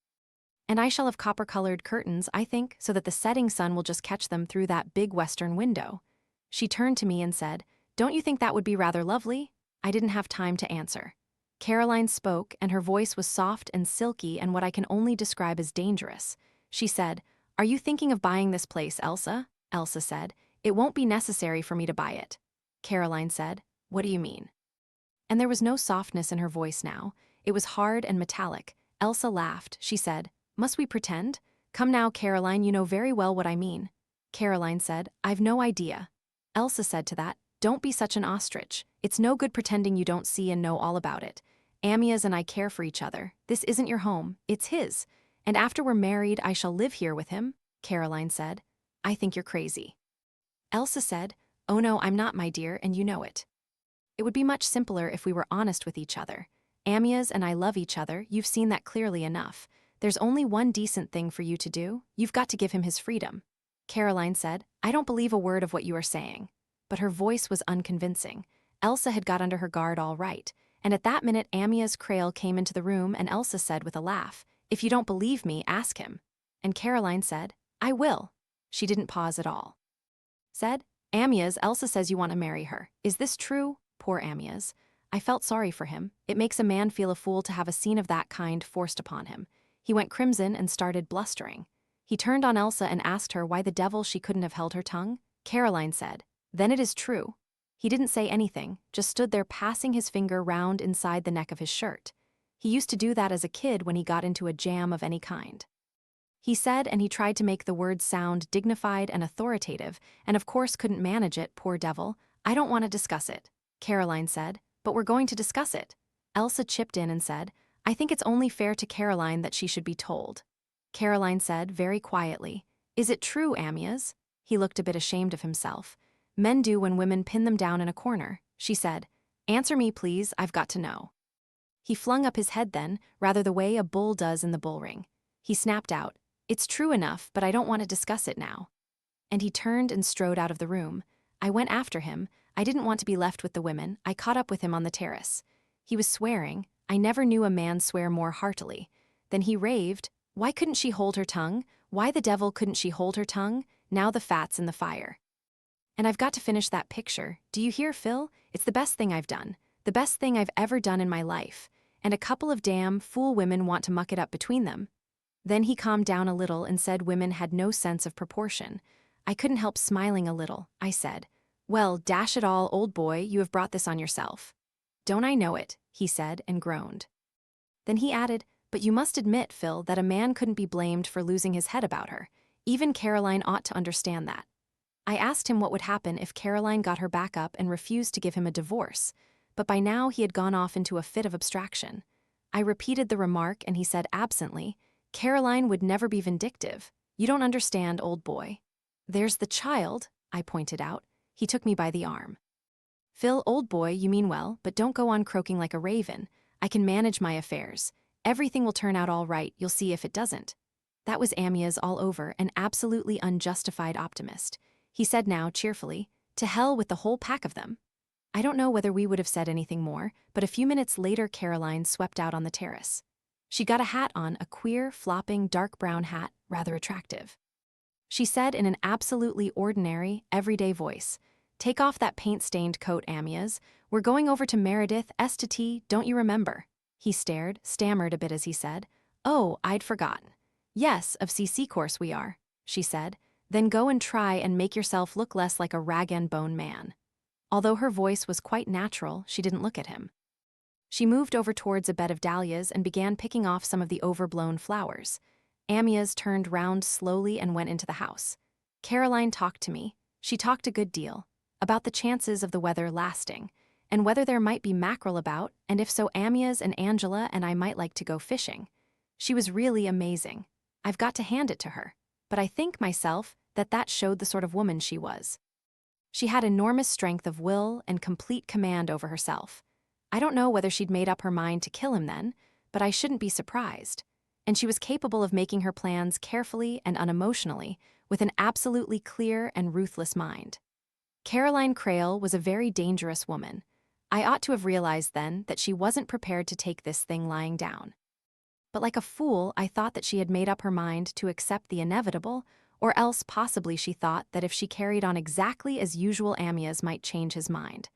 And I shall have copper-colored curtains, I think, so that the setting sun will just catch them through that big western window." She turned to me and said, "Don't you think that would be rather lovely?" I didn't have time to answer. Caroline spoke, and her voice was soft and silky and what I can only describe as dangerous. She said, "Are you thinking of buying this place, Elsa?" Elsa said, "It won't be necessary for me to buy it." Caroline said, "What do you mean?" And there was no softness in her voice now. It was hard and metallic. Elsa laughed. She said, "Must we pretend? Come now, Caroline, you know very well what I mean." Caroline said, "I've no idea." Elsa said to that, "Don't be such an ostrich. It's no good pretending you don't see and know all about it. Amyas and I care for each other. This isn't your home, it's his. And after we're married, I shall live here with him." Caroline said, "I think you're crazy." Elsa said, "Oh no, I'm not, my dear, and you know it. It would be much simpler if we were honest with each other. Amyas and I love each other, you've seen that clearly enough. There's only one decent thing for you to do. You've got to give him his freedom." Caroline said, "I don't believe a word of what you are saying." But her voice was unconvincing. Elsa had got under her guard all right, and at that minute Amyas Crale came into the room and Elsa said with a laugh, "If you don't believe me, ask him." And Caroline said, "I will." She didn't pause at all. Said, "Amyas, Elsa says you want to marry her. Is this true?" Poor Amyas. I felt sorry for him. It makes a man feel a fool to have a scene of that kind forced upon him. He went crimson and started blustering. He turned on Elsa and asked her why the devil she couldn't have held her tongue. Caroline said, "Then it is true." He didn't say anything, just stood there passing his finger round inside the neck of his shirt. He used to do that as a kid when he got into a jam of any kind. He said, and he tried to make the words sound dignified and authoritative, and of course couldn't manage it, poor devil. "I don't want to discuss it." Caroline said, "But we're going to discuss it." Elsa chipped in and said, "I think it's only fair to Caroline that she should be told." Caroline said, very quietly, "Is it true, Amyas?" He looked a bit ashamed of himself. "Men do when women pin them down in a corner." She said, "Answer me, please, I've got to know." He flung up his head then, rather the way a bull does in the bullring. He snapped out, "It's true enough, but I don't want to discuss it now." And he turned and strode out of the room. I went after him. I didn't want to be left with the women. I caught up with him on the terrace. He was swearing. I never knew a man swear more heartily. Then he raved. Why couldn't she hold her tongue? Why the devil couldn't she hold her tongue? Now the fat's in the fire. "And I've got to finish that picture. Do you hear, Phil? It's the best thing I've done. The best thing I've ever done in my life. And a couple of damn fool women want to muck it up between them." Then he calmed down a little and said women had no sense of proportion. I couldn't help smiling a little. I said, "Well, dash it all, old boy, you have brought this on yourself." "Don't I know it?" he said and groaned. Then he added, "But you must admit, Phil, that a man couldn't be blamed for losing his head about her. Even Caroline ought to understand that." I asked him what would happen if Caroline got her back up and refused to give him a divorce, but by now he had gone off into a fit of abstraction. I repeated the remark and he said absently, "Caroline would never be vindictive. You don't understand, old boy." "There's the child," I pointed out. He took me by the arm. "Phil, old boy, you mean well, but don't go on croaking like a raven. I can manage my affairs. Everything will turn out all right, you'll see if it doesn't." That was Amyas all over, an absolutely unjustified optimist. He said now, cheerfully, "To hell with the whole pack of them." I don't know whether we would have said anything more, but a few minutes later Caroline swept out on the terrace. She got a hat on, a queer, flopping, dark brown hat, rather attractive. She said in an absolutely ordinary, everyday voice, "Take off that paint-stained coat, Amyas. We're going over to Meredith St, don't you remember?" He stared, stammered a bit as he said, "Oh, I'd forgotten." "Yes, of CC course we are," she said. "Then go and try and make yourself look less like a rag-and-bone man." Although her voice was quite natural, she didn't look at him. She moved over towards a bed of dahlias and began picking off some of the overblown flowers. Amyas turned round slowly and went into the house. Caroline talked to me. She talked a good deal about the chances of the weather lasting, and whether there might be mackerel about, and if so, Amyas and Angela and I might like to go fishing. She was really amazing. I've got to hand it to her. But I think myself that showed the sort of woman she was. She had enormous strength of will and complete command over herself. I don't know whether she'd made up her mind to kill him then, but I shouldn't be surprised. And she was capable of making her plans carefully and unemotionally, with an absolutely clear and ruthless mind. Caroline Crale was a very dangerous woman. I ought to have realized then that she wasn't prepared to take this thing lying down. But like a fool, I thought that she had made up her mind to accept the inevitable, or else possibly she thought that if she carried on exactly as usual, Amyas might change his mind.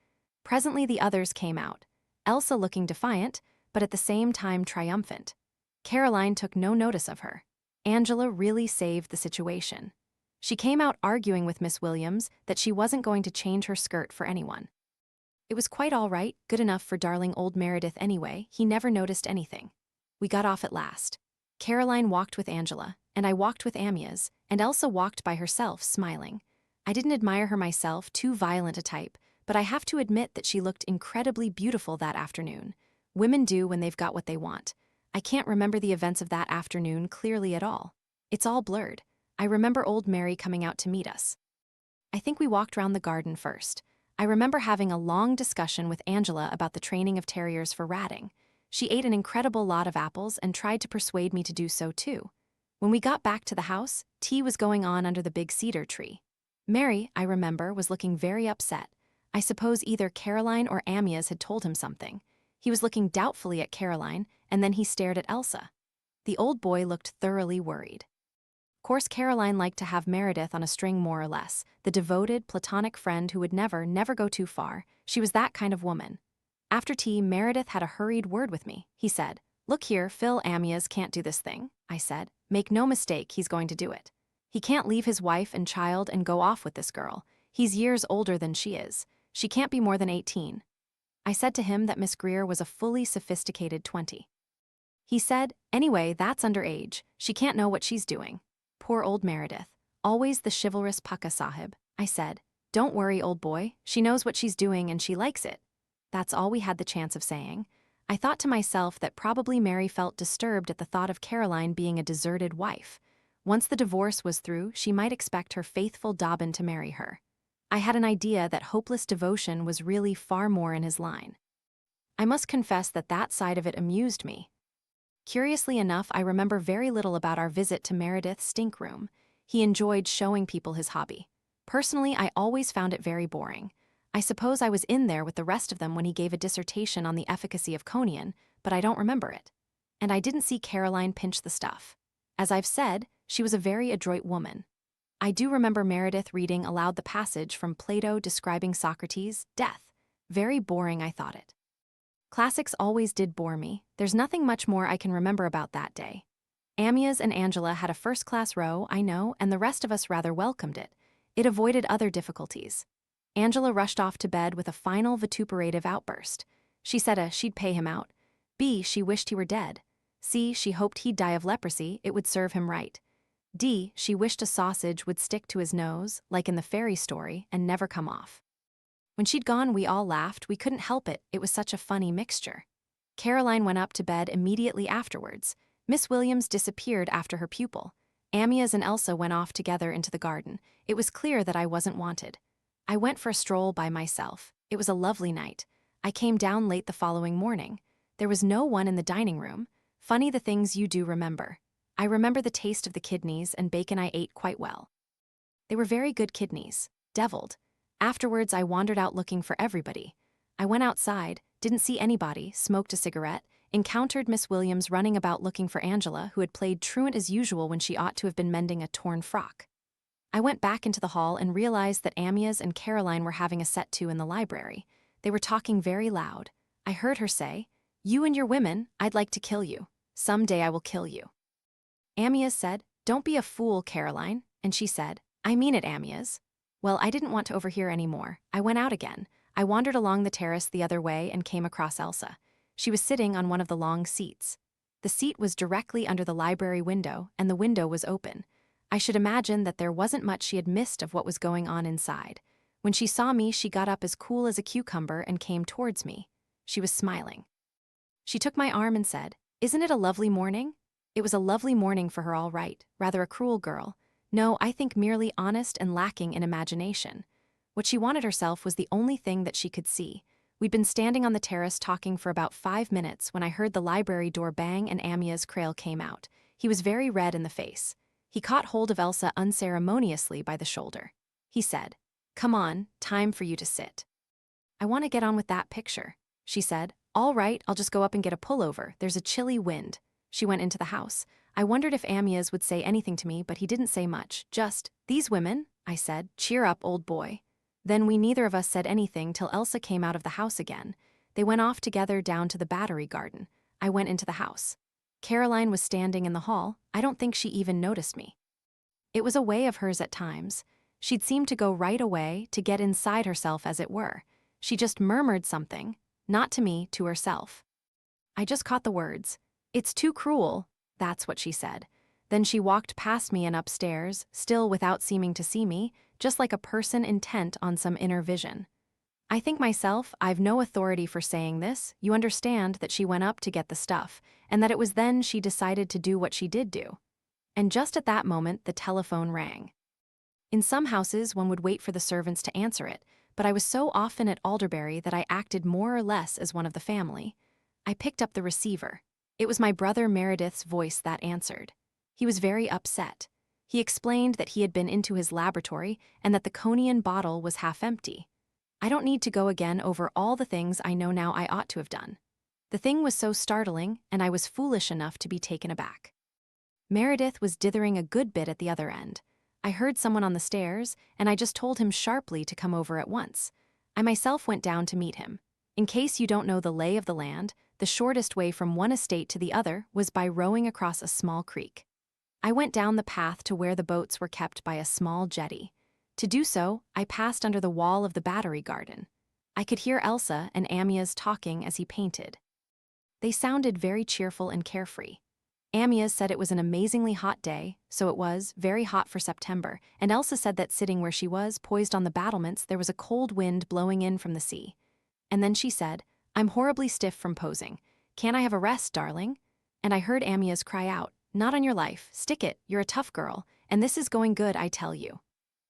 Presently the others came out, Elsa looking defiant, but at the same time triumphant. Caroline took no notice of her. Angela really saved the situation. She came out arguing with Miss Williams that she wasn't going to change her skirt for anyone. It was quite all right, good enough for darling old Meredith anyway, he never noticed anything. We got off at last. Caroline walked with Angela, and I walked with Amyas, and Elsa walked by herself, smiling. I didn't admire her myself, too violent a type, but I have to admit that she looked incredibly beautiful that afternoon. Women do when they've got what they want. I can't remember the events of that afternoon clearly at all. It's all blurred. I remember old Mary coming out to meet us. I think we walked round the garden first. I remember having a long discussion with Angela about the training of terriers for ratting. She ate an incredible lot of apples and tried to persuade me to do so too. When we got back to the house, tea was going on under the big cedar tree. Mary, I remember, was looking very upset. I suppose either Caroline or Amyas had told him something. He was looking doubtfully at Caroline, and then he stared at Elsa. The old boy looked thoroughly worried. Of course, Caroline liked to have Meredith on a string more or less, the devoted, platonic friend who would never go too far. She was that kind of woman. After tea, Meredith had a hurried word with me. He said, "Look here, Phil, Amyas can't do this thing." I said, "Make no mistake, he's going to do it. He can't leave his wife and child and go off with this girl. He's years older than she is. She can't be more than 18. I said to him that Miss Greer was a fully sophisticated 20. He said, "Anyway, that's underage. She can't know what she's doing." Poor old Meredith, always the chivalrous Pukka Sahib. I said, "Don't worry, old boy, she knows what she's doing and she likes it." That's all we had the chance of saying. I thought to myself that probably Mary felt disturbed at the thought of Caroline being a deserted wife. Once the divorce was through, she might expect her faithful Dobbin to marry her. I had an idea that hopeless devotion was really far more in his line. I must confess that that side of it amused me. Curiously enough, I remember very little about our visit to Meredith's stink room. He enjoyed showing people his hobby. Personally, I always found it very boring. I suppose I was in there with the rest of them when he gave a dissertation on the efficacy of conian, but I don't remember it. And I didn't see Caroline pinch the stuff. As I've said, she was a very adroit woman. I do remember Meredith reading aloud the passage from Plato describing Socrates' death. Very boring, I thought it. Classics always did bore me. There's nothing much more I can remember about that day. Amyas and Angela had a first-class row, I know, and the rest of us rather welcomed it. It avoided other difficulties. Angela rushed off to bed with a final vituperative outburst. She said she'd pay him out. B, she wished he were dead. C, she hoped he'd die of leprosy, it would serve him right. D, she wished a sausage would stick to his nose, like in the fairy story, and never come off. When she'd gone, we all laughed. We couldn't help it. It was such a funny mixture. Caroline went up to bed immediately afterwards. Miss Williams disappeared after her pupil. Amyas and Elsa went off together into the garden. It was clear that I wasn't wanted. I went for a stroll by myself. It was a lovely night. I came down late the following morning. There was no one in the dining room. Funny the things you do remember. I remember the taste of the kidneys and bacon I ate quite well. They were very good kidneys, deviled. Afterwards, I wandered out looking for everybody. I went outside, didn't see anybody, smoked a cigarette, encountered Miss Williams running about looking for Angela, who had played truant as usual when she ought to have been mending a torn frock. I went back into the hall and realized that Amyas and Caroline were having a set-to in the library. They were talking very loud. I heard her say, "You and your women, I'd like to kill you. Someday I will kill you." Amyas said, "Don't be a fool, Caroline," and she said, "I mean it, Amyas." Well, I didn't want to overhear any more. I went out again. I wandered along the terrace the other way and came across Elsa. She was sitting on one of the long seats. The seat was directly under the library window, and the window was open. I should imagine that there wasn't much she had missed of what was going on inside. When she saw me, she got up as cool as a cucumber and came towards me. She was smiling. She took my arm and said, "Isn't it a lovely morning?" It was a lovely morning for her, all right, rather a cruel girl. No, I think merely honest and lacking in imagination. What she wanted herself was the only thing that she could see. We'd been standing on the terrace talking for about 5 minutes when I heard the library door bang and Amyas Crale came out. He was very red in the face. He caught hold of Elsa unceremoniously by the shoulder. He said, "Come on, time for you to sit." "I want to get on with that picture," she said. "All right, I'll just go up and get a pullover. There's a chilly wind." She went into the house. I wondered if Amyas would say anything to me, but he didn't say much. Just, "These women," I said. "Cheer up, old boy." Then we neither of us said anything till Elsa came out of the house again. They went off together down to the Battery Garden. I went into the house. Caroline was standing in the hall. I don't think she even noticed me. It was a way of hers at times. She'd seem to go right away, to get inside herself as it were. She just murmured something, not to me, to herself. I just caught the words. "It's too cruel," that's what she said. Then she walked past me and upstairs, still without seeming to see me, just like a person intent on some inner vision. I think myself, I've no authority for saying this. You understand that she went up to get the stuff, and that it was then she decided to do what she did do. And just at that moment, the telephone rang. In some houses, one would wait for the servants to answer it, but I was so often at Alderbury that I acted more or less as one of the family. I picked up the receiver. It was my brother Meredith's voice that answered. He was very upset. He explained that he had been into his laboratory and that the conian bottle was half empty. I don't need to go again over all the things I know now I ought to have done. The thing was so startling, and I was foolish enough to be taken aback. Meredith was dithering a good bit at the other end. I heard someone on the stairs, and I just told him sharply to come over at once. I myself went down to meet him. In case you don't know the lay of the land, the shortest way from one estate to the other was by rowing across a small creek. I went down the path to where the boats were kept by a small jetty. To do so, I passed under the wall of the Battery Garden. I could hear Elsa and Amyas talking as he painted. They sounded very cheerful and carefree. Amyas said it was an amazingly hot day, so it was, very hot for September, and Elsa said that sitting where she was, poised on the battlements, there was a cold wind blowing in from the sea. And then she said, "I'm horribly stiff from posing. Can't I have a rest, darling?" And I heard Amyas cry out, "Not on your life, stick it, you're a tough girl, and this is going good, I tell you."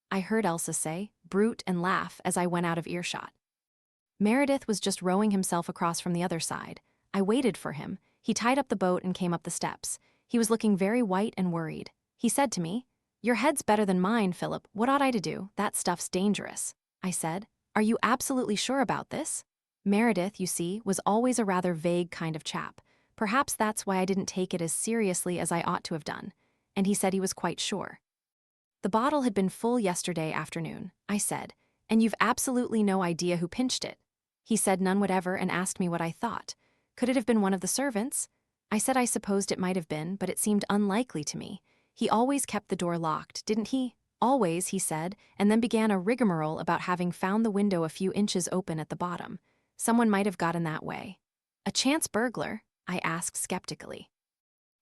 I heard Elsa say, "Brute," and laugh as I went out of earshot. Meredith was just rowing himself across from the other side. I waited for him. He tied up the boat and came up the steps. He was looking very white and worried. He said to me, "Your head's better than mine, Philip. What ought I to do? That stuff's dangerous." I said, "Are you absolutely sure about this?" Meredith, you see, was always a rather vague kind of chap. Perhaps that's why I didn't take it as seriously as I ought to have done. And he said he was quite sure. "The bottle had been full yesterday afternoon," I said, "and you've absolutely no idea who pinched it." He said none whatever and asked me what I thought. Could it have been one of the servants? I said I supposed it might have been, but it seemed unlikely to me. He always kept the door locked, didn't he? Always, he said, and then began a rigmarole about having found the window a few inches open at the bottom. Someone might have got in that way. "A chance burglar?" I asked skeptically.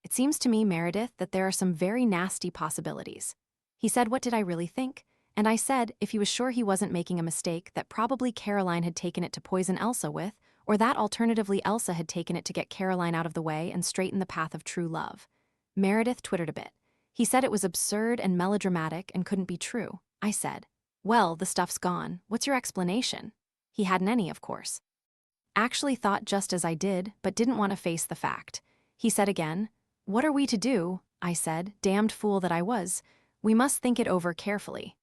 "It seems to me, Meredith, that there are some very nasty possibilities." He said, what did I really think? And I said, if he was sure he wasn't making a mistake, that probably Caroline had taken it to poison Elsa with, or that alternatively Elsa had taken it to get Caroline out of the way and straighten the path of true love. Meredith twittered a bit. He said it was absurd and melodramatic and couldn't be true. I said, "Well, the stuff's gone. What's your explanation?" He hadn't any, of course. Actually thought just as I did, but didn't want to face the fact. He said again, "What are we to do?" I said, damned fool that I was. "We must think it over carefully.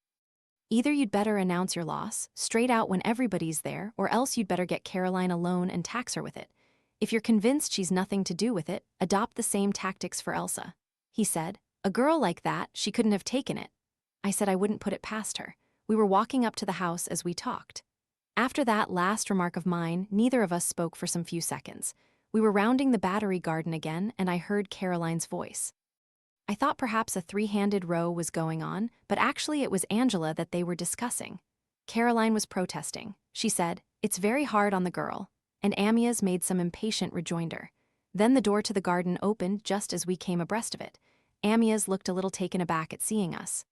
Either you'd better announce your loss, straight out when everybody's there, or else you'd better get Caroline alone and tax her with it. If you're convinced she's nothing to do with it, adopt the same tactics for Elsa." He said, "A girl like that, she couldn't have taken it." I said I wouldn't put it past her. We were walking up to the house as we talked. After that last remark of mine, neither of us spoke for some few seconds. We were rounding the Battery garden again, and I heard Caroline's voice. I thought perhaps a three-handed row was going on, but actually it was Angela that they were discussing. Caroline was protesting. She said, "It's very hard on the girl," and Amyas made some impatient rejoinder. Then the door to the garden opened just as we came abreast of it. Amyas looked a little taken aback at seeing us.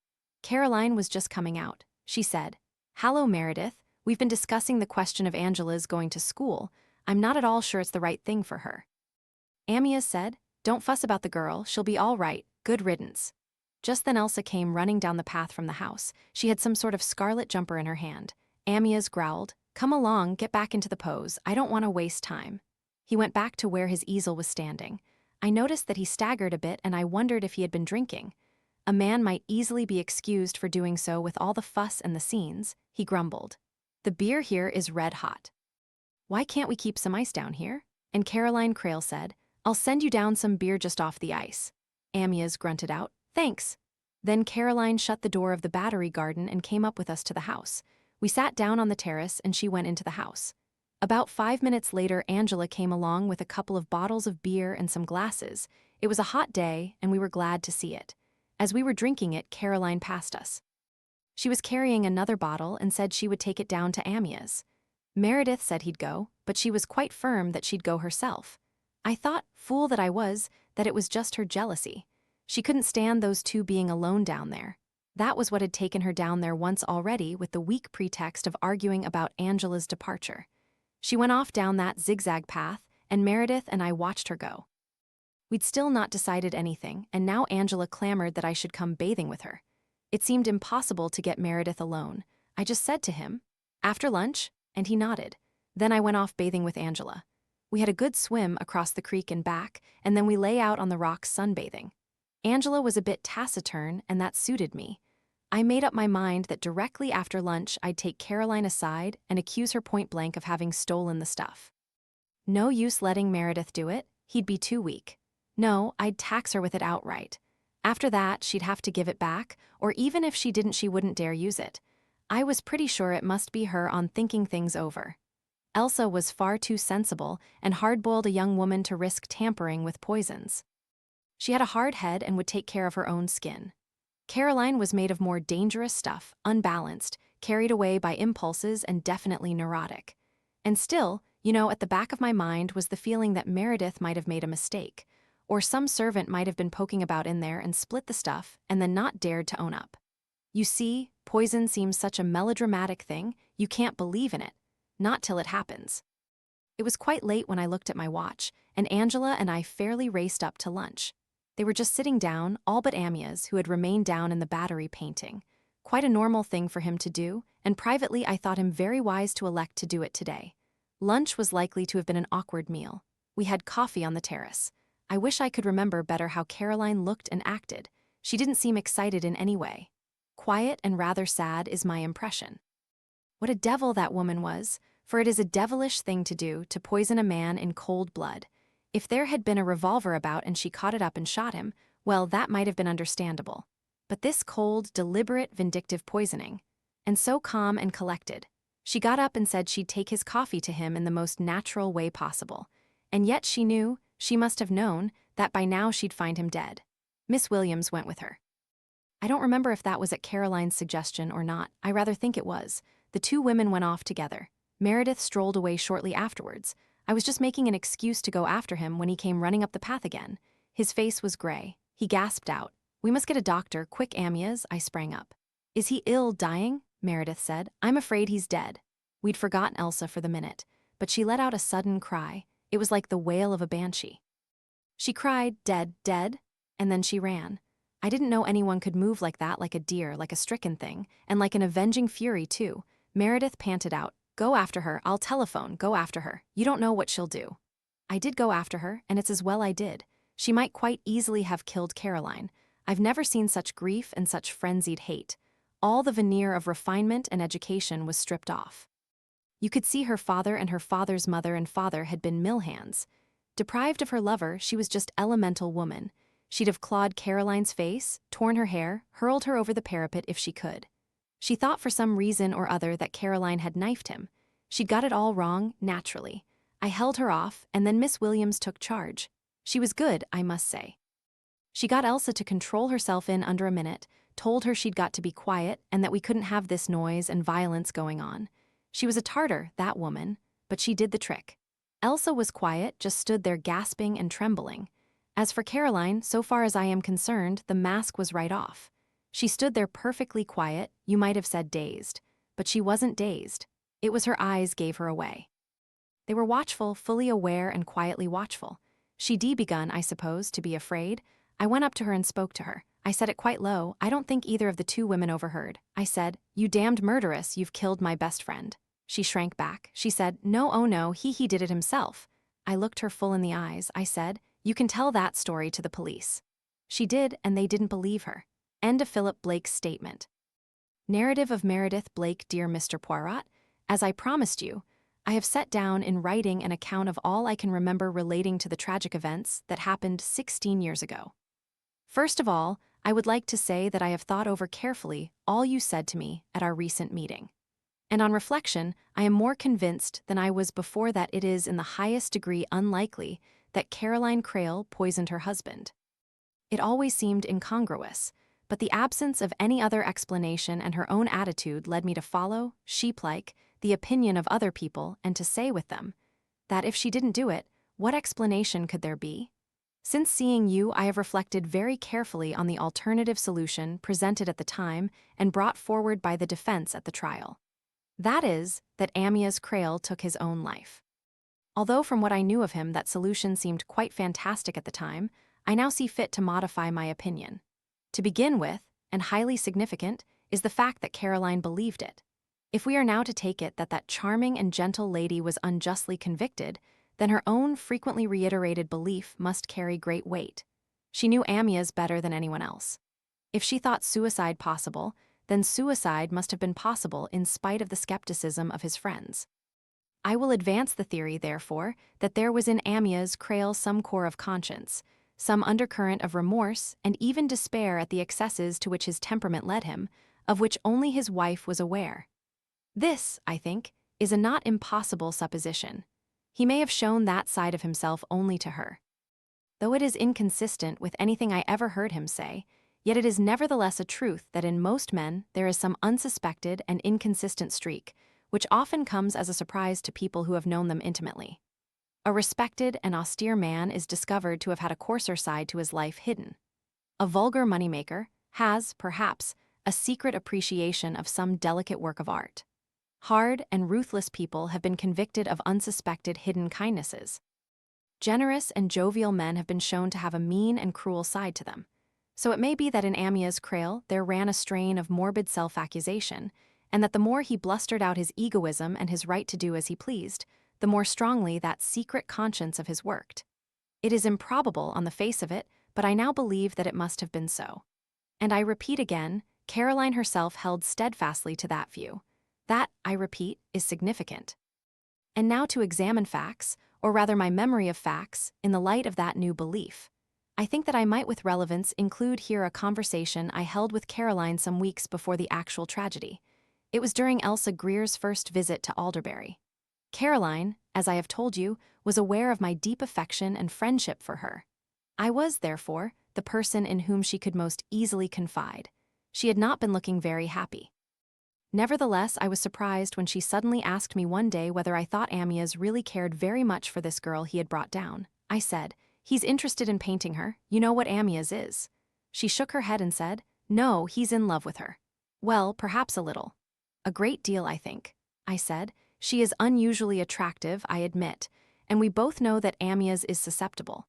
Caroline was just coming out. She said, "Hallo, Meredith. We've been discussing the question of Angela's going to school. I'm not at all sure it's the right thing for her." Amyas said, "Don't fuss about the girl. She'll be all right. Good riddance." Just then Elsa came running down the path from the house. She had some sort of scarlet jumper in her hand. Amyas growled, "Come along, get back into the pose. I don't want to waste time." He went back to where his easel was standing. I noticed that he staggered a bit and I wondered if he had been drinking. A man might easily be excused for doing so with all the fuss and the scenes, he grumbled. "The beer here is red hot. Why can't we keep some ice down here?" And Caroline Crale said, "I'll send you down some beer just off the ice." Amyas grunted out, "Thanks." Then Caroline shut the door of the Battery garden and came up with us to the house. We sat down on the terrace and she went into the house. About 5 minutes later, Angela came along with a couple of bottles of beer and some glasses. It was a hot day and we were glad to see it. As we were drinking it, Caroline passed us. She was carrying another bottle and said she would take it down to Amyas. Meredith said he'd go, but she was quite firm that she'd go herself. I thought, fool that I was, that it was just her jealousy. She couldn't stand those two being alone down there. That was what had taken her down there once already with the weak pretext of arguing about Angela's departure. She went off down that zigzag path, and Meredith and I watched her go. We'd still not decided anything, and now Angela clamored that I should come bathing with her. It seemed impossible to get Meredith alone. I just said to him, "After lunch?" and he nodded. Then I went off bathing with Angela. We had a good swim across the creek and back, and then we lay out on the rocks sunbathing. Angela was a bit taciturn, and that suited me. I made up my mind that directly after lunch I'd take Caroline aside and accuse her point blank of having stolen the stuff. No use letting Meredith do it, he'd be too weak. No, I'd tax her with it outright. After that, she'd have to give it back, or even if she didn't, she wouldn't dare use it. I was pretty sure it must be her on thinking things over. Elsa was far too sensible and hard-boiled a young woman to risk tampering with poisons. She had a hard head and would take care of her own skin. Caroline was made of more dangerous stuff, unbalanced, carried away by impulses and definitely neurotic. And still, at the back of my mind was the feeling that Meredith might have made a mistake, or some servant might have been poking about in there and split the stuff and then not dared to own up. You see, poison seems such a melodramatic thing, you can't believe in it. Not till it happens. It was quite late when I looked at my watch, and Angela and I fairly raced up to lunch. They were just sitting down, all but Amyas, who had remained down in the Battery painting. Quite a normal thing for him to do, and privately I thought him very wise to elect to do it today. Lunch was likely to have been an awkward meal. We had coffee on the terrace. I wish I could remember better how Caroline looked and acted. She didn't seem excited in any way. Quiet and rather sad is my impression. What a devil that woman was, for it is a devilish thing to do, to poison a man in cold blood. If there had been a revolver about and she caught it up and shot him, well, that might have been understandable. But this cold, deliberate, vindictive poisoning. And so calm and collected. She got up and said she'd take his coffee to him in the most natural way possible. And yet she knew, she must have known, that by now she'd find him dead. Miss Williams went with her. I don't remember if that was at Caroline's suggestion or not. I rather think it was. The two women went off together. Meredith strolled away shortly afterwards. I was just making an excuse to go after him when he came running up the path again. His face was gray. He gasped out, "We must get a doctor, quick, Amyas." I sprang up. "Is he ill, dying?" Meredith said. "I'm afraid he's dead." We'd forgotten Elsa for the minute, but she let out a sudden cry. It was like the wail of a banshee. She cried, "Dead, dead," and then she ran. I didn't know anyone could move like that, like a deer, like a stricken thing, and like an avenging fury, too. Meredith panted out, "Go after her, I'll telephone, go after her. You don't know what she'll do." I did go after her, and it's as well I did. She might quite easily have killed Caroline. I've never seen such grief and such frenzied hate. All the veneer of refinement and education was stripped off. You could see her father and her father's mother and father had been mill hands. Deprived of her lover, she was just elemental woman. She'd have clawed Caroline's face, torn her hair, hurled her over the parapet if she could. She thought for some reason or other that Caroline had knifed him. She'd got it all wrong, naturally. I held her off, and then Miss Williams took charge. She was good, I must say. She got Elsa to control herself in under a minute, told her she'd got to be quiet and that we couldn't have this noise and violence going on. She was a tartar, that woman, but she did the trick. Elsa was quiet, just stood there gasping and trembling. As for Caroline, so far as I am concerned, the mask was right off. She stood there perfectly quiet, you might have said dazed. But she wasn't dazed. It was her eyes gave her away. They were watchful, fully aware and quietly watchful. She'd begun, I suppose, to be afraid. I went up to her and spoke to her. I said it quite low. I don't think either of the two women overheard. I said, "You damned murderess, you've killed my best friend." She shrank back. She said, "No, oh no, he did it himself." I looked her full in the eyes. I said, "You can tell that story to the police." She did, and they didn't believe her. End of Philip Blake's statement. Narrative of Meredith Blake. Dear Mr. Poirot, as I promised you, I have set down in writing an account of all I can remember relating to the tragic events that happened 16 years ago. First of all, I would like to say that I have thought over carefully all you said to me at our recent meeting. And on reflection, I am more convinced than I was before that it is in the highest degree unlikely that Caroline Crale poisoned her husband. It always seemed incongruous, but the absence of any other explanation and her own attitude led me to follow, sheep-like, the opinion of other people and to say with them that if she didn't do it, what explanation could there be? Since seeing you, I have reflected very carefully on the alternative solution presented at the time and brought forward by the defense at the trial. That is, that Amyas Crale took his own life. Although from what I knew of him that solution seemed quite fantastic at the time, I now see fit to modify my opinion. To begin with, and highly significant, is the fact that Caroline believed it. If we are now to take it that that charming and gentle lady was unjustly convicted, then her own frequently reiterated belief must carry great weight. She knew Amyas better than anyone else. If she thought suicide possible, then suicide must have been possible in spite of the skepticism of his friends. I will advance the theory, therefore, that there was in Amyas Crale some core of conscience, some undercurrent of remorse and even despair at the excesses to which his temperament led him, of which only his wife was aware. This, I think, is a not impossible supposition. He may have shown that side of himself only to her. Though it is inconsistent with anything I ever heard him say, yet it is nevertheless a truth that in most men there is some unsuspected and inconsistent streak, which often comes as a surprise to people who have known them intimately. A respected and austere man is discovered to have had a coarser side to his life hidden. A vulgar moneymaker has, perhaps, a secret appreciation of some delicate work of art. Hard and ruthless people have been convicted of unsuspected hidden kindnesses. Generous and jovial men have been shown to have a mean and cruel side to them. So it may be that in Amyas Crale there ran a strain of morbid self-accusation, and that the more he blustered out his egoism and his right to do as he pleased, the more strongly that secret conscience of his worked. It is improbable on the face of it, but I now believe that it must have been so. And I repeat again, Caroline herself held steadfastly to that view. That, I repeat, is significant. And now to examine facts, or rather my memory of facts, in the light of that new belief. I think that I might with relevance include here a conversation I held with Caroline some weeks before the actual tragedy. It was during Elsa Greer's first visit to Alderbury. Caroline, as I have told you, was aware of my deep affection and friendship for her. I was, therefore, the person in whom she could most easily confide. She had not been looking very happy. Nevertheless, I was surprised when she suddenly asked me one day whether I thought Amyas really cared very much for this girl he had brought down. I said, "He's interested in painting her. You know what Amyas is." She shook her head and said, "No, he's in love with her." "Well, perhaps a little." "A great deal, I think." I said, "She is unusually attractive, I admit, and we both know that Amyas is susceptible.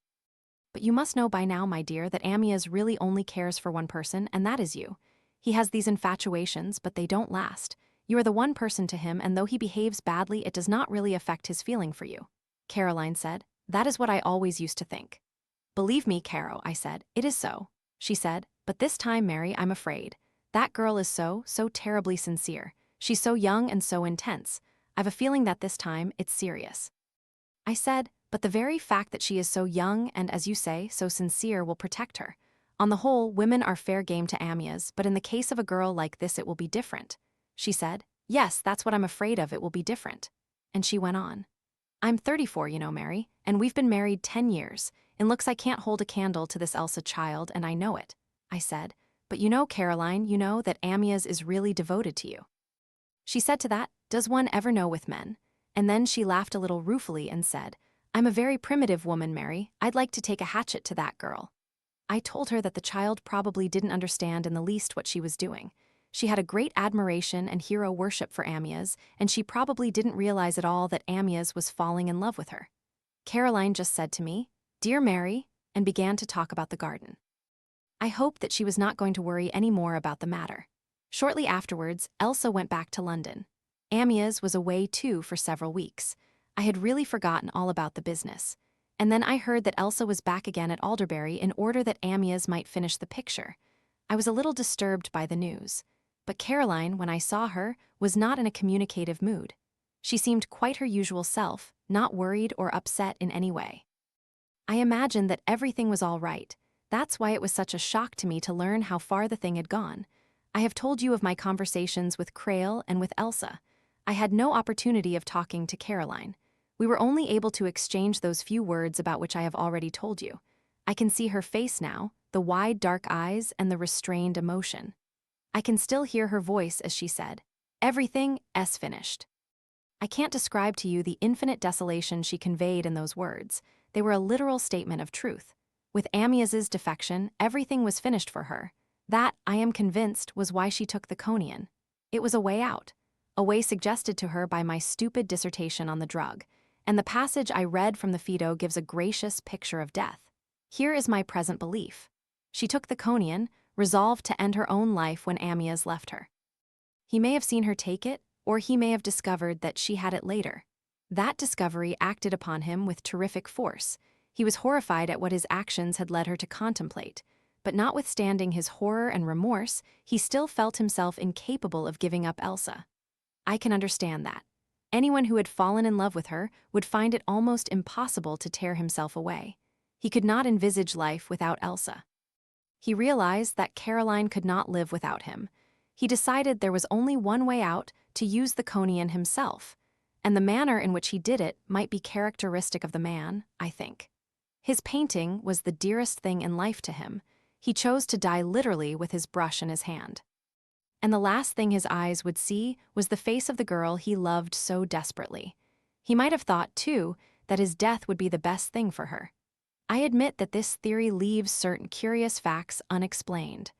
But you must know by now, my dear, that Amyas really only cares for one person, and that is you. He has these infatuations, but they don't last. You are the one person to him, and though he behaves badly, it does not really affect his feeling for you." Caroline said, "That is what I always used to think." "Believe me, Caro," I said, "it is so." She said, "But this time, Mary, I'm afraid. That girl is so terribly sincere. She's so young and so intense. I've a feeling that this time it's serious." I said, But the very fact that she is so young and, as you say, so sincere will protect her. On the whole, women are fair game to Amyas, but in the case of a girl like this it will be different. She said, "Yes, that's what I'm afraid of, it will be different." And she went on. "I'm 34, you know, Mary, and we've been married 10 years. It looks I can't hold a candle to this Elsa child, and I know it," I said. "But you know, Caroline, you know that Amyas is really devoted to you." She said to that, "Does one ever know with men?" And then she laughed a little ruefully and said, "I'm a very primitive woman, Mary. I'd like to take a hatchet to that girl." I told her that the child probably didn't understand in the least what she was doing. She had a great admiration and hero worship for Amyas, and she probably didn't realize at all that Amyas was falling in love with her. Caroline just said to me, "Dear Mary," and began to talk about the garden. I hoped that she was not going to worry any more about the matter. Shortly afterwards, Elsa went back to London. Amyas was away too for several weeks. I had really forgotten all about the business. And then I heard that Elsa was back again at Alderbury in order that Amyas might finish the picture. I was a little disturbed by the news. But Caroline, when I saw her, was not in a communicative mood. She seemed quite her usual self, not worried or upset in any way. I imagined that everything was all right. That's why it was such a shock to me to learn how far the thing had gone. I have told you of my conversations with Crale and with Elsa. I had no opportunity of talking to Caroline. We were only able to exchange those few words about which I have already told you. I can see her face now, the wide dark eyes and the restrained emotion. I can still hear her voice as she said, "Everything is finished." I can't describe to you the infinite desolation she conveyed in those words. They were a literal statement of truth. With Amyas's defection, everything was finished for her. That, I am convinced, was why she took the Conian. It was a way out, a way suggested to her by my stupid dissertation on the drug, and the passage I read from the Phaedo gives a gracious picture of death. Here is my present belief. She took the Conian, resolved to end her own life when Amyas left her. He may have seen her take it, or he may have discovered that she had it later. That discovery acted upon him with terrific force. He was horrified at what his actions had led her to contemplate, but notwithstanding his horror and remorse, he still felt himself incapable of giving up Elsa. I can understand that. Anyone who had fallen in love with her would find it almost impossible to tear himself away. He could not envisage life without Elsa. He realized that Caroline could not live without him. He decided there was only one way out, to use the Conian himself, and the manner in which he did it might be characteristic of the man, I think. His painting was the dearest thing in life to him. He chose to die literally with his brush in his hand. And the last thing his eyes would see was the face of the girl he loved so desperately. He might have thought, too, that his death would be the best thing for her. I admit that this theory leaves certain curious facts unexplained.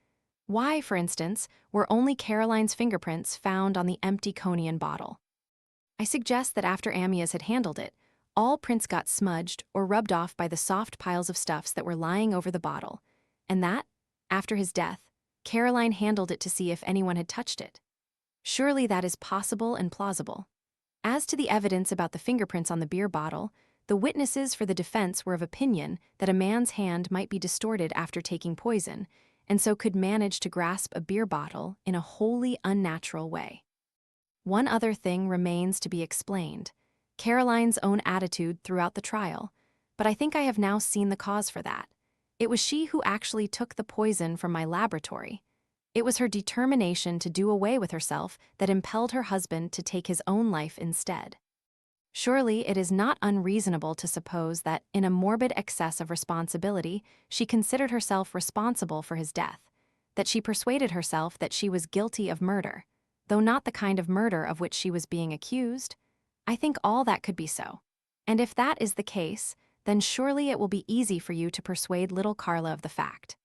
Why, for instance, were only Caroline's fingerprints found on the empty Conian bottle? I suggest that after Amyas had handled it, all prints got smudged or rubbed off by the soft piles of stuffs that were lying over the bottle, and that, after his death, Caroline handled it to see if anyone had touched it. Surely that is possible and plausible. As to the evidence about the fingerprints on the beer bottle, the witnesses for the defense were of opinion that a man's hand might be distorted after taking poison, and so could manage to grasp a beer bottle in a wholly unnatural way. One other thing remains to be explained: Caroline's own attitude throughout the trial, but I think I have now seen the cause for that. It was she who actually took the poison from my laboratory. It was her determination to do away with herself that impelled her husband to take his own life instead. Surely it is not unreasonable to suppose that, in a morbid excess of responsibility, she considered herself responsible for his death, that she persuaded herself that she was guilty of murder, though not the kind of murder of which she was being accused. I think all that could be so. And if that is the case, then surely it will be easy for you to persuade little Carla of the fact.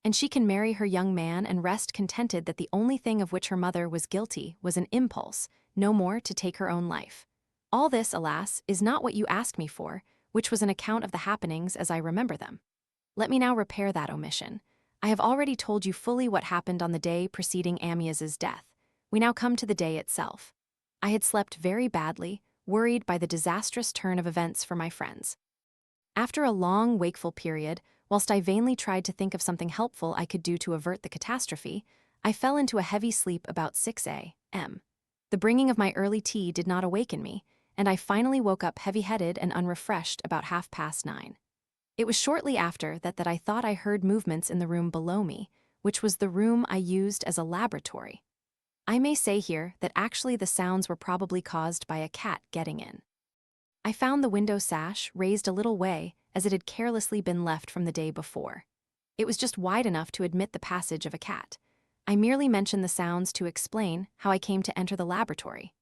And she can marry her young man and rest contented that the only thing of which her mother was guilty was an impulse, no more, to take her own life. All this, alas, is not what you asked me for, which was an account of the happenings as I remember them. Let me now repair that omission. I have already told you fully what happened on the day preceding Amyas's death. We now come to the day itself. I had slept very badly, worried by the disastrous turn of events for my friends. After a long, wakeful period, whilst I vainly tried to think of something helpful I could do to avert the catastrophe, I fell into a heavy sleep about 6 a.m. The bringing of my early tea did not awaken me, and I finally woke up heavy-headed and unrefreshed about 9:30. It was shortly after that I thought I heard movements in the room below me, which was the room I used as a laboratory. I may say here that actually the sounds were probably caused by a cat getting in. I found the window sash raised a little way as it had carelessly been left from the day before. It was just wide enough to admit the passage of a cat. I merely mentioned the sounds to explain how I came to enter the laboratory.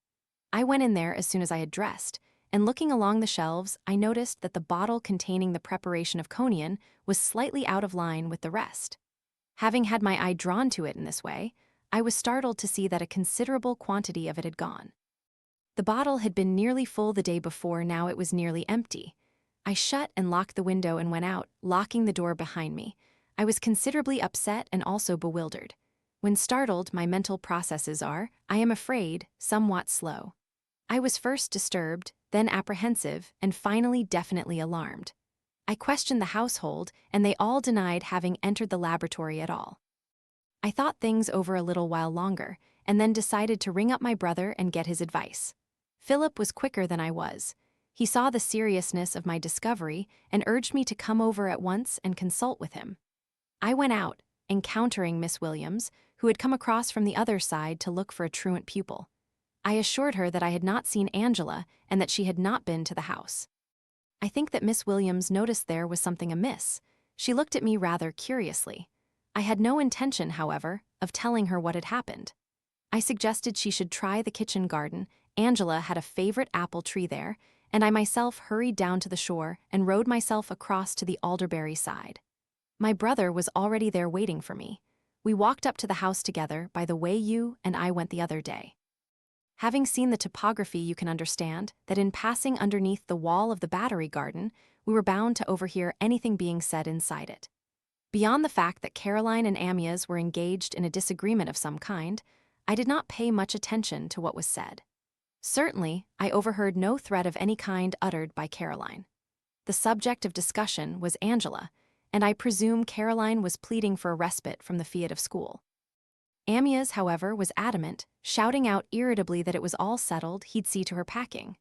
I went in there as soon as I had dressed, and looking along the shelves, I noticed that the bottle containing the preparation of conian was slightly out of line with the rest. Having had my eye drawn to it in this way, I was startled to see that a considerable quantity of it had gone. The bottle had been nearly full the day before, now it was nearly empty. I shut and locked the window and went out, locking the door behind me. I was considerably upset and also bewildered. When startled, my mental processes are, I am afraid, somewhat slow. I was first disturbed, then apprehensive, and finally definitely alarmed. I questioned the household, and they all denied having entered the laboratory at all. I thought things over a little while longer, and then decided to ring up my brother and get his advice. Philip was quicker than I was. He saw the seriousness of my discovery and urged me to come over at once and consult with him. I went out, encountering Miss Williams, who had come across from the other side to look for a truant pupil. I assured her that I had not seen Angela and that she had not been to the house. I think that Miss Williams noticed there was something amiss. She looked at me rather curiously. I had no intention, however, of telling her what had happened. I suggested she should try the kitchen garden. Angela had a favorite apple tree there, and I myself hurried down to the shore and rowed myself across to the Alderberry side. My brother was already there waiting for me. We walked up to the house together by the way you and I went the other day. Having seen the topography, you can understand that in passing underneath the wall of the Battery garden, we were bound to overhear anything being said inside it. Beyond the fact that Caroline and Amyas were engaged in a disagreement of some kind, I did not pay much attention to what was said. Certainly, I overheard no threat of any kind uttered by Caroline. The subject of discussion was Angela, and I presume Caroline was pleading for a respite from the fiat of school. Amyas, however, was adamant, shouting out irritably that it was all settled, he'd see to her packing.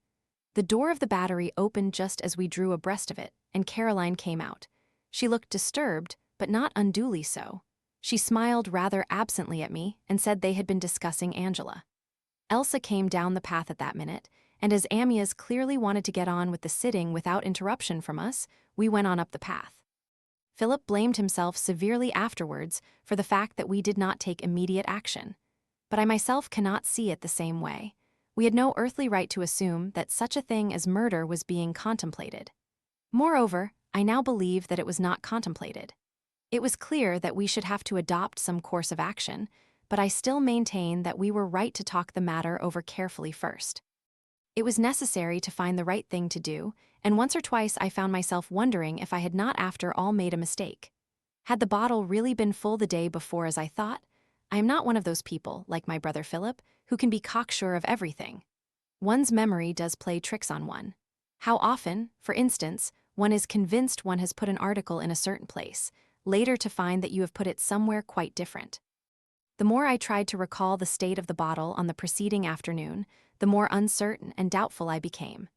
The door of the Battery opened just as we drew abreast of it, and Caroline came out. She looked disturbed, but not unduly so. She smiled rather absently at me and said they had been discussing Angela. Elsa came down the path at that minute, and as Amyas clearly wanted to get on with the sitting without interruption from us, we went on up the path. Philip blamed himself severely afterwards for the fact that we did not take immediate action. But I myself cannot see it the same way. We had no earthly right to assume that such a thing as murder was being contemplated. Moreover, I now believe that it was not contemplated. It was clear that we should have to adopt some course of action, but I still maintain that we were right to talk the matter over carefully first. It was necessary to find the right thing to do, and once or twice I found myself wondering if I had not after all made a mistake. Had the bottle really been full the day before as I thought? I am not one of those people, like my brother Philip, who can be cocksure of everything. One's memory does play tricks on one. How often, for instance, one is convinced one has put an article in a certain place, later to find that you have put it somewhere quite different. The more I tried to recall the state of the bottle on the preceding afternoon, the more uncertain and doubtful I became.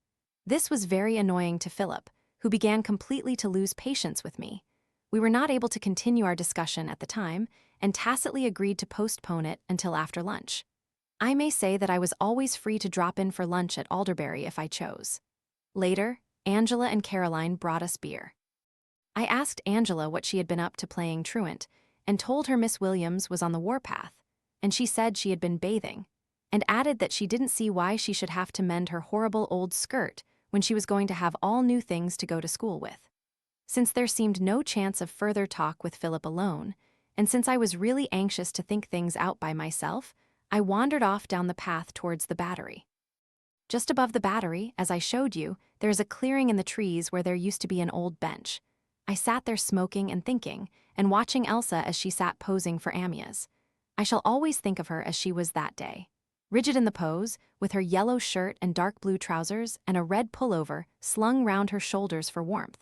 This was very annoying to Philip, who began completely to lose patience with me. We were not able to continue our discussion at the time, and tacitly agreed to postpone it until after lunch. I may say that I was always free to drop in for lunch at Alderberry if I chose. Later, Angela and Caroline brought us beer. I asked Angela what she had been up to playing truant, and told her Miss Williams was on the warpath, and she said she had been bathing, and added that she didn't see why she should have to mend her horrible old skirt when she was going to have all new things to go to school with. Since there seemed no chance of further talk with Philip alone, and since I was really anxious to think things out by myself, I wandered off down the path towards the Battery. Just above the Battery, as I showed you, there is a clearing in the trees where there used to be an old bench. I sat there smoking and thinking, and watching Elsa as she sat posing for Amyas. I shall always think of her as she was that day. Rigid in the pose, with her yellow shirt and dark blue trousers and a red pullover slung round her shoulders for warmth.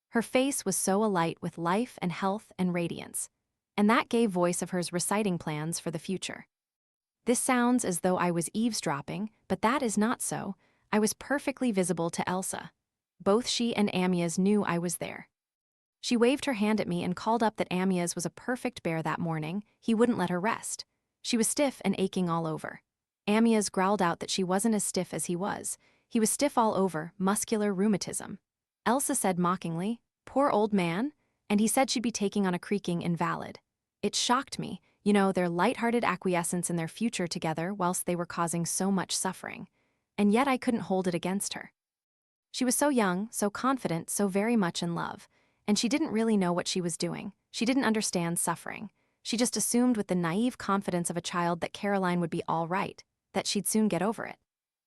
Her face was so alight with life and health and radiance, and that gave voice of hers reciting plans for the future. This sounds as though I was eavesdropping, but that is not so. I was perfectly visible to Elsa. Both she and Amyas knew I was there. She waved her hand at me and called up that Amyas was a perfect bear that morning. He wouldn't let her rest. She was stiff and aching all over. Amyas growled out that she wasn't as stiff as he was. He was stiff all over, muscular rheumatism. Elsa said mockingly, "Poor old man," and he said she'd be taking on a creaking invalid. It shocked me, their light-hearted acquiescence in their future together whilst they were causing so much suffering. And yet I couldn't hold it against her. She was so young, so confident, so very much in love. And she didn't really know what she was doing. She didn't understand suffering. She just assumed with the naive confidence of a child that Caroline would be all right, that she'd soon get over it.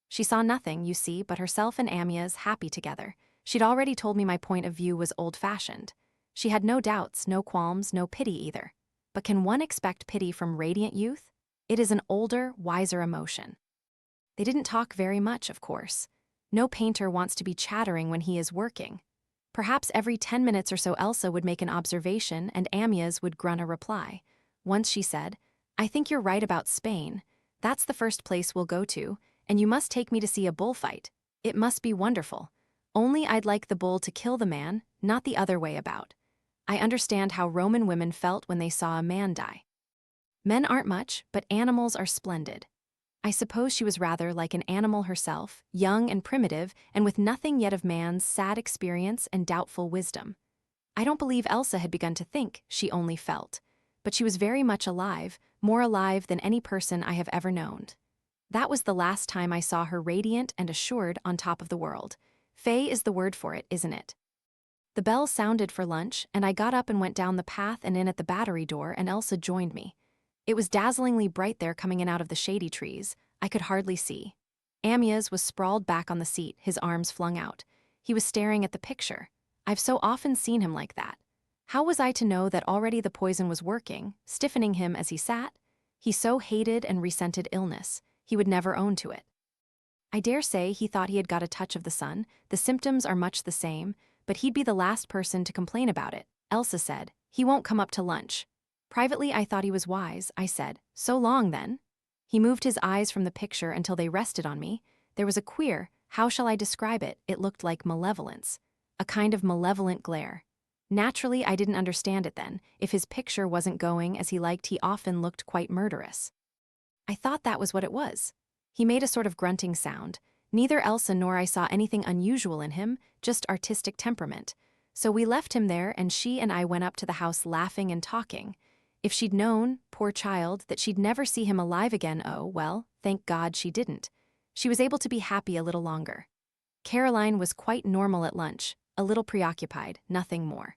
She saw nothing, you see, but herself and Amyas happy together. She'd already told me my point of view was old-fashioned. She had no doubts, no qualms, no pity either. But can one expect pity from radiant youth? It is an older, wiser emotion. They didn't talk very much, of course. No painter wants to be chattering when he is working. Perhaps every 10 minutes or so Elsa would make an observation and Amyas would grunt a reply. Once she said, "I think you're right about Spain. That's the first place we'll go to, and you must take me to see a bullfight. It must be wonderful. Only I'd like the bull to kill the man, not the other way about. I understand how Roman women felt when they saw a man die. Men aren't much, but animals are splendid." I suppose she was rather like an animal herself, young and primitive, and with nothing yet of man's sad experience and doubtful wisdom. I don't believe Elsa had begun to think, she only felt. But she was very much alive, more alive than any person I have ever known. That was the last time I saw her radiant and assured on top of the world. Fey is the word for it, isn't it? The bell sounded for lunch, and I got up and went down the path and in at the battery door, and Elsa joined me. It was dazzlingly bright there coming in out of the shady trees. I could hardly see. Amyas was sprawled back on the seat, his arms flung out. He was staring at the picture. I've so often seen him like that. How was I to know that already the poison was working, stiffening him as he sat? He so hated and resented illness. He would never own to it. I dare say he thought he had got a touch of the sun. The symptoms are much the same, but he'd be the last person to complain about it. Elsa said, "He won't come up to lunch." Privately, I thought he was wise. I said, "So long, then." He moved his eyes from the picture until they rested on me. There was a queer, how shall I describe it? It looked like malevolence. A kind of malevolent glare. Naturally, I didn't understand it then. If his picture wasn't going as he liked, he often looked quite murderous. I thought that was what it was. He made a sort of grunting sound. Neither Elsa nor I saw anything unusual in him, just artistic temperament. So we left him there, and she and I went up to the house laughing and talking. If she'd known, poor child, that she'd never see him alive again, oh, well, thank God she didn't. She was able to be happy a little longer. Caroline was quite normal at lunch, a little preoccupied, nothing more.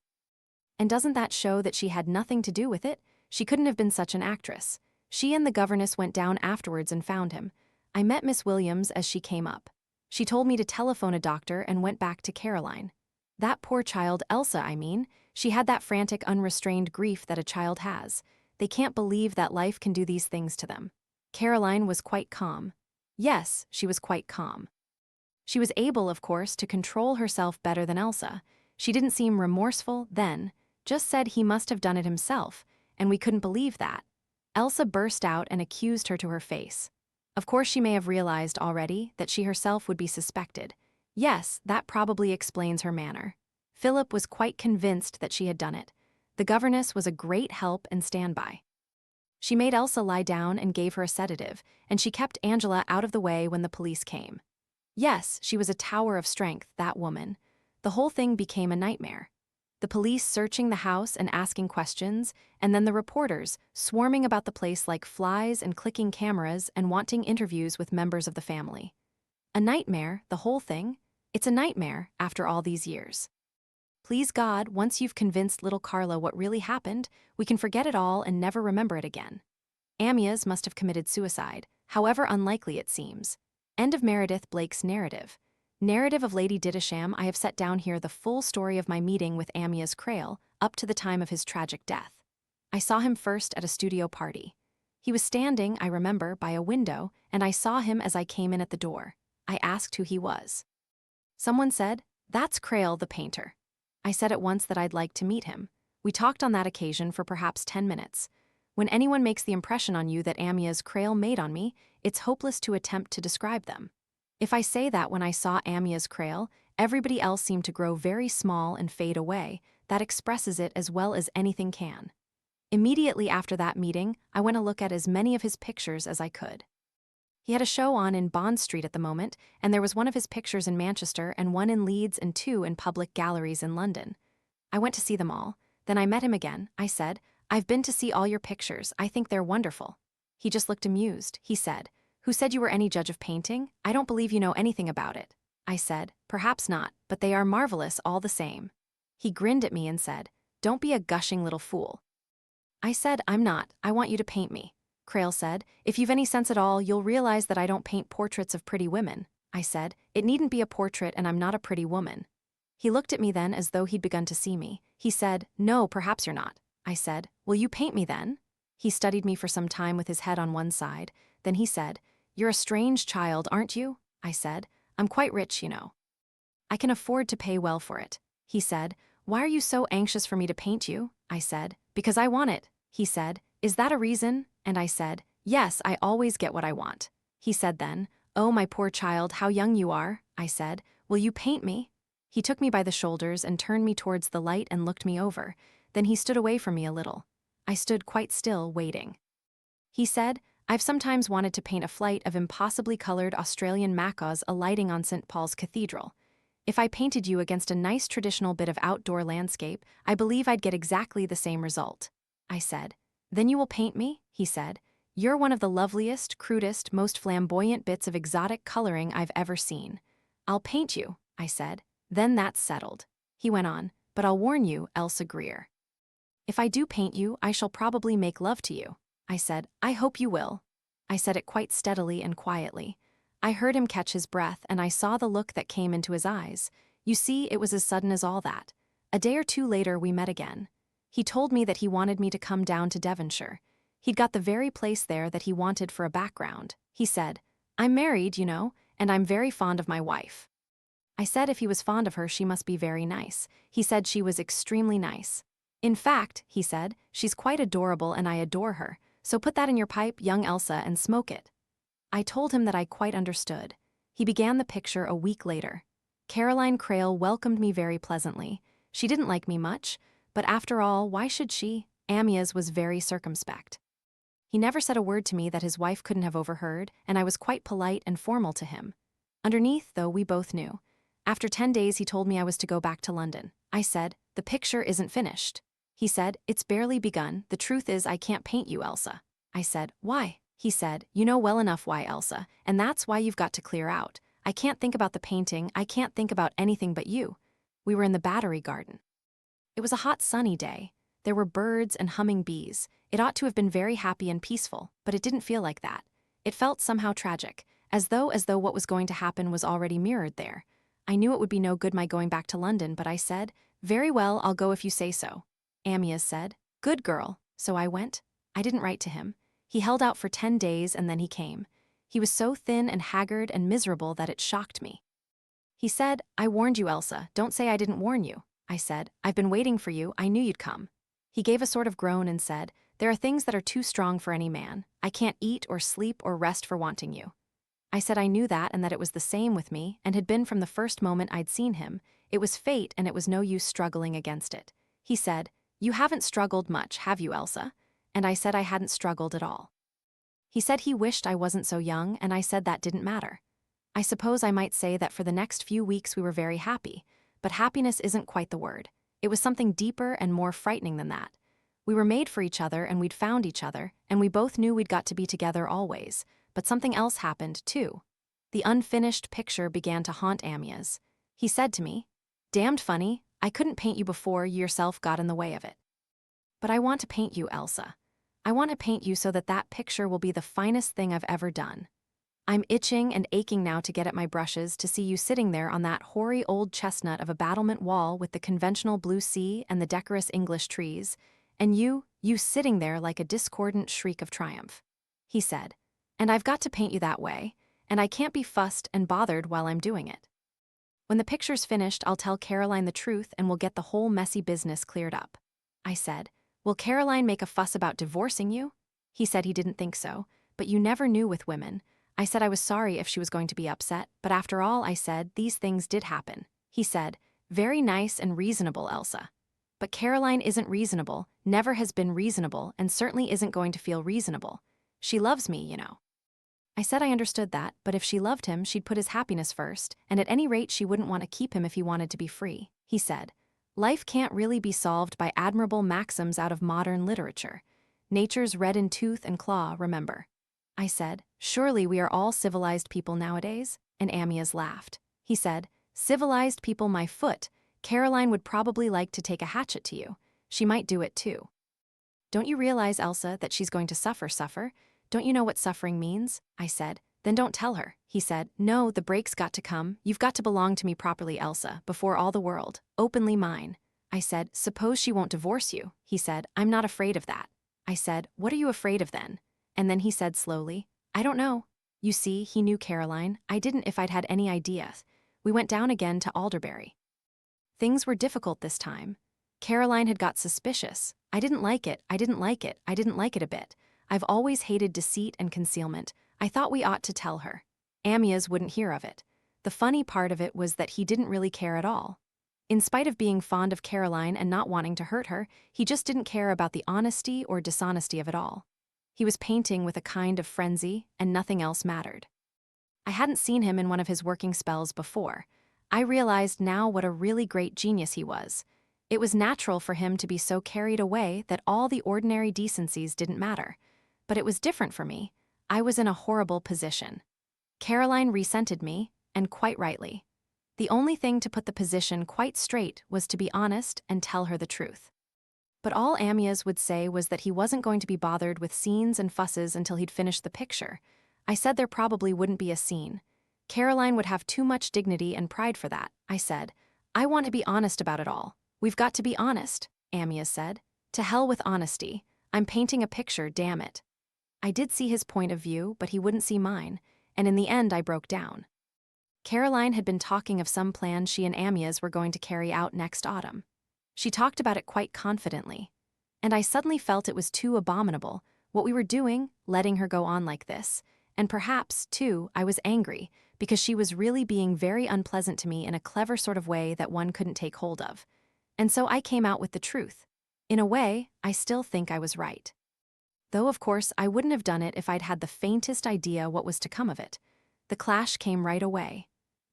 And doesn't that show that she had nothing to do with it? She couldn't have been such an actress. She and the governess went down afterwards and found him. I met Miss Williams as she came up. She told me to telephone a doctor and went back to Caroline. That poor child, Elsa, I mean, she had that frantic, unrestrained grief that a child has. They can't believe that life can do these things to them. Caroline was quite calm. Yes, she was quite calm. She was able, of course, to control herself better than Elsa. She didn't seem remorseful then, just said he must have done it himself, and we couldn't believe that. Elsa burst out and accused her to her face. Of course she may have realized already that she herself would be suspected. Yes, that probably explains her manner. Philip was quite convinced that she had done it. The governess was a great help and standby. She made Elsa lie down and gave her a sedative, and she kept Angela out of the way when the police came. Yes, she was a tower of strength, that woman. The whole thing became a nightmare. The police searching the house and asking questions, and then the reporters swarming about the place like flies and clicking cameras and wanting interviews with members of the family. A nightmare, the whole thing? It's a nightmare after all these years. Please God, once you've convinced little Carla what really happened, we can forget it all and never remember it again. Amyas must have committed suicide, however unlikely it seems. End of Meredith Blake's narrative. Narrative of Lady Didisham. I have set down here the full story of my meeting with Amyas Crale up to the time of his tragic death. I saw him first at a studio party. He was standing, I remember, by a window, and I saw him as I came in at the door. I asked who he was. Someone said, "That's Crale, the painter." I said at once that I'd like to meet him. We talked on that occasion for perhaps 10 minutes. When anyone makes the impression on you that Amyas Crale made on me, it's hopeless to attempt to describe them. If I say that when I saw Amyas Crale, everybody else seemed to grow very small and fade away, that expresses it as well as anything can. Immediately after that meeting, I went to look at as many of his pictures as I could. He had a show on in Bond Street at the moment, and there was one of his pictures in Manchester and one in Leeds and two in public galleries in London. I went to see them all. Then I met him again. I said, "I've been to see all your pictures. I think they're wonderful." He just looked amused. He said, "Who said you were any judge of painting? I don't believe you know anything about it." I said, "Perhaps not, but they are marvelous all the same." He grinned at me and said, "Don't be a gushing little fool." I said, "I'm not. I want you to paint me." Crale said, "If you've any sense at all, you'll realize that I don't paint portraits of pretty women." I said, "It needn't be a portrait and I'm not a pretty woman." He looked at me then as though he'd begun to see me. He said, "No, perhaps you're not." I said, "Will you paint me then?" He studied me for some time with his head on one side. Then he said, "You're a strange child, aren't you?" I said, "I'm quite rich, you know. I can afford to pay well for it." He said, "Why are you so anxious for me to paint you?" I said, "Because I want it." He said, "Is that a reason?" And I said, "Yes, I always get what I want." He said then, "Oh, my poor child, how young you are." I said, "Will you paint me?" He took me by the shoulders and turned me towards the light and looked me over. Then he stood away from me a little. I stood quite still, waiting. He said, "I've sometimes wanted to paint a flight of impossibly colored Australian macaws alighting on St. Paul's Cathedral. If I painted you against a nice traditional bit of outdoor landscape, I believe I'd get exactly the same result." I said, "Then you will paint me?" He said, "You're one of the loveliest, crudest, most flamboyant bits of exotic coloring I've ever seen." "I'll paint you," I said. "Then that's settled." He went on, "But I'll warn you, Elsa Greer. If I do paint you, I shall probably make love to you." I said, "I hope you will." I said it quite steadily and quietly. I heard him catch his breath and I saw the look that came into his eyes. You see, it was as sudden as all that. A day or two later we met again. He told me that he wanted me to come down to Devonshire. He'd got the very place there that he wanted for a background. He said, "I'm married, you know, and I'm very fond of my wife." I said if he was fond of her, she must be very nice. He said she was extremely nice. "In fact," he said, "she's quite adorable and I adore her. So put that in your pipe, young Elsa, and smoke it." I told him that I quite understood. He began the picture a week later. Caroline Crale welcomed me very pleasantly. She didn't like me much, but after all, why should she? Amyas was very circumspect. He never said a word to me that his wife couldn't have overheard, and I was quite polite and formal to him. Underneath, though, we both knew. After 10 days he told me I was to go back to London. I said, "The picture isn't finished." He said, "It's barely begun. The truth is I can't paint you, Elsa." I said, "Why?" He said, "You know well enough why, Elsa, and that's why you've got to clear out. I can't think about the painting, I can't think about anything but you." We were in the Battery Garden. It was a hot sunny day. There were birds and humming bees. It ought to have been very happy and peaceful, but it didn't feel like that. It felt somehow tragic, as though what was going to happen was already mirrored there. I knew it would be no good my going back to London, but I said, "Very well, I'll go if you say so." Amyas said, "Good girl." So I went. I didn't write to him. He held out for 10 days and then he came. He was so thin and haggard and miserable that it shocked me. He said, "I warned you, Elsa. Don't say I didn't warn you." I said, "I've been waiting for you. I knew you'd come." He gave a sort of groan and said, "There are things that are too strong for any man. I can't eat or sleep or rest for wanting you." I said I knew that and that it was the same with me and had been from the first moment I'd seen him. It was fate and it was no use struggling against it. He said, "You haven't struggled much, have you, Elsa?" And I said I hadn't struggled at all. He said he wished I wasn't so young, and I said that didn't matter. I suppose I might say that for the next few weeks we were very happy, but happiness isn't quite the word. It was something deeper and more frightening than that. We were made for each other and we'd found each other, and we both knew we'd got to be together always, but something else happened, too. The unfinished picture began to haunt Amyas. He said to me, "Damned funny, I couldn't paint you before you yourself got in the way of it. But I want to paint you, Elsa. I want to paint you so that that picture will be the finest thing I've ever done. I'm itching and aching now to get at my brushes to see you sitting there on that hoary old chestnut of a battlement wall with the conventional blue sea and the decorous English trees, and you sitting there like a discordant shriek of triumph." He said, "And I've got to paint you that way, and I can't be fussed and bothered while I'm doing it. When the picture's finished, I'll tell Caroline the truth and we'll get the whole messy business cleared up." I said, "Will Caroline make a fuss about divorcing you?" He said he didn't think so, but you never knew with women. I said I was sorry if she was going to be upset, but after all, I said, these things did happen. He said, very nice and reasonable, Elsa. But Caroline isn't reasonable, never has been reasonable, and certainly isn't going to feel reasonable. She loves me, you know. I said I understood that, but if she loved him, she'd put his happiness first, and at any rate she wouldn't want to keep him if he wanted to be free. He said, life can't really be solved by admirable maxims out of modern literature. Nature's red in tooth and claw, remember. I said, surely we are all civilized people nowadays? And Amyas laughed. He said, civilized people, my foot. Caroline would probably like to take a hatchet to you. She might do it too. Don't you realize, Elsa, that she's going to suffer? Don't you know what suffering means? I said. Then don't tell her. He said, no, the break's got to come. You've got to belong to me properly, Elsa, before all the world. Openly mine. I said, suppose she won't divorce you. He said, I'm not afraid of that. I said, what are you afraid of then? And then he said slowly, I don't know. You see, he knew Caroline. I didn't if I'd had any idea. We went down again to Alderbury. Things were difficult this time. Caroline had got suspicious. I didn't like it a bit. I've always hated deceit and concealment. I thought we ought to tell her. Amyas wouldn't hear of it. The funny part of it was that he didn't really care at all. In spite of being fond of Caroline and not wanting to hurt her, he just didn't care about the honesty or dishonesty of it all. He was painting with a kind of frenzy, and nothing else mattered. I hadn't seen him in one of his working spells before. I realized now what a really great genius he was. It was natural for him to be so carried away that all the ordinary decencies didn't matter. But it was different for me. I was in a horrible position. Caroline resented me, and quite rightly. The only thing to put the position quite straight was to be honest and tell her the truth. But all Amyas would say was that he wasn't going to be bothered with scenes and fusses until he'd finished the picture. I said there probably wouldn't be a scene. Caroline would have too much dignity and pride for that. I said, I want to be honest about it all. We've got to be honest, Amyas said. To hell with honesty. I'm painting a picture, damn it. I did see his point of view, but he wouldn't see mine, and in the end I broke down. Caroline had been talking of some plan she and Amyas were going to carry out next autumn. She talked about it quite confidently, and I suddenly felt it was too abominable, what we were doing, letting her go on like this, and perhaps, too, I was angry, because she was really being very unpleasant to me in a clever sort of way that one couldn't take hold of. And so I came out with the truth. In a way, I still think I was right. Though, of course, I wouldn't have done it if I'd had the faintest idea what was to come of it. The clash came right away.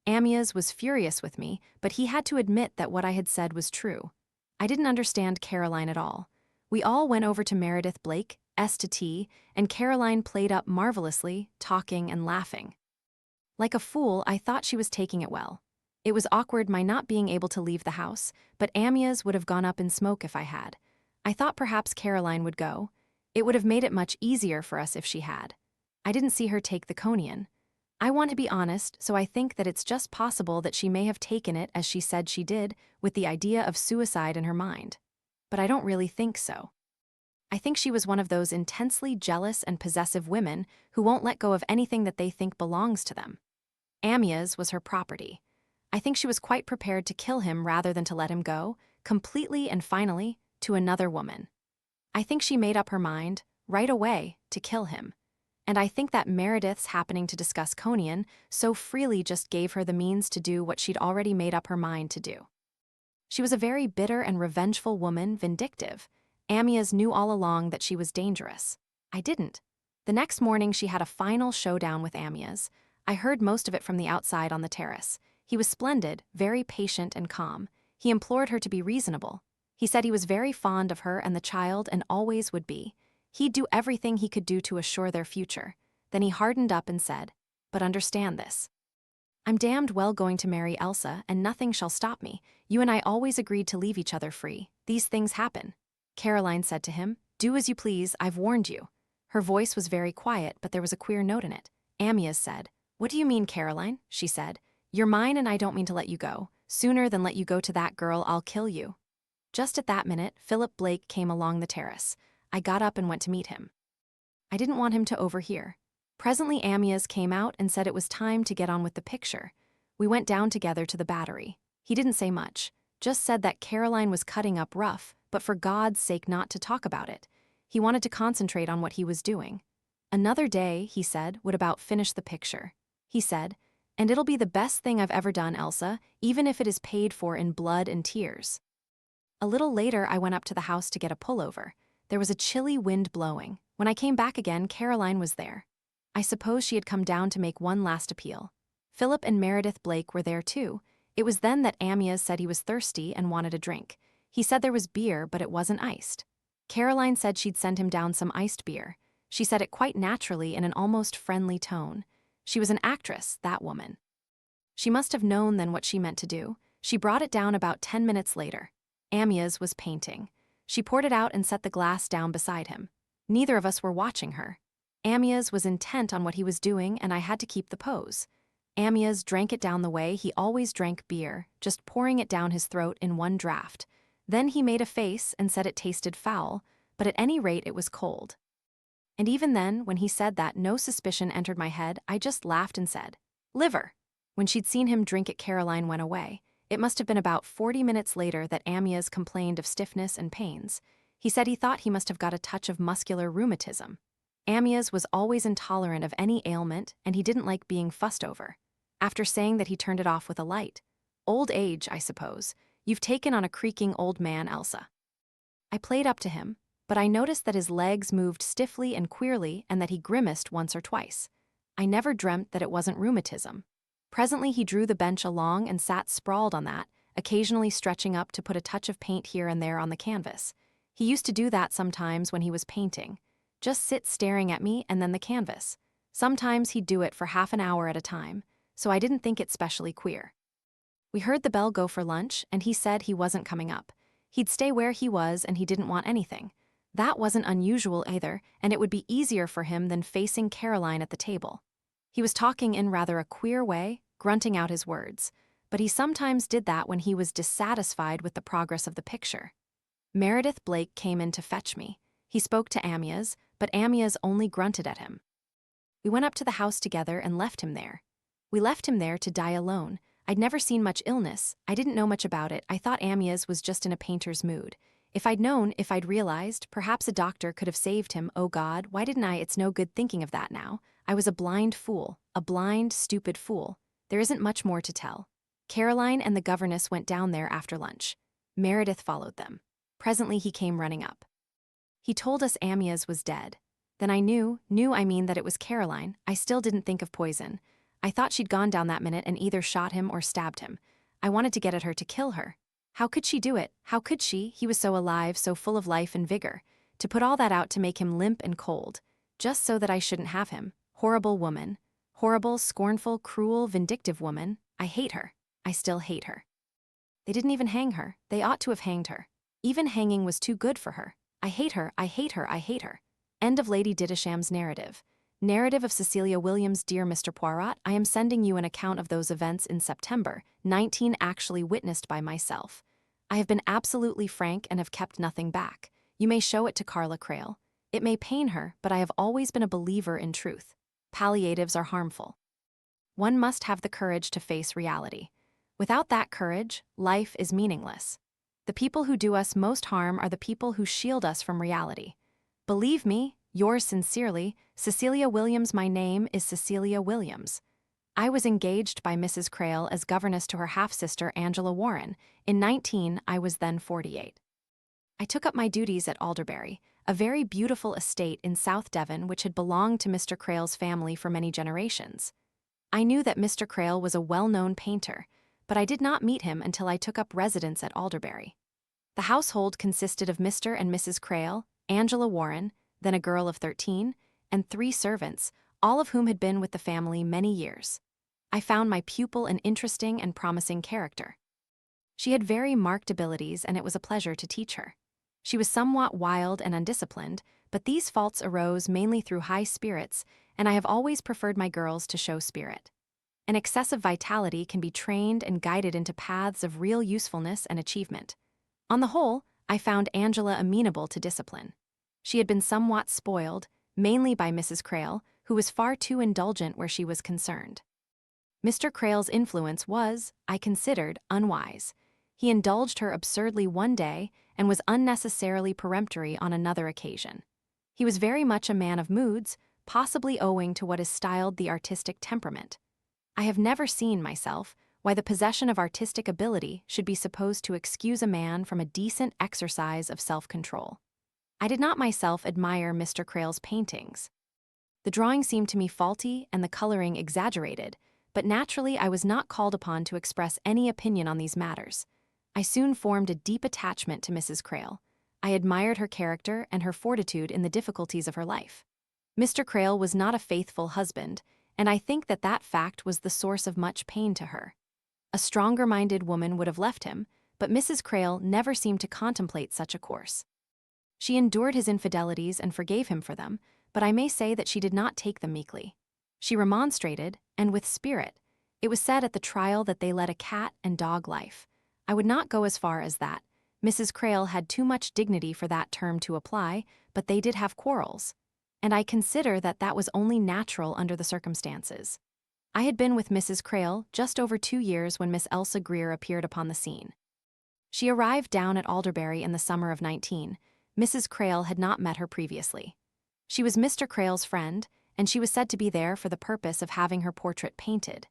Amyas was furious with me, but he had to admit that what I had said was true. I didn't understand Caroline at all. We all went over to Meredith Blake, to tea, and Caroline played up marvelously, talking and laughing. Like a fool, I thought she was taking it well. It was awkward my not being able to leave the house, but Amyas would have gone up in smoke if I had. I thought perhaps Caroline would go. It would have made it much easier for us if she had. I didn't see her take the conian. I want to be honest, so I think that it's just possible that she may have taken it as she said she did, with the idea of suicide in her mind. But I don't really think so. I think she was one of those intensely jealous and possessive women who won't let go of anything that they think belongs to them. Amyas was her property. I think she was quite prepared to kill him rather than to let him go, completely and finally, to another woman. I think she made up her mind, right away, to kill him. And I think that Meredith's happening to discuss Conian so freely just gave her the means to do what she'd already made up her mind to do. She was a very bitter and revengeful woman, vindictive. Amyas knew all along that she was dangerous. I didn't. The next morning she had a final showdown with Amyas. I heard most of it from the outside on the terrace. He was splendid, very patient and calm. He implored her to be reasonable. He said he was very fond of her and the child and always would be. He'd do everything he could do to assure their future. Then he hardened up and said, "But understand this. I'm damned well going to marry Elsa, and nothing shall stop me. You and I always agreed to leave each other free. These things happen." Caroline said to him, "Do as you please, I've warned you." Her voice was very quiet, but there was a queer note in it. Amyas said, "What do you mean, Caroline?" she said. "You're mine and I don't mean to let you go. Sooner than let you go to that girl, I'll kill you." Just at that minute, Philip Blake came along the terrace. I got up and went to meet him. I didn't want him to overhear. Presently Amyas came out and said it was time to get on with the picture. We went down together to the Battery. He didn't say much, just said that Caroline was cutting up rough, but for God's sake not to talk about it. He wanted to concentrate on what he was doing. Another day, he said, would about finish the picture. He said, "And it'll be the best thing I've ever done, Elsa, even if it is paid for in blood and tears." A little later, I went up to the house to get a pullover. There was a chilly wind blowing. When I came back again, Caroline was there. I suppose she had come down to make one last appeal. Philip and Meredith Blake were there too. It was then that Amyas said he was thirsty and wanted a drink. He said there was beer, but it wasn't iced. Caroline said she'd send him down some iced beer. She said it quite naturally in an almost friendly tone. She was an actress, that woman. She must have known then what she meant to do. She brought it down about 10 minutes later. Amyas was painting. She poured it out and set the glass down beside him. Neither of us were watching her. Amyas was intent on what he was doing, and I had to keep the pose. Amyas drank it down the way he always drank beer, just pouring it down his throat in one draught. Then he made a face and said it tasted foul, but at any rate it was cold. And even then, when he said that, no suspicion entered my head. I just laughed and said, "Liver." When she'd seen him drink it, Caroline went away. It must have been about 40 minutes later that Amyas complained of stiffness and pains. He said he thought he must have got a touch of muscular rheumatism. Amyas was always intolerant of any ailment, and he didn't like being fussed over. After saying that, he turned it off with a light. Old age, I suppose. You've taken on a creaking old man, Elsa. I played up to him, but I noticed that his legs moved stiffly and queerly and that he grimaced once or twice. I never dreamt that it wasn't rheumatism. Presently he drew the bench along and sat sprawled on that, occasionally stretching up to put a touch of paint here and there on the canvas. He used to do that sometimes when he was painting. Just sit staring at me and then the canvas. Sometimes he'd do it for half an hour at a time, so I didn't think it specially queer. We heard the bell go for lunch, and he said he wasn't coming up. He'd stay where he was and he didn't want anything. That wasn't unusual either, and it would be easier for him than facing Caroline at the table. He was talking in rather a queer way, grunting out his words, but he sometimes did that when he was dissatisfied with the progress of the picture. Meredith Blake came in to fetch me. He spoke to Amyas, but Amyas only grunted at him. We went up to the house together and left him there. We left him there to die alone. I'd never seen much illness. I didn't know much about it. I thought Amyas was just in a painter's mood. If I'd realized, perhaps a doctor could have saved him. Oh God, why didn't I? It's no good thinking of that now. I was a blind fool, a blind, stupid fool. There isn't much more to tell. Caroline and the governess went down there after lunch. Meredith followed them. Presently he came running up. He told us Amyas was dead. Then I knew that it was Caroline. I still didn't think of poison. I thought she'd gone down that minute and either shot him or stabbed him. I wanted to get at her to kill her. How could she do it? How could she? He was so alive, so full of life and vigor. To put all that out to make him limp and cold, just so that I shouldn't have him. Horrible woman. Horrible, scornful, cruel, vindictive woman. I hate her. I still hate her. They didn't even hang her. They ought to have hanged her. Even hanging was too good for her. I hate her, I hate her, I hate her. End of Lady Dittersham's narrative. Narrative of Cecilia Williams. Dear Mr. Poirot, I am sending you an account of those events in September, 19 actually witnessed by myself. I have been absolutely frank and have kept nothing back. You may show it to Carla Crale. It may pain her, but I have always been a believer in truth. Palliatives are harmful. One must have the courage to face reality. Without that courage, life is meaningless. The people who do us most harm are the people who shield us from reality. Believe me, yours sincerely, Cecilia Williams. My name is Cecilia Williams. I was engaged by Mrs. Crale as governess to her half-sister Angela Warren. In 19, I was then 48. I took up my duties at Alderbury, a very beautiful estate in South Devon which had belonged to Mr. Crale's family for many generations. I knew that Mr. Crale was a well-known painter, but I did not meet him until I took up residence at Alderbury. The household consisted of Mr. and Mrs. Crale, Angela Warren, then a girl of 13, and 3 servants, all of whom had been with the family many years. I found my pupil an interesting and promising character. She had very marked abilities, and it was a pleasure to teach her. She was somewhat wild and undisciplined, but these faults arose mainly through high spirits, and I have always preferred my girls to show spirit. An excessive vitality can be trained and guided into paths of real usefulness and achievement. On the whole, I found Angela amenable to discipline. She had been somewhat spoiled, mainly by Mrs. Crale, who was far too indulgent where she was concerned. Mr. Crale's influence was, I considered, unwise. He indulged her absurdly one day and was unnecessarily peremptory on another occasion. He was very much a man of moods, possibly owing to what is styled the artistic temperament. I have never seen, myself, why the possession of artistic ability should be supposed to excuse a man from a decent exercise of self-control. I did not myself admire Mr. Crale's paintings. The drawing seemed to me faulty and the coloring exaggerated, but naturally I was not called upon to express any opinion on these matters. I soon formed a deep attachment to Mrs. Crale. I admired her character and her fortitude in the difficulties of her life. Mr. Crale was not a faithful husband, and I think that that fact was the source of much pain to her. A stronger-minded woman would have left him, but Mrs. Crale never seemed to contemplate such a course. She endured his infidelities and forgave him for them, but I may say that she did not take them meekly. She remonstrated, and with spirit. It was said at the trial that they led a cat and dog life. I would not go as far as that. Mrs. Crale had too much dignity for that term to apply, but they did have quarrels. And I consider that that was only natural under the circumstances. I had been with Mrs. Crale just over 2 years when Miss Elsa Greer appeared upon the scene. She arrived down at Alderbury in the summer of 19. Mrs. Crale had not met her previously. She was Mr. Crale's friend, and she was said to be there for the purpose of having her portrait painted.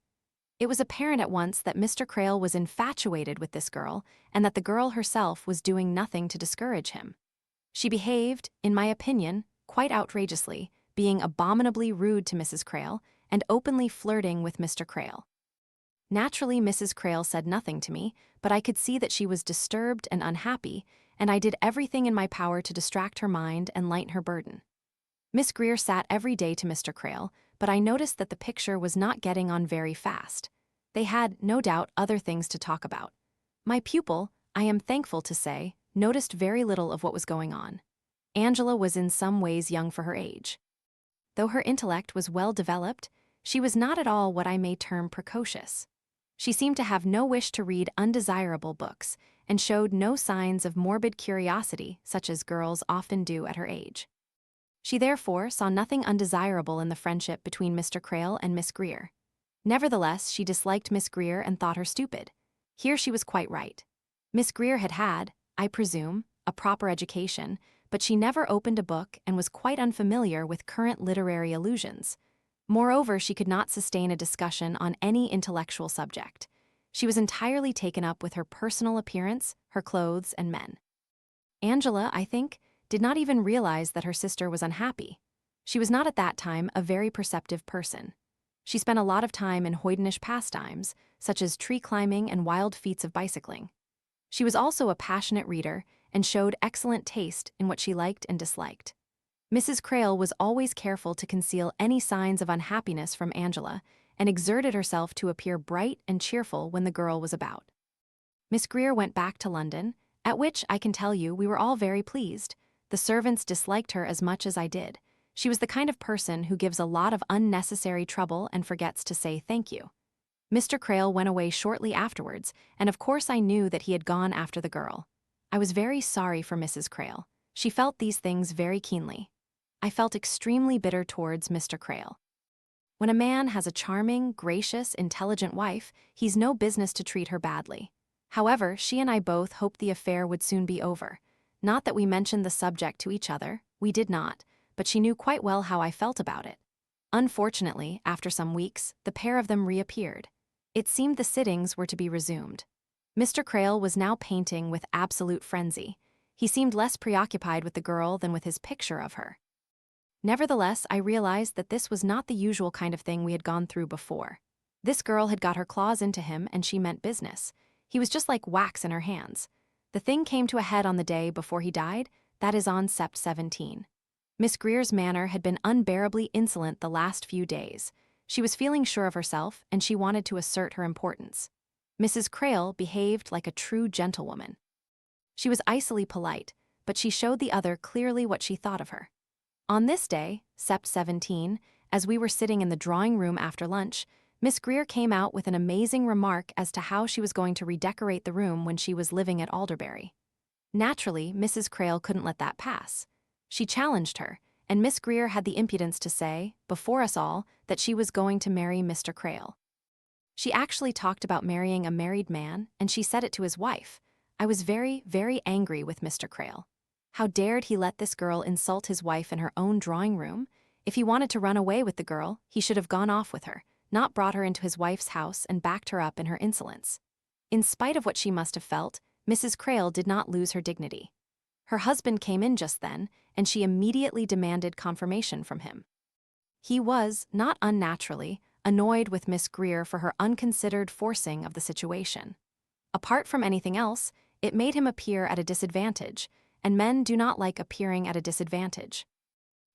It was apparent at once that Mr. Crale was infatuated with this girl, and that the girl herself was doing nothing to discourage him. She behaved, in my opinion, quite outrageously, being abominably rude to Mrs. Crale, and openly flirting with Mr. Crale. Naturally, Mrs. Crale said nothing to me, but I could see that she was disturbed and unhappy, and I did everything in my power to distract her mind and lighten her burden. Miss Greer sat every day to Mr. Crale, but I noticed that the picture was not getting on very fast. They had, no doubt, other things to talk about. My pupil, I am thankful to say, noticed very little of what was going on. Angela was in some ways young for her age. Though her intellect was well developed, she was not at all what I may term precocious. She seemed to have no wish to read undesirable books, and showed no signs of morbid curiosity such as girls often do at her age. She therefore saw nothing undesirable in the friendship between Mr. Crale and Miss Greer. Nevertheless, she disliked Miss Greer and thought her stupid. Here she was quite right. Miss Greer had had, I presume, a proper education, but she never opened a book and was quite unfamiliar with current literary allusions. Moreover, she could not sustain a discussion on any intellectual subject. She was entirely taken up with her personal appearance, her clothes, and men. Angela, I think, did not even realize that her sister was unhappy. She was not at that time a very perceptive person. She spent a lot of time in hoydenish pastimes, such as tree climbing and wild feats of bicycling. She was also a passionate reader and showed excellent taste in what she liked and disliked. Mrs. Crale was always careful to conceal any signs of unhappiness from Angela and exerted herself to appear bright and cheerful when the girl was about. Miss Greer went back to London, at which, I can tell you, we were all very pleased. The servants disliked her as much as I did. She was the kind of person who gives a lot of unnecessary trouble and forgets to say thank you. Mr. Crale went away shortly afterwards, and of course I knew that he had gone after the girl. I was very sorry for Mrs. Crale. She felt these things very keenly. I felt extremely bitter towards Mr. Crale. When a man has a charming, gracious, intelligent wife, he's no business to treat her badly. However, she and I both hoped the affair would soon be over. Not that we mentioned the subject to each other, we did not, but she knew quite well how I felt about it. Unfortunately, after some weeks, the pair of them reappeared. It seemed the sittings were to be resumed. Mr. Crale was now painting with absolute frenzy. He seemed less preoccupied with the girl than with his picture of her. Nevertheless, I realized that this was not the usual kind of thing we had gone through before. This girl had got her claws into him, and she meant business. He was just like wax in her hands. The thing came to a head on the day before he died, that is on Sept 17. Miss Greer's manner had been unbearably insolent the last few days. She was feeling sure of herself, and she wanted to assert her importance. Mrs. Crale behaved like a true gentlewoman. She was icily polite, but she showed the other clearly what she thought of her. On this day, Sept 17, as we were sitting in the drawing-room after lunch, Miss Greer came out with an amazing remark as to how she was going to redecorate the room when she was living at Alderbury. Naturally, Mrs. Crale couldn't let that pass. She challenged her, and Miss Greer had the impudence to say, before us all, that she was going to marry Mr. Crale. She actually talked about marrying a married man, and she said it to his wife. I was very, very angry with Mr. Crale. How dared he let this girl insult his wife in her own drawing-room? If he wanted to run away with the girl, he should have gone off with her, not brought her into his wife's house and backed her up in her insolence. In spite of what she must have felt, Mrs. Crale did not lose her dignity. Her husband came in just then, and she immediately demanded confirmation from him. He was, not unnaturally, annoyed with Miss Greer for her unconsidered forcing of the situation. Apart from anything else, it made him appear at a disadvantage, and men do not like appearing at a disadvantage.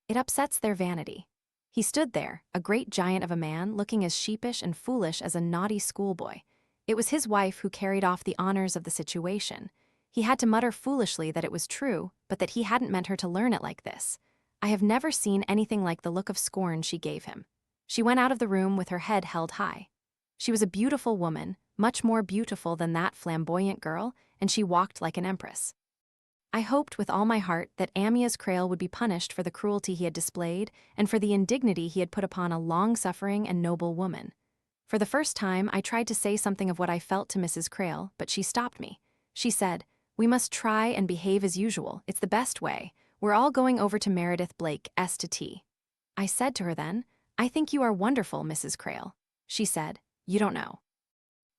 It upsets their vanity. He stood there, a great giant of a man, looking as sheepish and foolish as a naughty schoolboy. It was his wife who carried off the honors of the situation. He had to mutter foolishly that it was true, but that he hadn't meant her to learn it like this. I have never seen anything like the look of scorn she gave him. She went out of the room with her head held high. She was a beautiful woman, much more beautiful than that flamboyant girl, and she walked like an empress. I hoped with all my heart that Amyas Crale would be punished for the cruelty he had displayed and for the indignity he had put upon a long-suffering and noble woman. For the first time, I tried to say something of what I felt to Mrs. Crale, but she stopped me. She said, "We must try and behave as usual. It's the best way. We're all going over to Meredith Blake S to tea." I said to her then, "I think you are wonderful, Mrs. Crale." She said, "You don't know."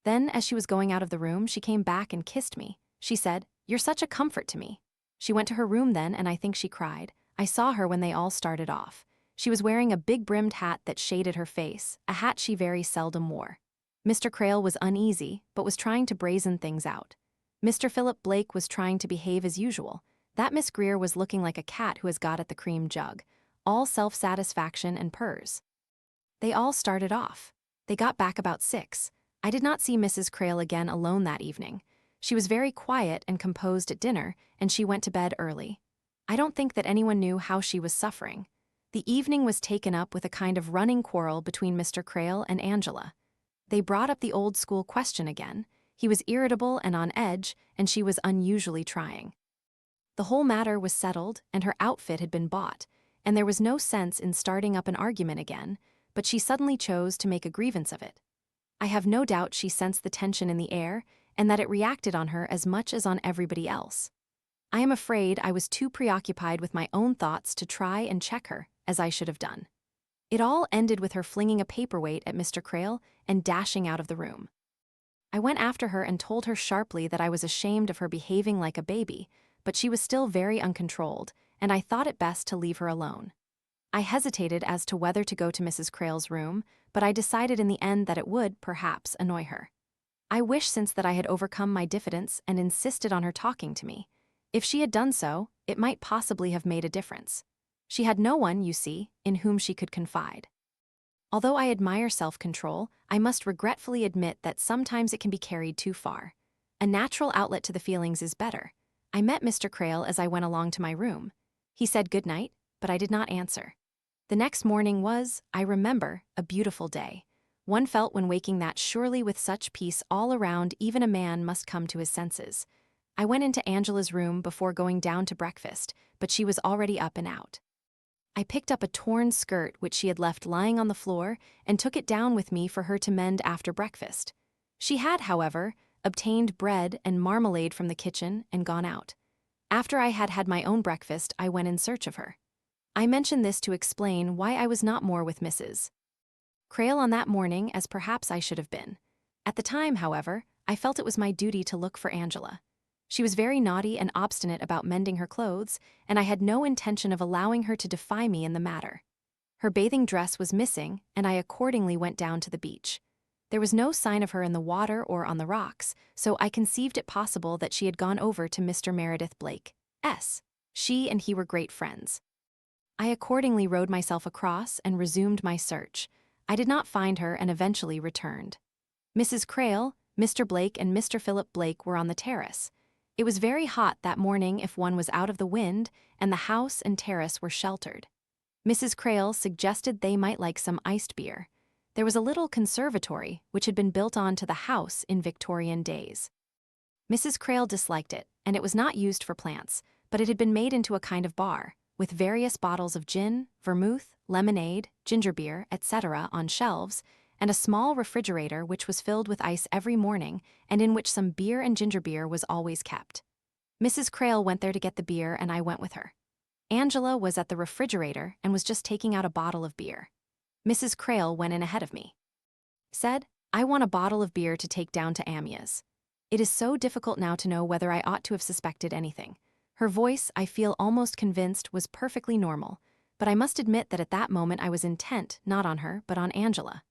Then, as she was going out of the room, she came back and kissed me. She said, "You're such a comfort to me." She went to her room then, and I think she cried. I saw her when they all started off. She was wearing a big-brimmed hat that shaded her face, a hat she very seldom wore. Mr. Crale was uneasy, but was trying to brazen things out. Mr. Philip Blake was trying to behave as usual. That Miss Greer was looking like a cat who has got at the cream jug, all self-satisfaction and purrs. They all started off. They got back about 6. I did not see Mrs. Crale again alone that evening. She was very quiet and composed at dinner, and she went to bed early. I don't think that anyone knew how she was suffering. The evening was taken up with a kind of running quarrel between Mr. Crale and Angela. They brought up the old school question again. He was irritable and on edge, and she was unusually trying. The whole matter was settled, and her outfit had been bought, and there was no sense in starting up an argument again, but she suddenly chose to make a grievance of it. I have no doubt she sensed the tension in the air, and that it reacted on her as much as on everybody else. I am afraid I was too preoccupied with my own thoughts to try and check her, as I should have done. It all ended with her flinging a paperweight at Mr. Crale and dashing out of the room. I went after her and told her sharply that I was ashamed of her behaving like a baby, but she was still very uncontrolled, and I thought it best to leave her alone. I hesitated as to whether to go to Mrs. Crale's room, but I decided in the end that it would, perhaps, annoy her. I wish since that I had overcome my diffidence and insisted on her talking to me. If she had done so, it might possibly have made a difference. She had no one, you see, in whom she could confide. Although I admire self-control, I must regretfully admit that sometimes it can be carried too far. A natural outlet to the feelings is better. I met Mr. Crale as I went along to my room. He said good night, but I did not answer. The next morning was, I remember, a beautiful day. One felt when waking that surely with such peace all around even a man must come to his senses. I went into Angela's room before going down to breakfast, but she was already up and out. I picked up a torn skirt which she had left lying on the floor and took it down with me for her to mend after breakfast. She had, however, obtained bread and marmalade from the kitchen and gone out. After I had had my own breakfast, I went in search of her. I mention this to explain why I was not more with Mrs. Crale on that morning as perhaps I should have been. At the time, however, I felt it was my duty to look for Angela. She was very naughty and obstinate about mending her clothes, and I had no intention of allowing her to defy me in the matter. Her bathing dress was missing, and I accordingly went down to the beach. There was no sign of her in the water or on the rocks, so I conceived it possible that she had gone over to Mr. Meredith Blake. She and he were great friends. I accordingly rowed myself across and resumed my search. I did not find her and eventually returned. Mrs. Crale, Mr. Blake, and Mr. Philip Blake were on the terrace. It was very hot that morning if one was out of the wind, and the house and terrace were sheltered. Mrs. Crale suggested they might like some iced beer. There was a little conservatory which had been built on to the house in Victorian days. Mrs. Crale disliked it, and it was not used for plants, but it had been made into a kind of bar, with various bottles of gin, vermouth, lemonade, ginger beer, etc. on shelves, and a small refrigerator which was filled with ice every morning and in which some beer and ginger beer was always kept. Mrs. Crale went there to get the beer and I went with her. Angela was at the refrigerator and was just taking out a bottle of beer. Mrs. Crale went in ahead of me. Said, "I want a bottle of beer to take down to Amyas. It is so difficult now to know whether I ought to have suspected anything." Her voice, I feel almost convinced, was perfectly normal, but I must admit that at that moment I was intent not on her, but on Angela.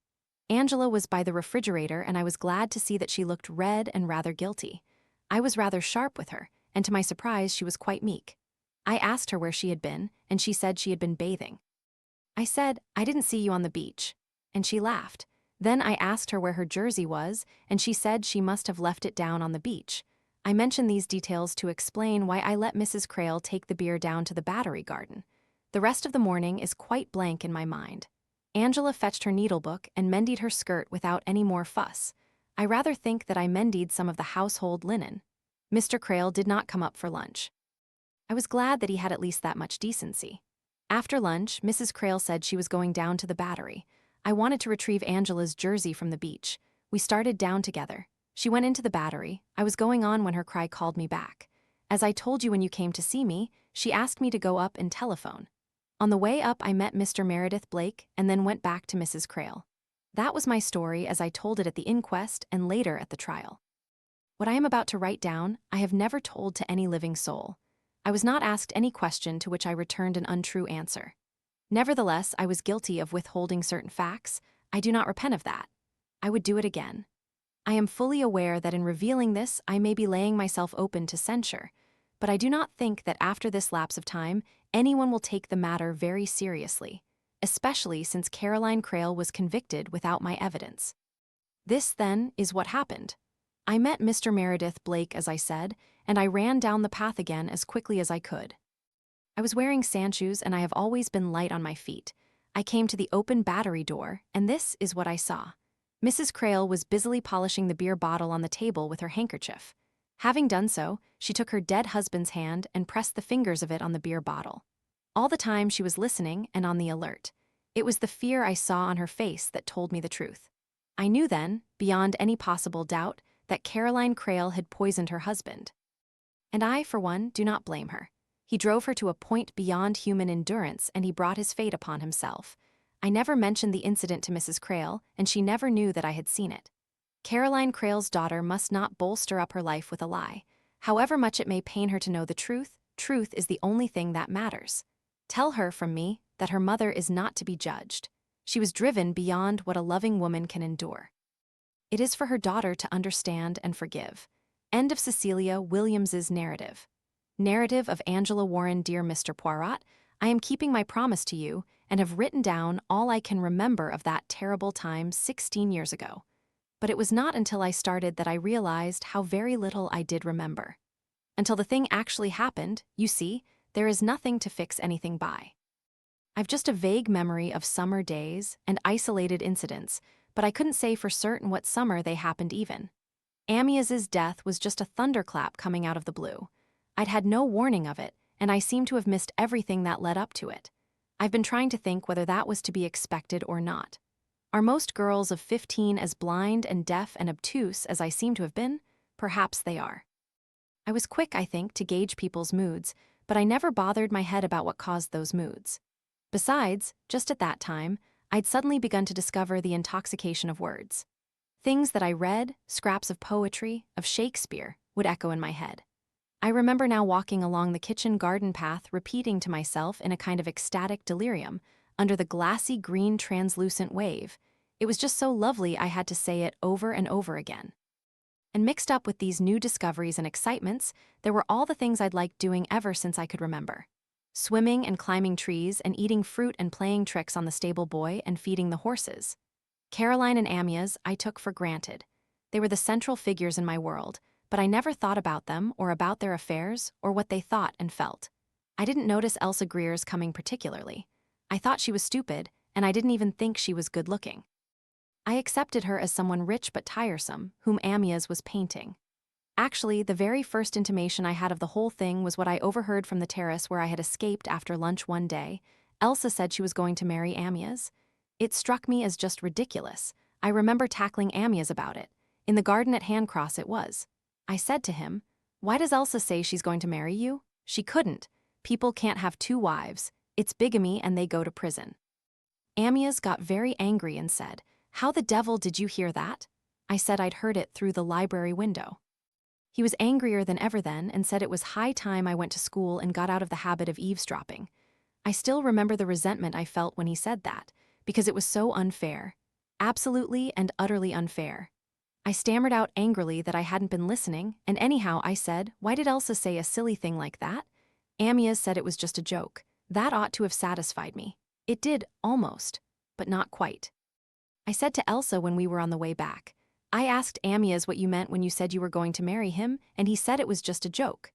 Angela was by the refrigerator, and I was glad to see that she looked red and rather guilty. I was rather sharp with her, and to my surprise she was quite meek. I asked her where she had been, and she said she had been bathing. I said, "I didn't see you on the beach," and she laughed. Then I asked her where her jersey was, and she said she must have left it down on the beach. I mention these details to explain why I let Mrs. Crale take the beer down to the Battery Garden. The rest of the morning is quite blank in my mind. Angela fetched her needlebook and mended her skirt without any more fuss. I rather think that I mended some of the household linen. Mr. Crale did not come up for lunch. I was glad that he had at least that much decency. After lunch, Mrs. Crale said she was going down to the Battery. I wanted to retrieve Angela's jersey from the beach. We started down together. She went into the Battery. I was going on when her cry called me back. As I told you when you came to see me, she asked me to go up and telephone. On the way up, I met Mr. Meredith Blake and then went back to Mrs. Crale. That was my story as I told it at the inquest and later at the trial. What I am about to write down, I have never told to any living soul. I was not asked any question to which I returned an untrue answer. Nevertheless, I was guilty of withholding certain facts. I do not repent of that. I would do it again. I am fully aware that in revealing this, I may be laying myself open to censure, but I do not think that after this lapse of time, anyone will take the matter very seriously, especially since Caroline Crale was convicted without my evidence. This, then, is what happened. I met Mr. Meredith Blake, as I said, and I ran down the path again as quickly as I could. I was wearing sandshoes, and I have always been light on my feet. I came to the open Battery door, and this is what I saw. Mrs. Crale was busily polishing the beer bottle on the table with her handkerchief. Having done so, she took her dead husband's hand and pressed the fingers of it on the beer bottle. All the time she was listening and on the alert. It was the fear I saw on her face that told me the truth. I knew then, beyond any possible doubt, that Caroline Crale had poisoned her husband. And I, for one, do not blame her. He drove her to a point beyond human endurance, and he brought his fate upon himself. I never mentioned the incident to Mrs. Crale, and she never knew that I had seen it. Caroline Crale's daughter must not bolster up her life with a lie. However much it may pain her to know the truth, truth is the only thing that matters. Tell her from me that her mother is not to be judged. She was driven beyond what a loving woman can endure. It is for her daughter to understand and forgive. End of Cecilia Williams's narrative. Narrative of Angela Warren. Dear Mr. Poirot, I am keeping my promise to you and have written down all I can remember of that terrible time 16 years ago. But it was not until I started that I realized how very little I did remember. Until the thing actually happened, you see, there is nothing to fix anything by. I've just a vague memory of summer days and isolated incidents, but I couldn't say for certain what summer they happened even. Amyas's death was just a thunderclap coming out of the blue. I'd had no warning of it, and I seem to have missed everything that led up to it. I've been trying to think whether that was to be expected or not. Are most girls of 15 as blind and deaf and obtuse as I seem to have been? Perhaps they are. I was quick, I think, to gauge people's moods, but I never bothered my head about what caused those moods. Besides, just at that time, I'd suddenly begun to discover the intoxication of words. Things that I read, scraps of poetry, of Shakespeare, would echo in my head. I remember now walking along the kitchen garden path, repeating to myself in a kind of ecstatic delirium, under the glassy green translucent wave. It was just so lovely I had to say it over and over again. And mixed up with these new discoveries and excitements, there were all the things I'd liked doing ever since I could remember. Swimming and climbing trees and eating fruit and playing tricks on the stable boy and feeding the horses. Caroline and Amyas I took for granted. They were the central figures in my world, but I never thought about them or about their affairs or what they thought and felt. I didn't notice Elsa Greer's coming particularly. I thought she was stupid, and I didn't even think she was good-looking. I accepted her as someone rich but tiresome, whom Amyas was painting. Actually, the very first intimation I had of the whole thing was what I overheard from the terrace where I had escaped after lunch one day. Elsa said she was going to marry Amyas. It struck me as just ridiculous. I remember tackling Amyas about it. In the garden at Handcross it was. I said to him, "Why does Elsa say she's going to marry you? She couldn't. People can't have 2 wives. It's bigamy and they go to prison. Amyas got very angry and said, "How the devil did you hear that?" I said I'd heard it through the library window. He was angrier than ever then and said it was high time I went to school and got out of the habit of eavesdropping. I still remember the resentment I felt when he said that, because it was so unfair. Absolutely and utterly unfair. I stammered out angrily that I hadn't been listening, and anyhow I said, "Why did Elsa say a silly thing like that?" Amyas said it was just a joke. That ought to have satisfied me. It did, almost, but not quite. I said to Elsa when we were on the way back, "I asked Amyas what you meant when you said you were going to marry him, and he said it was just a joke."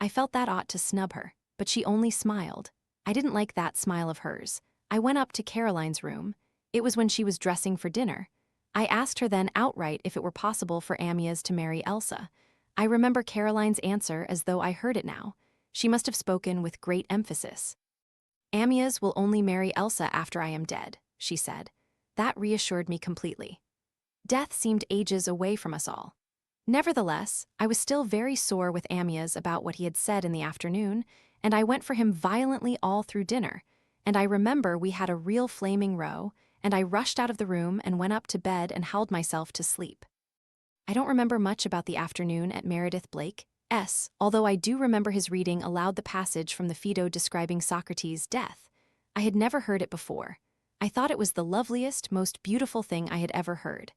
I felt that ought to snub her, but she only smiled. I didn't like that smile of hers. I went up to Caroline's room. It was when she was dressing for dinner. I asked her then outright if it were possible for Amyas to marry Elsa. I remember Caroline's answer as though I heard it now. She must have spoken with great emphasis. "Amyas will only marry Elsa after I am dead," she said. That reassured me completely. Death seemed ages away from us all. Nevertheless, I was still very sore with Amyas about what he had said in the afternoon, and I went for him violently all through dinner, and I remember we had a real flaming row, and I rushed out of the room and went up to bed and howled myself to sleep. I don't remember much about the afternoon at Meredith Blake's, although I do remember his reading aloud the passage from the Phaedo describing Socrates' death. I had never heard it before. I thought it was the loveliest, most beautiful thing I had ever heard.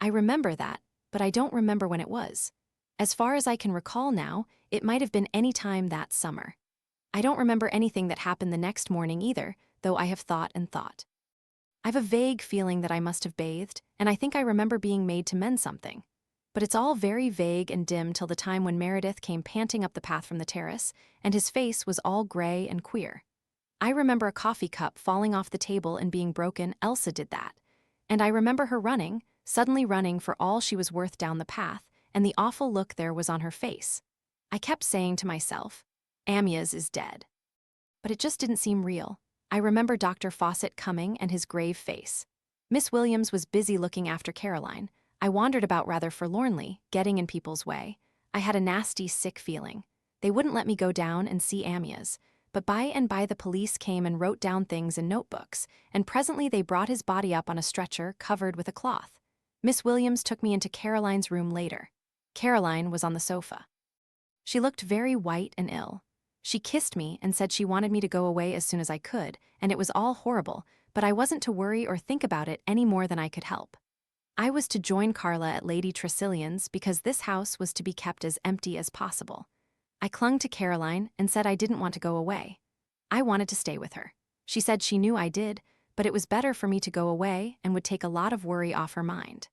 I remember that, but I don't remember when it was. As far as I can recall now, it might have been any time that summer. I don't remember anything that happened the next morning either, though I have thought and thought. I've a vague feeling that I must have bathed, and I think I remember being made to mend something. But it's all very vague and dim till the time when Meredith came panting up the path from the terrace, and his face was all gray and queer. I remember a coffee cup falling off the table and being broken. Elsa did that. And I remember her running, suddenly running for all she was worth down the path, and the awful look there was on her face. I kept saying to myself, "Amyas is dead." But it just didn't seem real. I remember Dr. Fawcett coming and his grave face. Miss Williams was busy looking after Caroline. I wandered about rather forlornly, getting in people's way. I had a nasty, sick feeling. They wouldn't let me go down and see Amyas, but by and by the police came and wrote down things in notebooks, and presently they brought his body up on a stretcher covered with a cloth. Miss Williams took me into Caroline's room later. Caroline was on the sofa. She looked very white and ill. She kissed me and said she wanted me to go away as soon as I could, and it was all horrible, but I wasn't to worry or think about it any more than I could help. I was to join Carla at Lady Tressilian's because this house was to be kept as empty as possible. I clung to Caroline and said I didn't want to go away. I wanted to stay with her. She said she knew I did, but it was better for me to go away and would take a lot of worry off her mind.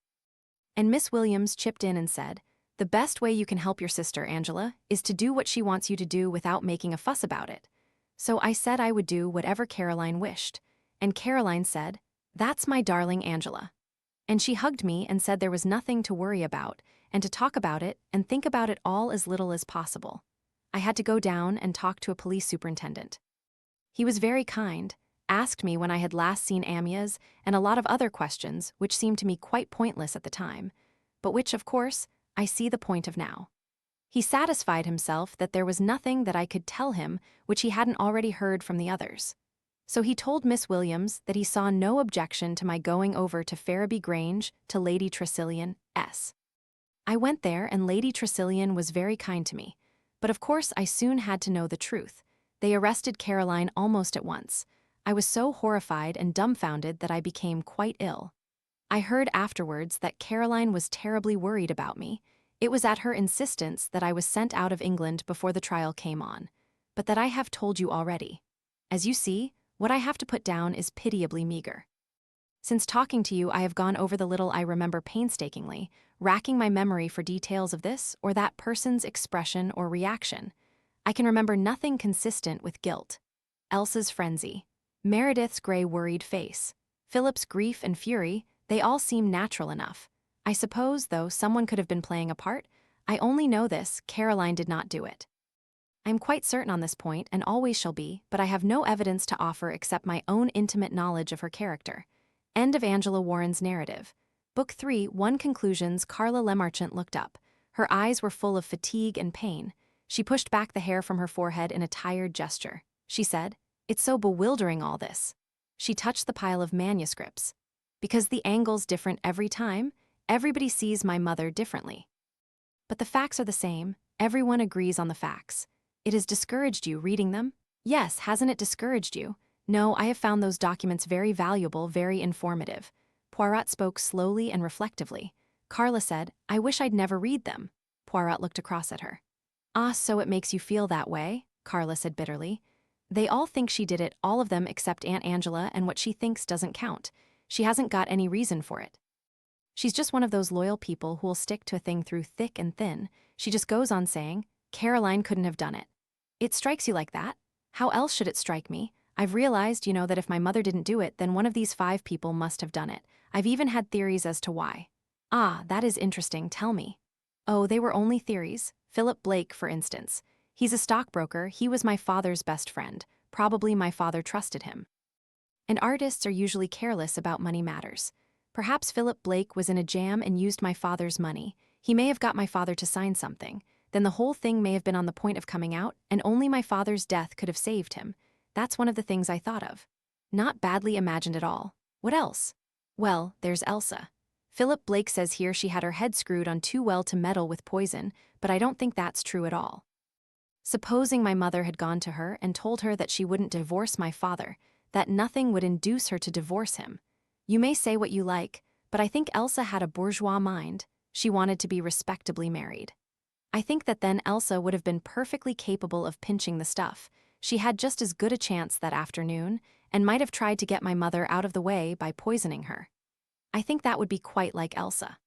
And Miss Williams chipped in and said, "The best way you can help your sister, Angela, is to do what she wants you to do without making a fuss about it." So I said I would do whatever Caroline wished, and Caroline said, "That's my darling Angela." And she hugged me and said there was nothing to worry about, and to talk about it and think about it all as little as possible. I had to go down and talk to a police superintendent. He was very kind, asked me when I had last seen Amyas, and a lot of other questions which seemed to me quite pointless at the time, but which, of course, I see the point of now. He satisfied himself that there was nothing that I could tell him which he hadn't already heard from the others. So he told Miss Williams that he saw no objection to my going over to Ferriby Grange to Lady Tressilian's. I went there and Lady Tressilian was very kind to me, but of course I soon had to know the truth. They arrested Caroline almost at once. I was so horrified and dumbfounded that I became quite ill. I heard afterwards that Caroline was terribly worried about me. It was at her insistence that I was sent out of England before the trial came on, but that I have told you already. As you see, what I have to put down is pitiably meager. Since talking to you, I have gone over the little I remember painstakingly, racking my memory for details of this or that person's expression or reaction. I can remember nothing consistent with guilt. Elsa's frenzy, Meredith's gray worried face, Philip's grief and fury, they all seem natural enough. I suppose, though, someone could have been playing a part. I only know this, Caroline did not do it. I am quite certain on this point, and always shall be, but I have no evidence to offer except my own intimate knowledge of her character. End of Angela Warren's narrative. Book 3, 1 Conclusions. Carla Lemarchant looked up. Her eyes were full of fatigue and pain. She pushed back the hair from her forehead in a tired gesture. She said, "It's so bewildering, all this." She touched the pile of manuscripts. "Because the angle's different every time, everybody sees my mother differently. But the facts are the same. Everyone agrees on the facts. It has discouraged you reading them?" "Yes, hasn't it discouraged you?" "No, I have found those documents very valuable, very informative." Poirot spoke slowly and reflectively. Carla said, "I wish I'd never read them." Poirot looked across at her. "Ah, so it makes you feel that way?" Carla said bitterly. "They all think she did it, all of them except Aunt Angela, and what she thinks doesn't count. She hasn't got any reason for it. She's just one of those loyal people who'll stick to a thing through thick and thin. She just goes on saying, 'Caroline couldn't have done it.' It strikes you like that? How else should it strike me? I've realized, that if my mother didn't do it, then one of these 5 people must have done it. I've even had theories as to why." "Ah, that is interesting, tell me." "Oh, they were only theories. Philip Blake, for instance. He's a stockbroker, he was my father's best friend. Probably my father trusted him. And artists are usually careless about money matters. Perhaps Philip Blake was in a jam and used my father's money. He may have got my father to sign something. Then the whole thing may have been on the point of coming out, and only my father's death could have saved him. That's one of the things I thought of. Not badly imagined at all. What else? Well, there's Elsa. Philip Blake says here she had her head screwed on too well to meddle with poison, but I don't think that's true at all. Supposing my mother had gone to her and told her that she wouldn't divorce my father, that nothing would induce her to divorce him. You may say what you like, but I think Elsa had a bourgeois mind. She wanted to be respectably married. I think that then Elsa would have been perfectly capable of pinching the stuff. She had just as good a chance that afternoon, and might have tried to get my mother out of the way by poisoning her. I think that would be quite like Elsa.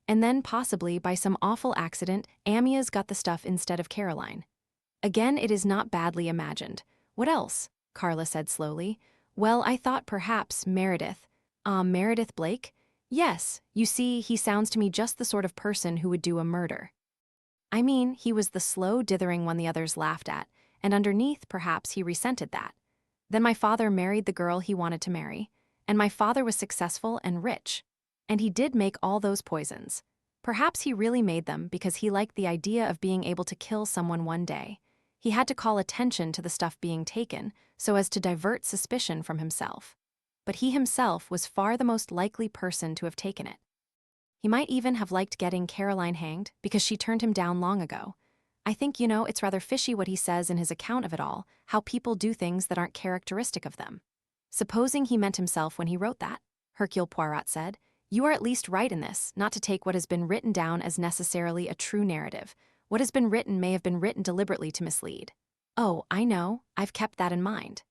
And then, possibly, by some awful accident, Amyas got the stuff instead of Caroline. Again, it is not badly imagined. What else? Carla said slowly. Well, I thought perhaps Meredith. Meredith Blake? Yes, you see, he sounds to me just the sort of person who would do a murder. I mean, he was the slow, dithering one the others laughed at, and underneath, perhaps, he resented that. Then my father married the girl he wanted to marry, and my father was successful and rich. And he did make all those poisons. Perhaps he really made them because he liked the idea of being able to kill someone one day. He had to call attention to the stuff being taken so as to divert suspicion from himself. But he himself was far the most likely person to have taken it. He might even have liked getting Caroline hanged because she turned him down long ago. I think, it's rather fishy what he says in his account of it all, how people do things that aren't characteristic of them. Supposing he meant himself when he wrote that, Hercule Poirot said, you are at least right in this, not to take what has been written down as necessarily a true narrative. What has been written may have been written deliberately to mislead. Oh, I know, I've kept that in mind.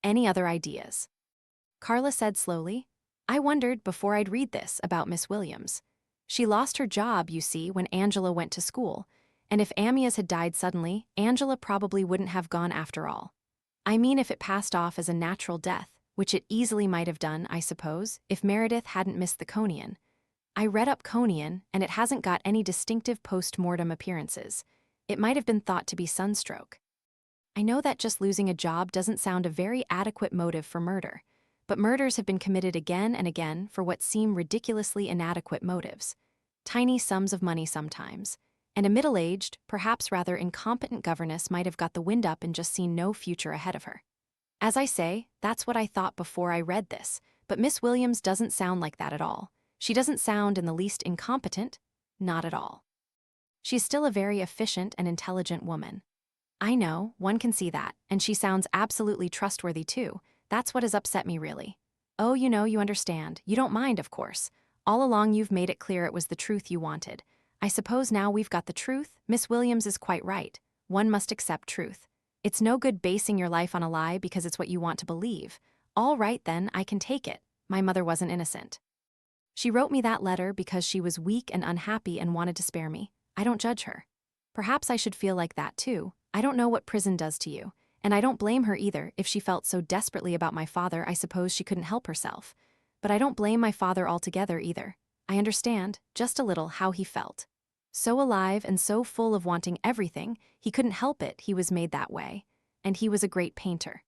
Any other ideas? Carla said slowly, I wondered before I'd read this about Miss Williams. She lost her job, you see, when Angela went to school, and if Amyas had died suddenly, Angela probably wouldn't have gone after all. I mean if it passed off as a natural death, which it easily might have done, I suppose, if Meredith hadn't missed the Conian. I read up Conian, and it hasn't got any distinctive post-mortem appearances. It might have been thought to be sunstroke. I know that just losing a job doesn't sound a very adequate motive for murder, but murders have been committed again and again for what seem ridiculously inadequate motives. Tiny sums of money sometimes, and a middle-aged, perhaps rather incompetent governess might have got the wind up and just seen no future ahead of her. As I say, that's what I thought before I read this, but Miss Williams doesn't sound like that at all. She doesn't sound in the least incompetent, not at all. She's still a very efficient and intelligent woman. I know, one can see that, and she sounds absolutely trustworthy too. That's what has upset me really. Oh, you understand. You don't mind, of course. All along you've made it clear it was the truth you wanted. I suppose now we've got the truth. Miss Williams is quite right. One must accept truth. It's no good basing your life on a lie because it's what you want to believe. All right then, I can take it. My mother wasn't innocent. She wrote me that letter because she was weak and unhappy and wanted to spare me. I don't judge her. Perhaps I should feel like that too. I don't know what prison does to you. And I don't blame her either. If she felt so desperately about my father, I suppose she couldn't help herself. But I don't blame my father altogether either. I understand, just a little, how he felt. So alive and so full of wanting everything, he couldn't help it, he was made that way. And he was a great painter.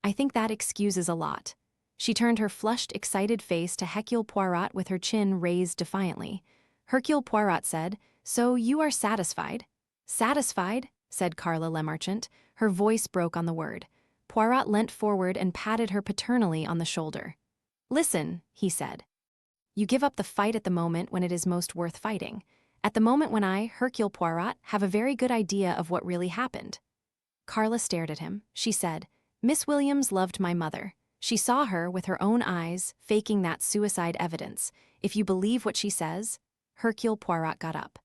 I think that excuses a lot. She turned her flushed, excited face to Hercule Poirot with her chin raised defiantly. Hercule Poirot said, So you are satisfied? Satisfied? said Carla Lemarchant. Her voice broke on the word. Poirot leant forward and patted her paternally on the shoulder. "Listen," he said. "You give up the fight at the moment when it is most worth fighting. At the moment when I, Hercule Poirot, have a very good idea of what really happened." Carla stared at him. She said, "Miss Williams loved my mother. She saw her, with her own eyes, faking that suicide evidence. If you believe what she says..." Hercule Poirot got up.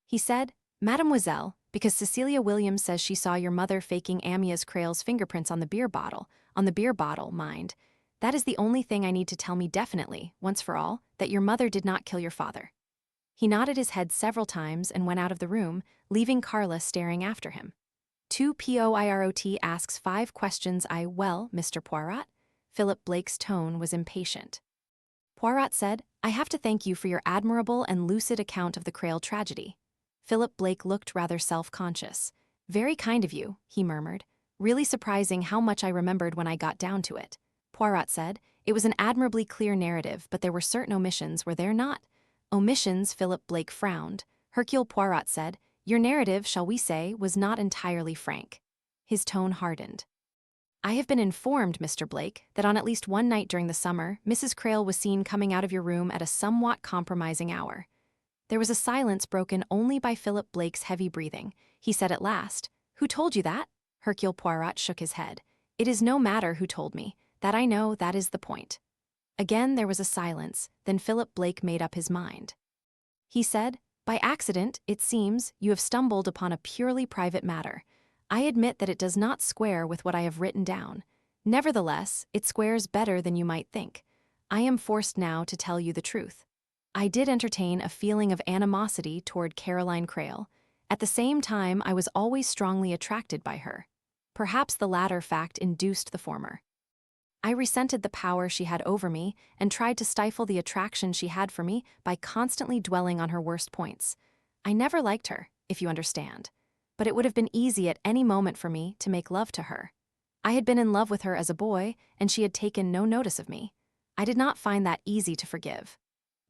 He said, "Mademoiselle, because Cecilia Williams says she saw your mother faking Amyas Crale's fingerprints on the beer bottle, mind. That is the only thing I need to tell me definitely, once for all, that your mother did not kill your father." He nodded his head several times and went out of the room, leaving Carla staring after him. 2 Poirot asks 5 questions. Well, Mr. Poirot?" Philip Blake's tone was impatient. Poirot said, "I have to thank you for your admirable and lucid account of the Crale tragedy." Philip Blake looked rather self-conscious. "Very kind of you," he murmured. "Really surprising how much I remembered when I got down to it." Poirot said, "It was an admirably clear narrative, but there were certain omissions, were there not?" "Omissions?" Philip Blake frowned. Hercule Poirot said, "Your narrative, shall we say, was not entirely frank." His tone hardened. "I have been informed, Mr. Blake, that on at least one night during the summer, Mrs. Crale was seen coming out of your room at a somewhat compromising hour." There was a silence broken only by Philip Blake's heavy breathing. He said at last, "Who told you that?" Hercule Poirot shook his head. "It is no matter who told me. That I know, that is the point." Again there was a silence, then Philip Blake made up his mind. He said, "By accident, it seems, you have stumbled upon a purely private matter. I admit that it does not square with what I have written down. Nevertheless, it squares better than you might think. I am forced now to tell you the truth. I did entertain a feeling of animosity toward Caroline Crale. At the same time, I was always strongly attracted by her. Perhaps the latter fact induced the former. I resented the power she had over me and tried to stifle the attraction she had for me by constantly dwelling on her worst points. I never liked her, if you understand. But it would have been easy at any moment for me to make love to her. I had been in love with her as a boy, and she had taken no notice of me. I did not find that easy to forgive.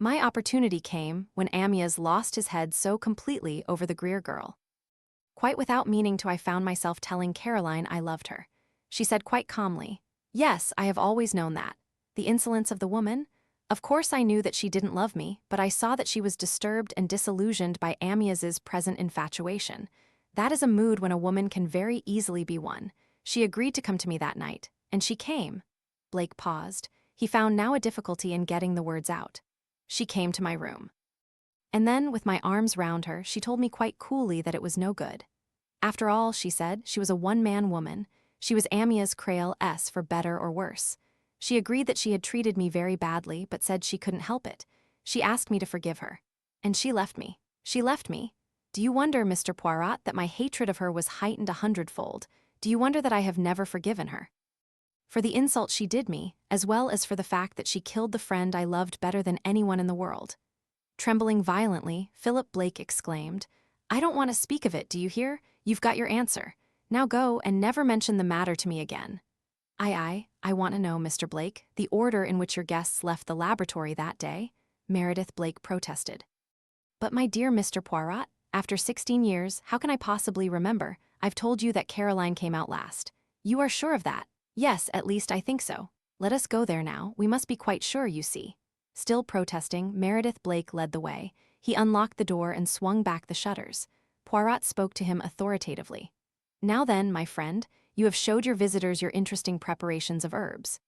My opportunity came when Amyas lost his head so completely over the Greer girl. Quite without meaning to, I found myself telling Caroline I loved her. She said quite calmly, "Yes, I have always known that." The insolence of the woman? Of course I knew that she didn't love me, but I saw that she was disturbed and disillusioned by Amyas's present infatuation. That is a mood when a woman can very easily be won. She agreed to come to me that night, and she came. Blake paused. He found now a difficulty in getting the words out. She came to my room. And then, with my arms round her, she told me quite coolly that it was no good. After all, she said, she was a one-man woman. She was Amyas Crale, for better or worse. She agreed that she had treated me very badly, but said she couldn't help it. She asked me to forgive her. And she left me. She left me. Do you wonder, Mr. Poirot, that my hatred of her was heightened 100-fold? Do you wonder that I have never forgiven her? For the insult she did me, as well as for the fact that she killed the friend I loved better than anyone in the world. Trembling violently, Philip Blake exclaimed, "I don't want to speak of it, do you hear? You've got your answer. Now go and never mention the matter to me again." I want to know, Mr. Blake, the order in which your guests left the laboratory that day," Meredith Blake protested. "But my dear Mr. Poirot, after 16 years, how can I possibly remember? I've told you that Caroline came out last." "You are sure of that?" "Yes, at least I think so. Let us go there now. We must be quite sure, you see." Still protesting, Meredith Blake led the way. He unlocked the door and swung back the shutters. Poirot spoke to him authoritatively. "Now then, my friend, you have showed your visitors your interesting preparations of herbs.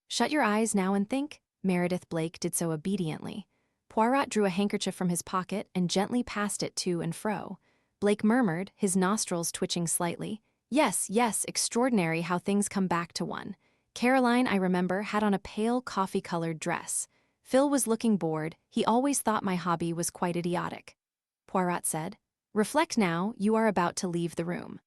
Shut your eyes now and think." Meredith Blake did so obediently. Poirot drew a handkerchief from his pocket and gently passed it to and fro. Blake murmured, his nostrils twitching slightly, "Yes, yes, extraordinary how things come back to one. Caroline, I remember, had on a pale coffee-colored dress. Phil was looking bored. He always thought my hobby was quite idiotic." Poirot said, "Reflect now, you are about to leave the room.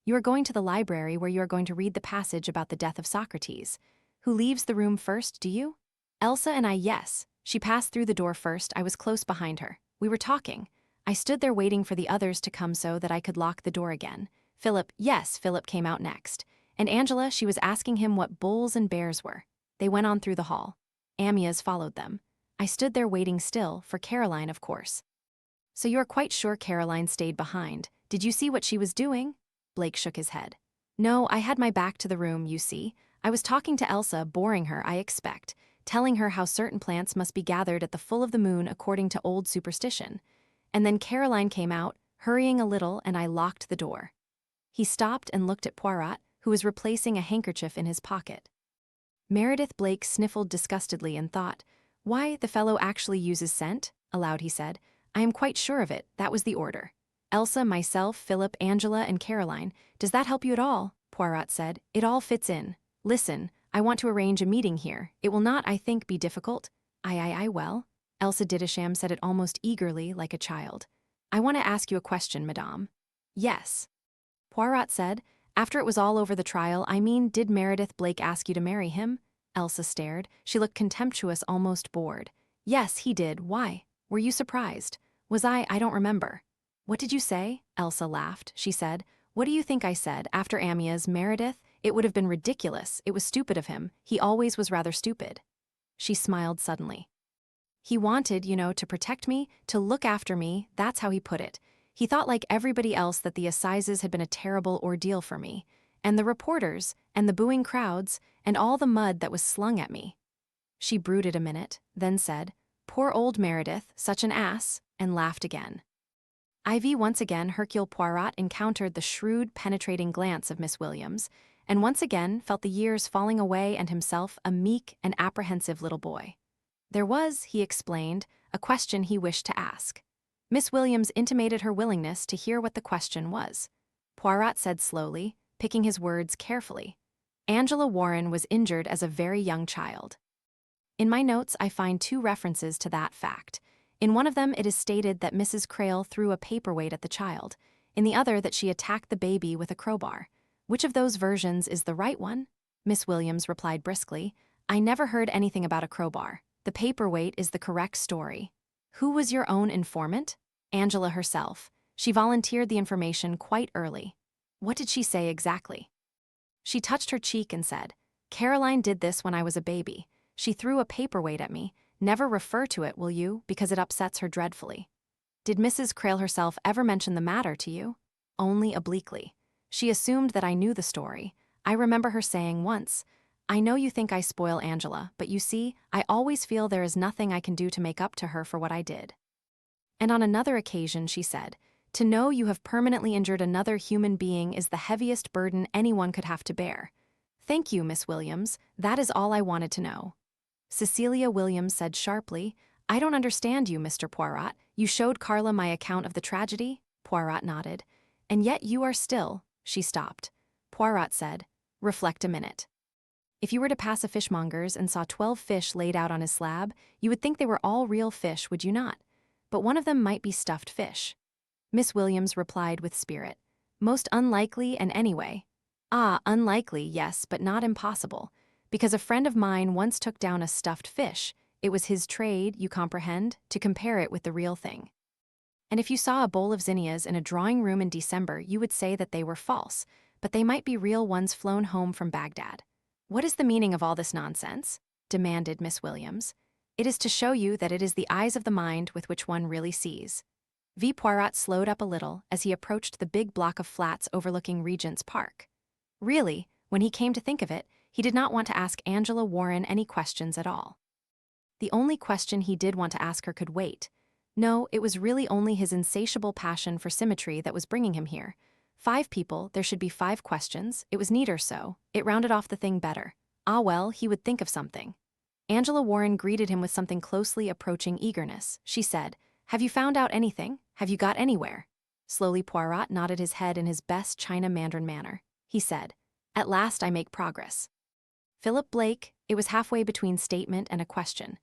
You are going to the library where you are going to read the passage about the death of Socrates. Who leaves the room first, do you?" "Elsa and I, yes. She passed through the door first. I was close behind her. We were talking. I stood there waiting for the others to come so that I could lock the door again. Philip, yes, Philip came out next. And Angela, she was asking him what bulls and bears were. They went on through the hall. Amyas followed them. I stood there waiting still, for Caroline, of course." "So you are quite sure Caroline stayed behind. Did you see what she was doing? Blake shook his head. No, I had my back to the room, you see. I was talking to Elsa, boring her, I expect, telling her how certain plants must be gathered at the full of the moon according to old superstition. And then Caroline came out, hurrying a little, and I locked the door. He stopped and looked at Poirot, who was replacing a handkerchief in his pocket. Meredith Blake sniffled disgustedly and thought, "Why, the fellow actually uses scent?" Aloud he said, "I am quite sure of it, that was the order. Elsa, myself, Philip, Angela, and Caroline. Does that help you at all?" Poirot said. "It all fits in. Listen, I want to arrange a meeting here. It will not, I think, be difficult." Aye, well. Elsa Didisham said it almost eagerly, like a child. "I want to ask you a question, madame." "Yes." Poirot said, "After it was all over the trial, I mean, did Meredith Blake ask you to marry him?" Elsa stared. She looked contemptuous, almost bored. "Yes, he did. Why? Were you surprised?" "Was I? I don't remember." "What did you say?" Elsa laughed. She said, "What do you think I said? After Amyas, Meredith? It would have been ridiculous. It was stupid of him. He always was rather stupid." She smiled suddenly. "He wanted, to protect me, to look after me, that's how he put it. He thought like everybody else that the assizes had been a terrible ordeal for me, and the reporters, and the booing crowds, and all the mud that was slung at me." She brooded a minute, then said, "Poor old Meredith, such an ass," and laughed again. Once again Hercule Poirot encountered the shrewd, penetrating glance of Miss Williams, and once again felt the years falling away and himself a meek and apprehensive little boy. There was, he explained, a question he wished to ask. Miss Williams intimated her willingness to hear what the question was. Poirot said slowly, picking his words carefully, "Angela Warren was injured as a very young child." In my notes I find 2 references to that fact. In one of them it is stated that Mrs. Crale threw a paperweight at the child, in the other that she attacked the baby with a crowbar. Which of those versions is the right one? Miss Williams replied briskly, "I never heard anything about a crowbar. The paperweight is the correct story." "Who was your own informant?" "Angela herself. She volunteered the information quite early." "What did she say exactly?" "She touched her cheek and said, 'Caroline did this when I was a baby. She threw a paperweight at me. Never refer to it, will you, because it upsets her dreadfully.'" "Did Mrs. Crale herself ever mention the matter to you?" "Only obliquely. She assumed that I knew the story. I remember her saying once, 'I know you think I spoil Angela, but you see, I always feel there is nothing I can do to make up to her for what I did.' And on another occasion she said, 'To know you have permanently injured another human being is the heaviest burden anyone could have to bear.' Thank you, Miss Williams. That is all I wanted to know." Cecilia Williams said sharply, "I don't understand you, Mr. Poirot. You showed Carla my account of the tragedy?" Poirot nodded. "And yet you are still—" She stopped. Poirot said, "Reflect a minute. If you were to pass a fishmonger's and saw 12 fish laid out on his slab, you would think they were all real fish, would you not? But one of them might be stuffed fish." Miss Williams replied with spirit, "Most unlikely, and anyway." "Ah, unlikely, yes, but not impossible. Because a friend of mine once took down a stuffed fish. It was his trade, you comprehend, to compare it with the real thing. And if you saw a bowl of zinnias in a drawing room in December, you would say that they were false, but they might be real ones flown home from Baghdad." "What is the meaning of all this nonsense?" demanded Miss Williams. "It is to show you that it is the eyes of the mind with which one really sees." V. Poirot slowed up a little as he approached the big block of flats overlooking Regent's Park. Really, when he came to think of it, he did not want to ask Angela Warren any questions at all. The only question he did want to ask her could wait. No, it was really only his insatiable passion for symmetry that was bringing him here. 5 people, there should be 5 questions. It was neater so. It rounded off the thing better. Ah well, he would think of something. Angela Warren greeted him with something closely approaching eagerness. She said, "Have you found out anything? Have you got anywhere?" Slowly Poirot nodded his head in his best China Mandarin manner. He said, "At last I make progress." Philip Blake, it was halfway between statement and a question.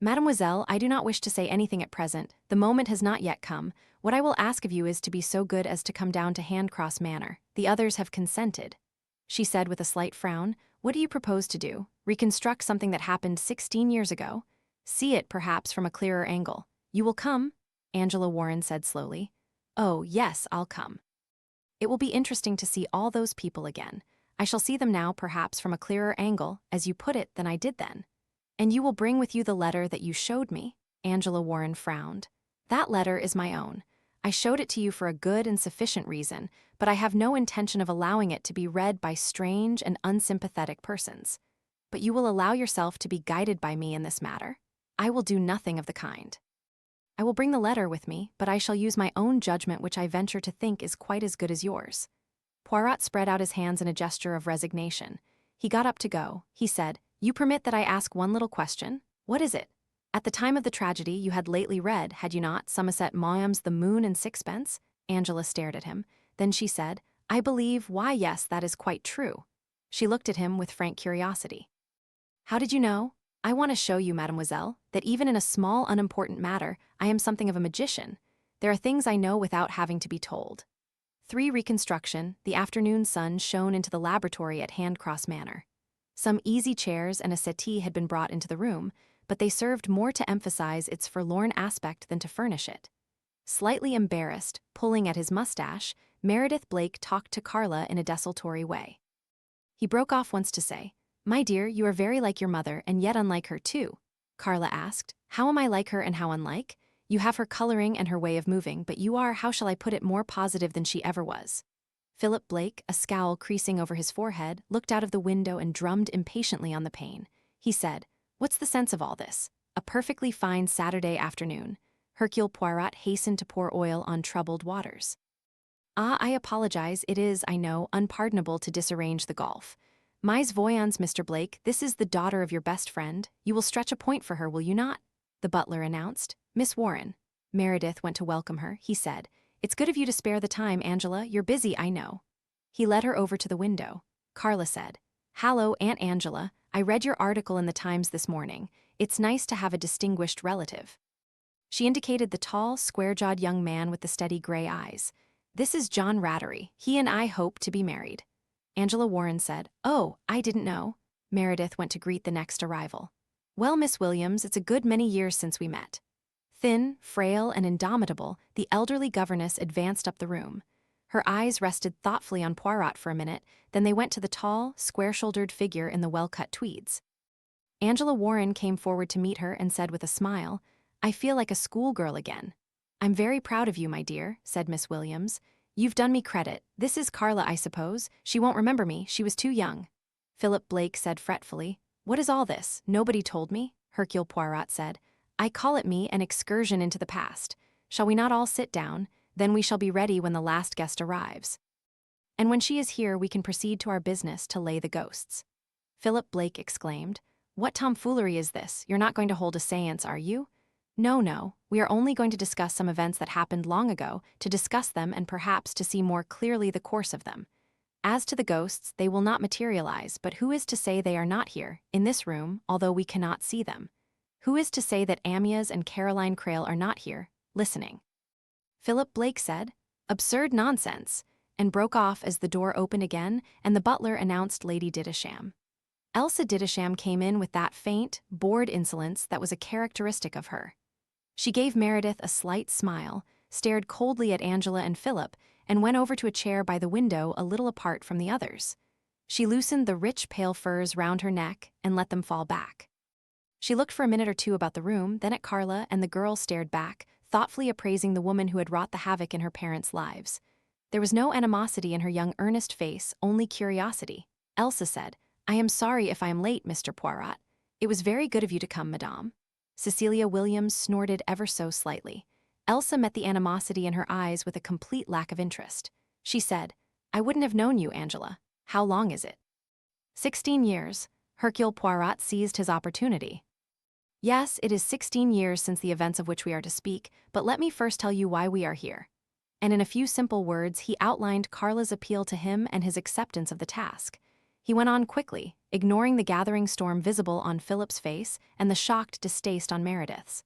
"Mademoiselle, I do not wish to say anything at present. The moment has not yet come. What I will ask of you is to be so good as to come down to Handcross Manor. The others have consented." She said with a slight frown, "What do you propose to do? Reconstruct something that happened 16 years ago? See it, perhaps, from a clearer angle. You will come?" Angela Warren said slowly. "Oh, yes, I'll come. It will be interesting to see all those people again. I shall see them now, perhaps, from a clearer angle, as you put it, than I did then. And you will bring with you the letter that you showed me?" Angela Warren frowned. "That letter is my own. I showed it to you for a good and sufficient reason, but I have no intention of allowing it to be read by strange and unsympathetic persons. But you will allow yourself to be guided by me in this matter? I will do nothing of the kind. I will bring the letter with me, but I shall use my own judgment, which I venture to think is quite as good as yours." Poirot spread out his hands in a gesture of resignation. He got up to go. He said, "You permit that I ask one little question? What is it? At the time of the tragedy, you had lately read, had you not, Somerset Maugham's The Moon and Sixpence?" Angela stared at him. Then she said, "I believe, why yes, that is quite true." She looked at him with frank curiosity. "How did you know? I want to show you, mademoiselle, that even in a small, unimportant matter, I am something of a magician. There are things I know without having to be told." 3 Reconstruction, the afternoon sun shone into the laboratory at Handcross Manor. Some easy chairs and a settee had been brought into the room, but they served more to emphasize its forlorn aspect than to furnish it. Slightly embarrassed, pulling at his mustache, Meredith Blake talked to Carla in a desultory way. He broke off once to say, "My dear, you are very like your mother, and yet unlike her too." Carla asked, "How am I like her and how unlike? You have her coloring and her way of moving, but you are, how shall I put it, more positive than she ever was." Philip Blake, a scowl creasing over his forehead, looked out of the window and drummed impatiently on the pane. He said, "What's the sense of all this? A perfectly fine Saturday afternoon." Hercule Poirot hastened to pour oil on troubled waters. "Ah, I apologize, it is, I know, unpardonable to disarrange the golf. Mais voyons, Mr. Blake, this is the daughter of your best friend. You will stretch a point for her, will you not?" The butler announced. "Miss Warren." Meredith went to welcome her. He said, "It's good of you to spare the time, Angela. You're busy, I know." He led her over to the window. Carla said, "Hallo, Aunt Angela. I read your article in the Times this morning. It's nice to have a distinguished relative." She indicated the tall, square-jawed young man with the steady gray eyes. "This is John Rattery. He and I hope to be married." Angela Warren said, "Oh, I didn't know." Meredith went to greet the next arrival. "Well, Miss Williams, it's a good many years since we met." Thin, frail, and indomitable, the elderly governess advanced up the room. Her eyes rested thoughtfully on Poirot for a minute, then they went to the tall, square-shouldered figure in the well-cut tweeds. Angela Warren came forward to meet her and said with a smile, "I feel like a schoolgirl again." "I'm very proud of you, my dear," said Miss Williams. "You've done me credit. This is Carla, I suppose. She won't remember me, she was too young." Philip Blake said fretfully, "What is all this? Nobody told me." Hercule Poirot said, "I call it me an excursion into the past. Shall we not all sit down? Then we shall be ready when the last guest arrives. And when she is here, we can proceed to our business to lay the ghosts." Philip Blake exclaimed, "What tomfoolery is this? You're not going to hold a séance, are you?" "No, no. We are only going to discuss some events that happened long ago, to discuss them and perhaps to see more clearly the course of them. As to the ghosts, they will not materialize, but who is to say they are not here, in this room, although we cannot see them? Who is to say that Amyas and Caroline Crale are not here, listening?" Philip Blake said, "Absurd nonsense," and broke off as the door opened again and the butler announced Lady Didisham. Elsa Didisham came in with that faint, bored insolence that was a characteristic of her. She gave Meredith a slight smile, stared coldly at Angela and Philip, and went over to a chair by the window a little apart from the others. She loosened the rich pale furs round her neck and let them fall back. She looked for a minute or two about the room, then at Carla, and the girl stared back, thoughtfully appraising the woman who had wrought the havoc in her parents' lives. There was no animosity in her young earnest face, only curiosity. Elsa said, "I am sorry if I am late, Mr. Poirot. It was very good of you to come, madame." Cecilia Williams snorted ever so slightly. Elsa met the animosity in her eyes with a complete lack of interest. She said, "I wouldn't have known you, Angela. How long is it?" 16 years. Hercule Poirot seized his opportunity. "Yes, it is 16 years since the events of which we are to speak, but let me first tell you why we are here." And in a few simple words, he outlined Carla's appeal to him and his acceptance of the task. He went on quickly, ignoring the gathering storm visible on Philip's face and the shocked distaste on Meredith's.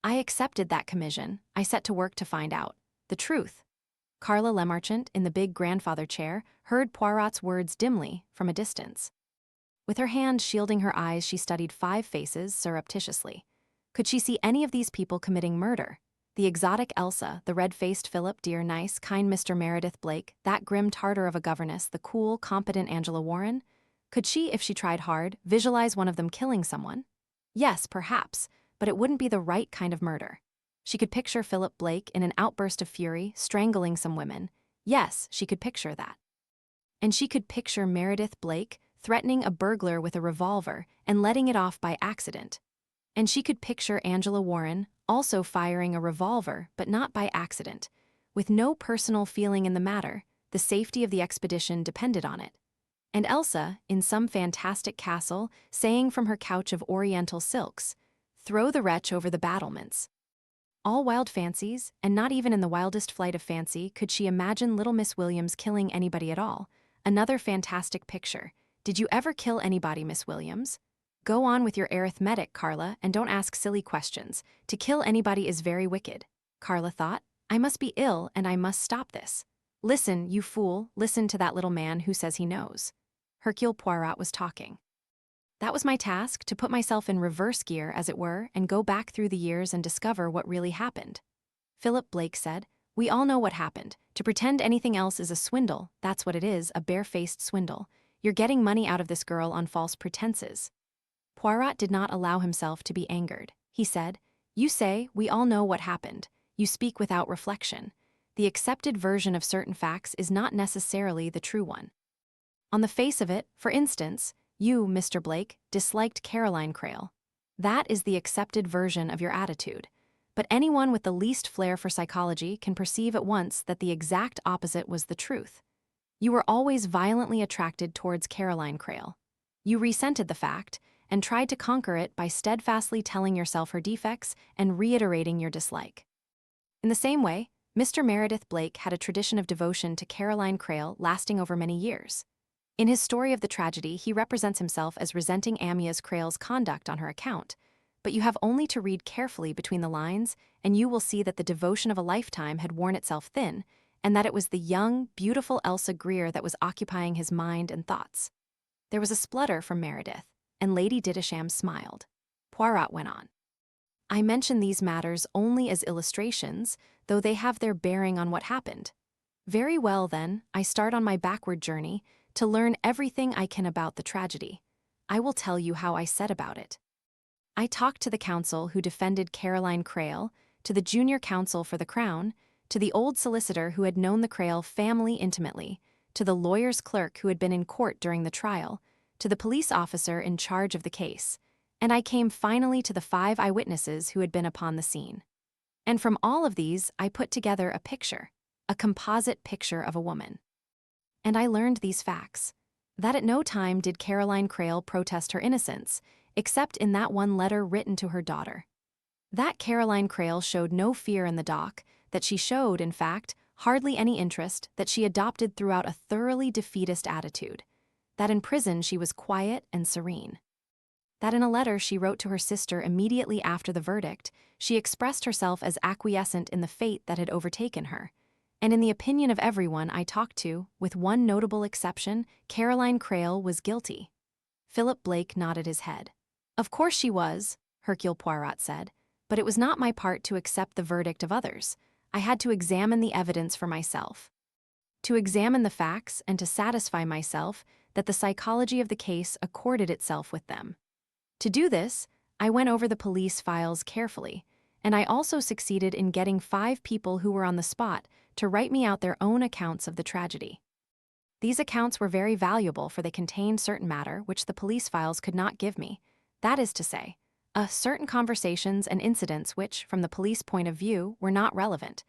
"I accepted that commission. I set to work to find out the truth." Carla Lemarchant, in the big grandfather chair, heard Poirot's words dimly, from a distance. With her hand shielding her eyes, she studied 5 faces surreptitiously. Could she see any of these people committing murder? The exotic Elsa, the red-faced Philip, dear, nice, kind Mr. Meredith Blake, that grim Tartar of a governess, the cool, competent Angela Warren? Could she, if she tried hard, visualize one of them killing someone? Yes, perhaps, but it wouldn't be the right kind of murder. She could picture Philip Blake in an outburst of fury, strangling some women. Yes, she could picture that. And she could picture Meredith Blake threatening a burglar with a revolver and letting it off by accident. And she could picture Angela Warren also firing a revolver, but not by accident. With no personal feeling in the matter, the safety of the expedition depended on it. And Elsa, in some fantastic castle, saying from her couch of oriental silks, "Throw the wretch over the battlements." All wild fancies, and not even in the wildest flight of fancy could she imagine little Miss Williams killing anybody at all. Another fantastic picture. Did you ever kill anybody, Miss Williams? Go on with your arithmetic, Carla, and don't ask silly questions. To kill anybody is very wicked. Carla thought, I must be ill and I must stop this. Listen, you fool, listen to that little man who says he knows. Hercule Poirot was talking. That was my task, to put myself in reverse gear, as it were, and go back through the years and discover what really happened. Philip Blake said, we all know what happened. To pretend anything else is a swindle, that's what it is, a barefaced swindle. You're getting money out of this girl on false pretenses. Poirot did not allow himself to be angered. He said, you say, we all know what happened. You speak without reflection. The accepted version of certain facts is not necessarily the true one. On the face of it, for instance, you, Mr. Blake, disliked Caroline Crale. That is the accepted version of your attitude. But anyone with the least flair for psychology can perceive at once that the exact opposite was the truth. You were always violently attracted towards Caroline Crale. You resented the fact, and tried to conquer it by steadfastly telling yourself her defects and reiterating your dislike. In the same way, Mr. Meredith Blake had a tradition of devotion to Caroline Crale lasting over many years. In his story of the tragedy, he represents himself as resenting Amyas Crale's conduct on her account, but you have only to read carefully between the lines, and you will see that the devotion of a lifetime had worn itself thin, and that it was the young, beautiful Elsa Greer that was occupying his mind and thoughts. There was a splutter from Meredith, and Lady Didisham smiled. Poirot went on. I mention these matters only as illustrations, though they have their bearing on what happened. Very well, then, I start on my backward journey to learn everything I can about the tragedy. I will tell you how I set about it. I talked to the counsel who defended Caroline Crale, to the junior counsel for the Crown, to the old solicitor who had known the Crale family intimately, to the lawyer's clerk who had been in court during the trial, to the police officer in charge of the case, and I came finally to the 5 eyewitnesses who had been upon the scene. And from all of these, I put together a picture, a composite picture of a woman. And I learned these facts, that at no time did Caroline Crale protest her innocence, except in that one letter written to her daughter. That Caroline Crale showed no fear in the dock, that she showed, in fact, hardly any interest, that she adopted throughout a thoroughly defeatist attitude, that in prison she was quiet and serene. That in a letter she wrote to her sister immediately after the verdict, she expressed herself as acquiescent in the fate that had overtaken her. And in the opinion of everyone I talked to, with one notable exception, Caroline Crale was guilty. Philip Blake nodded his head. Of course she was, Hercule Poirot said, but it was not my part to accept the verdict of others. I had to examine the evidence for myself. To examine the facts and to satisfy myself that the psychology of the case accorded itself with them. To do this, I went over the police files carefully, and I also succeeded in getting 5 people who were on the spot to write me out their own accounts of the tragedy. These accounts were very valuable, for they contained certain matter which the police files could not give me, that is to say, certain conversations and incidents which, from the police point of view, were not relevant.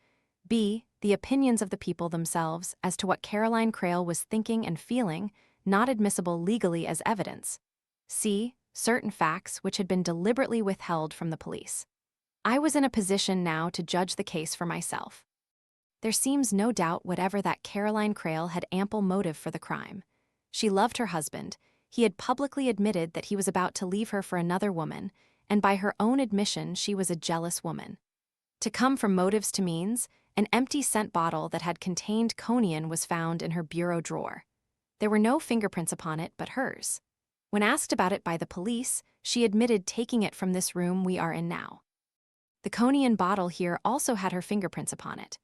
B. The opinions of the people themselves as to what Caroline Crale was thinking and feeling, not admissible legally as evidence. C. Certain facts which had been deliberately withheld from the police. I was in a position now to judge the case for myself. There seems no doubt whatever that Caroline Crale had ample motive for the crime. She loved her husband. He had publicly admitted that he was about to leave her for another woman, and by her own admission she was a jealous woman. To come from motives to means, an empty scent bottle that had contained conian was found in her bureau drawer. There were no fingerprints upon it but hers. When asked about it by the police, she admitted taking it from this room we are in now. The conian bottle here also had her fingerprints upon it.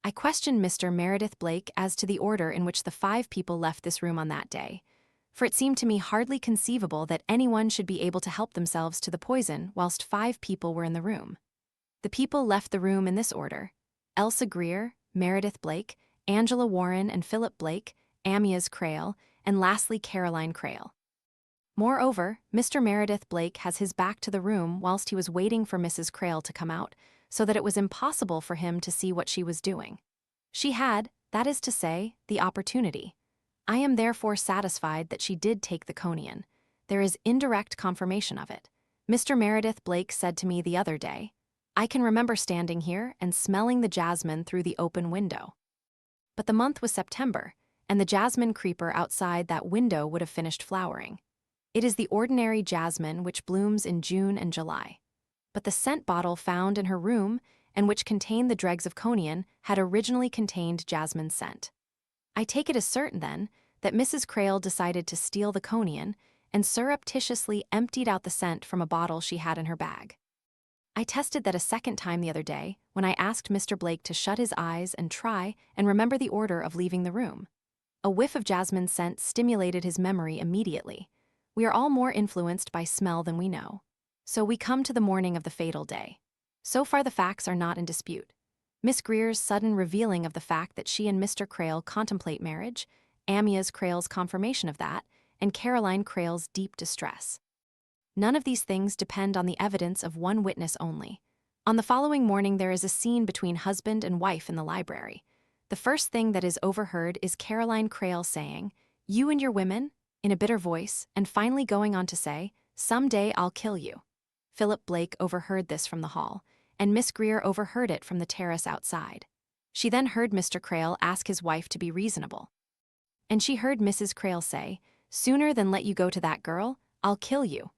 I questioned Mr. Meredith Blake as to the order in which the 5 people left this room on that day, for it seemed to me hardly conceivable that anyone should be able to help themselves to the poison whilst 5 people were in the room. The people left the room in this order: Elsa Greer, Meredith Blake, Angela Warren and Philip Blake, Amyas Crale, and lastly Caroline Crale. Moreover, Mr. Meredith Blake has his back to the room whilst he was waiting for Mrs. Crale to come out, so that it was impossible for him to see what she was doing. She had, that is to say, the opportunity. I am therefore satisfied that she did take the conian. There is indirect confirmation of it. Mr. Meredith Blake said to me the other day, "I can remember standing here and smelling the jasmine through the open window." But the month was September, and the jasmine creeper outside that window would have finished flowering. It is the ordinary jasmine which blooms in June and July. But the scent bottle found in her room, and which contained the dregs of conian, had originally contained jasmine scent. I take it as certain, then, that Mrs. Crale decided to steal the conian and surreptitiously emptied out the scent from a bottle she had in her bag. I tested that a second time the other day when I asked Mr. Blake to shut his eyes and try and remember the order of leaving the room. A whiff of jasmine scent stimulated his memory immediately. We are all more influenced by smell than we know. So we come to the morning of the fatal day. So far the facts are not in dispute. Miss Greer's sudden revealing of the fact that she and Mr. Crale contemplate marriage, Amyas Crale's confirmation of that, and Caroline Crale's deep distress. None of these things depend on the evidence of one witness only. On the following morning there is a scene between husband and wife in the library. The first thing that is overheard is Caroline Crale saying, "You and your women," in a bitter voice, and finally going on to say, "Some day I'll kill you." Philip Blake overheard this from the hall, and Miss Greer overheard it from the terrace outside. She then heard Mr. Crale ask his wife to be reasonable. And she heard Mrs. Crale say, "Sooner than let you go to that girl, I'll kill you."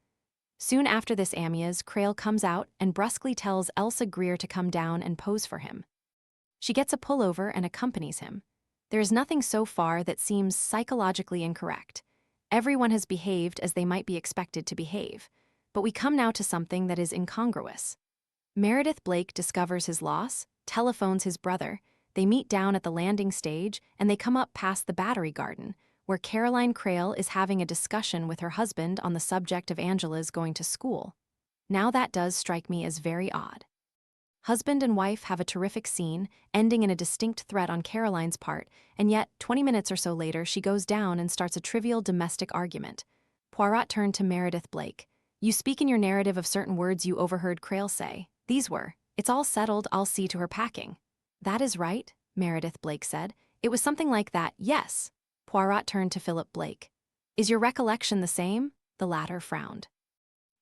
Soon after this Amyas Crale comes out and brusquely tells Elsa Greer to come down and pose for him. She gets a pullover and accompanies him. There is nothing so far that seems psychologically incorrect. Everyone has behaved as they might be expected to behave. But we come now to something that is incongruous. Meredith Blake discovers his loss, telephones his brother, they meet down at the landing stage, and they come up past the Battery Garden, where Caroline Crale is having a discussion with her husband on the subject of Angela's going to school. Now that does strike me as very odd. Husband and wife have a terrific scene, ending in a distinct threat on Caroline's part, and yet, 20 minutes or so later, she goes down and starts a trivial domestic argument. Poirot turned to Meredith Blake. "You speak in your narrative of certain words you overheard Crale say. These were, 'It's all settled, I'll see to her packing.'" "That is right," Meredith Blake said. "It was something like that, yes." Poirot turned to Philip Blake. "Is your recollection the same?" The latter frowned.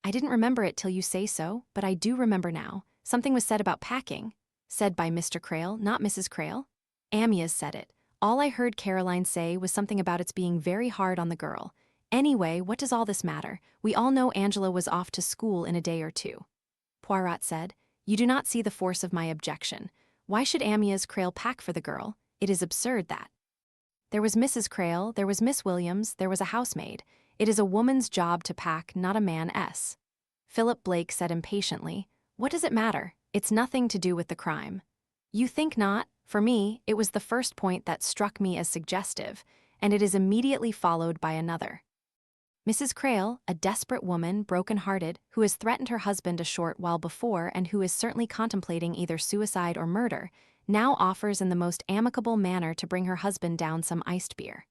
"I didn't remember it till you say so, but I do remember now. Something was said about packing." "Said by Mr. Crale, not Mrs. Crale?" "Amyas said it. All I heard Caroline say was something about its being very hard on the girl. Anyway, what does all this matter? We all know Angela was off to school in a day or two." Poirot said, "You do not see the force of my objection. Why should Amyas Crale pack for the girl? It is absurd that. There was Mrs. Crale, there was Miss Williams, there was a housemaid. It is a woman's job to pack, not a man's." Philip Blake said impatiently, "What does it matter? It's nothing to do with the crime." "You think not? For me, it was the first point that struck me as suggestive, and it is immediately followed by another. Mrs. Crale, a desperate woman, broken-hearted, who has threatened her husband a short while before and who is certainly contemplating either suicide or murder, now offers in the most amicable manner to bring her husband down some iced beer."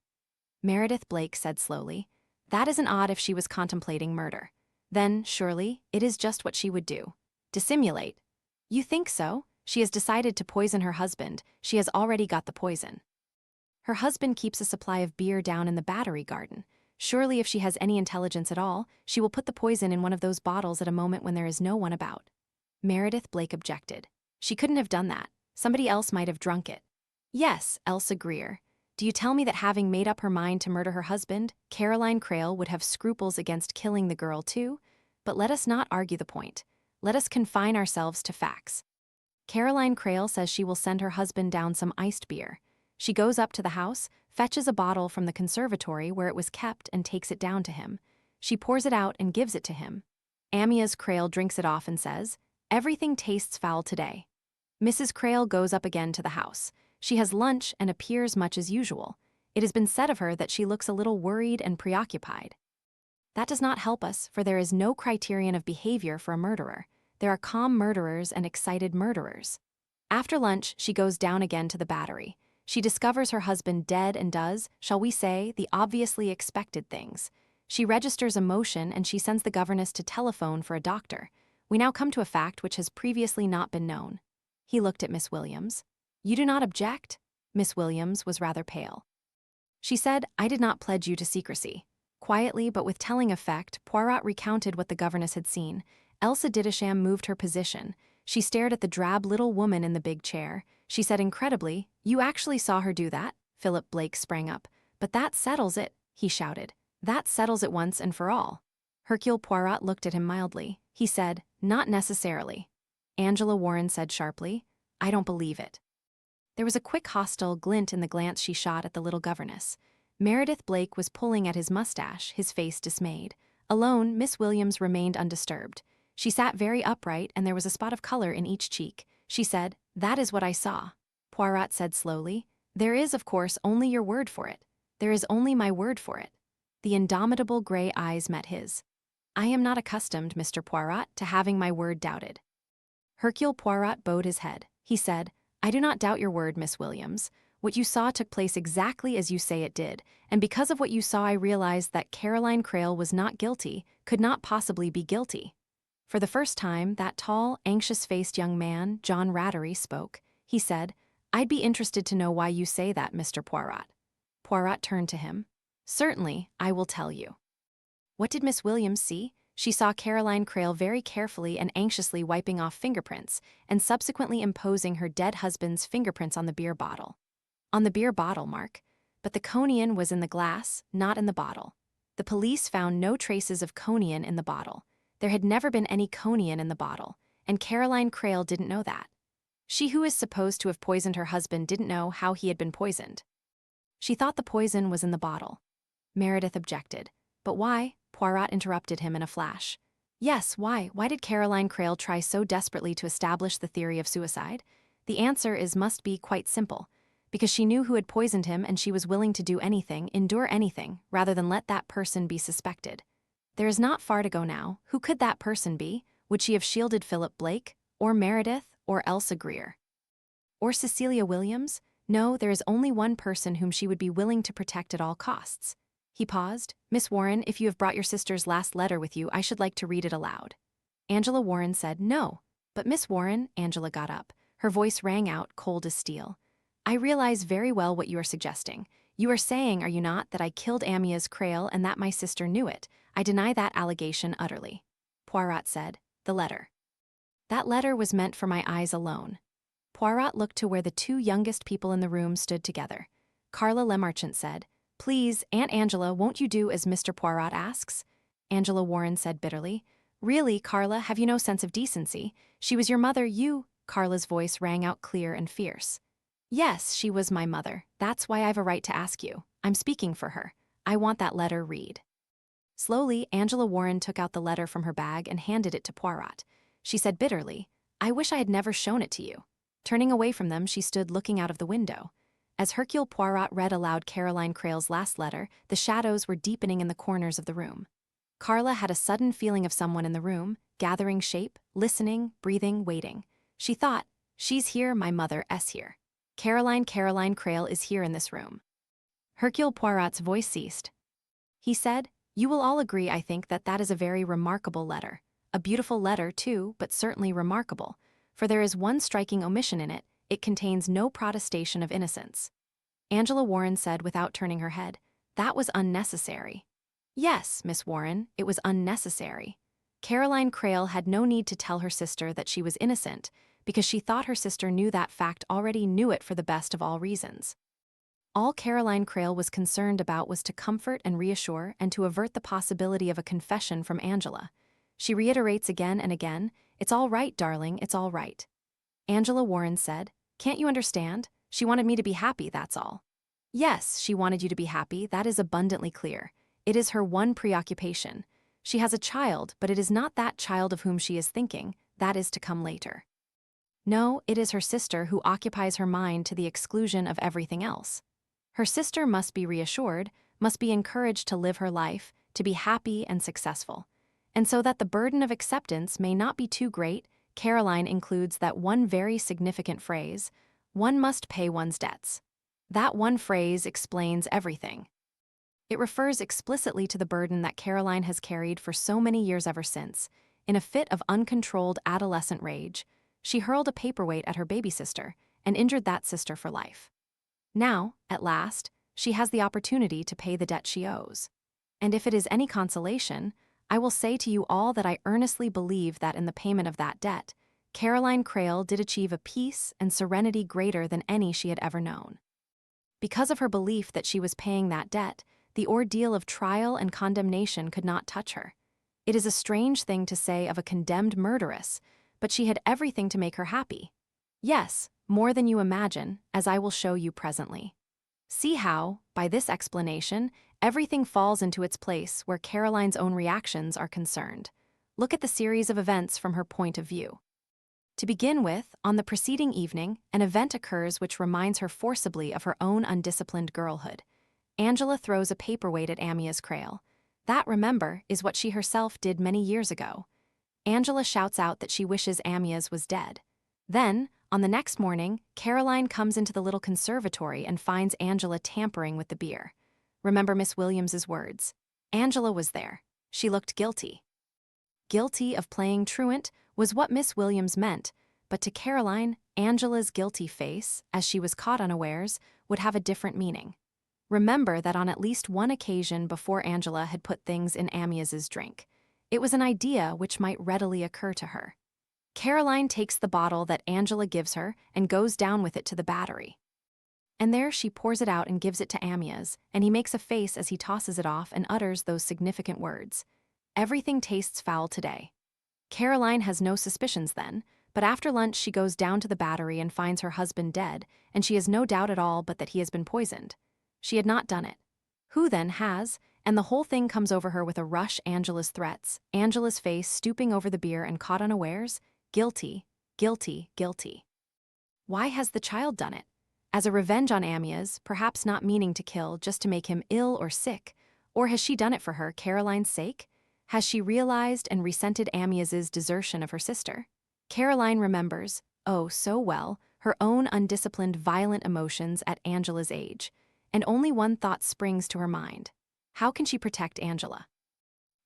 Meredith Blake said slowly, "That isn't odd if she was contemplating murder. Then, surely, it is just what she would do. Dissimulate." "You think so? She has decided to poison her husband. She has already got the poison. Her husband keeps a supply of beer down in the Battery Garden. Surely if she has any intelligence at all, she will put the poison in one of those bottles at a moment when there is no one about." Meredith Blake objected. "She couldn't have done that. Somebody else might have drunk it." "Yes, Elsa Greer. Do you tell me that having made up her mind to murder her husband, Caroline Crale would have scruples against killing the girl too? But let us not argue the point. Let us confine ourselves to facts. Caroline Crale says she will send her husband down some iced beer. She goes up to the house, fetches a bottle from the conservatory where it was kept and takes it down to him. She pours it out and gives it to him. Amyas Crale drinks it off and says, "Everything tastes foul today." Mrs. Crale goes up again to the house. She has lunch and appears much as usual. It has been said of her that she looks a little worried and preoccupied. That does not help us, for there is no criterion of behavior for a murderer. There are calm murderers and excited murderers. After lunch, she goes down again to the Battery. She discovers her husband dead and does, shall we say, the obviously expected things. She registers emotion and she sends the governess to telephone for a doctor. We now come to a fact which has previously not been known. He looked at Miss Williams. You do not object? Miss Williams was rather pale. She said, I did not pledge you to secrecy. Quietly but with telling effect, Poirot recounted what the governess had seen. Elsa Greer moved her position. She stared at the drab little woman in the big chair. She said incredibly, You actually saw her do that? Philip Blake sprang up. But that settles it, he shouted. That settles it once and for all. Hercule Poirot looked at him mildly. He said, Not necessarily. Angela Warren said sharply, I don't believe it. There was a quick hostile glint in the glance she shot at the little governess. Meredith Blake was pulling at his mustache, his face dismayed. Alone, Miss Williams remained undisturbed. She sat very upright and there was a spot of color in each cheek. She said, That is what I saw. Poirot said slowly, There is, of course, only your word for it. There is only my word for it. The indomitable gray eyes met his. I am not accustomed, Mr. Poirot, to having my word doubted. Hercule Poirot bowed his head. He said, I do not doubt your word, Miss Williams. What you saw took place exactly as you say it did, and because of what you saw I realized that Caroline Crale was not guilty, could not possibly be guilty. For the first time, that tall, anxious-faced young man, John Rattery, spoke. He said, I'd be interested to know why you say that, Mr. Poirot. Poirot turned to him. Certainly, I will tell you. What did Miss Williams see? She saw Caroline Crale very carefully and anxiously wiping off fingerprints, and subsequently imposing her dead husband's fingerprints on the beer bottle. On the beer bottle, Mark. But the cognac was in the glass, not in the bottle. The police found no traces of cognac in the bottle. There had never been any cognac in the bottle, and Caroline Crale didn't know that. She who is supposed to have poisoned her husband didn't know how he had been poisoned. She thought the poison was in the bottle. Meredith objected. But why? Poirot interrupted him in a flash. Yes, why? Why did Caroline Crale try so desperately to establish the theory of suicide? The answer must be quite simple. Because she knew who had poisoned him and she was willing to do anything, endure anything, rather than let that person be suspected. There is not far to go now. Who could that person be? Would she have shielded Philip Blake? Or Meredith? Or Elsa Greer? Or Cecilia Williams? No, there is only one person whom she would be willing to protect at all costs. He paused. Miss Warren, if you have brought your sister's last letter with you, I should like to read it aloud. Angela Warren said, No. But Miss Warren, Angela got up. Her voice rang out, cold as steel. I realize very well what you are suggesting. You are saying, are you not, that I killed Amyas Crale and that my sister knew it. I deny that allegation utterly. Poirot said, The letter. That letter was meant for my eyes alone. Poirot looked to where the two youngest people in the room stood together. Carla Lemarchant said, Please, Aunt Angela, won't you do as Mr. Poirot asks? Angela Warren said bitterly, Really, Carla, have you no sense of decency? She was your mother, you. Carla's voice rang out clear and fierce. Yes, she was my mother. That's why I've a right to ask you. I'm speaking for her. I want that letter read. Slowly, Angela Warren took out the letter from her bag and handed it to Poirot. She said bitterly, I wish I had never shown it to you. Turning away from them, she stood looking out of the window. As Hercule Poirot read aloud Caroline Crale's last letter, the shadows were deepening in the corners of the room. Carla had a sudden feeling of someone in the room, gathering shape, listening, breathing, waiting. She thought, She's here, my mother is here. Caroline Crale is here in this room. Hercule Poirot's voice ceased. He said, You will all agree, I think, that that is a very remarkable letter. A beautiful letter, too, but certainly remarkable. For there is one striking omission in it. It contains no protestation of innocence. Angela Warren said without turning her head, That was unnecessary. Yes, Miss Warren, it was unnecessary. Caroline Crale had no need to tell her sister that she was innocent, because she thought her sister knew that fact already knew it for the best of all reasons. All Caroline Crale was concerned about was to comfort and reassure and to avert the possibility of a confession from Angela. She reiterates again and again, It's all right, darling, it's all right. Angela Warren said, Can't you understand? She wanted me to be happy, that's all. Yes, she wanted you to be happy, that is abundantly clear. It is her one preoccupation. She has a child, but it is not that child of whom she is thinking, that is to come later. No, it is her sister who occupies her mind to the exclusion of everything else. Her sister must be reassured, must be encouraged to live her life, to be happy and successful. And so that the burden of acceptance may not be too great, Caroline includes that one very significant phrase, "One must pay one's debts." That one phrase explains everything. It refers explicitly to the burden that Caroline has carried for so many years ever since. In a fit of uncontrolled adolescent rage, she hurled a paperweight at her baby sister and injured that sister for life. Now, at last, she has the opportunity to pay the debt she owes. And if it is any consolation, I will say to you all that I earnestly believe that in the payment of that debt, Caroline Crale did achieve a peace and serenity greater than any she had ever known. Because of her belief that she was paying that debt, the ordeal of trial and condemnation could not touch her. It is a strange thing to say of a condemned murderess, but she had everything to make her happy. Yes, more than you imagine, as I will show you presently. See how, by this explanation, everything falls into its place where Caroline's own reactions are concerned. Look at the series of events from her point of view. To begin with, on the preceding evening, an event occurs which reminds her forcibly of her own undisciplined girlhood. Angela throws a paperweight at Amyas Crale. That, remember, is what she herself did many years ago. Angela shouts out that she wishes Amyas was dead. Then, on the next morning, Caroline comes into the little conservatory and finds Angela tampering with the beer. Remember Miss Williams's words. Angela was there. She looked guilty. Guilty of playing truant was what Miss Williams meant, but to Caroline, Angela's guilty face, as she was caught unawares, would have a different meaning. Remember that on at least one occasion before Angela had put things in Amyas's drink. It was an idea which might readily occur to her. Caroline takes the bottle that Angela gives her and goes down with it to the battery. And there she pours it out and gives it to Amyas, and he makes a face as he tosses it off and utters those significant words. Everything tastes foul today. Caroline has no suspicions then, but after lunch she goes down to the battery and finds her husband dead, and she has no doubt at all but that he has been poisoned. She had not done it. Who then has? And the whole thing comes over her with a rush. Angela's threats, Angela's face stooping over the beer and caught unawares. Guilty, guilty, guilty. Why has the child done it? As a revenge on Amyas, perhaps not meaning to kill just to make him ill or sick? Or has she done it for her, Caroline's sake? Has she realized and resented Amyas's desertion of her sister? Caroline remembers, oh so well, her own undisciplined violent emotions at Angela's age. And only one thought springs to her mind. How can she protect Angela?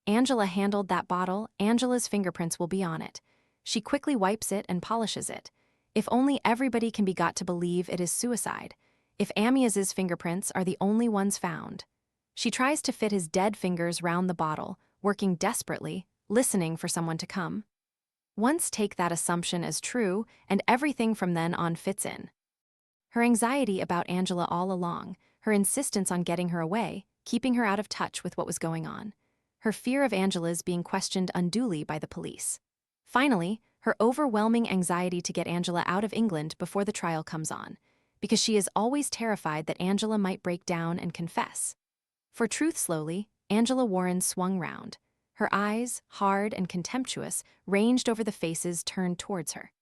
Angela handled that bottle, Angela's fingerprints will be on it. She quickly wipes it and polishes it. If only everybody can be got to believe it is suicide. If Amyas's fingerprints are the only ones found. She tries to fit his dead fingers round the bottle, working desperately, listening for someone to come. Once take that assumption as true, and everything from then on fits in. Her anxiety about Angela all along, her insistence on getting her away, keeping her out of touch with what was going on. Her fear of Angela's being questioned unduly by the police. Finally, her overwhelming anxiety to get Angela out of England before the trial comes on, because she is always terrified that Angela might break down and confess. For truth slowly, Angela Warren swung round. Her eyes, hard and contemptuous, ranged over the faces turned towards her.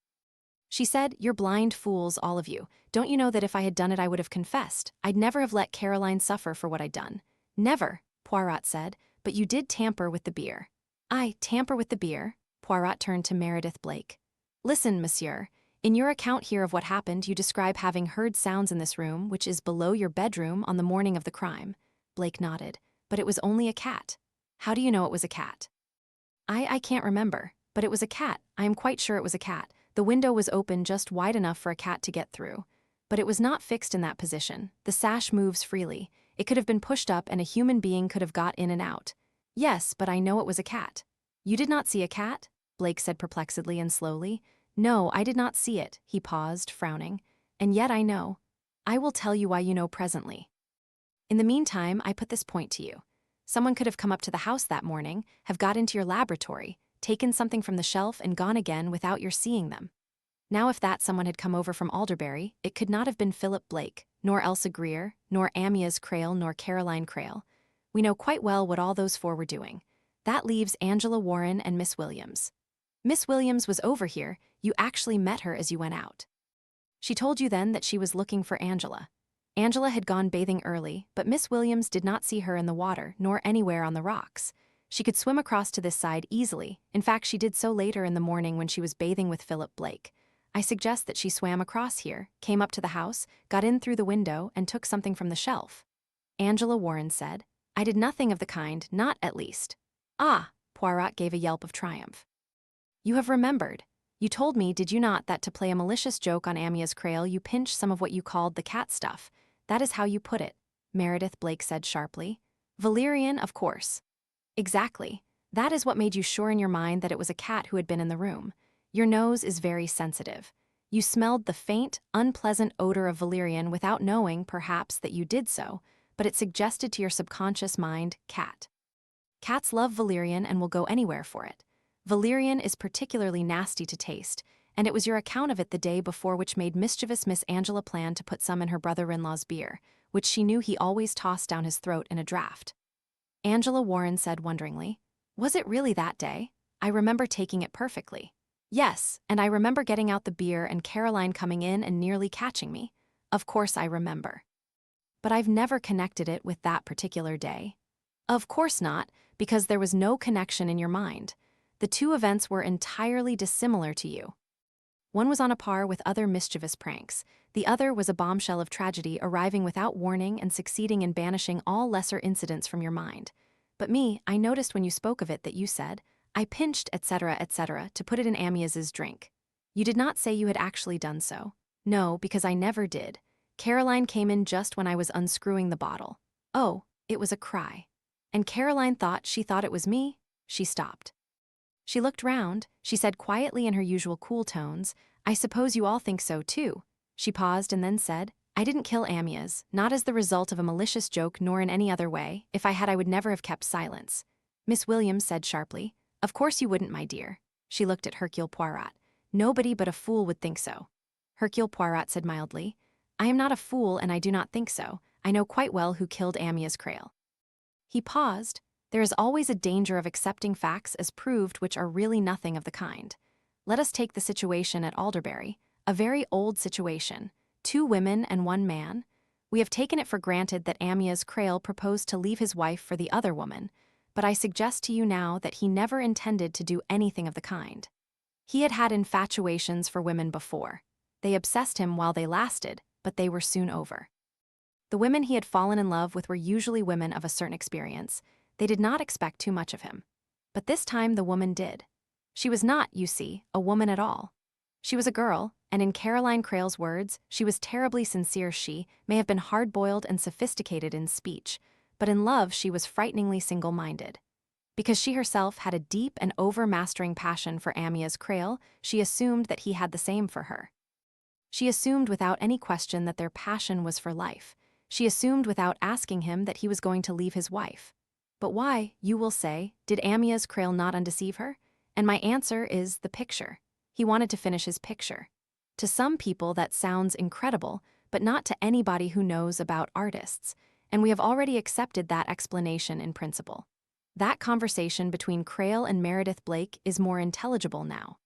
She said, "You're blind fools, all of you. Don't you know that if I had done it I would have confessed? I'd never have let Caroline suffer for what I'd done." "Never," Poirot said, "but you did tamper with the beer." "I tamper with the beer?" Poirot turned to Meredith Blake. "Listen, monsieur. In your account here of what happened, you describe having heard sounds in this room, which is below your bedroom, on the morning of the crime." Blake nodded. "But it was only a cat." "How do you know it was a cat?" I can't remember, but it was a cat. I am quite sure it was a cat. The window was open just wide enough for a cat to get through. But it was not fixed in that position. The sash moves freely. It could have been pushed up and a human being could have got in and out. "Yes, but I know it was a cat." "You did not see a cat?" Blake said perplexedly and slowly. "No, I did not see it." He paused, frowning. "And yet I know. I will tell you why you know presently. In the meantime, I put this point to you. Someone could have come up to the house that morning, have got into your laboratory, taken something from the shelf and gone again without your seeing them. Now if that someone had come over from Alderbury, it could not have been Philip Blake, nor Elsa Greer, nor Amyas Crale, nor Caroline Crale. We know quite well what all those four were doing. That leaves Angela Warren and Miss Williams. Miss Williams was over here. You actually met her as you went out. She told you then that she was looking for Angela. Angela had gone bathing early, but Miss Williams did not see her in the water nor anywhere on the rocks. She could swim across to this side easily. In fact, she did so later in the morning when she was bathing with Philip Blake. I suggest that she swam across here, came up to the house, got in through the window, and took something from the shelf. Angela Warren said, I did nothing of the kind, not at least. Ah, Poirot gave a yelp of triumph. You have remembered. You told me, did you not, that to play a malicious joke on Amyas Crale you pinched some of what you called the cat stuff. That is how you put it, Meredith Blake said sharply. Valerian, of course. Exactly. That is what made you sure in your mind that it was a cat who had been in the room. Your nose is very sensitive. You smelled the faint, unpleasant odor of valerian without knowing, perhaps, that you did so, but it suggested to your subconscious mind, cat. Cats love valerian and will go anywhere for it. Valerian is particularly nasty to taste, and it was your account of it the day before which made mischievous Miss Angela plan to put some in her brother-in-law's beer, which she knew he always tossed down his throat in a draught. Angela Warren said wonderingly, Was it really that day? I remember taking it perfectly. Yes, and I remember getting out the beer and Caroline coming in and nearly catching me. Of course I remember. But I've never connected it with that particular day. Of course not, because there was no connection in your mind. The two events were entirely dissimilar to you. One was on a par with other mischievous pranks. The other was a bombshell of tragedy arriving without warning and succeeding in banishing all lesser incidents from your mind. But me, I noticed when you spoke of it that you said, I pinched, etc., to put it in Amyas's drink. You did not say you had actually done so. No, because I never did. Caroline came in just when I was unscrewing the bottle. Oh, it was a cry. And Caroline thought it was me. She stopped. She looked round. She said quietly in her usual cool tones, I suppose you all think so too. She paused and then said, I didn't kill Amyas, not as the result of a malicious joke nor in any other way. If I had, I would never have kept silence. Miss Williams said sharply, Of course you wouldn't, my dear. She looked at Hercule Poirot. Nobody but a fool would think so. Hercule Poirot said mildly, I am not a fool and I do not think so. I know quite well who killed Amyas Crale. He paused. There is always a danger of accepting facts as proved which are really nothing of the kind. Let us take the situation at Alderbury, a very old situation, 2 women and 1 man. We have taken it for granted that Amyas Crale proposed to leave his wife for the other woman, but I suggest to you now that he never intended to do anything of the kind. He had had infatuations for women before. They obsessed him while they lasted, but they were soon over. The women he had fallen in love with were usually women of a certain experience. They did not expect too much of him. But this time the woman did. She was not, you see, a woman at all. She was a girl, and in Caroline Crale's words, she was terribly sincere. She may have been hard-boiled and sophisticated in speech, but in love she was frighteningly single-minded. Because she herself had a deep and overmastering passion for Amyas Crale, she assumed that he had the same for her. She assumed without any question that their passion was for life. She assumed without asking him that he was going to leave his wife. But why, you will say, did Amyas Crale not undeceive her? And my answer is the picture. He wanted to finish his picture. To some people that sounds incredible, but not to anybody who knows about artists, and we have already accepted that explanation in principle. That conversation between Crale and Meredith Blake is more intelligible now.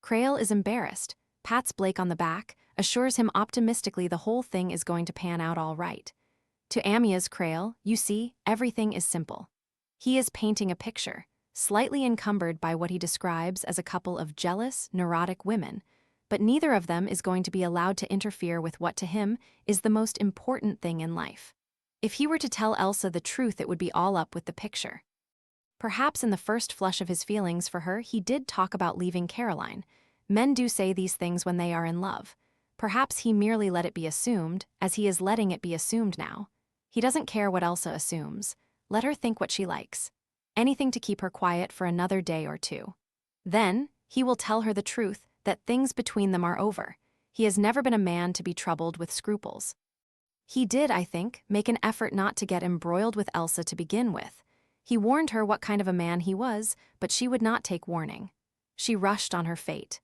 Crale is embarrassed, pats Blake on the back, assures him optimistically the whole thing is going to pan out all right. To Amyas Crale, you see, everything is simple. He is painting a picture, slightly encumbered by what he describes as a couple of jealous, neurotic women, but neither of them is going to be allowed to interfere with what to him is the most important thing in life. If he were to tell Elsa the truth, it would be all up with the picture. Perhaps in the first flush of his feelings for her, he did talk about leaving Caroline. Men do say these things when they are in love. Perhaps he merely let it be assumed, as he is letting it be assumed now. He doesn't care what Elsa assumes. Let her think what she likes. Anything to keep her quiet for another day or 2. Then, he will tell her the truth, that things between them are over. He has never been a man to be troubled with scruples. He did, I think, make an effort not to get embroiled with Elsa to begin with. He warned her what kind of a man he was, but she would not take warning. She rushed on her fate.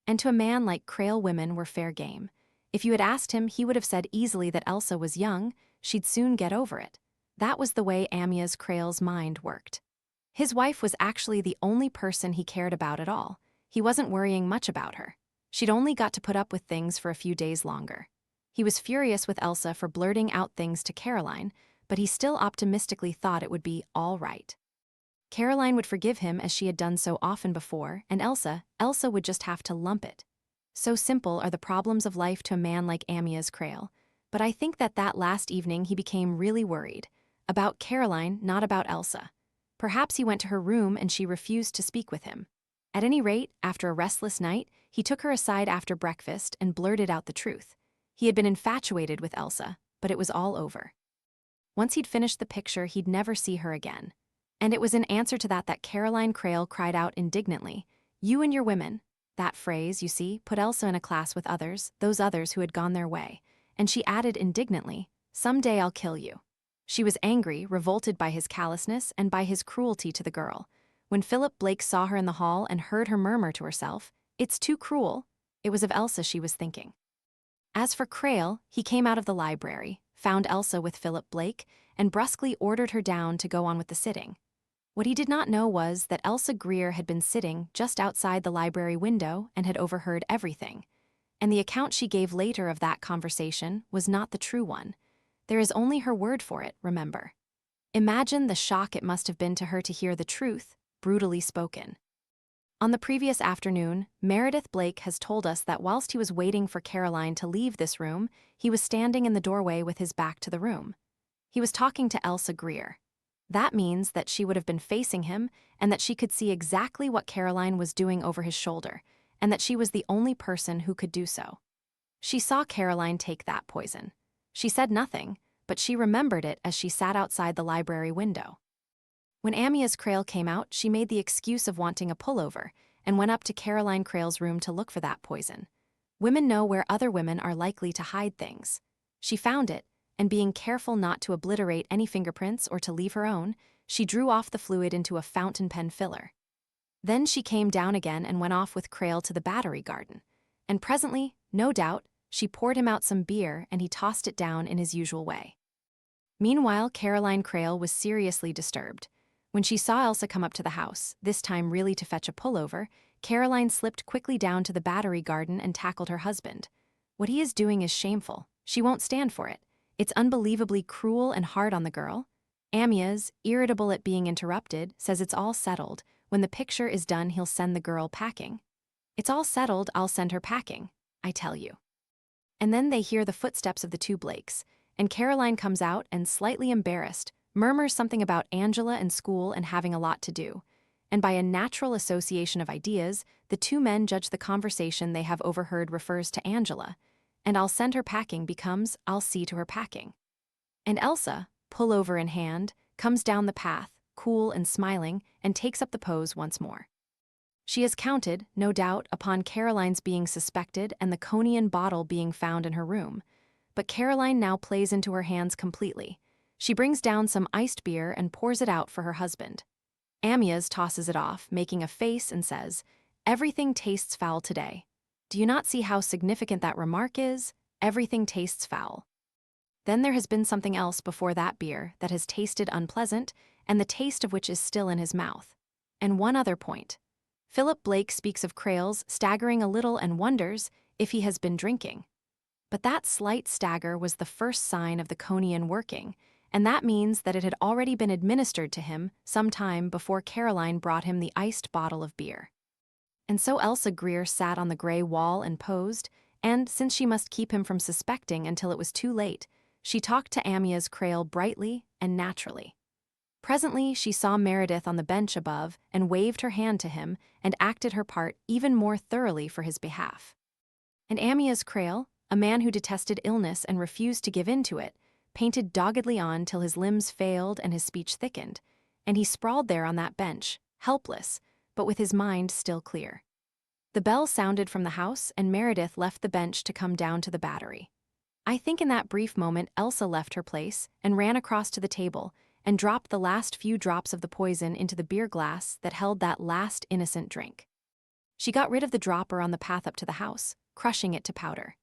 And to a man like Crale, women were fair game. If you had asked him, he would have said easily that Elsa was young, she'd soon get over it. That was the way Amyas Crale's mind worked. His wife was actually the only person he cared about at all. He wasn't worrying much about her. She'd only got to put up with things for a few days longer. He was furious with Elsa for blurting out things to Caroline, but he still optimistically thought it would be all right. Caroline would forgive him as she had done so often before, and Elsa would just have to lump it. So simple are the problems of life to a man like Amyas Crale. But I think that last evening he became really worried. About Caroline, not about Elsa. Perhaps he went to her room and she refused to speak with him. At any rate, after a restless night, he took her aside after breakfast and blurted out the truth. He had been infatuated with Elsa, but it was all over. Once he'd finished the picture, he'd never see her again. And it was in answer to that Caroline Crale cried out indignantly, "You and your women." That phrase, you see, put Elsa in a class with others, those others who had gone their way. And she added indignantly, "Someday I'll kill you." She was angry, revolted by his callousness and by his cruelty to the girl. When Philip Blake saw her in the hall and heard her murmur to herself, "It's too cruel," it was of Elsa she was thinking. As for Crale, he came out of the library, found Elsa with Philip Blake, and brusquely ordered her down to go on with the sitting. What he did not know was that Elsa Greer had been sitting just outside the library window and had overheard everything. And the account she gave later of that conversation was not the true one. There is only her word for it, remember. Imagine the shock it must have been to her to hear the truth, brutally spoken. On the previous afternoon, Meredith Blake has told us that whilst he was waiting for Caroline to leave this room, he was standing in the doorway with his back to the room. He was talking to Elsa Greer. That means that she would have been facing him and that she could see exactly what Caroline was doing over his shoulder, and that she was the only person who could do so. She saw Caroline take that poison. She said nothing, but she remembered it as she sat outside the library window. When Amyas Crale came out, she made the excuse of wanting a pullover and went up to Caroline Crale's room to look for that poison. Women know where other women are likely to hide things. She found it, and being careful not to obliterate any fingerprints or to leave her own, she drew off the fluid into a fountain pen filler. Then she came down again and went off with Crale to the Battery Garden. And presently, no doubt, she poured him out some beer and he tossed it down in his usual way. Meanwhile, Caroline Crale was seriously disturbed. When she saw Elsa come up to the house, this time really to fetch a pullover, Caroline slipped quickly down to the Battery Garden and tackled her husband. What he is doing is shameful. She won't stand for it. It's unbelievably cruel and hard on the girl. Amyas, irritable at being interrupted, says it's all settled. When the picture is done, he'll send the girl packing. It's all settled, I'll send her packing, I tell you. And then they hear the footsteps of the two Blakes, and Caroline comes out and, slightly embarrassed, murmurs something about Angela and school and having a lot to do. And by a natural association of ideas, the two men judge the conversation they have overheard refers to Angela, and "I'll send her packing" becomes "I'll see to her packing." And Elsa, pullover in hand, comes down the path, cool and smiling, and takes up the pose once more. She has counted, no doubt, upon Caroline's being suspected and the conian bottle being found in her room. But Caroline now plays into her hands completely. She brings down some iced beer and pours it out for her husband. Amyas tosses it off, making a face, and says, "Everything tastes foul today. Do you not see how significant that remark is? Everything tastes foul." Then there has been something else before that beer that has tasted unpleasant, and the taste of which is still in his mouth. And one other point. Philip Blake speaks of Crale's staggering a little and wonders if he has been drinking. But that slight stagger was the first sign of the conian working, and that means that it had already been administered to him some time before Caroline brought him the iced bottle of beer. And so Elsa Greer sat on the gray wall and posed, and, since she must keep him from suspecting until it was too late, she talked to Amyas Crale brightly and naturally. Presently she saw Meredith on the bench above and waved her hand to him and acted her part even more thoroughly for his behalf. And Amyas Crale, a man who detested illness and refused to give in to it, painted doggedly on till his limbs failed and his speech thickened, and he sprawled there on that bench, helpless, but with his mind still clear. The bell sounded from the house, and Meredith left the bench to come down to the Battery. I think in that brief moment Elsa left her place and ran across to the table and dropped the last few drops of the poison into the beer glass that held that last innocent drink. She got rid of the dropper on the path up to the house, crushing it to powder.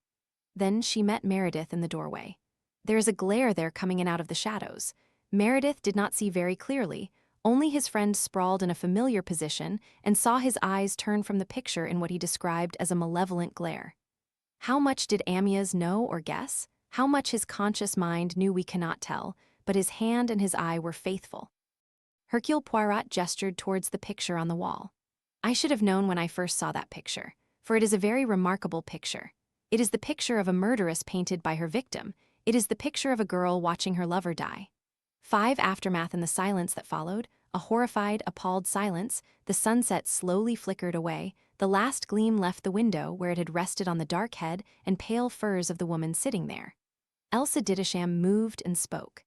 Then she met Meredith in the doorway. There is a glare there coming in out of the shadows. Meredith did not see very clearly, only his friend sprawled in a familiar position and saw his eyes turn from the picture in what he described as a malevolent glare. How much did Amyas know or guess? How much his conscious mind knew we cannot tell, but his hand and his eye were faithful. Hercule Poirot gestured towards the picture on the wall. I should have known when I first saw that picture, for it is a very remarkable picture. It is the picture of a murderess painted by her victim. It is the picture of a girl watching her lover die. 5 Aftermath. In the silence that followed, a horrified, appalled silence, the sunset slowly flickered away, the last gleam left the window where it had rested on the dark head and pale furs of the woman sitting there. Elsa Greer moved and spoke.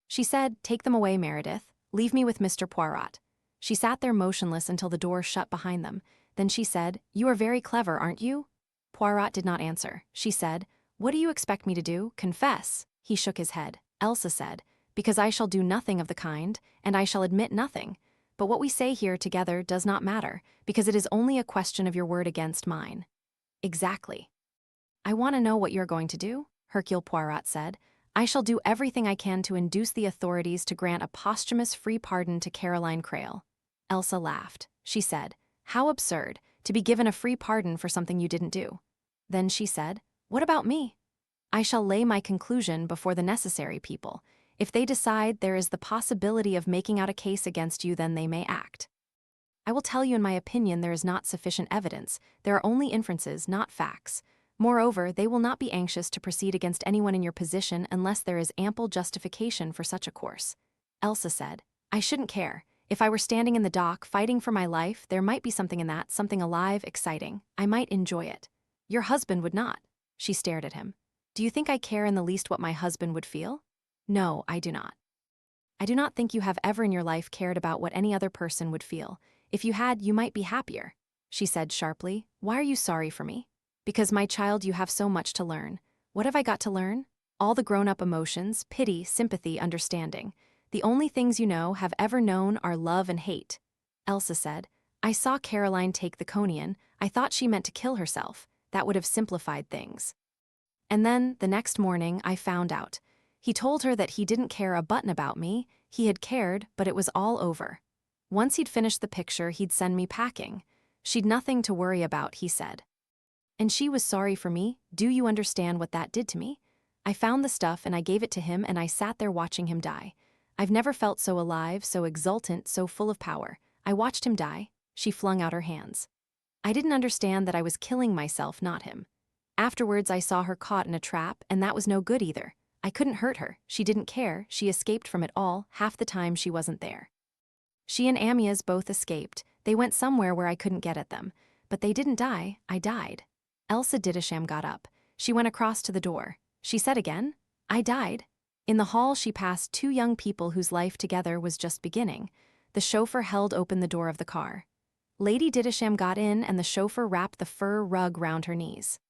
She said, "Take them away, Meredith. Leave me with Mr. Poirot." She sat there motionless until the door shut behind them. Then she said, "You are very clever, aren't you?" Poirot did not answer. She said, "What do you expect me to do? Confess?" He shook his head. Elsa said, "Because I shall do nothing of the kind, and I shall admit nothing. But what we say here together does not matter, because it is only a question of your word against mine." "Exactly." "I want to know what you're going to do," Hercule Poirot said. "I shall do everything I can to induce the authorities to grant a posthumous free pardon to Caroline Crale." Elsa laughed. She said, "How absurd, to be given a free pardon for something you didn't do." Then she said, "What about me? I shall lay my conclusion before the necessary people. If they decide there is the possibility of making out a case against you, then they may act. I will tell you in my opinion there is not sufficient evidence. There are only inferences, not facts. Moreover, they will not be anxious to proceed against anyone in your position unless there is ample justification for such a course." Elsa said, "I shouldn't care. If I were standing in the dock, fighting for my life, there might be something in that, something alive, exciting. I might enjoy it. Your husband would not." She stared at him. "Do you think I care in the least what my husband would feel?" "No, I do not." "I do not think you have ever in your life cared about what any other person would feel. If you had, you might be happier." She said sharply, "Why are you sorry for me?" "Because, my child, you have so much to learn." "What have I got to learn?" "All the grown-up emotions, pity, sympathy, understanding. The only things you know, have ever known, are love and hate." Elsa said, "I saw Caroline take the conian. I thought she meant to kill herself. That would have simplified things. And then, the next morning, I found out. He told her that he didn't care a button about me. He had cared, but it was all over. Once he'd finished the picture, he'd send me packing. She'd nothing to worry about, he said. And she was sorry for me. Do you understand what that did to me? I found the stuff and I gave it to him and I sat there watching him die. I've never felt so alive, so exultant, so full of power. I watched him die." She flung out her hands. "I didn't understand that I was killing myself, not him. Afterwards I saw her caught in a trap, and that was no good either. I couldn't hurt her. She didn't care. She escaped from it all. Half the time she wasn't there. She and Amyas both escaped. They went somewhere where I couldn't get at them. But they didn't die. I died." Elsa Greer got up. She went across to the door. She said again, "I died." In the hall she passed 2 young people whose life together was just beginning. The chauffeur held open the door of the car. Lady Greer got in and the chauffeur wrapped the fur rug round her knees.